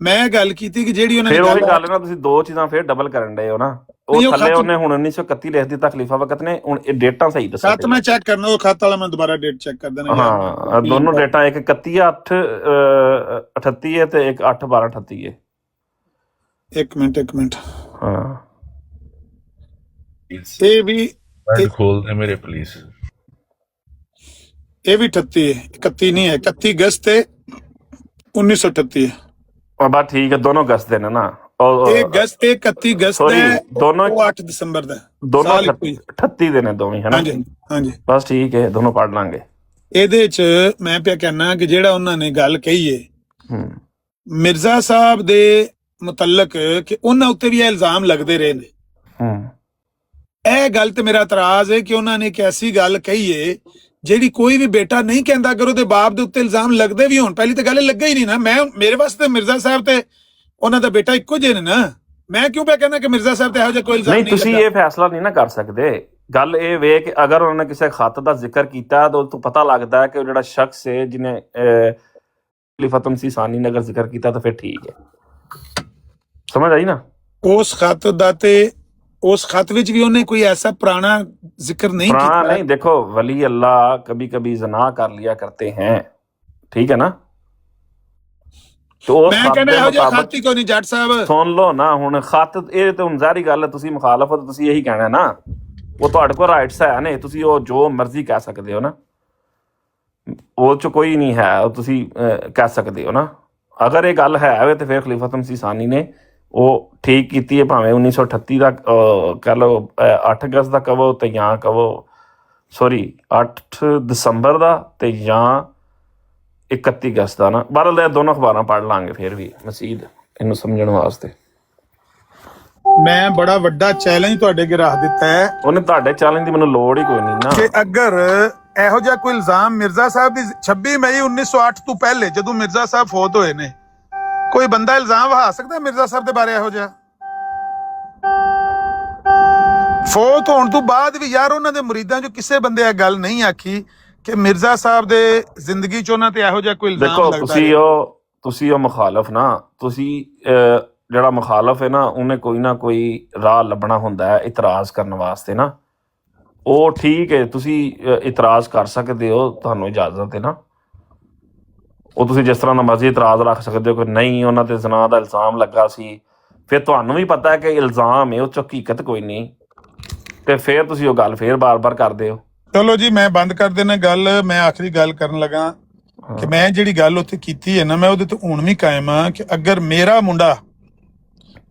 मैं गल कीती कि जेड़ी उन्होंने ਫਿਰ ਉਹੀ ਗੱਲ ਨਾ, ਤੁਸੀਂ ਦੋ ਚੀਜ਼ਾਂ ਫਿਰ ਡਬਲ ਕਰਨ ਡਏ ਹੋ ਨਾ। ਉਹ ਥੱਲੇ ਉਹਨੇ ਹੁਣ 1931 ਲਿਖ ਦਿੱਤਾ ਖਲੀਫਾ ਵਕਤ ਨੇ, ਹੁਣ ਇਹ ਡੇਟਾਂ ਸਹੀ ਦੱਸੋ। खत मैं चेक करना, वो खत वाला मैं दोबारा डेट चेक कर देना। ਹਾਂ, ਦੋਨੋਂ ਡੇਟਾਂ, ਇੱਕ 31/8/38 ਹੈ ਤੇ ਇੱਕ 8/12/38 ਹੈ। ਇੱਕ ਮਿੰਟ ਹਾਂ ਇਹ ਵੀ खोल दे मेरे प्लीज। ਇਹ ਵੀ 38 ਹੈ, 31 ਨਹੀਂ ਹੈ, 31 ਅਗਸਤ ਤੇ 1938 ਹੈ। और बात ठीक है, दोनों अगस्त देने ना। और ਇਹ ਅਗਸਤ 31 ਅਗਸਤ Sorry, ਹੈ, दोनों ਉਹ 8 ਦਸੰਬਰ ਦਾ। दोनों ਸਾਲ ਇੱਕੋ ਹੀ। 38 देने दोनों है ना। ਹਾਂਜੀ ਹਾਂਜੀ। बस ठीक है, दोनों पढ़ लांगे। ਇਹਦੇ ਚ ਮੈਂ ਪਿਆ ਕਹਿਣਾ ਕਿ ਜਿਹੜਾ ਉਹਨਾਂ ਨੇ ਗੱਲ ਕਹੀ ਹੈ ਮਿਰਜ਼ਾ ਸਾਹਿਬ ਦੇ ਮੁਤਲਕ ਕਿ ਉਹਨਾਂ ਉੱਤੇ ਵੀ ਇਹ ਇਲਜ਼ਾਮ ਲੱਗਦੇ ਰਹੇ ਨੇ, ਇਹ ਗੱਲ ਤੇ ਮੇਰਾ ਇਤਰਾਜ਼ ਹੈ ਕਿ ਉਹਨਾਂ ਨੇ ਇੱਕ ਐਸੀ ਗੱਲ ਕਹੀ ਹੈ ਜਿਹੜੀ ਕੋਈ ਵੀ ਬੇਟਾ ਨਹੀਂ ਕਹਿੰਦਾ ਅਗਰ ਉਹਦੇ ਬਾਪ ਦੇ ਉੱਤੇ ਇਲਜ਼ਾਮ ਲੱਗਦੇ ਵੀ ਹੋਣ। ਪਹਿਲੀ ਤਾਂ ਗੱਲ ਲੱਗਾ ਹੀ ਨਹੀਂ ਨਾ। ਮੇਰੇ ਵਾਸਤੇ ਮਿਰਜ਼ਾ ਸਾਹਿਬ ਤੇ ਉਹਨਾਂ ਦਾ ਬੇਟਾ ਇੱਕੋ ਜਿਹੇ ਨੇ ਨਾ। ਮੈਂ ਕਿਉਂ ਪਿਆ ਕਹਿੰਦਾ ਕਿ ਮਿਰਜ਼ਾ ਸਾਹਿਬ ਤੇ ਇਹੋ ਜਿਹਾ ਕੋਈ ਇਲਜ਼ਾਮ ਨਹੀਂ, ਨਹੀਂ ਤੁਸੀਂ ਇਹ ਫੈਸਲਾ ਨਹੀਂ ਨਾ ਕਰ ਸਕਦੇ। ਗੱਲ ਇਹ ਵੇ ਕਿ ਅਗਰ ਉਹਨਾਂ ਨੇ ਕਿਸੇ ਖੱਤ ਦਾ ਜ਼ਿਕਰ ਕੀਤਾ ਤਾਂ ਉਹ ਤੋਂ ਪਤਾ ਲੱਗਦਾ ਹੈ ਕਿ ਉਹ ਜਿਹੜਾ ਸ਼ਖਸ ਹੈ ਜਿਹਨੇ ਖਲੀਫਾ ਮਸੀਹ ਸਾਨੀ ਨੇ ਅਗਰ ਜ਼ਿਕਰ ਕੀਤਾ ਤਾਂ ਫਿਰ ਠੀਕ ਹੈ। ਸਮਝ ਆਈ ਨਾ। ਉਸ ਖਤ ਦਾ ਤੇ ਉਸ ਖਤ ਵਿੱਚ ਵੀ ਉਹਨੇ ਕੋਈ ਐਸਾ ਪੁਰਾਣਾ ਜ਼ਿਕਰ ਨਹੀਂ पुराना ਕੀਤਾ। नहीं, देखो वली अल्लाह कभी कभी जना कर लिया करते हैं, ठीक है ना। तो उस ਮੈਂ खत ਕਹਿੰਦਾ दे ਇਹੋ ਜਿਹਾ मुताबिक ਖਤ ਹੀ ਕੋਈ ਨਹੀਂ ਜੱਟ ਸਾਹਿਬ। सुन लो ना हुण खत ਇਹ ਤੇ ਹੁਣ ਜ਼ਾਹਰੀ ਗੱਲ ਹੈ, ਤੁਸੀਂ ਮੁਖਾਲਫ ਹੋ ਤਾਂ ਤੁਸੀਂ ਇਹੀ ਕਹਿਣਾ ਨਾ। ਉਹ ਤੁਹਾਡੇ ਕੋਲ ਰਾਈਟਸ ਹੈ ਨੇ, ਤੁਸੀਂ ਉਹ ਜੋ ਮਰਜ਼ੀ ਕਹਿ ਸਕਦੇ ਹੋ ਨਾ, ਉਹ ਚ ਕੋਈ ਨਹੀਂ ਹੈ, ਉਹ ਤੁਸੀਂ ਕਹਿ ਸਕਦੇ ਹੋ ਨਾ। ਅਗਰ ਇਹ ਗੱਲ ਹੈ ਵੇ ਤੇ ਫਿਰ ਖਲੀਫਾ ਮਸੀਹ ਸਾਨੀ ਨੇ ਉਹ ਠੀਕ ਕੀਤੀ ਹੈ, ਭਾਵੇਂ 1938 ਦਾ ਕਹਿ ਲਓ 8 ਅਗਸਤ ਦਾ ਕਹੋ ਤੇ ਜਾਂ ਕਹੋ 8 ਦਸੰਬਰ ਦਾ ਤੇ ਜਾਂ 31 ਅਗਸਤ ਦਾ ਨਾ। ਬਹਰਹਾਲ ਦੋਨੋਂ ਅਖਬਾਰਾਂ ਪੜ੍ਹ ਲਾਂਗੇ ਫਿਰ ਵੀ ਮਸੀਦ ਇਹਨੂੰ ਸਮਝਣ ਵਾਸਤੇ। ਮੈਂ ਬੜਾ ਵੱਡਾ ਚੈਲੰਜ ਤੁਹਾਡੇ ਅੱਗੇ ਰੱਖ ਦਿੱਤਾ ਹੈ ਉਹਨੇ ਤੁਹਾਡੇ ਚੈਲੰਜ ਦੀ ਮੈਨੂੰ ਲੋੜ ਹੀ ਕੋਈ ਨਹੀਂ ਨਾ। ਕਿ ਅਗਰ ਇਹੋ ਜਿਹਾ ਕੋਈ ਇਲਜ਼ਾਮ ਮਿਰਜ਼ਾ ਸਾਹਿਬ ਦੀ 26 ਮਈ 1908 ਤੋਂ ਪਹਿਲੇ ਜਦੋਂ ਮਿਰਜ਼ਾ ਸਾਹਿਬ ਫੌਤ ਹੋਏ ਨੇ, ਕੋਈ ਬੰਦਾ ਇਲਜ਼ਾਮ ਵਹਾ ਸਕਦਾ ਮਿਰਜ਼ਾ ਸਾਹਿਬ ਦੇ ਬਾਰੇ ਇਹੋ ਜਿਹਾ? ਫੌਤ ਹੋਣ ਤੋਂ ਬਾਅਦ ਵੀ ਯਾਰ ਉਹਨਾਂ ਦੇ ਮੁਰੀਦਾਂ ਚੋਂ ਕਿਸੇ ਬੰਦੇ ਇਹ ਗੱਲ ਨਹੀਂ ਆਖੀ ਕਿ ਮਿਰਜ਼ਾ ਸਾਹਿਬ ਦੇ ਜ਼ਿੰਦਗੀ ਚ ਉਹਨਾਂ ਤੇ ਇਹੋ ਜਿਹਾ ਕੋਈ ਇਲਜ਼ਾਮ ਦੇਖੋ ਲੱਗਦਾ ਤੁਸੀਂ ਉਹ ਮੁਖਾਲਫ ਨਾ, ਤੁਸੀਂ ਜਿਹੜਾ ਮੁਖਾਲਫ ਹੈ ਨਾ ਉਹਨੇ ਕੋਈ ਨਾ ਕੋਈ ਰਾਹ ਲੱਭਣਾ ਹੁੰਦਾ ਹੈ ਇਤਰਾਜ਼ ਕਰਨ ਵਾਸਤੇ ਨਾ। ਉਹ ਠੀਕ ਹੈ, ਤੁਸੀਂ ਇਤਰਾਜ਼ ਕਰ ਸਕਦੇ ਹੋ, ਤੁਹਾਨੂੰ ਇਜਾਜ਼ਤ ਹੈ ਨਾ। ਉਹ ਤੁਸੀਂ ਜਿਸ ਤਰ੍ਹਾਂ ਦਾ ਮਰਜ਼ੀ ਇਤਰਾਜ਼ ਰੱਖ ਸਕਦੇ ਹੋ ਕਿ ਨਹੀਂ ਉਹਨਾਂ ਤੇ ਜ਼ਨਾ ਦਾ ਇਲਜ਼ਾਮ ਲੱਗਾ ਸੀ, ਫਿਰ ਤੁਹਾਨੂੰ ਵੀ ਪਤਾ ਹੈ ਕਿ ਇਲਜ਼ਾਮ ਹੈ ਉਹ 'ਚ ਹਕੀਕਤ ਕੋਈ ਨਹੀਂ, ਤੇ ਫਿਰ ਤੁਸੀਂ ਉਹ ਗੱਲ ਫਿਰ ਬਾਰ-ਬਾਰ ਕਰਦੇ ਹੋ। ਚਲੋ ਜੀ ਮੈਂ ਬੰਦ ਕਰ ਦੇਣਾ ਗੱਲ। ਮੈਂ ਆਖਰੀ ਗੱਲ ਕਰਨ ਲੱਗਾ ਕਿ ਮੈਂ ਜਿਹੜੀ ਗੱਲ ਉੱਥੇ ਕੀਤੀ ਹੈ ਨਾ, ਮੈਂ ਉਹਦੇ ਤੋਂ ਹੁਣ ਵੀ ਕਾਇਮ ਆ ਕਿ ਅਗਰ ਮੇਰਾ ਮੁੰਡਾ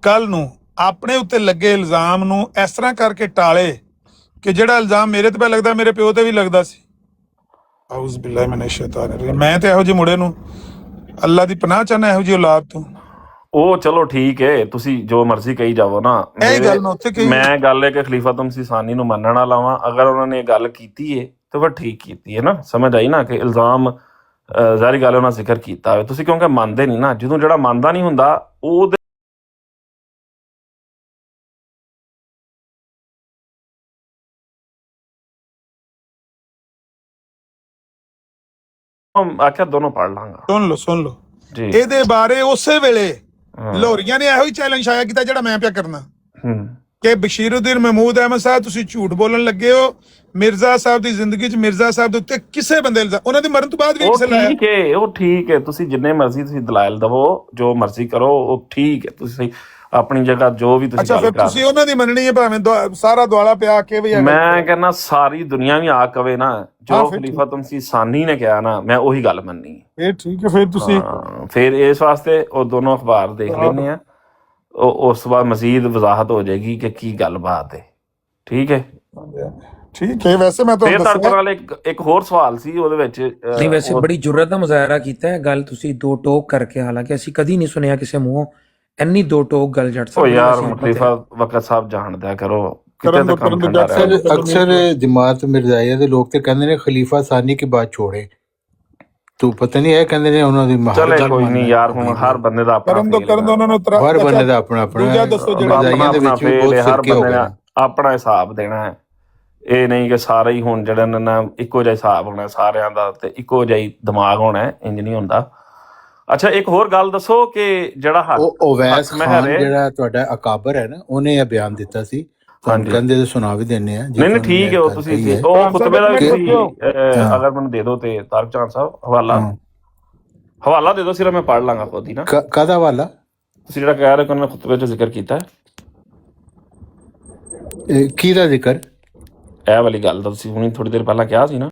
ਕੱਲ ਨੂੰ ਆਪਣੇ ਉੱਤੇ ਲੱਗੇ ਇਲਜ਼ਾਮ ਨੂੰ ਇਸ ਤਰ੍ਹਾਂ ਕਰਕੇ ਟਾਲੇ ਕਿ ਜਿਹੜਾ ਇਲਜ਼ਾਮ ਮੇਰੇ ਤੇ ਪਿਆ ਲੱਗਦਾ ਮੇਰੇ ਪਿਓ ਤੇ ਵੀ ਲੱਗਦਾ ਸੀ, ਆਊਜ਼ ਬਿੱਲਾਹ ਮਿਨਸ਼ ਸ਼ੈਤਾਨ ਰਜੀਮ, ਮੈਂ ਤੇ ਇਹੋ ਜਿਹੇ ਮੁੰਡੇ ਨੂੰ ਅੱਲਾ ਦੀ ਪਨਾਹ ਚਾਹਨਾ, ਇਹੋ ਜਿਹੀ ਔਲਾਦ ਤੋਂ। ਉਹ ਚਲੋ ਠੀਕ ਹੈ, ਤੁਸੀਂ ਜੋ ਮਰਜ਼ੀ ਕਹੀ ਜਾਵੋ ਨਾ। ਇਹ ਗੱਲ ਮੈਂ ਉੱਥੇ ਕਹੀ। ਮੈਂ ਗੱਲ ਹੈ ਕਿ ਖਲੀਫਾ ਮਸੀਹ ਸਾਨੀ ਨੂੰ ਮੰਨਣ ਵਾਲਾ ਵਾਂ। ਅਗਰ ਉਹਨਾਂ ਨੇ ਇਹ ਗੱਲ ਕੀਤੀ ਹੈ ਤਾਂ ਫਿਰ ਠੀਕ ਕੀਤੀ ਹੈ ਨਾ। ਸਮਝ ਆਈ ਨਾ ਕਿ ਇਲਜ਼ਾਮ ਜ਼ਾਹਰੀ ਗੱਲ ਉਹਨਾਂ ਜ਼ਿਕਰ ਕੀਤਾ ਹੋਵੇ, ਤੁਸੀਂ ਕਿਉਂਕਿ ਮੰਨਦੇ ਨਹੀਂ ਨਾ। ਜਦੋਂ ਜਿਹੜਾ ਮੰਨਦਾ ਨਹੀਂ ਹੁੰਦਾ ਉਹ ਆਖਿਆ ਦੋਨੋਂ ਪੜ੍ਹ ਲਾਂਗਾ। ਸੁਣ ਲਓ ਜੀ। ਇਹਦੇ ਬਾਰੇ ਉਸੇ ਵੇਲੇ ਲਾਹੌਰੀਆਂ ਨੇ ਇਹੋ ਹੀ ਚੈਲੰਜ ਆਇਆ ਕੀਤਾ ਜਿਹੜਾ ਮੈਂ ਪਿਆ ਕਰਨਾ ਕਿ ਬਸ਼ੀਰੁੱਦੀਨ ਮਹਿਮੂਦ ਅਹਿਮਦ ਸਾਹਿਬ ਤੁਸੀਂ ਝੂਠ ਬੋਲਣ ਲੱਗੇ ਹੋ। ਮਿਰਜ਼ਾ ਸਾਹਿਬ ਦੀ ਜ਼ਿੰਦਗੀ 'ਚ ਮਿਰਜ਼ਾ ਸਾਹਿਬ ਦੇ ਉੱਤੇ ਕਿਸੇ ਬੰਦੇ ਇਲਜ਼ਾਮ, ਉਹਨਾਂ ਦੀ ਮਰਨ ਤੋਂ ਬਾਅਦ ਵੀ ਕਿਸੇ ਲਾਇਆ। ਉਹ ਠੀਕ ਹੈ, ਤੁਸੀਂ ਜਿੰਨੇ ਮਰਜ਼ੀ ਤੁਸੀਂ ਦਲਾਇਲ ਦਵੋ, ਜੋ ਮਰਜ਼ੀ ਕਰੋ, ਉਹ ਠੀਕ ਹੈ। ਤੁਸੀਂ ਆਪਣੀ ਜਗ੍ਹਾ ਜੋ ਵੀ ਤੁਸੀਂ ਅੱਛਾ ਫਿਰ ਤੁਸੀਂ ਉਹਨਾਂ ਦੀ ਮੰਨਣੀ ਹੈ ਭਾਵੇਂ ਸਾਰਾ ਦੁਆਲਾ ਪਿਆ ਕੇ ਵੀ। ਮੈਂ ਕਹਿੰਦਾ ਸਾਰੀ ਦੁਨੀਆ ਵੀ ਆ ਕਵੇ ਨਾ ਜੋ ਖਲੀਫਾ ਮਸੀਹ ਸਾਨੀ ਨੇ ਕਿਹਾ ਨਾ, ਮੈਂ ਉਹੀ ਗੱਲ ਮੰਨਣੀ। ਫਿਰ ਠੀਕ ਹੈ, ਫਿਰ ਤੁਸੀਂ ਫਿਰ ਇਸ ਵਾਸਤੇ ਉਹ ਦੋਨੋਂ ਅਖਬਾਰ ਦੇਖ ਲੈਣੇ ਆ, ਉਸ ਤੋਂ ਬਾਅਦ ਮਜ਼ੀਦ ਵਜ਼ਾਹਤ ਹੋ ਜਾਏਗੀ ਕਿ ਕੀ ਗੱਲਬਾਤ ਹੈ। ਠੀਕ ਹੈ ਠੀਕ ਹੈ। ਵੈਸੇ ਮੈਂ ਤੁਹਾਨੂੰ ਤੁਹਾਡੇ ਨਾਲ ਇੱਕ ਹੋਰ ਸਵਾਲ ਸੀ ਉਹਦੇ ਵਿੱਚ। ਨਹੀਂ ਵੈਸੇ ਬੜੀ ਜੁਰਅਤ ਦਾ ਮੁਜ਼ਾਹਰਾ ਕੀਤਾ ਹੈ, ਗੱਲ ਤੁਸੀਂ ਦੋ ਟੋਕ ਕਰਕੇ, ਹਾਲਾਂਕਿ ਅਸੀਂ ਕਦੀ ਨਹੀਂ ਸੁਣਿਆ ਕਿਸੇ ਮੂੰਹੋਂ ਇੰਨੀ ਦੋ ਟੋਕ ਗੱਲ ਜੱਟ ਸਾਹਿਬ। ਉਹ ਯਾਰ ਖਲੀਫਾ ਵਕਤ ਸਾਹਿਬ ਜਾਣਦਾ ਕਰੋ अक्सर जमात मिर्जाइया ਦੇ ਲੋਕ ਤੇ ਕਹਿੰਦੇ ਨੇ ਖਲੀਫਾ ਸਾਨੀ ਕੀ ਬਾਤ ਛੋੜੇ, ਤੂੰ ਪਤਾ ਨਹੀਂ ਇਹ ਕਹਿੰਦੇ ਨੇ ਉਹਨਾਂ ਦੀ ਚਲੇ ਕੋਈ ਨਹੀਂ ਯਾਰ, ਹੁਣ ਹਰ ਬੰਦੇ ਦਾ ਆਪਣਾ ਕਰਨ ਦੋ ਉਹਨਾਂ ਨੂੰ ਹਰ ਬੰਦੇ ਦਾ ਆਪਣਾ ਦੂਜਾ ਦੱਸੋ ਜਿਹੜਾ ਮਿਰਜ਼ਾਈਆਂ ਦੇ ਵਿੱਚ ਵੀ ਬਹੁਤ ਫਿਰਕੇ ਹੋ ਗਏ। ਆਪਣਾ ਹਿਸਾਬ ਦੇਣਾ ਹੈ, ਇਹ ਨਹੀਂ ਕਿ ਸਾਰੇ ਹੀ ਹੁਣ ਜਿਹੜਾ ਨਾ ਇੱਕੋ ਜਿਹਾ ਹਿਸਾਬ ਹੋਣਾ ਸਾਰਿਆਂ ਦਾ ਤੇ ਇੱਕੋ ਜਿਹਾ ਹੀ ਦਿਮਾਗ ਹੋਣਾ, ਇੰਜ ਨਹੀਂ ਹੁੰਦਾ। ਅੱਛਾ ਇੱਕ ਹੋਰ ਗੱਲ ਦੱਸੋ ਕਿ ਜਿਹੜਾ ਓਵੈਸ ਖਾਨ ਜਿਹੜਾ ਤੁਹਾਡਾ ਅਕਾਬਰ ਹੈ ਨਾ, ਉਹਨੇ ਇਹ ਬਿਆਨ ਦਿੱਤਾ ਸੀ, ਤੁਹਾਨੂੰ ਕਹਿੰਦੇ ਤੇ ਸੁਣਾ ਵੀ ਦਿੰਨੇ ਆ। ਨਹੀਂ ਠੀਕ ਹੈ, ਉਹ ਤੁਸੀਂ ਉਹ ਖੁਤਬੇ ਦਾ ਵੀ ਅਗਰ ਮੈਨੂੰ ਦੇ ਦਿਓ ਤੇ ਤਾਰਕ ਚਾਂਦ ਸਾਹਿਬ ਹਵਾਲਾ ਦੇ ਦਿਓ, ਸਿਰਫ ਮੈਂ ਪੜ੍ਹ ਲਾਂਗਾ ਖੁਦ ਹੀ ਨਾ। ਕਾਹਦਾ ਹਵਾਲਾ? ਤੁਸੀਂ ਜਿਹੜਾ ਕਹਿ ਰਹੇ ਹੋ ਕਿ ਉਹਨਾਂ ਨੇ ਖੁਤਬੇ 'ਚ ਜ਼ਿਕਰ ਕੀਤਾ ਹੈ, ਕਿਹਦਾ ਜ਼ਿਕਰ? ਇਹ ਵਾਲੀ ਗੱਲ ਤਾਂ ਤੁਸੀਂ ਹੁਣੀ ਥੋੜੀ ਦੇਰ ਪਹਿਲਾਂ ਕਿਹਾ ਸੀ ਨਾ।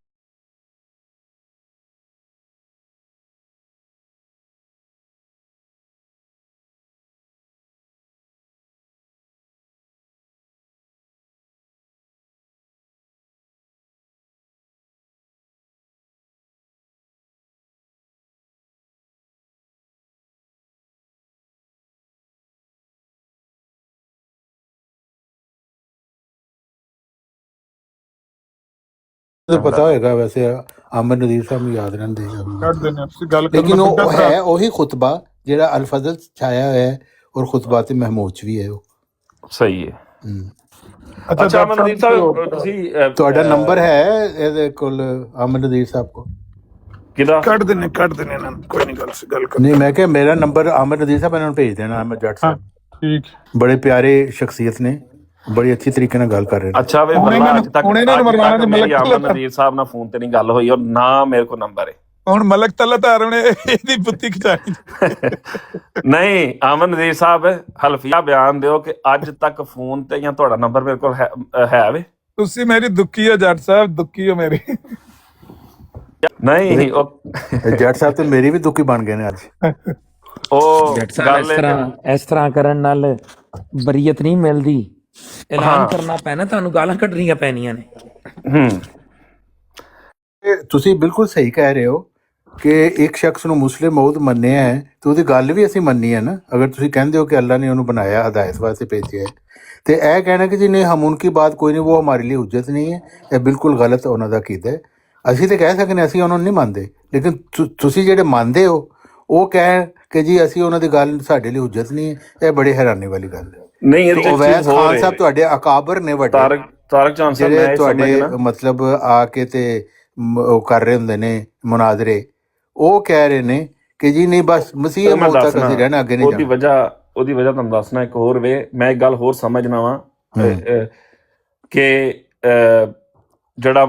ਪਤਾ ਹੋਏਗਾ ਵੈਸੇ, ਆਮਰ ਨਦੀਰ ਸਾਹਿਬ ਨੂੰ ਯਾਦ ਰਹਿੰਦੇ ਹੈਗਾ। ਕੱਢ ਦਿੰਦੇ ਹਾਂ, ਤੁਸੀਂ ਗੱਲ ਲੇਕਿਨ ਕਰਨਾ ਉਹ ਪੱਕਾ ਹੈ ਉਹੀ ਖੁਤਬਾ ਜਿਹੜਾ ਅਲ-ਫਜ਼ਲ 'ਚ ਛਾਇਆ ਹੋਇਆ ਹੈ, ਔਰ ਖੁਤਬਾ ਤੇ ਮਹਿਮੂਦ 'ਚ ਵੀ ਹੈ ਉਹ। ਸਹੀ ਹੈ। ਹਮ। ਅੱਛਾ ਅਮਨਦੀਪ ਸਾਹਿਬ, ਤੁਸੀਂ ਤੁਹਾਡਾ ਨੰਬਰ ਹੈ ਇਹਦੇ ਕੋਲ, ਆਮਰ ਨਦੀਰ ਸਾਹਿਬ ਕੋਲ? ਕਿਹਦਾ? ਕੱਢ ਦਿੰਦੇ ਇਹਨਾਂ ਨੂੰ, ਕੋਈ ਨਹੀਂ, ਗੱਲ ਕਰ। ਨਹੀਂ, ਮੈਂ ਕਿਹਾ ਮੇਰਾ ਨੰਬਰ ਆਮਰ ਨਦੀਰ ਸਾਹਿਬ ਇਹਨਾਂ ਨੂੰ ਭੇਜ ਦੇਣਾ। ਆਮਰ ਜੱਟ ਸਾਹਿਬ ਠੀਕ, ਬੜੇ ਪਿਆਰੇ ਸ਼ਖਸੀਅਤ ਨੇ, ਬੜੀ ਅੱਛੀ ਤਰੀਕੇ ਨਾਲ ਗੱਲ ਕਰ ਰਹੇ ਨੇ। ਅੱਛਾ ਵੇ ਅੱਜ ਤੱਕ ਮੇਰੀ ਆਮਰ ਨਦੀਰ ਸਾਹਿਬ ਨਾਲ ਫੋਨ ਤੇ ਨਹੀਂ ਗੱਲ ਹੋਈ, ਔਰ ਨਾ ਮੇਰੇ ਕੋਲ ਨੰਬਰ ਹੈ। ਹੁਣ ਮਲਕ ਤਲਤਾਰ ਨੇ ਇਹਦੀ ਬੁੱਤੀ ਖਿਚਾਈ। ਨਹੀਂ, ਆਮਰ ਨਦੀਰ ਸਾਹਿਬ ਹਲਫੀਆ ਬਿਆਨ ਦਿਓ ਕਿ ਅੱਜ ਤੱਕ ਫੋਨ ਤੇ ਜਾਂ ਤੁਹਾਡਾ ਨੰਬਰ ਮੇਰੇ ਕੋਲ ਹੈ ਵੇ। ਤੁਸੀਂ ਮੇਰੀ ਦੁੱਕੀ ਹੋ ਜੱਟ ਸਾਹਿਬ, ਦੁੱਕੀ ਹੋ ਮੇਰੀ। ਨਹੀਂ, ਉਹ ਜੱਟ ਸਾਹਿਬ ਤੇ ਮੇਰੀ ਵੀ ਦੁੱਖੀ ਬਣ ਗਏ ਨੇ ਅੱਜ। ਉਹ ਇਸ ਤਰ੍ਹਾਂ ਕਰਨ ਨਾਲ ਬਰੀਅਤ ਨਹੀਂ ਮਿਲਦੀ। ਐਲਾਨ ਕਰਨਾ ਪੈਣਾ, ਤੁਹਾਨੂੰ ਗਾਲਾਂ ਕੱਢਣੀਆਂ ਪੈਣੀਆਂ ਨੇ। ਤੁਸੀਂ ਬਿਲਕੁਲ ਸਹੀ ਕਹਿ ਰਹੇ ਹੋ ਕਿ ਇੱਕ ਸ਼ਖਸ ਨੂੰ ਮੁਸਲਿਮ ਮੌਦ ਮੰਨਿਆ ਹੈ ਤੇ ਉਹਦੀ ਗੱਲ ਵੀ ਅਸੀਂ ਮੰਨੀ ਹੈ ਨਾ। ਅਗਰ ਤੁਸੀਂ ਕਹਿੰਦੇ ਹੋ ਕਿ ਅੱਲਾ ਨੇ ਉਹਨੂੰ ਬਣਾਇਆ, ਹਦਾਇਤ ਵਾਸਤੇ ਭੇਜਿਆ ਹੈ, ਤੇ ਇਹ ਕਹਿਣਾ ਕਿ ਜੀ ਨਹੀਂ ਹਮ ਉਨਕੀ ਬਾਤ ਕੋਈ ਨਹੀਂ, ਉਹ ਹਮਾਰੇ ਲਈ ਹੁਜਤ ਨਹੀਂ ਹੈ, ਇਹ ਬਿਲਕੁਲ ਗਲਤ ਉਹਨਾਂ ਦਾ ਅਕੀਦਾ ਹੈ। ਅਸੀਂ ਤਾਂ ਕਹਿ ਸਕਦੇ ਅਸੀਂ ਉਹਨਾਂ ਨੂੰ ਨਹੀਂ ਮੰਨਦੇ, ਲੇਕਿਨ ਤੁਸੀਂ ਜਿਹੜੇ ਮੰਨਦੇ ਹੋ ਉਹ ਕਹਿ ਕਿ ਜੀ ਅਸੀਂ ਉਹਨਾਂ ਦੀ ਗੱਲ ਸਾਡੇ ਲਈ ਹੁਜਤ ਨਹੀਂ ਹੈ, ਇਹ ਬੜੀ ਹੈਰਾਨੀ ਵਾਲੀ ਗੱਲ ਹੈ। ਨਹੀਂ, ਉਵੈਸ ਖਾਨ ਸਾਹਿਬ ਤੁਹਾਡੇ ਅਕਾਬਰ ਨੇ ਵੱਡੇ, ਤਾਰਕ ਚਾਂਦ ਸਾਹਿਬ, ਜਿਹੜੇ ਤੁਹਾਡੇ ਮਤਲਬ ਆ ਕੇ ਤੇ ਉਹ ਕਰ ਰਹੇ ਹੁੰਦੇ ਨੇ ਮੁਨਾਜ਼ਰੇ, ਉਹ ਕਹਿ ਰਹੇ ਨੇ ਕਿ ਜੀ ਨਹੀਂ ਬਸ ਮਸੀਹ ਮੌਤ ਤੱਕ ਅਸੀਂ ਰਹਿਣਾ, ਅੱਗੇ ਨਹੀਂ ਜਾਣਾ। ਉਹਦੀ ਵਜ੍ਹਾ ਤੁਹਾਨੂੰ ਦੱਸਣਾ ਇੱਕ ਹੋਰ ਵੇ। ਮੈਂ ਇੱਕ ਗੱਲ ਹੋਰ ਸਮਝਣਾ ਵਾ ਕਿ ਜਿਹੜਾ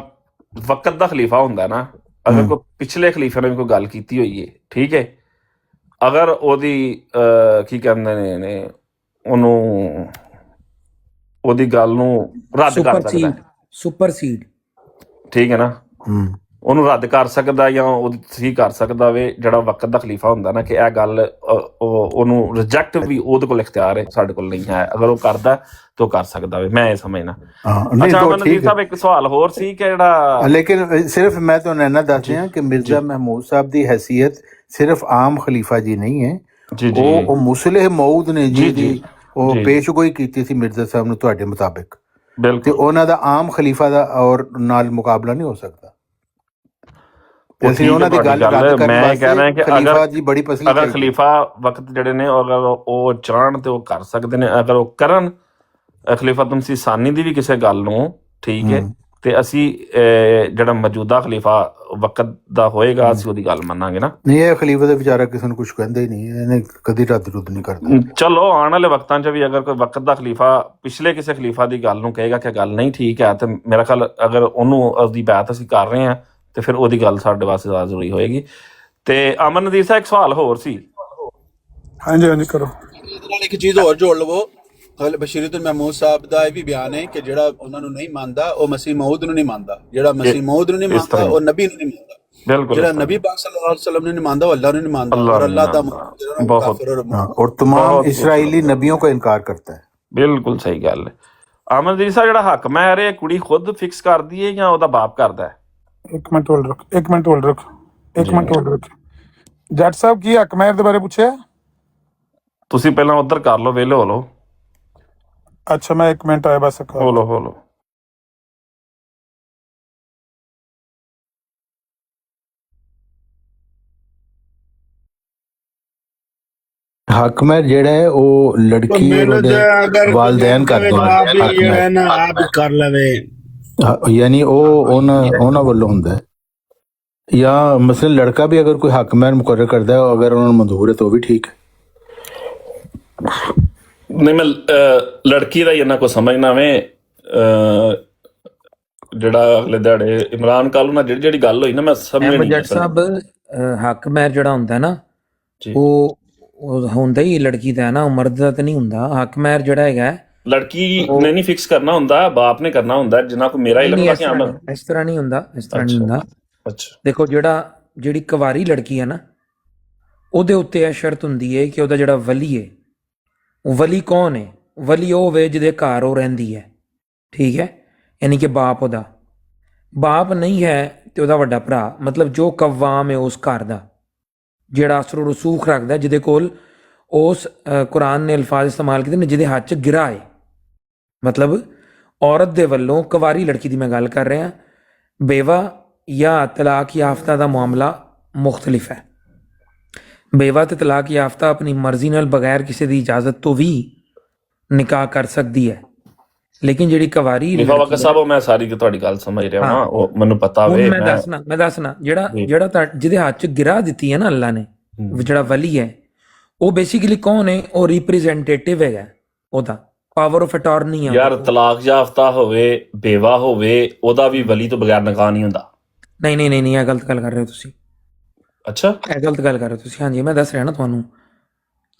ਵਕਤ ਦਾ ਖਲੀਫਾ ਹੁੰਦਾ ਨਾ, ਅਗਰ ਕੋਈ ਪਿਛਲੇ ਖਲੀਫੇ ਨੇ ਕੋਈ ਗੱਲ ਕੀਤੀ ਹੋਈ ਹੈ, ਠੀਕ ਹੈ, ਅਗਰ ਉਹਦੀ ਕੀ ਕਹਿੰਦੇ ਨੇ ਉਹਨੂੰ, ਉਹਦੀ ਗੱਲ ਨੂੰ ਰੱਦ ਕਰ ਸਕਦਾ, ਸੁਪਰਸੀਡ, ਠੀਕ ਹੈ ਨਾ, ਉਹਨੂੰ ਰੱਦ ਕਰ ਸਕਦਾ ਜਾਂ ਉਹਦੀ ਤਸਦੀਕ ਕਰ ਸਕਦਾ ਵੇ ਜਿਹੜਾ ਵਕਤ ਦਾ ਖਲੀਫਾ ਹੁੰਦਾ ਨਾ, ਕਿ ਇਹ ਗੱਲ ਉਹਨੂੰ ਰਿਜੈਕਟ ਵੀ ਉਹਦੇ ਕੋਲ ਇਖਤਿਆਰ ਹੈ, ਸਾਡੇ ਕੋਲ ਨਹੀਂ ਹੈ। ਅਗਰ ਉਹ ਕਰਦਾ ਤਾਂ ਉਹ ਕਰ ਸਕਦਾ ਵੇ, ਮੈਂ ਇਹ ਸਮਝਣਾ। ਅੱਛਾ ਅਮਨਦੀਪ ਸਾਹਿਬ, ਇੱਕ ਸਵਾਲ ਹੋਰ ਸੀ ਕਿ ਜਿਹੜਾ, ਲੇਕਿਨ ਸਿਰਫ ਮੈਂ ਤੁਹਾਨੂੰ ਇੰਨਾ ਦੱਸ ਰਿਹਾ ਕਿ ਮਿਰਜ਼ਾ ਮਹਿਮੂਦ ਸਾਹਿਬ ਦੀ ਹੈਸੀਅਤ ਸਿਰਫ ਆਮ ਖਲੀਫਾ ਜੀ ਨਹੀਂ ਹੈ, ਉਹ ਮੁਸਲਿਹ ਮਊਦ ਨੇ ਜੀ ਉਹ ਪੇਸ਼ਗੋਈ ਕੀਤੀ ਸੀ ਮਿਰਜ਼ਾ ਸਾਹਿਬ ਨੂੰ ਤੁਹਾਡੇ ਮੁਤਾਬਿਕ, ਤੇ ਉਹਨਾਂ ਦਾ ਆਮ ਖਲੀਫਾ ਦਾ ਔਰ ਨਾਲ ਮੁਕਾਬਲਾ ਨਹੀਂ ਹੋ ਸਕਦਾ। ਅਸੀਂ ਉਹਨਾਂ ਦੀ ਗੱਲ ਮੈਂ ਕਹਿ ਰਿਹਾ ਕਿ ਖਲੀਫਾ ਜੀ ਬੜੀ ਪਸੰਦ, ਅਗਰ ਖਲੀਫਾ ਵਕਤ ਜਿਹੜੇ ਨੇ ਅਗਰ ਉਹ ਚਾਹਣ ਤੇ ਉਹ ਕਰ ਸਕਦੇ ਨੇ, ਅਗਰ ਉਹ ਕਰਨ ਖਲੀਫਾ ਤੁਮਸੀ ਸਾਨੀ ਦੀ ਵੀ ਕਿਸੇ ਗੱਲ ਨੂੰ, ਠੀਕ ਹੈ, ਤੇ ਅਸੀਂ ਜਿਹੜਾ ਮੌਜੂਦਾ ਖਲੀਫਾ ਵਕਤ ਦਾ ਹੋਏਗਾ ਅਸੀਂ ਉਹਦੀ ਗੱਲ ਮੰਨਾਂਗੇ ਨਾ। ਨਹੀਂ, ਇਹ ਖਲੀਫਾ ਦਾ ਵਿਚਾਰਾ ਕਿਸੇ ਨੂੰ ਕੁਝ ਕਹਿੰਦਾ ਹੀ ਨਹੀਂ, ਇਹਨੇ ਕਦੀ ਰੱਦ ਰੁੱਦ ਨਹੀਂ ਕਰਦਾ। ਚਲੋ ਆਉਣ ਵਾਲੇ ਵਕਤਾਂ 'ਚ ਵੀ ਅਗਰ ਕੋਈ ਵਕਤ ਦਾ ਖਲੀਫਾ ਪਿਛਲੇ ਕਿਸੇ ਖਲੀਫਾ ਦੀ ਗੱਲ ਨੂੰ ਕਹੇਗਾ ਕਿ ਗੱਲ ਨਹੀਂ ਠੀਕ ਹੈ, ਤੇ ਮੇਰਾ ਖਿਆਲ ਅਗਰ ਉਹਨੂੰ ਉਹਦੀ ਬਾਤ ਅਸੀਂ ਕਰ ਰਹੇ ਹਾਂ ਤੇ ਫਿਰ ਉਹਦੀ ਗੱਲ ਸਾਡੇ ਵਾਸਤੇ ਜ਼ਿਆਦਾ ਜ਼ਰੂਰੀ ਹੋਏਗੀ। ਤੇ ਅਮਨਦੀਪ ਸਾਹਿਬ, ਇੱਕ ਸਵਾਲ ਹੋਰ ਸੀ। ਹਾਂਜੀ ਕਰੋ। ਇਹਦੇ ਨਾਲ ਇੱਕ ਚੀਜ਼ ਹੋਰ ਜੋੜ ਲਵੋ, ਬਸ਼ੀਰੁद्दीन महमूद ਸਾਹਿਬ ਦਾ ਇਹ ਵੀ ਬਿਆਨ ਹੈ ਕਿ ਜਿਹੜਾ ਉਹਨਾਂ ਨੂੰ ਨਹੀਂ ਮੰਨਦਾ ਉਹ ਮਸੀਹ ਮਊਦ ਨੂੰ ਨਹੀਂ ਮੰਨਦਾ, ਜਿਹੜਾ ਮਸੀਹ ਮਊਦ ਨੂੰ ਨਹੀਂ ਮੰਨਦਾ ਉਹ ਨਬੀ ਨੂੰ ਨਹੀਂ ਮੰਨਦਾ, ਜਿਹੜਾ ਨਬੀ ਪਾਕ ਸੱਲੱਲਾਹੁ ਅਲੈहि ਵਸੱਲਮ ਨੂੰ ਨਹੀਂ ਮੰਨਦਾ ਉਹ ਅੱਲਾਹ ਨੂੰ ਨਹੀਂ ਮੰਨਦਾ, और अल्लाह का और तमाम इस्राएली नबियों का इनकार करता है। ਬਿਲਕੁਲ ਸਹੀ ਗੱਲ ਹੈ। ਅਮਨਦੀਪ ਸਾਹਿਬ, ਜਿਹੜਾ ਹੱਕ ਮਹਿਰ ਹੈ ਕੁੜੀ ਖੁਦ ਫਿਕਸ ਕਰਦੀ ਹੈ ਜਾਂ ਉਹਦਾ ਬਾਪ ਕਰਦਾ ਹੈ? ਇੱਕ ਮਿੰਟ ਹੋਲਡ ਰੱਖ। ਜੱਟ ਸਾਹਿਬ ਕੀ ਹੱਕ ਮਹਿਰ ਦੇ ਬਾਰੇ ਪੁੱਛਿਆ? ਤੁਸੀਂ ਪਹਿਲਾਂ ਉੱਧਰ ਕਰ ਲਓ, ਵੇਲੇ ਹੋ ਲਓ। ਅੱਛਾ, ਮੈਂ 1 ਮਿੰਟ ਆਇਆ ਬਸ। ਹੋ ਲਓ। ਹੱਕ ਮਹਿਰ ਜਿਹੜਾ ਹੈ ਉਹ ਲੜਕੀ ਉਹਦੇ ਵਾਲਿदैन ਕਰਦੇ ਨੇ, ਆਪ ਕਰ ਲਵੇ, ਯਾਨੀ ਉਹ ਉਹਨਾਂ ਵੱਲੋਂ ਹੁੰਦਾ ਹੈ। ਜਾਂ ਮਸਲਨ ਲੜਕਾ ਵੀ ਅਗਰ ਕੋਈ ਹੱਕ ਮਹਿਰ ਮੁਕਰਰ ਕਰਦਾ ਹੈ, ਅਗਰ ਉਹਨਾਂ ਨੂੰ ਮਨਜ਼ੂਰ ਹੈ ਤਾਂ ਉਹ ਵੀ ਠੀਕ ਹੈ। ਨਹੀਂ, ਮੈਂ ਲੜਕੀ ਦਾ ਹੀ ਇਹਨਾਂ ਕੋ ਸਮਝਣਾ ਵੇ, ਜਿਹੜਾ ਅਗਲੇ ਦਿਹਾੜੇ ਇਮਰਾਨ ਕਾਲੂ ਨਾਲ ਜਿਹੜੀ ਗੱਲ ਹੋਈ ਨਾ, ਮੈਂ ਸਮਝ ਨਹੀਂ। ਜੱਟ ਸਾਹਿਬ, ਹੱਕ ਮਹਿਰ ਜਿਹੜਾ ਹੁੰਦਾ ਨਾ, ਉਹ ਉਹ ਹੁੰਦਾ ਹੀ ਲੜਕੀ ਦਾ ਹੈ ਨਾ, ਉਹ ਮਰਦ ਦਾ ਤਾਂ ਨਹੀਂ ਹੁੰਦਾ। ਹੱਕ ਮਹਿਰ ਜਿਹੜਾ ਹੈਗਾ ਲੜਕੀ ਨੇ ਨਹੀਂ ਫਿਕਸ ਕਰਨਾ ਹੁੰਦਾ, ਬਾਪ ਨੇ ਕਰਨਾ ਹੁੰਦਾ, ਜਿੰਨਾ ਕੋ ਮੇਰਾ ਇਲਮ ਦਾ ਕਿ ਅਮਰ। ਇਸ ਤਰ੍ਹਾਂ ਨਹੀਂ ਹੁੰਦਾ, ਇਸ ਤਰ੍ਹਾਂ ਨਹੀਂ ਹੁੰਦਾ। ਅੱਛਾ ਦੇਖੋ ਜਿਹੜੀ ਕੁਵਾਰੀ ਲੜਕੀ ਹੈ ਨਾ, ਉਹਦੇ ਉੱਤੇ ਇਹ ਸ਼ਰਤ ਹੁੰਦੀ ਹੈ ਕਿ ਉਹਦਾ ਜਿਹੜਾ ਵਲੀ ਹੈ, ਉਹ ਵਲੀ ਕੌਣ ਹੈ? ਵਲੀ ਉਹ ਹੋਵੇ ਜਿਹਦੇ ਘਰ ਉਹ ਰਹਿੰਦੀ ਹੈ, ਠੀਕ ਹੈ, ਯਾਨੀ ਕਿ ਬਾਪ ਉਹਦਾ। ਬਾਪ ਨਹੀਂ ਹੈ ਤੇ ਉਹਦਾ ਵੱਡਾ ਭਰਾ, ਮਤਲਬ ਜੋ ਕਵਾਮ ਹੈ ਉਸ ਘਰ ਦਾ, ਜਿਹੜਾ ਅਸਰ ਰਸੂਖ ਰੱਖਦਾ, ਜਿਹਦੇ ਕੋਲ ਉਸ ਕੁਰਾਨ ਨੇ ਅਲਫਾਜ਼ ਇਸਤੇਮਾਲ ਕੀਤੇ ਨੇ, ਜਿਹਦੇ ਹੱਥ 'ਚ ਗਿਰਾ ਹੈ। ਮਤਲਬ ਔਰਤ ਦੇ ਵੱਲੋਂ ਕੁਵਾਰੀ ਲੜਕੀ ਦੀ ਮੈਂ ਗੱਲ ਕਰ ਰਿਹਾ। ਬੇਵਾ ਜਾਂ ਤਲਾਕ ਯਾਫਤਾ ਦਾ ਮਾਮਲਾ ਮੁਖਤਲਿਫ ਹੈ। ਬੇਵਾ ਤੇ ਤਲਾਕ ਯਾਫਤਾ ਆਪਣੀ ਮਰਜ਼ੀ ਨਾਲ ਬਗੈਰ ਕਿਸੇ ਦੀ ਇਜਾਜ਼ਤ ਤੋਂ ਵੀ ਨਿਕਾਹ ਕਰ ਸਕਦੀ ਹੈ, ਲੇਕਿਨ ਜਿਹੜੀ ਕੁਵਾਰੀ ਲਿਫਾਫਾ ਸਾਹਿਬ, ਮੈਂ ਸਾਰੀ ਤੁਹਾਡੀ ਗੱਲ ਸਮਝ ਰਿਹਾ ਹਾਂ, ਉਹ ਮੈਨੂੰ ਪਤਾ ਵੇ। ਮੈਂ ਦੱਸਣਾ ਜਿਹੜਾ ਜਿਹਦੇ ਹੱਥ 'ਚ ਗਿਰਾ ਦਿੱਤੀ ਹੈ ਨਾ ਅੱਲਾ ਨੇ, ਜਿਹੜਾ ਵਲੀ ਹੈ, ਉਹ ਬੇਸਿਕਲੀ ਕੌਣ ਹੈ? ਉਹ ਰਿਪਰੈਜ਼ੈਂਟੇਟਿਵ ਹੈਗਾ, ਉਹਦਾ ਪਾਵਰ ਆਫ ਅਟਾਰਨੀ ਹੈ। ਯਾਰ ਤਲਾਕ ਯਾਫਤਾ ਹੋਵੇ, ਬੇਵਾ ਹੋਵੇ, ਉਹਦਾ ਵੀ ਵਲੀ ਤੋਂ ਬਗੈਰ ਨਿਕਾਹ ਨਹੀਂ ਹੁੰਦਾ। ਨਹੀਂ, ਇਹ ਗਲਤ ਗੱਲ ਕਰ ਰਹੇ ਹੋ ਤੁਸੀਂ। ਅੱਛਾ, ਇਹ ਗਲਤ ਗੱਲ ਕਰ ਰਹੇ ਹੋ ਤੁਸੀਂ। ਹਾਂਜੀ, ਮੈਂ ਦੱਸ ਰਿਹਾ ਨਾ ਤੁਹਾਨੂੰ,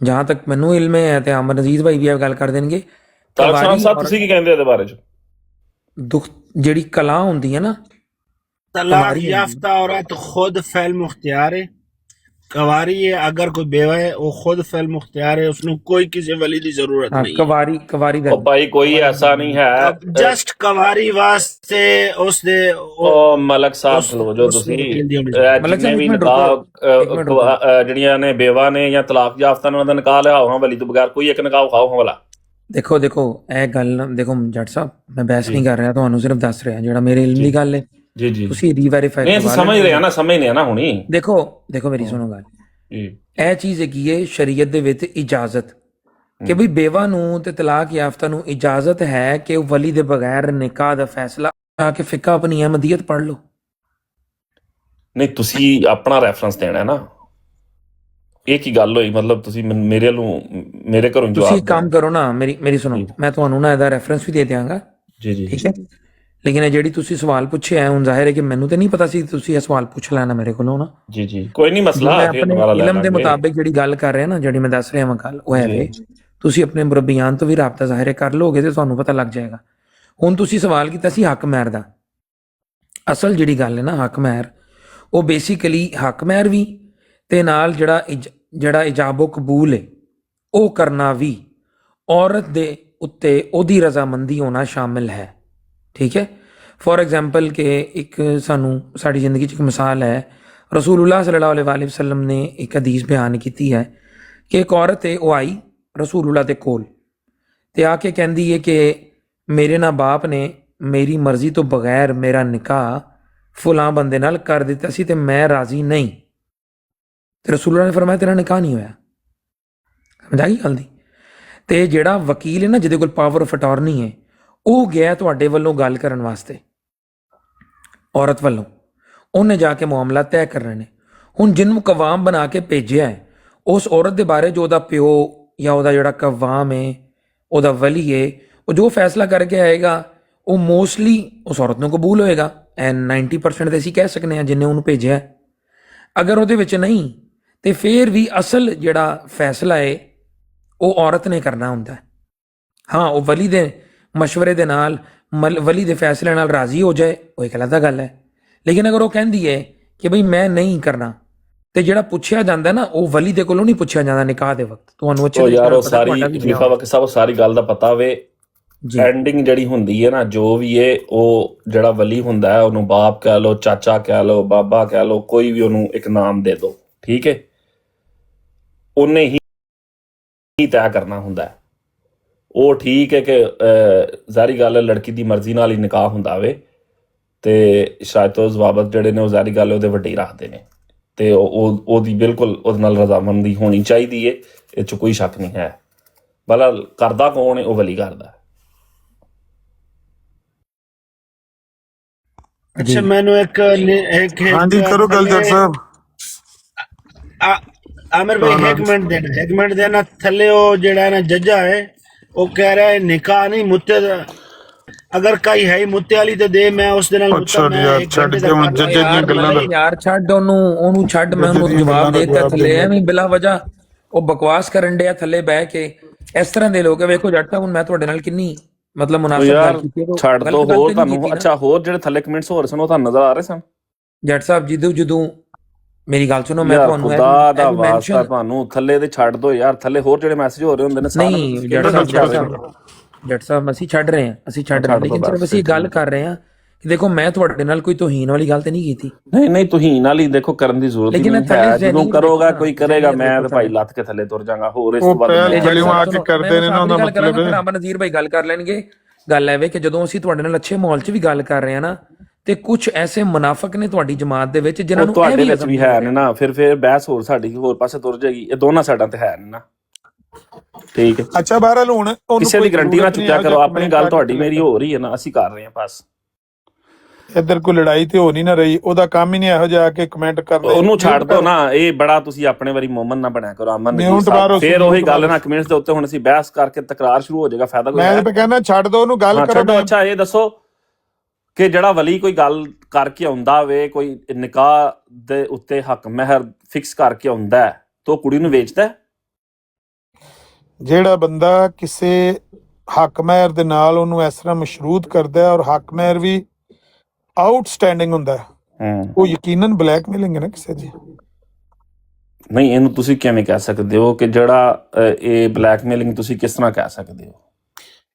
ਜਹਾਂ ਤੱਕ ਮੈਨੂੰ ਇਲਮ ਹੈ ਤੇ ਅਮਰ ਅਜ਼ੀਜ਼ ਭਾਈ ਵੀ ਇਹ ਗੱਲ ਕਰ ਦੇਣਗੇ। ਸਾਹਿਬ ਤੁਸੀਂ ਕੀ ਕਹਿੰਦੇ ਇਹਦੇ ਬਾਰੇ 'ਚ? ਦੁੱਖ ਜਿਹੜੀ ਕਲਾ ਹੁੰਦੀ ਹੈ ਨਾ, तलाक याफ्ता औरत खुद फैल मुख्तियार है, कवारी है, अगर कोई बेवा है वो खुद फैल मुख्तियार है, उसने कोई किसी वली की जरूरत नहीं है। कवारी ओ भाई कोई ऐसा नहीं है, जस्ट कवारी वास्ते उसने ओ मलक साहब खलो जो तुसी जिन्ने भी निकाह ਜਿਹੜੀਆਂ ਨੇ ਬੇਵਾ ਨੇ ਜਾਂ ਤਲਾਕ ਯਾਫਤਾ ਨੇ, ਉਹਨਾਂ ਦਾ ਨਿਕਾਹ ਲਿਆਓ ਹਾਂ ਵਲੀ ਤੋਂ ਬਗੈਰ, ਕੋਈ ਇੱਕ ਨਿਕਾਹ ਖਾਓ ਹਾਂ ਵਾਲਾ। ਦੇਖੋ ਇਹ ਗੱਲ, ਦੇਖੋ ਜੱਟ ਸਾਹਿਬ, ਮੈਂ ਬਹਿਸ ਨਹੀਂ ਕਰ ਰਿਹਾ, ਤੁਹਾਨੂੰ ਸਿਰਫ ਦੱਸ ਰਿਹਾ ਜਿਹੜਾ ਮੇਰੇ ਇਲਮ ਦੀ ਗੱਲ ਹੈ। ਜੀ ਜੀ, ਤੁਸੀਂ ਰੀਵੈਰੀਫਾਈ ਨਹੀਂ ਸਮਝ ਰਹੇ ਆ ਨਾ ਹੁਣੀ। ਦੇਖੋ ਮੇਰੀ ਸੁਣੋ ਗੱਲ, ਇਹ ਚੀਜ਼ ਹੈਗੀ ਹੈ ਸ਼ਰੀਅਤ ਦੇ ਵਿੱਚ ਇਜਾਜ਼ਤ, ਕਿ ਬਈ ਬੇਵਾ ਨੂੰ ਤੇ ਤਲਾਕ ਯਾਫਤਾ ਨੂੰ ਇਜਾਜ਼ਤ ਹੈ ਕਿ ਉਹ ਵਲੀ ਦੇ ਬਗੈਰ ਨਿਕਾਹ ਦਾ ਫੈਸਲਾ ਆ ਕੇ ਫਿਕਾ ਆਪਣੀ ਅਹਿਮਦੀਅਤ ਪੜ੍ਹ ਲਓ। ਨਹੀਂ, ਤੁਸੀਂ ਆਪਣਾ ਰੈਫਰੈਂਸ ਦੇਣਾ ਹੈ ਨਾ, ਇਹ ਕੀ ਗੱਲ ਹੋਈ? ਮਤਲਬ ਤੁਸੀਂ ਮੇਰੇ ਘਰੋਂ ਜਵਾਬ, ਤੁਸੀਂ ਕੰਮ ਕਰੋ ਨਾ, ਮੇਰੀ ਸੁਣੋ, ਮੈਂ ਤੁਹਾਨੂੰ ਨਾ ਇਹਦਾ ਰੈਫਰੈਂਸ ਵੀ ਦੇ ਦਿਆਂਗਾ। ਜੀ, ਠੀਕ ਹੈ, ਲੇਕਿਨ ਇਹ ਜਿਹੜੀ ਤੁਸੀਂ ਸਵਾਲ ਪੁੱਛਿਆ, ਹੁਣ ਜ਼ਾਹਿਰ ਹੈ ਕਿ ਮੈਨੂੰ ਤੇ ਨਹੀਂ ਪਤਾ ਸੀ ਤੁਸੀਂ ਇਹ ਸਵਾਲ ਪੁੱਛ ਲੈਣਾ ਮੇਰੇ ਕੋਲੋਂ ਨਾ। ਜੀ, ਕੋਈ ਨਹੀਂ ਮਸਲਾ। ਆਪਣੇ ਇਲਮ ਦੇ ਮੁਤਾਬਿਕ ਜਿਹੜੀ ਗੱਲ ਕਰ ਰਹੇ ਨਾ, ਜਿਹੜੀ ਮੈਂ ਦੱਸ ਰਿਹਾ ਹਾਂ ਗੱਲ, ਉਹ ਹੈ ਤੁਸੀਂ ਆਪਣੇ ਮੁਰੱਬੀਆਂ ਤੋਂ ਵੀ ਰਾਬਤਾ ਜ਼ਾਹਿਰ ਕਰ ਲੋਗੇ ਤੇ ਤੁਹਾਨੂੰ ਪਤਾ ਲੱਗ ਜਾਏਗਾ। ਹੁਣ ਤੁਸੀਂ ਸਵਾਲ ਕੀਤਾ ਸੀ ਹੱਕ ਮਹਿਰ ਦਾ। ਅਸਲ ਜਿਹੜੀ ਗੱਲ ਹੈ ਨਾ, ਹੱਕ ਮਹਿਰ, ਉਹ ਬੇਸਿਕਲੀ ਹੱਕ ਮਹਿਰ ਵੀ ਤੇ ਨਾਲ ਜਿਹੜਾ ਇਜਾਬੋ ਕਬੂਲ ਹੈ ਉਹ ਕਰਨਾ ਵੀ ਔਰਤ ਦੇ ਉੱਤੇ ਉਹਦੀ ਰਜ਼ਾਮੰਦੀ ਹੋਣਾ ਸ਼ਾਮਿਲ ਹੈ। ਠੀਕ ਹੈ, ਫੋਰ ਐਗਜ਼ਾਮਪਲ ਕਿ ਇੱਕ ਸਾਡੀ ਜ਼ਿੰਦਗੀ 'ਚ ਇੱਕ ਮਿਸਾਲ ਹੈ, ਰਸੂਲੁल्लाह सल्लल्लाहु अलैहि वसल्लम ਨੇ ਇੱਕ ਹਦੀਸ ਬਿਆਨ ਕੀਤੀ ਹੈ ਕਿ ਇੱਕ ਔਰਤ ਹੈ, ਉਹ ਆਈ ਰਸੂਲੁल्लाह ਦੇ ਕੋਲ ਤੇ ਆ ਕੇ ਕਹਿੰਦੀ ਹੈ ਕਿ ਮੇਰੇ ਨਾ ਬਾਪ ਨੇ ਮੇਰੀ ਮਰਜ਼ੀ ਤੋਂ ਬਗੈਰ ਮੇਰਾ ਨਿਕਾਹ ਫੁਲਾਂ ਬੰਦੇ ਨਾਲ ਕਰ ਦਿੱਤਾ ਸੀ ਤੇ ਮੈਂ ਰਾਜ਼ੀ ਨਹੀਂ। ਤੇ ਰਸੂਲੁल्लाह ਨੇ ਫਰਮਾਇਆ ਤੇਰਾ ਨਿਕਾਹ ਨਹੀਂ ਹੋਇਆ। ਸਮਝ ਆ ਗਈ ਗੱਲ ਦੀ? ਤੇ ਜਿਹੜਾ ਵਕੀਲ ਹੈ ਨਾ, ਜਿਹਦੇ ਕੋਲ ਪਾਵਰ ਆਫ ਅਟਾਰਨੀ ਹੈ, ਉਹ ਗਿਆ ਤੁਹਾਡੇ ਵੱਲੋਂ ਗੱਲ ਕਰਨ ਵਾਸਤੇ, ਔਰਤ ਵੱਲੋਂ, ਉਹਨੇ ਜਾ ਕੇ ਮਾਮਲਾ ਤੈਅ ਕਰਨੇ ਨੇ। ਹੁਣ ਜਿਹਨੂੰ ਕਵਾਮ ਬਣਾ ਕੇ ਭੇਜਿਆ ਹੈ, ਉਸ ਔਰਤ ਦੇ ਬਾਰੇ ਜੋ ਉਹਦਾ ਪਿਓ ਜਾਂ ਉਹਦਾ ਜਿਹੜਾ ਕਵਾਮ ਹੈ, ਉਹਦਾ ਵਲੀ ਹੈ, ਉਹ ਜੋ ਫੈਸਲਾ ਕਰਕੇ ਆਏਗਾ ਉਹ ਮੋਸਟਲੀ ਉਸ ਔਰਤ ਨੂੰ ਕਬੂਲ ਹੋਏਗਾ। ਐਂਡ 90% ਤੇ ਅਸੀਂ ਕਹਿ ਸਕਦੇ ਹਾਂ ਜਿੰਨੇ ਉਹਨੂੰ ਭੇਜਿਆ। ਅਗਰ ਉਹਦੇ ਵਿੱਚ ਨਹੀਂ ਤੇ ਫਿਰ ਵੀ ਅਸਲ ਜਿਹੜਾ ਫੈਸਲਾ ਹੈ ਉਹ ਔਰਤ ਨੇ ਕਰਨਾ ਹੁੰਦਾ। ਹਾਂ, ਉਹ ਵਲੀ ਦੇ ਮਸ਼ਵਰੇ ਦੇ ਨਾਲ, ਵਲੀ ਦੇ ਫੈਸਲੇ ਨਾਲ ਰਾਜ਼ੀ ਹੋ ਜਾਏ, ਉਹ ਇੱਕ ਅਲੱਗ ਗੱਲ ਹੈ। ਲੇਕਿਨ ਅਗਰ ਉਹ ਕਹਿੰਦੀ ਹੈ ਕਿ ਬਈ ਮੈਂ ਨਹੀਂ ਕਰਨਾ, ਤੇ ਜਿਹੜਾ ਪੁੱਛਿਆ ਜਾਂਦਾ ਨਾ, ਉਹ ਵਲੀ ਦੇ ਕੋਲੋਂ ਨਹੀਂ ਪੁੱਛਿਆ ਜਾਂਦਾ ਨਿਕਾਹ ਦੇ ਵਕਤ। ਤੁਹਾਨੂੰ ਅੱਛੀ ਸਾਰੀ ਗੱਲ ਦਾ ਪਤਾ ਵੇ। ਐਂਡਿੰਗ ਜਿਹੜੀ ਹੁੰਦੀ ਹੈ ਨਾ, ਜੋ ਵੀ ਹੈ, ਉਹ ਜਿਹੜਾ ਵਲੀ ਹੁੰਦਾ ਹੈ, ਉਹਨੂੰ ਬਾਪ ਕਹਿ ਲਓ, ਚਾਚਾ ਕਹਿ ਲਓ, ਬਾਬਾ ਕਹਿ ਲਓ, ਕੋਈ ਵੀ ਉਹਨੂੰ ਇੱਕ ਨਾਮ ਦੇ ਦਿਓ, ਠੀਕ ਹੈ, ਉਹਨੇ ਹੀ ਤੈਅ ਕਰਨਾ ਹੁੰਦਾ ਹੈ। ਉਹ ਠੀਕ ਹੈ ਕਿ ਜ਼ਾਰੀ ਗੱਲ ਹੈ, ਲੜਕੀ ਦੀ ਮਰਜ਼ੀ ਨਾਲ ਹੀ ਨਿਕਾਹ ਹੁੰਦਾ ਵੇ, ਤੇ ਸ਼ਾਇਦ ਉਹ ਜ਼ਵਾਬਤ ਜਿਹੜੇ ਨੇ ਉਹ ਜ਼ਾਰੀ ਗੱਲ ਉਹਦੇ ਵੱਡੀ ਰੱਖਦੇ ਨੇ, ਤੇ ਉਹਦੀ ਬਿਲਕੁਲ ਉਹਦੇ ਨਾਲ ਰਜ਼ਾਮੰਦੀ ਹੋਣੀ ਚਾਹੀਦੀ ਹੈ, ਇਹ 'ਚ ਕੋਈ ਸ਼ੱਕ ਨਹੀਂ ਹੈ। ਭਲਾ ਕਰਦਾ ਕੌਣ ਹੈ? ਉਹ ਵਲੀ ਕਰਦਾ। अच्छा, मैंने एक हाँ जी, करो गल जट साहब। आमिर भाई एक मिनट देना थले वो जेड़ा है ना जजा है, वो कह रहा है निकाह नहीं मुत्ते, अगर कई है मुत्ते वाली तो दे, मैं उस दिन अच्छा यार छੱਡ ਕੇ ਹੁਣ ਜੱਜੇ ਦੀਆਂ ਗੱਲਾਂ ਦਾ ਯਾਰ ਛੱਡ ਉਹਨੂੰ ਛੱਡ, ਮੈਂ ਉਹਨੂੰ ਜਵਾਬ ਦੇ ਦਿੱਤਾ ਥੱਲੇ ਐਵੇਂ ਬਿਲਾ ਵਜ੍ਹਾ ਉਹ ਬਕਵਾਸ ਕਰਨ ਡਿਆ ਥੱਲੇ ਬਹਿ ਕੇ। ਇਸ ਤਰ੍ਹਾਂ ਦੇ ਲੋਕ ਵੇਖੋ ਜੱਟ ਸਾਹਿਬ, ਹੁਣ ਮੈਂ ਤੁਹਾਡੇ ਨਾਲ ਕਿੰਨੀ ਮਤਲਬ ਮੁਨਾਸਬ ਗੱਲ ਯਾਰ ਕੀਤੀ, ਉਹ ਛੱਡ ਗਲਤ ਦੋ ਗੱਲ ਹੋਰ ਤੇ ਨਹੀਂ ਤੁਹਾਨੂੰ। ਕੀਤੀ ਨਾ। ਅੱਛਾ ਹੋਰ ਜਿਹੜੇ ਥੱਲੇ ਕਮੈਂਟਸ ਹੋਰ ਸਨ ਉਹ ਤੁਹਾਨੂੰ ਨਜ਼ਰ ਆ ਰਹੇ ਸਨ? ਜੱਟ ਸਾਹਿਬ ਜਦੋਂ ਮੇਰੀ ਗੱਲ ਸੁਣੋ, ਮੈਂ ਯਾਰ ਤੁਹਾਨੂੰ ਖੁਦਾ ਦਾ ਵਾਸਤਾ ਮੈਂਸ਼ਨ ਤੁਹਾਨੂੰ ਥੱਲੇ ਦੇ ਛੱਡ ਦੋ ਯਾਰ। ਥੱਲੇ ਹੋਰ ਜਿਹੜੇ ਮੈਸੇਜ ਹੋ ਰਹੇ ਹੁੰਦੇ ਨੇ ਸਾਰਿਆਂ ਨੂੰ ਨਹੀਂ ਤੁਸੀਂ ਜੱਟ ਕਿਹੜੇ ਸਾਹਿਬ, ਨਾਲ ਛੱਡ ਰਹੇ ਹੋ? ਜੱਟ ਸਾਹਿਬ ਅਸੀਂ ਛੱਡ ਰਹੇ ਹਾਂ, ਅਸੀਂ ਛੱਡ ਰਹੇ ਹਾਂ, ਛੱਡ ਦਿਓ ਲੇਕਿਨ ਸਿਰਫ ਬਸ, ਅਸੀਂ ਠੀਕ ਗੱਲ ਹੈ। ਕਰ ਰਹੇ ਹਾਂ ਕਿ ਦੇਖੋ ਮੈਂ ਤੁਹਾਡੇ ਨਾਲ ਕੋਈ ਤੋਹੀਨ ਵਾਲੀ ਗੱਲ ਤੇ ਨਹੀਂ ਕੀਤੀ, ਨਹੀਂ ਤੁਹੀਨ ਵਾਲੀ ਦੇਖੋ ਕਰਨ ਦੀ ਜ਼ਰੂਰਤ ਹੀ ਲੇਕਿਨ ਨਹੀਂ ਥੱਲੇ ਹੈ। ਜ਼ਹਿਨੀਅਤ ਜਦੋਂ ਕਰੋਗਾ ਦੇਖੋ ਕੋਈ ਨਾ, ਕਰੇਗਾ, ਜ਼ਹਿਨੀਅਤ ਮੈਂ ਦੇਖੋ ਤੇ ਭਾਈ ਥੱਲੇ। ਲੱਤ ਕੇ ਥੱਲੇ ਤੁਰ ਜਾਗਾ। ਹੋਰ ਇਸ ਉਹ ਤੋਂ ਵੱਧ ਪਹਿਲ ਮੈਂ ਗਲਿਓਂ ਆ ਕੇ ਸੁਣੋ, ਕਰਦੇ ਮੈਂ ਨੇ ਨਾ, ਆਪਣੀ ਉਹਦਾ ਗੱਲ ਕਰਾਂਗਾ, ਮਤਲਬ ਫਿਰ ਹੈ। ਅਮਨ ਨਜ਼ੀਰ ਭਾਈ ਗੱਲ ਕਰ ਲੈਣਗੇ। ਗੱਲ ਐਵੇਂ ਕਿ ਜਦੋਂ ਅਸੀਂ ਤੁਹਾਡੇ ਨਾਲ ਅੱਛੇ ਮਾਹੌਲ 'ਚ ਵੀ ਗੱਲ ਕਰ ਰਹੇ ਹਾਂ ਨਾ, ਤੇ ਕੁਝ ਐਸੇ ਮੁਨਾਫਕ ਨੇ ਤੁਹਾਡੀ ਜਮਾਤ ਦੇ ਵਿੱਚ ਜਿਨ੍ਹਾਂ ਉਹ ਨੂੰ ਇਹ ਤੁਹਾਡੇ ਵੀ ਵਿੱਚ ਹਜ਼ਮ ਵੀ ਨਹੀਂ ਹੈ ਹੋ ਨੇ ਰਿਹਾ। ਨਾ, ਫਿਰ ਬਹਿਸ ਹੋਰ ਸਾਡੀ ਹੋਰ ਪਾਸੇ ਤੁਰ ਜਾਏਗੀ। ਇਹ ਦੋਨਾਂ ਸਾਈਡਾਂ ਤੇ ਹੈ ਨੇ ਨਾ, ਠੀਕ ਹੈ। ਅੱਛਾ ਬਹਰਹਾਲ ਹੁਣ ਉਹਨੂੰ ਕਿਸੇ ਕੋਈ ਦੀ ਗਰੰਟੀ ਨਾ ਜ਼ਰੂਰਤ ਨਹੀਂ ਚੁੱਕਿਆ ਇਹੋ ਕਰੋ, ਜਿਹਾ ਆਪਣੀ comment ਗੱਲ ਆ ਕੇ ਤੁਹਾਡੀ ਥੱਲੇ ਮੇਰੀ ਹੋ ਰਹੀ ਹੈ ਨਾ, ਅਸੀਂ ਕਰ ਰਹੇ ਹਾਂ ਬਸ। ਇੱਧਰ ਕੋਈ ਲੜਾਈ ਤੇ ਹੋ ਨਹੀਂ ਨਾ ਰਹੀ, ਉਹਦਾ ਕੰਮ ਹੀ ਨਹੀਂ ਇਹੋ ਜਿਹਾ ਕਿ ਕਮੈਂਟ ਕਰਨੇ। ਉਹਨੂੰ ਛੱਡ ਦੋ ਨਾ, ਇਹ ਬੜਾ ਤੁਸੀਂ ਆਪਣੇ ਵਾਰੀ ਮੋਮਨ ਨਾ ਬਣਿਆ ਕਰੋ ਅਮਨ ਨਜ਼ੀਰ ਮਿਊਟ ਸਾਹਿਬ। ਮਾਰੋ, ਫਿਰ ਉਹੀ ਮਿਊਟ ਗੱਲ ਮਾਰੋ। ਨਾ ਕਮੈਂਟਸ ਦੇ ਉੱਤੇ ਹੁਣ ਅਸੀਂ ਬਹਿਸ ਕਰਕੇ ਤਕਰਾਰ ਸ਼ੁਰੂ ਹੋ ਜਾਏਗਾ, ਫਾਇਦਾ ਕੋਈ ਮੈਂ ਹੈ? ਤਾਂ ਕਹਿੰਦਾ ਛੱਡ ਦੋ ਉਹਨੂੰ, ਗੱਲ ਹਾਂ ਕਰੋ। ਛੱਡੋ। ਅੱਛਾ ਇਹ ਦੱਸੋ ਕਿ ਜਿਹੜਾ ਵਲੀ ਕੋਈ ਗੱਲ ਕਰਕੇ ਆਉਂਦਾ ਵੇ, ਕੋਈ ਨਿਕਾਹ ਦੇ ਉੱਤੇ ਹੱਕ ਮਹਿਰ ਫਿਕਸ ਕਰਕੇ ਆਉਂਦਾ ਹੈ, ਤਾਂ ਉਹ ਕੁੜੀ ਨੂੰ ਵੇਚਦਾ ਹੈ? ਜਿਹੜਾ ਬੰਦਾ ਕਿਸੇ ਹੱਕ ਮਹਿਰ ਦੇ ਨਾਲ ਉਹਨੂੰ ਇਸ ਤਰ੍ਹਾਂ ਮਸ਼ਰੂਤ ਕਰਦਾ ਹੈ, ਔਰ ਹੱਕ ਮਹਿਰ ਵੀ ਆਊਟਸਟੈਂਡਿੰਗ ਹੁੰਦਾ ਹੈ, ਉਹ ਯਕੀਨਨ ਬਲੈਕਮੇਲਿੰਗ ਹੈ ਨਾ ਕਿਸੇ ਦੀ। ਨਹੀਂ ਇਹਨੂੰ ਤੁਸੀਂ ਕਿਵੇਂ ਕਹਿ ਸਕਦੇ ਹੋ ਕਿ ਜਿਹੜਾ ਇਹ ਬਲੈਕਮੇਲਿੰਗ ਤੁਸੀਂ ਕਿਸ ਤਰ੍ਹਾਂ ਕਹਿ ਸਕਦੇ ਹੋ?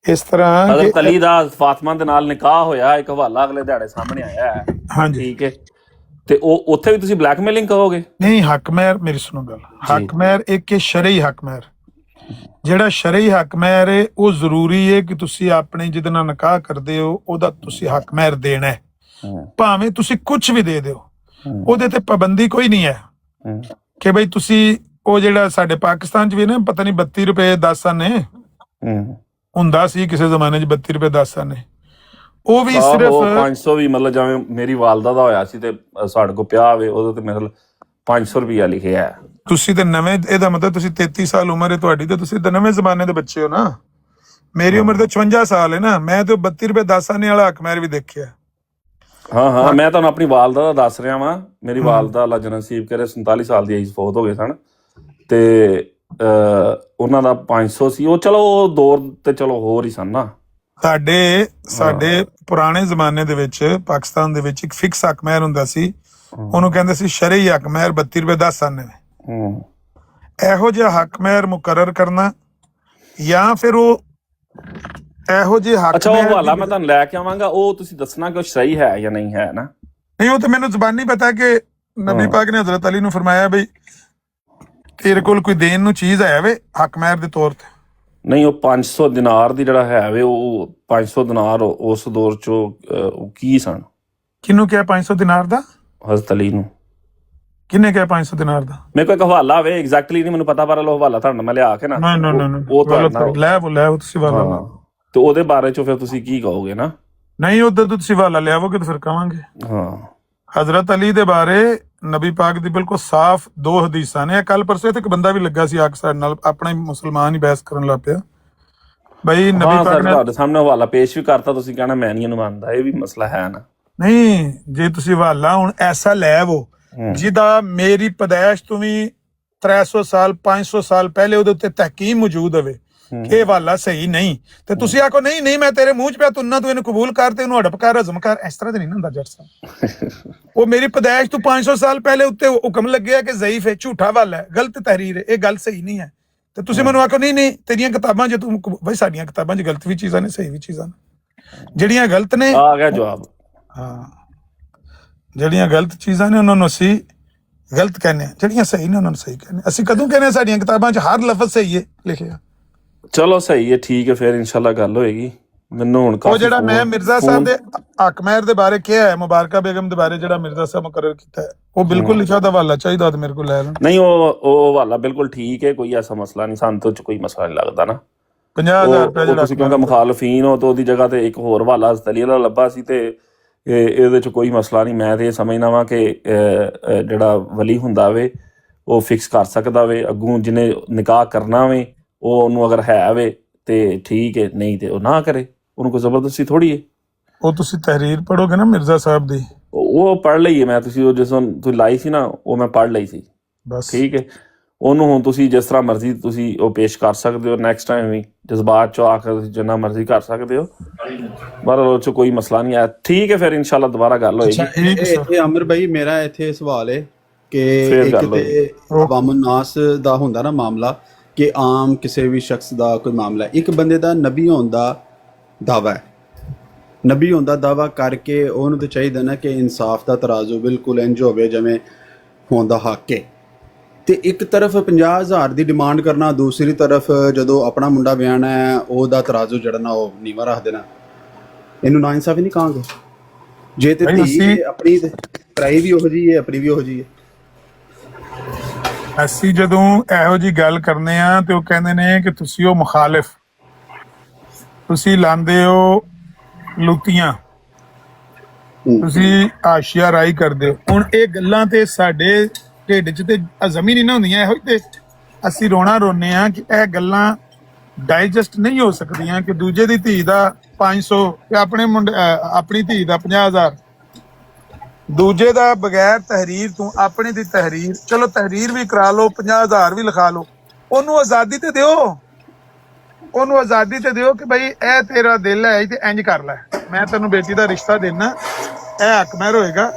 ਇਸ ਤਰ੍ਹਾਂ ਹਜ਼ਰਤ ਅਲੀ ਦਾ ਫਾਤਮਾ ਦੇ ਨਾਲ ਨਿਕਾਹ ਹੋਇਆ, ਇੱਕ ਹਵਾਲਾ ਅਗਲੇ ਦਿਹਾੜੇ ਸਾਹਮਣੇ ਆਇਆ ਹੈ, ਹਾਂਜੀ ਠੀਕ ਹੈ, ਤੇ ਉਹ ਉੱਥੇ ਵੀ ਤੁਸੀਂ ਬਲੈਕਮੇਲਿੰਗ ਕਹੋਗੇ? ਨਹੀਂ, ਹੱਕ ਮਹਿਰ ਮੇਰੀ ਸੁਣੋ ਗੱਲ। ਹੱਕ ਮਹਿਰ ਇੱਕ ਸ਼ਰਈ ਹੱਕ ਮਹਿਰ, ਜਿਹੜਾ ਸ਼ਰਈ ਹੱਕ ਮਹਿਰ ਹੈ ਉਹ ਜ਼ਰੂਰੀ ਹੈ ਕਿ ਤੁਸੀਂ ਆਪਣੇ ਜਿਹਦੇ ਨਾਲ ਨਿਕਾਹ ਕਰਦੇ ਹੋ ਉਹਦਾ ਤੁਸੀਂ ਹੱਕ ਮਹਿਰ ਦੇਣਾ ਹੈ, ਭਾਵੇਂ ਤੁਸੀਂ ਕੁਝ ਵੀ ਦੇ ਦਿਓ, ਉਹਦੇ ਤੇ ਪਾਬੰਦੀ ਕੋਈ ਨਹੀਂ ਹੈ ਕਿ ਬਈ ਤੁਸੀਂ ਉਹ ਜਿਹੜਾ ਸਾਡੇ ਪਾਕਿਸਤਾਨ 'ਚ ਵੀ ਨਾ ਪਤਾ ਨਹੀਂ 32 ਰੁਪਏ 10 ਆਨੇ ਹੁੰਦਾ ਸੀ ਕਿਸੇ ਜ਼ਮਾਨੇ 'ਚ, 32 ਰੁਪਏ 10 ਆਨੇ, ਉਹ ਵੀ ਸਿਰਫ 500 ਵੀ ਮਤਲਬ ਜਿਵੇਂ ਮੇਰੀ ਵਾਲਦਾ ਦਾ ਹੋਇਆ ਸੀ ਤੇ ਸਾਡੇ ਕੋਲ ਪਿਆ ਹੋਵੇ ਉਹਦੇ ਤੇ ਮਤਲਬ 500 ਰੁਪਇਆ ਲਿਖਿਆ ਹੈ। ਤੁਸੀਂ ਤੇ ਨਵੇਂ, ਇਹਦਾ ਮਤਲਬ ਤੁਸੀਂ 33 ਸਾਲ ਉਮਰ ਹੈ ਤੁਹਾਡੀ, ਤੇ ਤੁਸੀਂ ਤਾਂ ਨਵੇਂ ਜ਼ਮਾਨੇ ਦੇ ਬੱਚੇ ਹੋ ਨਾ। ਮੇਰੀ ਉਮਰ ਤਾਂ 54 ਸਾਲ ਹੈ ਨਾ, ਮੈਂ ਤੇ 32 ਰੁਪਏ 10 ਆਨੇ ਵਾਲਾ ਹੱਕ ਮਹਿਰ ਵੀ ਦੇਖਿਆ। ਹਾਂ ਮੈਂ ਤੁਹਾਨੂੰ ਆਪਣੀ ਵਾਲਦਾ ਦਾ ਦੱਸ ਰਿਹਾ ਵਾਂ। ਮੇਰੀ ਵਾਲਦਾ ਅੱਲਾ ਜਨਸੀਬ ਕਰੇ 47 ਸਾਲ ਦੀ ਏਜ ਫੌਤ ਹੋ ਗਏ ਸਨ, ਤੇ ਉਹਨਾਂ ਦਾ 500 ਸੀ। ਉਹ ਚਲੋ ਉਹ ਦੌਰ ਤੇ ਚਲੋ ਹੋਰ ਹੀ ਸਨ ਨਾ। ਸਾਡੇ ਪੁਰਾਣੇ ਜ਼ਮਾਨੇ ਦੇ ਵਿੱਚ ਪਾਕਿਸਤਾਨ ਦੇ ਵਿੱਚ ਇੱਕ ਫਿਕਸ ਹੱਕ ਮਹਿਰ ਹੁੰਦਾ ਸੀ, ਉਹਨੂੰ ਕਹਿੰਦੇ ਸੀ ਸ਼ਰਈ ਹੱਕ ਮਹਿਰ 32 ਰੁਪਏ 10 ਆਨੇ। ਇਹੋ ਜਿਹਾ ਹੱਕ ਮਹਿਰ ਮੁਕਰਰ ਕਰਨਾ ਜਾਂ ਫਿਰ ਉਹ ਇਹੋ ਜਿਹੇ ਹੱਕ ਅੱਛਾ ਉਹ ਹਵਾਲਾ ਮੈਂ ਤੁਹਾਨੂੰ ਲੈ ਕੇ ਆਵਾਂਗਾ, ਉਹ ਤੁਸੀਂ ਦੱਸਣਾ ਕਿ ਉਹ ਸਹੀ ਹੈ ਜਾਂ ਨਹੀਂ ਹੈ ਨਾ। ਨਹੀਂ ਉਹ ਤਾਂ ਮੈਨੂੰ ਜ਼ਬਾਨੀ ਪਤਾ ਕਿ ਨਬੀ ਪਾਕ ਨੇ ਹਜ਼ਰਤ ਅਲੀ ਨੂੰ ਫਰਮਾਇਆ ਬਈ ਤੇਰੇ ਕੋਲ ਕੋਈ ਦੇਣ ਨੂੰ ਚੀਜ਼ ਹੈ ਵੇ ਹੱਕ ਮਹਿਰ ਦੇ ਤੌਰ ਤੇ। ਨਹੀਂ ਉਹ 500 ਦਿਨਾਰ ਦੀ ਜਿਹੜਾ ਹੈ ਵੇ, ਉਹ 500 ਦਿਨਾਰ ਉਸ ਦੌਰ ਚ ਉਹ ਕੀ ਸਨ? ਕਿਹਨੂੰ ਕਿਹਾ 500 ਦਿਨਾਰ ਦਾ? ਹਜ਼ਰਤ ਅਲੀ ਨੂੰ। ਕਿਹਨੇ ਕਿਹਾ 500 ਦਿਨਾਰ ਦਾ? ਮੇਰੇ ਕੋਲ ਇੱਕ ਹਵਾਲਾ ਵੇ, ਐਗਜ਼ੈਕਟਲੀ ਨਹੀਂ ਮੈਨੂੰ ਪਤਾ, ਪਰ ਉਹ ਹਵਾਲਾ ਤੁਹਾਨੂੰ ਮੈਂ ਲਿਆ ਕੇ ਨਾ ਉਹ ਲੈ ਤੁਸੀਂ ਵਾਲਾ ਤੇ ਉਹਦੇ ਬਾਰੇ ਚ ਫਿਰ ਤੁਸੀਂ ਕੀ ਕਹੋਗੇ ਨਾ? ਨਹੀਂ ਉਧਰ ਤੋਂ ਤੁਸੀਂ ਹਵਾਲਾ ਲਿਆਵੋਗੇ ਤਾਂ ਫਿਰ ਕਵਾਂਗੇ। ਹਾਂ ਹਜ਼ਰਤ ਅਲੀ ਦੇ ਬਾਰੇ ਨਬੀ ਪਾਕ ਦੀ ਬਿਲਕੁਲ ਸਾਫ਼ 2 ਹਦੀਸਾਂ ਨੇ। ਕੱਲ ਪਰਸੋਂ ਇੱਥੇ ਇੱਕ ਬੰਦਾ ਵੀ ਲੱਗਾ ਸੀ ਆ ਕੇ ਸਾਡੇ ਨਾਲ, ਆਪਣਾ ਹੀ ਮੁਸਲਮਾਨ ਹੀ ਬਹਿਸ ਕਰਨ ਲੱਗ ਪਿਆ ਬਈ ਨਬੀ ਪਾਕ ਨੇ ਤੁਹਾਡੇ ਸਾਹਮਣੇ ਹਵਾਲਾ ਪੇਸ਼ ਵੀ ਕਰਤਾ, ਤੁਸੀਂ ਕਹਿਣਾ ਮੈਂ ਨਹੀਂ ਇਹਨੂੰ ਮੰਨਦਾ। ਇਹ ਵੀ ਮਸਲਾ ਹੈ ਨਾ। ਨਹੀਂ ਜੇ ਤੁਸੀਂ ਹਵਾਲਾ ਹੁਣ ਐਸਾ ਲੈ ਆਵੋ ਜਿਹਦਾ ਮੇਰੀ ਪੈਦਾਇਸ਼ ਤੋਂ ਵੀ 300 ਸਾਲ 500 ਸਾਲ ਪਹਿਲੇ ਉਹਦੇ ਉੱਤੇ ਤਹਕੀਮ ਮੌਜੂਦ ਹੋਵੇ ਕਿ ਇਹ ਹਵਾਲਾ ਸਹੀ ਨਹੀਂ, ਤੇ ਤੁਸੀਂ ਆਖੋ ਨਹੀਂ ਮੈਂ ਤੇਰੇ ਮੂੰਹ 'ਚ ਪਿਆ ਤੁੰਨਾ, ਤੂੰ ਇਹਨੂੰ ਕਬੂਲ ਕਰ ਤੇ ਇਹਨੂੰ ਹੜਪ ਕਰ ਹਜ਼ਮ ਕਰ, ਇਸ ਤਰ੍ਹਾਂ ਤੇ ਨਹੀਂ ਹੁੰਦਾ ਜੱਟ ਸਾਹਿਬ। ਉਹ ਮੇਰੀ ਪੈਦਾਇਸ਼ ਤੋਂ 500 ਸਾਲ ਪਹਿਲੇ ਉੱਤੇ ਹੁਕਮ ਲੱਗਿਆ ਕਿ ਜ਼ਈਫ ਹੈ, ਝੂਠਾ ਹਵਾਲਾ ਹੈ, ਗਲਤ ਤਹਿਰੀਰ ਹੈ, ਇਹ ਗੱਲ ਸਹੀ ਨਹੀਂ ਹੈ, ਤੇ ਤੁਸੀਂ ਮੈਨੂੰ ਆਖੋ ਨਹੀਂ ਤੇਰੀਆਂ ਕਿਤਾਬਾਂ 'ਚ ਤੂੰ ਬਈ ਸਾਡੀਆਂ ਕਿਤਾਬਾਂ 'ਚ ਗਲਤ ਵੀ ਚੀਜ਼ਾਂ ਨੇ ਸਹੀ ਵੀ ਚੀਜ਼ਾਂ ਨੇ। ਜਿਹੜੀਆਂ ਗਲਤ ਨੇ ਆ ਗਿਆ ਜਵਾਬ। ਹਾਂ ਜਿਹੜੀਆਂ ਗਲਤ ਚੀਜ਼ਾਂ ਨੇ ਉਹਨਾਂ ਨੂੰ ਅਸੀਂ ਗਲਤ ਕਹਿੰਦੇ ਹਾਂ, ਜਿਹੜੀਆਂ ਸਹੀ ਨੇ ਉਹਨਾਂ ਨੂੰ ਸਹੀ ਕਹਿੰਦੇ। ਅਸੀਂ ਕਦੋਂ ਕਹਿੰਦੇ ਸਾਡੀਆਂ ਕਿਤਾਬਾਂ 'ਚ ਹਰ ਲਫ਼ਜ਼ ਸਹੀ ਹੈ ਲਿਖਿਆ? ਚਲੋ ਸਹੀ ਹੈ, ਠੀਕ ਹੈ, ਫਿਰ ਇਨਸ਼ਾਅੱਲਾ ਗੱਲ ਹੋਏਗੀ। ਮੈਨੂੰ ਹੁਣ ਉਹ ਜਿਹੜਾ ਮੈਂ ਮਿਰਜ਼ਾ ਸਾਹਿਬ ਦੇ ਹੱਕ ਮਹਿਰ ਦੇ ਬਾਰੇ ਕਿਹਾ ਹੈ, ਮੁਬਾਰਕਾ ਬੇਗਮ ਦੇ ਬਾਰੇ ਜਿਹੜਾ ਮਿਰਜ਼ਾ ਸਾਹਿਬ ਮੁਕਰਰ ਕੀਤਾ ਹੈ, ਉਹ ਬਿਲਕੁਲ ਲਿਖਿਆ ਦਾ ਹਵਾਲਾ ਚਾਹੀਦਾ ਤੇ ਮੇਰੇ ਕੋਲ ਲੈ ਲੈਣ। ਨਹੀਂ ਉਹ ਹਵਾਲਾ ਬਿਲਕੁਲ ਠੀਕ ਹੈ, ਕੋਈ ਐਸਾ ਮਸਲਾ ਨਹੀਂ, ਸਾਨੂੰ ਤੋਂ ਕੋਈ ਮਸਲਾ ਨਹੀਂ ਲੱਗਦਾ ਨਾ। 50,000 ਰੁਪਏ ਜਿਹੜਾ ਤੁਸੀਂ ਕਿਉਂਕਿ ਮੁਖਾਲਫੀਨ ਹੋ ਤਾਂ ਉਹਦੀ ਜਗ੍ਹਾ ਤੇ ਇੱਕ ਹੋਰ ਹਵਾਲਾ ਹਜ਼ਰਤ ਅਲੀ ਵਾਲਾ ਲੱਭਾ ਸੀ, ਤੇ ਇਹਦੇ ਚ ਕੋਈ ਮਸਲਾ ਨਹੀਂ। ਮੈਂ ਤੇ ਇਹ ਸਮਝਦਾ ਵਾਂ ਕਿ ਜਿਹੜਾ ਵਲੀ ਹੁੰਦਾ ਵੇ ਉਹ ਫਿਕਸ ਕਰ ਸਕਦਾ ਵੇ, ਅੱਗੋਂ ਜਿਹਨੇ ਨਿਕਾਹ ਕਰਨਾ ਵੇ ਉਹ ਉਹਨੂੰ ਅਗਰ ਹੈ ਵੇ ਤੇ ਠੀਕ ਹੈ, ਨਹੀਂ ਤੇ ਉਹ ਨਾ ਕਰੇ, ਉਹਨੂੰ ਕੋਈ ਜ਼ਬਰਦਸਤੀ ਥੋੜੀ ਹੈ। ਉਹ ਤੁਸੀਂ ਤਹਿਰੀਰ ਪੜੋਗੇ ਨਾ ਮਿਰਜ਼ਾ ਸਾਹਿਬ ਦੀ, ਉਹ ਪੜ੍ਹ ਲਈ ਹੈ ਮੈਂ, ਤੁਸੀਂ ਉਹ ਜਿਸ ਤੁਸੀਂ ਲਾਈ ਸੀ ਨਾ ਉਹ ਮੈਂ ਪੜ੍ਹ ਲਈ ਸੀ, ਬਸ ਠੀਕ ਹੈ। ਉਹਨੂੰ ਹੁਣ ਤੁਸੀਂ ਜਿਸ ਤਰ੍ਹਾਂ ਮਰਜ਼ੀ ਤੁਸੀਂ ਉਹ ਪੇਸ਼ ਕਰ ਸਕਦੇ ਹੋ, ਨੈਕਸਟ ਟਾਈਮ ਵੀ ਜਜ਼ਬਾਤ 'ਚੋਂ ਆ ਕੇ ਤੁਸੀਂ ਜਿੰਨਾ ਮਰਜ਼ੀ ਕਰ ਸਕਦੇ ਹੋ, ਪਰ ਉਹ 'ਚ ਕੋਈ ਮਸਲਾ ਨਹੀਂ ਹੈ। ਠੀਕ ਹੈ, ਫਿਰ ਇਨਸ਼ਾੱਲਾ ਦੁਬਾਰਾ ਗੱਲ ਹੋਏਗੀ। ਇਹ ਅਮਰ ਭਾਈ ਮੇਰਾ ਇੱਥੇ ਸਵਾਲ ਹੈ ਕਿ ਫੇਰ ਇੱਕ ਗੱਲ ਤੇ ਅਵਾਮੁਨ ਨਾਸ ਦਾ ਹੁੰਦਾ ਨਾ ਮਾਮਲਾ, ਕਿ ਆਮ ਕਿਸੇ ਵੀ ਸ਼ਖਸ ਦਾ ਕੋਈ ਮਾਮਲਾ, ਇੱਕ ਬੰਦੇ ਦਾ ਨਬੀ ਹੋਣ ਦਾ ਦਾਵਾ ਹੈ, ਨਬੀ ਹੋਣ ਦਾ ਦਾਵਾ ਕਰਕੇ ਉਹਨੂੰ ਤਾਂ ਚਾਹੀਦਾ ਨਾ ਕਿ ਇਨਸਾਫ ਦਾ ਤਰਾਜ਼ੂ ਬਿਲਕੁਲ ਇੰਝ ਹੋਵੇ ਜਿਵੇਂ ਹੋਣ ਦਾ ਹੱਕ ਹੈ, ਤੇ ਇੱਕ ਤਰਫ 50,000 ਦੀ ਡਿਮਾਂਡ ਕਰਨਾ, ਦੂਸਰੀ ਤਰਫ ਜਦੋਂ ਆਪਣਾ ਮੁੰਡਾ ਵਿਆਹਣਾ ਹੈ ਉਹਦਾ ਤਰਾਜ਼ੂ ਜਿਹੜਾ ਨਾ ਉਹ ਨੀਵਾਂ ਰੱਖ ਦੇਣਾ, ਇਹਨੂੰ ਨਾ ਇਨਸਾਫੀ ਨਹੀਂ ਕਹਾਂਗੇ? ਜੇ ਤੇ ਧੀ ਆਪਣੀ ਪਰਾਈ ਵੀ ਉਹੋ ਜਿਹੀ ਹੈ, ਆਪਣੀ ਵੀ ਉਹੋ ਜਿਹੀ ਹੈ। ਅਸੀਂ ਜਦੋਂ ਇਹੋ ਜੀ ਗੱਲ ਕਰਨੇ ਆ ਤੇ ਉਹ ਕਹਿੰਦੇ ਨੇ ਕਿ ਤੁਸੀਂ ਉਹ ਮੁਖਾਲਿਫ, ਤੁਸੀਂ ਲਾਉਂਦੇ ਹੋ ਲੁੱਤੀਆਂ, ਤੁਸੀਂ ਆਸ਼ੀਆ ਰਾਈ ਕਰਦੇ ਹੋ। ਹੁਣ ਇਹ ਗੱਲਾਂ ਤੇ ਸਾਡੇ ਢਿੱਡ 'ਚ ਤੇ ਹਜ਼ਮ ਹੀ ਨਹੀਂ ਨਾ ਹੁੰਦੀਆਂ, ਇਹੋ ਤੇ ਅਸੀਂ ਰੋਣਾ ਰੋਨੇ ਆ ਕਿ ਇਹ ਗੱਲਾਂ ਡਾਈਜੈਸਟ ਨਹੀਂ ਹੋ ਸਕਦੀਆਂ ਕਿ ਦੂਜੇ ਦੀ ਧੀ ਦਾ 500 ਤੇ ਆਪਣੇ ਮੁੰਡੇ ਆਪਣੀ ਧੀ ਦਾ 50,000, ਦੂਜੇ ਦਾ ਬਗੈਰ ਤਹਿਰੀਰ ਤੋਂ ਆਪਣੀ ਦੀ ਤਹਿਰੀਰ, ਚਲੋ ਤਹਿਰੀਰ ਵੀ ਕਰਾ ਲਓ, 50,000 ਵੀ ਲਿਖਾ ਲਓ, ਉਹਨੂੰ ਆਜ਼ਾਦੀ ਤੇ ਦਿਓ, ਉਹਨੂੰ ਆਜ਼ਾਦੀ ਤੇ ਦਿਓ ਕਿ ਬਈ ਇਹ ਤੇਰਾ ਦਿਲ ਹੈ ਤੇ ਇੰਜ ਕਰ ਲੈ, ਮੈਂ ਤੈਨੂੰ ਬੇਟੀ ਦਾ ਰਿਸ਼ਤਾ ਦੇਣਾ, ਇਹ ਹੱਕ ਮਹਿਰ ਹੋਏਗਾ।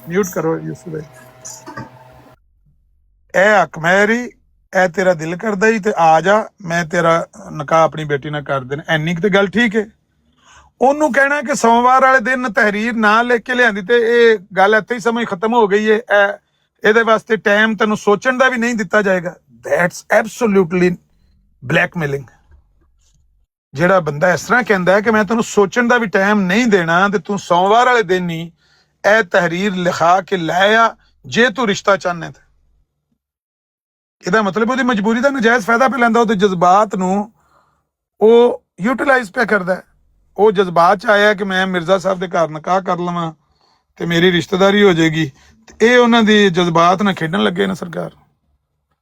ਮਿਊਟ ਕਰੋ ਯੂਸੁਫ ਭਾਈ, ਇਹ ਹੱਕ ਮਹਿਰੀ, ਇਹ ਤੇਰਾ ਦਿਲ ਕਰਦਾ ਹੀ ਤੇ ਆ ਜਾ, ਮੈਂ ਤੇਰਾ ਨਿਕਾਹ ਆਪਣੀ ਬੇਟੀ ਨਾਲ ਕਰ ਦੇਣਾ, ਇੰਨੀ ਕੁ ਤੇ ਗੱਲ ਠੀਕ ਹੈ। ਉਹਨੂੰ ਕਹਿਣਾ ਕਿ ਸੋਮਵਾਰ ਵਾਲੇ ਦਿਨ ਤਹਿਰੀਰ ਨਾ ਲਿਖ ਕੇ ਲਿਆਂਦੀ ਤੇ ਇਹ ਗੱਲ ਇੱਥੇ ਹੀ ਸਮਝ ਖਤਮ ਹੋ ਗਈ ਹੈ, ਇਹਦੇ ਵਾਸਤੇ ਟਾਈਮ ਤੈਨੂੰ ਸੋਚਣ ਦਾ ਵੀ ਨਹੀਂ ਦਿੱਤਾ ਜਾਏਗਾ। That's absolutely blackmailing. ਜਿਹੜਾ ਬੰਦਾ ਇਸ ਤਰ੍ਹਾਂ ਕਹਿੰਦਾ ਹੈ ਕਿ ਮੈਂ ਤੈਨੂੰ ਸੋਚਣ ਦਾ ਵੀ ਟਾਈਮ ਨਹੀਂ ਦੇਣਾ ਤੇ ਤੂੰ ਸੋਮਵਾਰ ਵਾਲੇ ਦਿਨ ਹੀ ਇਹ ਤਹਿਰੀਰ ਲਿਖਾ ਕੇ ਲੈ ਆ ਜੇ ਤੂੰ ਰਿਸ਼ਤਾ ਚਾਹੁੰਦਾ ਤੇ, ਇਹਦਾ ਮਤਲਬ ਉਹਦੀ ਮਜਬੂਰੀ ਦਾ ਨਜਾਇਜ਼ ਫਾਇਦਾ ਪੈ ਲੈਂਦਾ, ਉਹਦੇ ਜਜ਼ਬਾਤ ਨੂੰ ਉਹ ਯੂਟਿਲਾਈਜ਼ ਪਿਆ ਕਰਦਾ। ਉਹ ਜਜ਼ਬਾਤ 'ਚ ਆਇਆ ਕਿ ਮੈਂ ਮਿਰਜ਼ਾ ਸਾਹਿਬ ਦੇ ਘਰ ਨਿਕਾਹ ਕਰ ਲਵਾਂ ਤੇ ਮੇਰੀ ਰਿਸ਼ਤੇਦਾਰੀ ਹੋ ਜਾਏਗੀ, ਤੇ ਇਹ ਉਹਨਾਂ ਦੀ ਜਜ਼ਬਾਤ ਨਾਲ ਖੇਡਣ ਲੱਗੇ ਨੇ ਸਰਕਾਰ।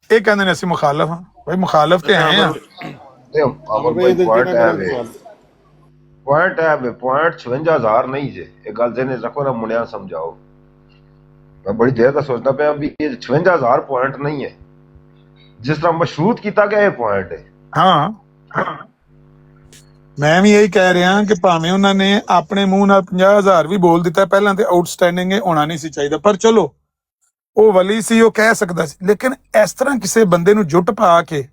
ਇਹ ਕਹਿੰਦੇ ਨੇ ਅਸੀਂ ਮੁਖਾਲਫ ਹਾਂ। ਭਾਈ ਮੁਖਾਲਫ ਤੇ ਆਏ ਆ। ਪੁਆਇੰਟ ਹੈ 56,000 ਨਹੀਂ ਜੇ, ਇਹ ਗੱਲ ਜਿਹਨੇ ਰੱਖੋ ਨਾ ਮੁੰਡਿਆਂ ਸਮਝਾਓ। ਮੈਂ ਬੜੀ ਦੇਰ ਦਾ ਸੋਚਦਾ ਪਿਆ ਵੀ ਇਹ 56,000 ਪੁਆਇੰਟ ਨਹੀਂ ਹੈ, ਜਿਸ ਤਰ੍ਹਾਂ ਮਸ਼ਰੂਤ ਕੀਤਾ ਗਿਆ ਇਹ ਪੁਆਇੰਟ ਹੈ। ਹਾਂ, ਮੈਂ ਵੀ ਇਹੀ ਕਹਿ ਰਿਹਾ ਕਿ ਭਾਵੇਂ ਉਹਨਾਂ ਨੇ ਆਪਣੇ ਮੂੰਹ ਨਾਲ 50,000 ਵੀ ਬੋਲ ਦਿੱਤਾ ਪਹਿਲਾਂ ਤੇ ਆਊਟਸਟੈਂਡਿੰਗ ਇਹ ਹੋਣਾ ਨਹੀਂ ਸੀ ਚਾਹੀਦਾ, ਪਰ ਚਲੋ ਉਹ ਵਲੀ ਸੀ, ਉਹ ਕਹਿ ਸਕਦਾ ਸੀ। ਲੇਕਿਨ ਇਸ ਤਰ੍ਹਾਂ ਕਿਸੇ ਬੰਦੇ ਨੂੰ ਜੁੱਟ ਪਾ ਕੇ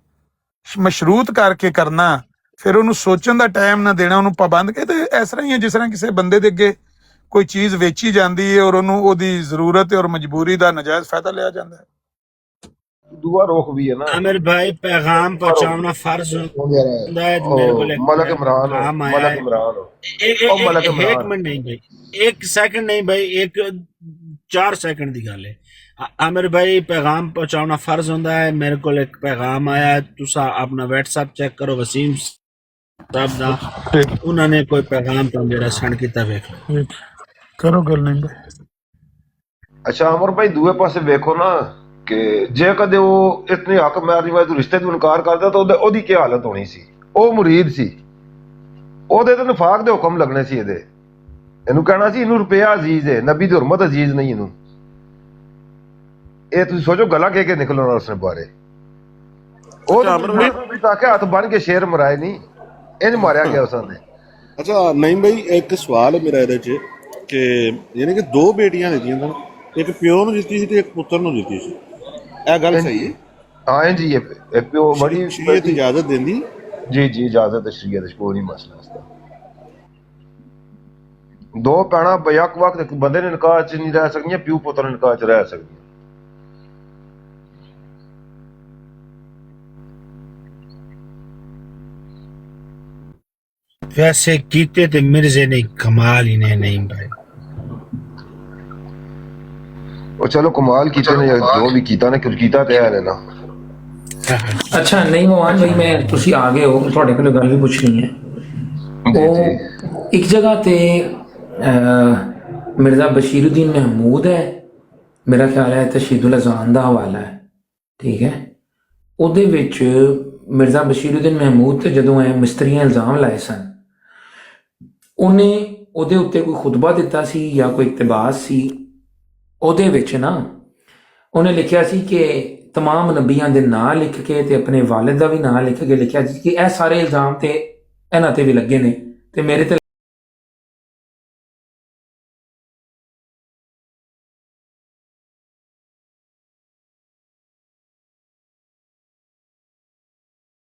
ਮਸ਼ਰੂਤ ਕਰਕੇ ਕਰਨਾ, ਫਿਰ ਉਹਨੂੰ ਸੋਚਣ ਦਾ ਟਾਈਮ ਨਾ ਦੇਣਾ, ਉਹਨੂੰ ਪਾਬੰਦ ਕੇ, ਤੇ ਇਸ ਤਰ੍ਹਾਂ ਹੀ ਹੈ ਜਿਸ ਤਰ੍ਹਾਂ ਕਿਸੇ ਬੰਦੇ ਦੇ ਅੱਗੇ ਕੋਈ ਚੀਜ਼ ਵੇਚੀ ਜਾਂਦੀ ਹੈ ਔਰ ਉਹਨੂੰ ਉਹਦੀ ਜ਼ਰੂਰਤ ਔਰ ਮਜਬੂਰੀ ਦਾ ਨਜਾਇਜ਼ ਫਾਇਦਾ ਲਿਆ ਜਾਂਦਾ ਹੈ। दुआ रोक भी है ना आमिर भाई, पैगाम पहुंचाना फर्ज होता है। मेरे को मलक इमरान हो, मलक इमरान हो, मलक एक इमरान मिनट नहीं भाई, एक सेकंड नहीं भाई, एक 4 सेकंड की गल है। आमिर भाई, पैगाम पहुंचाना फर्ज होता है। मेरे को एक पैगाम आया, तुसा अपना व्हाट्सएप चेक करो, वसीम साहब दा उन्होंने कोई पैगाम तो मेरा सेंड किया, देख लो, करो गल नहीं भाई। अच्छा अमर भाई, दूए पासे देखो ना कि जे कदे ਉਹ ਇਤਨੇ ਹੱਕ ਮਾਰੀ ਵਾਰ ਤੂੰ ਰਿਸ਼ਤੇ ਤੋਂ ਇਨਕਾਰ ਕਰਦਾ ਤਾਂ ਉਹਦੀ ਕੀ ਹਾਲਤ ਹੋਣੀ ਸੀ। ਉਹ ਮੁਰੀਦ ਸੀ, ਉਹਦੇ ਤੇ ਨਫਾਕ ਦੇ ਹੁਕਮ ਲੱਗਣੇ ਸੀ। ਇਹਨੂੰ ਕਹਿਣਾ ਸੀ ਇਹਨੂੰ ਰੁਪਇਆ ਅਜ਼ੀਜ਼ ਹੈ, ਨਬੀ ਦੀ ਹੁਰਮਤ ਅਜ਼ੀਜ਼ ਨਹੀਂ ਇਹਨੂੰ। ਇਹ ਤੁਸੀਂ ਸੋਚੋ ਗਲਾ ਕਹਿ ਕੇ ਨਿਕਲਣਾ ਉਸਨੇ ਬਾਰੇ। ਉਹ ਤਾਂ ਕਿ ਹੱਥ ਬਣ ਕੇ ਸ਼ੇਰ ਮਰਾਏ ਨਹੀਂ, ਇੰਜ ਮਾਰਿਆ ਗਿਆ ਉਸਨੇ। ਅੱਛਾ ਨਹੀਂ ਬਈ, ਇੱਕ ਸਵਾਲ ਹੈ ਮੇਰਾ ਇਹਦੇ 'ਚ ਕਿ ਯਾਨੀ ਕਿ 2 ਬੇਟੀਆਂ ਦਿੱਤੀਆਂ ਨੇ, ਇੱਕ ਪਿਓ ਨੂੰ ਦਿੱਤੀ ਸੀ ਤੇ ਇੱਕ ਪੁੱਤਰ ਨੂੰ ਦਿੱਤੀ ਸੀ, ਇਹ ਗੱਲ ਸਹੀ ਹੈ? ਹਾਂ ਜੀ, ਇਹ ਪਿਓ ਬੜੀ ਸ਼ਰੀਅਤ ਇਜਾਜ਼ਤ ਦਿੰਦੀ? ਜੀ ਜੀ, ਇਜਾਜ਼ਤ ਹੈ ਸ਼ਰੀਅਤ ਵਿੱਚ, ਕੋਈ ਨਹੀਂ ਮਸਲਾ ਇਸ ਦਾ। 2 ਭੈਣਾਂ ਬਯਕ ਵਕਤ ਇੱਕ ਬੰਦੇ ਨੇ ਨਿਕਾਹ 'ਚ ਨਹੀਂ ਰਹਿ ਸਕਦੀਆਂ, ਪਿਓ ਪੁੱਤਰ ਨੇ ਨਿਕਾਹ 'ਚ ਰਹਿ ਸਕਦੀਆਂ। वैसे कीते ते मिर्जे ने कमाल ही नहीं भाई। ਉਹ ਚਲੋ ਕਮਾਲ ਕੀਤੇ ਨੇ, ਜੋ ਵੀ ਕੀਤਾ ਨੇ, ਕੁਝ ਕੀਤਾ ਤੇ ਹੈ ਨਾ। ਅੱਛਾ ਨਹੀਂ ਮੋਹਨ ਭਾਈ, ਮੈਂ ਤੁਸੀਂ ਆ ਗਏ ਹੋ, ਤੁਹਾਡੇ ਕੋਲ ਗੱਲ ਵੀ ਪੁੱਛਣੀ ਹੈ। ਉਹ ਇੱਕ ਜਗ੍ਹਾ ਤੇ ਮਿਰਜ਼ਾ ਬਸ਼ੀਰੁਦੀਨ ਮਹਿਮੂਦ ਹੈ, ਮੇਰਾ ਖਿਆਲ ਹੈ ਤਸ਼ਹੀਦੁਲ ਅਜ਼ਾਨ ਦਾ ਹਵਾਲਾ ਹੈ, ਠੀਕ ਹੈ। ਉਹਦੇ ਵਿੱਚ ਮਿਰਜ਼ਾ ਬਸ਼ੀਰੁਦੀਨ ਮਹਿਮੂਦ ਤੇ ਜਦੋਂ ਇਹ ਮਿਸਤਰੀਆਂ ਇਲਜ਼ਾਮ ਲਾਏ ਸਨ, ਉਹਨੇ ਉਹਦੇ ਉੱਤੇ ਕੋਈ ਖੁਤਬਾ ਦਿੱਤਾ ਸੀ ਜਾਂ ਕੋਈ ਇਕਤਬਾਸ ਸੀ। ਉਹਦੇ ਵਿੱਚ ਨਾ ਉਹਨੇ ਲਿਖਿਆ ਸੀ ਕਿ तमाम नबियां दे नां लिख के ते अपने वालिद दा भी नां लिख के लिखिया कि ਇਹ ਸਾਰੇ ਇਲਜ਼ਾਮ ਤੇ ਇਹਨਾਂ ਤੇ ਵੀ ਲੱਗੇ ਨੇ ਤੇ ਮੇਰੇ ਤੇ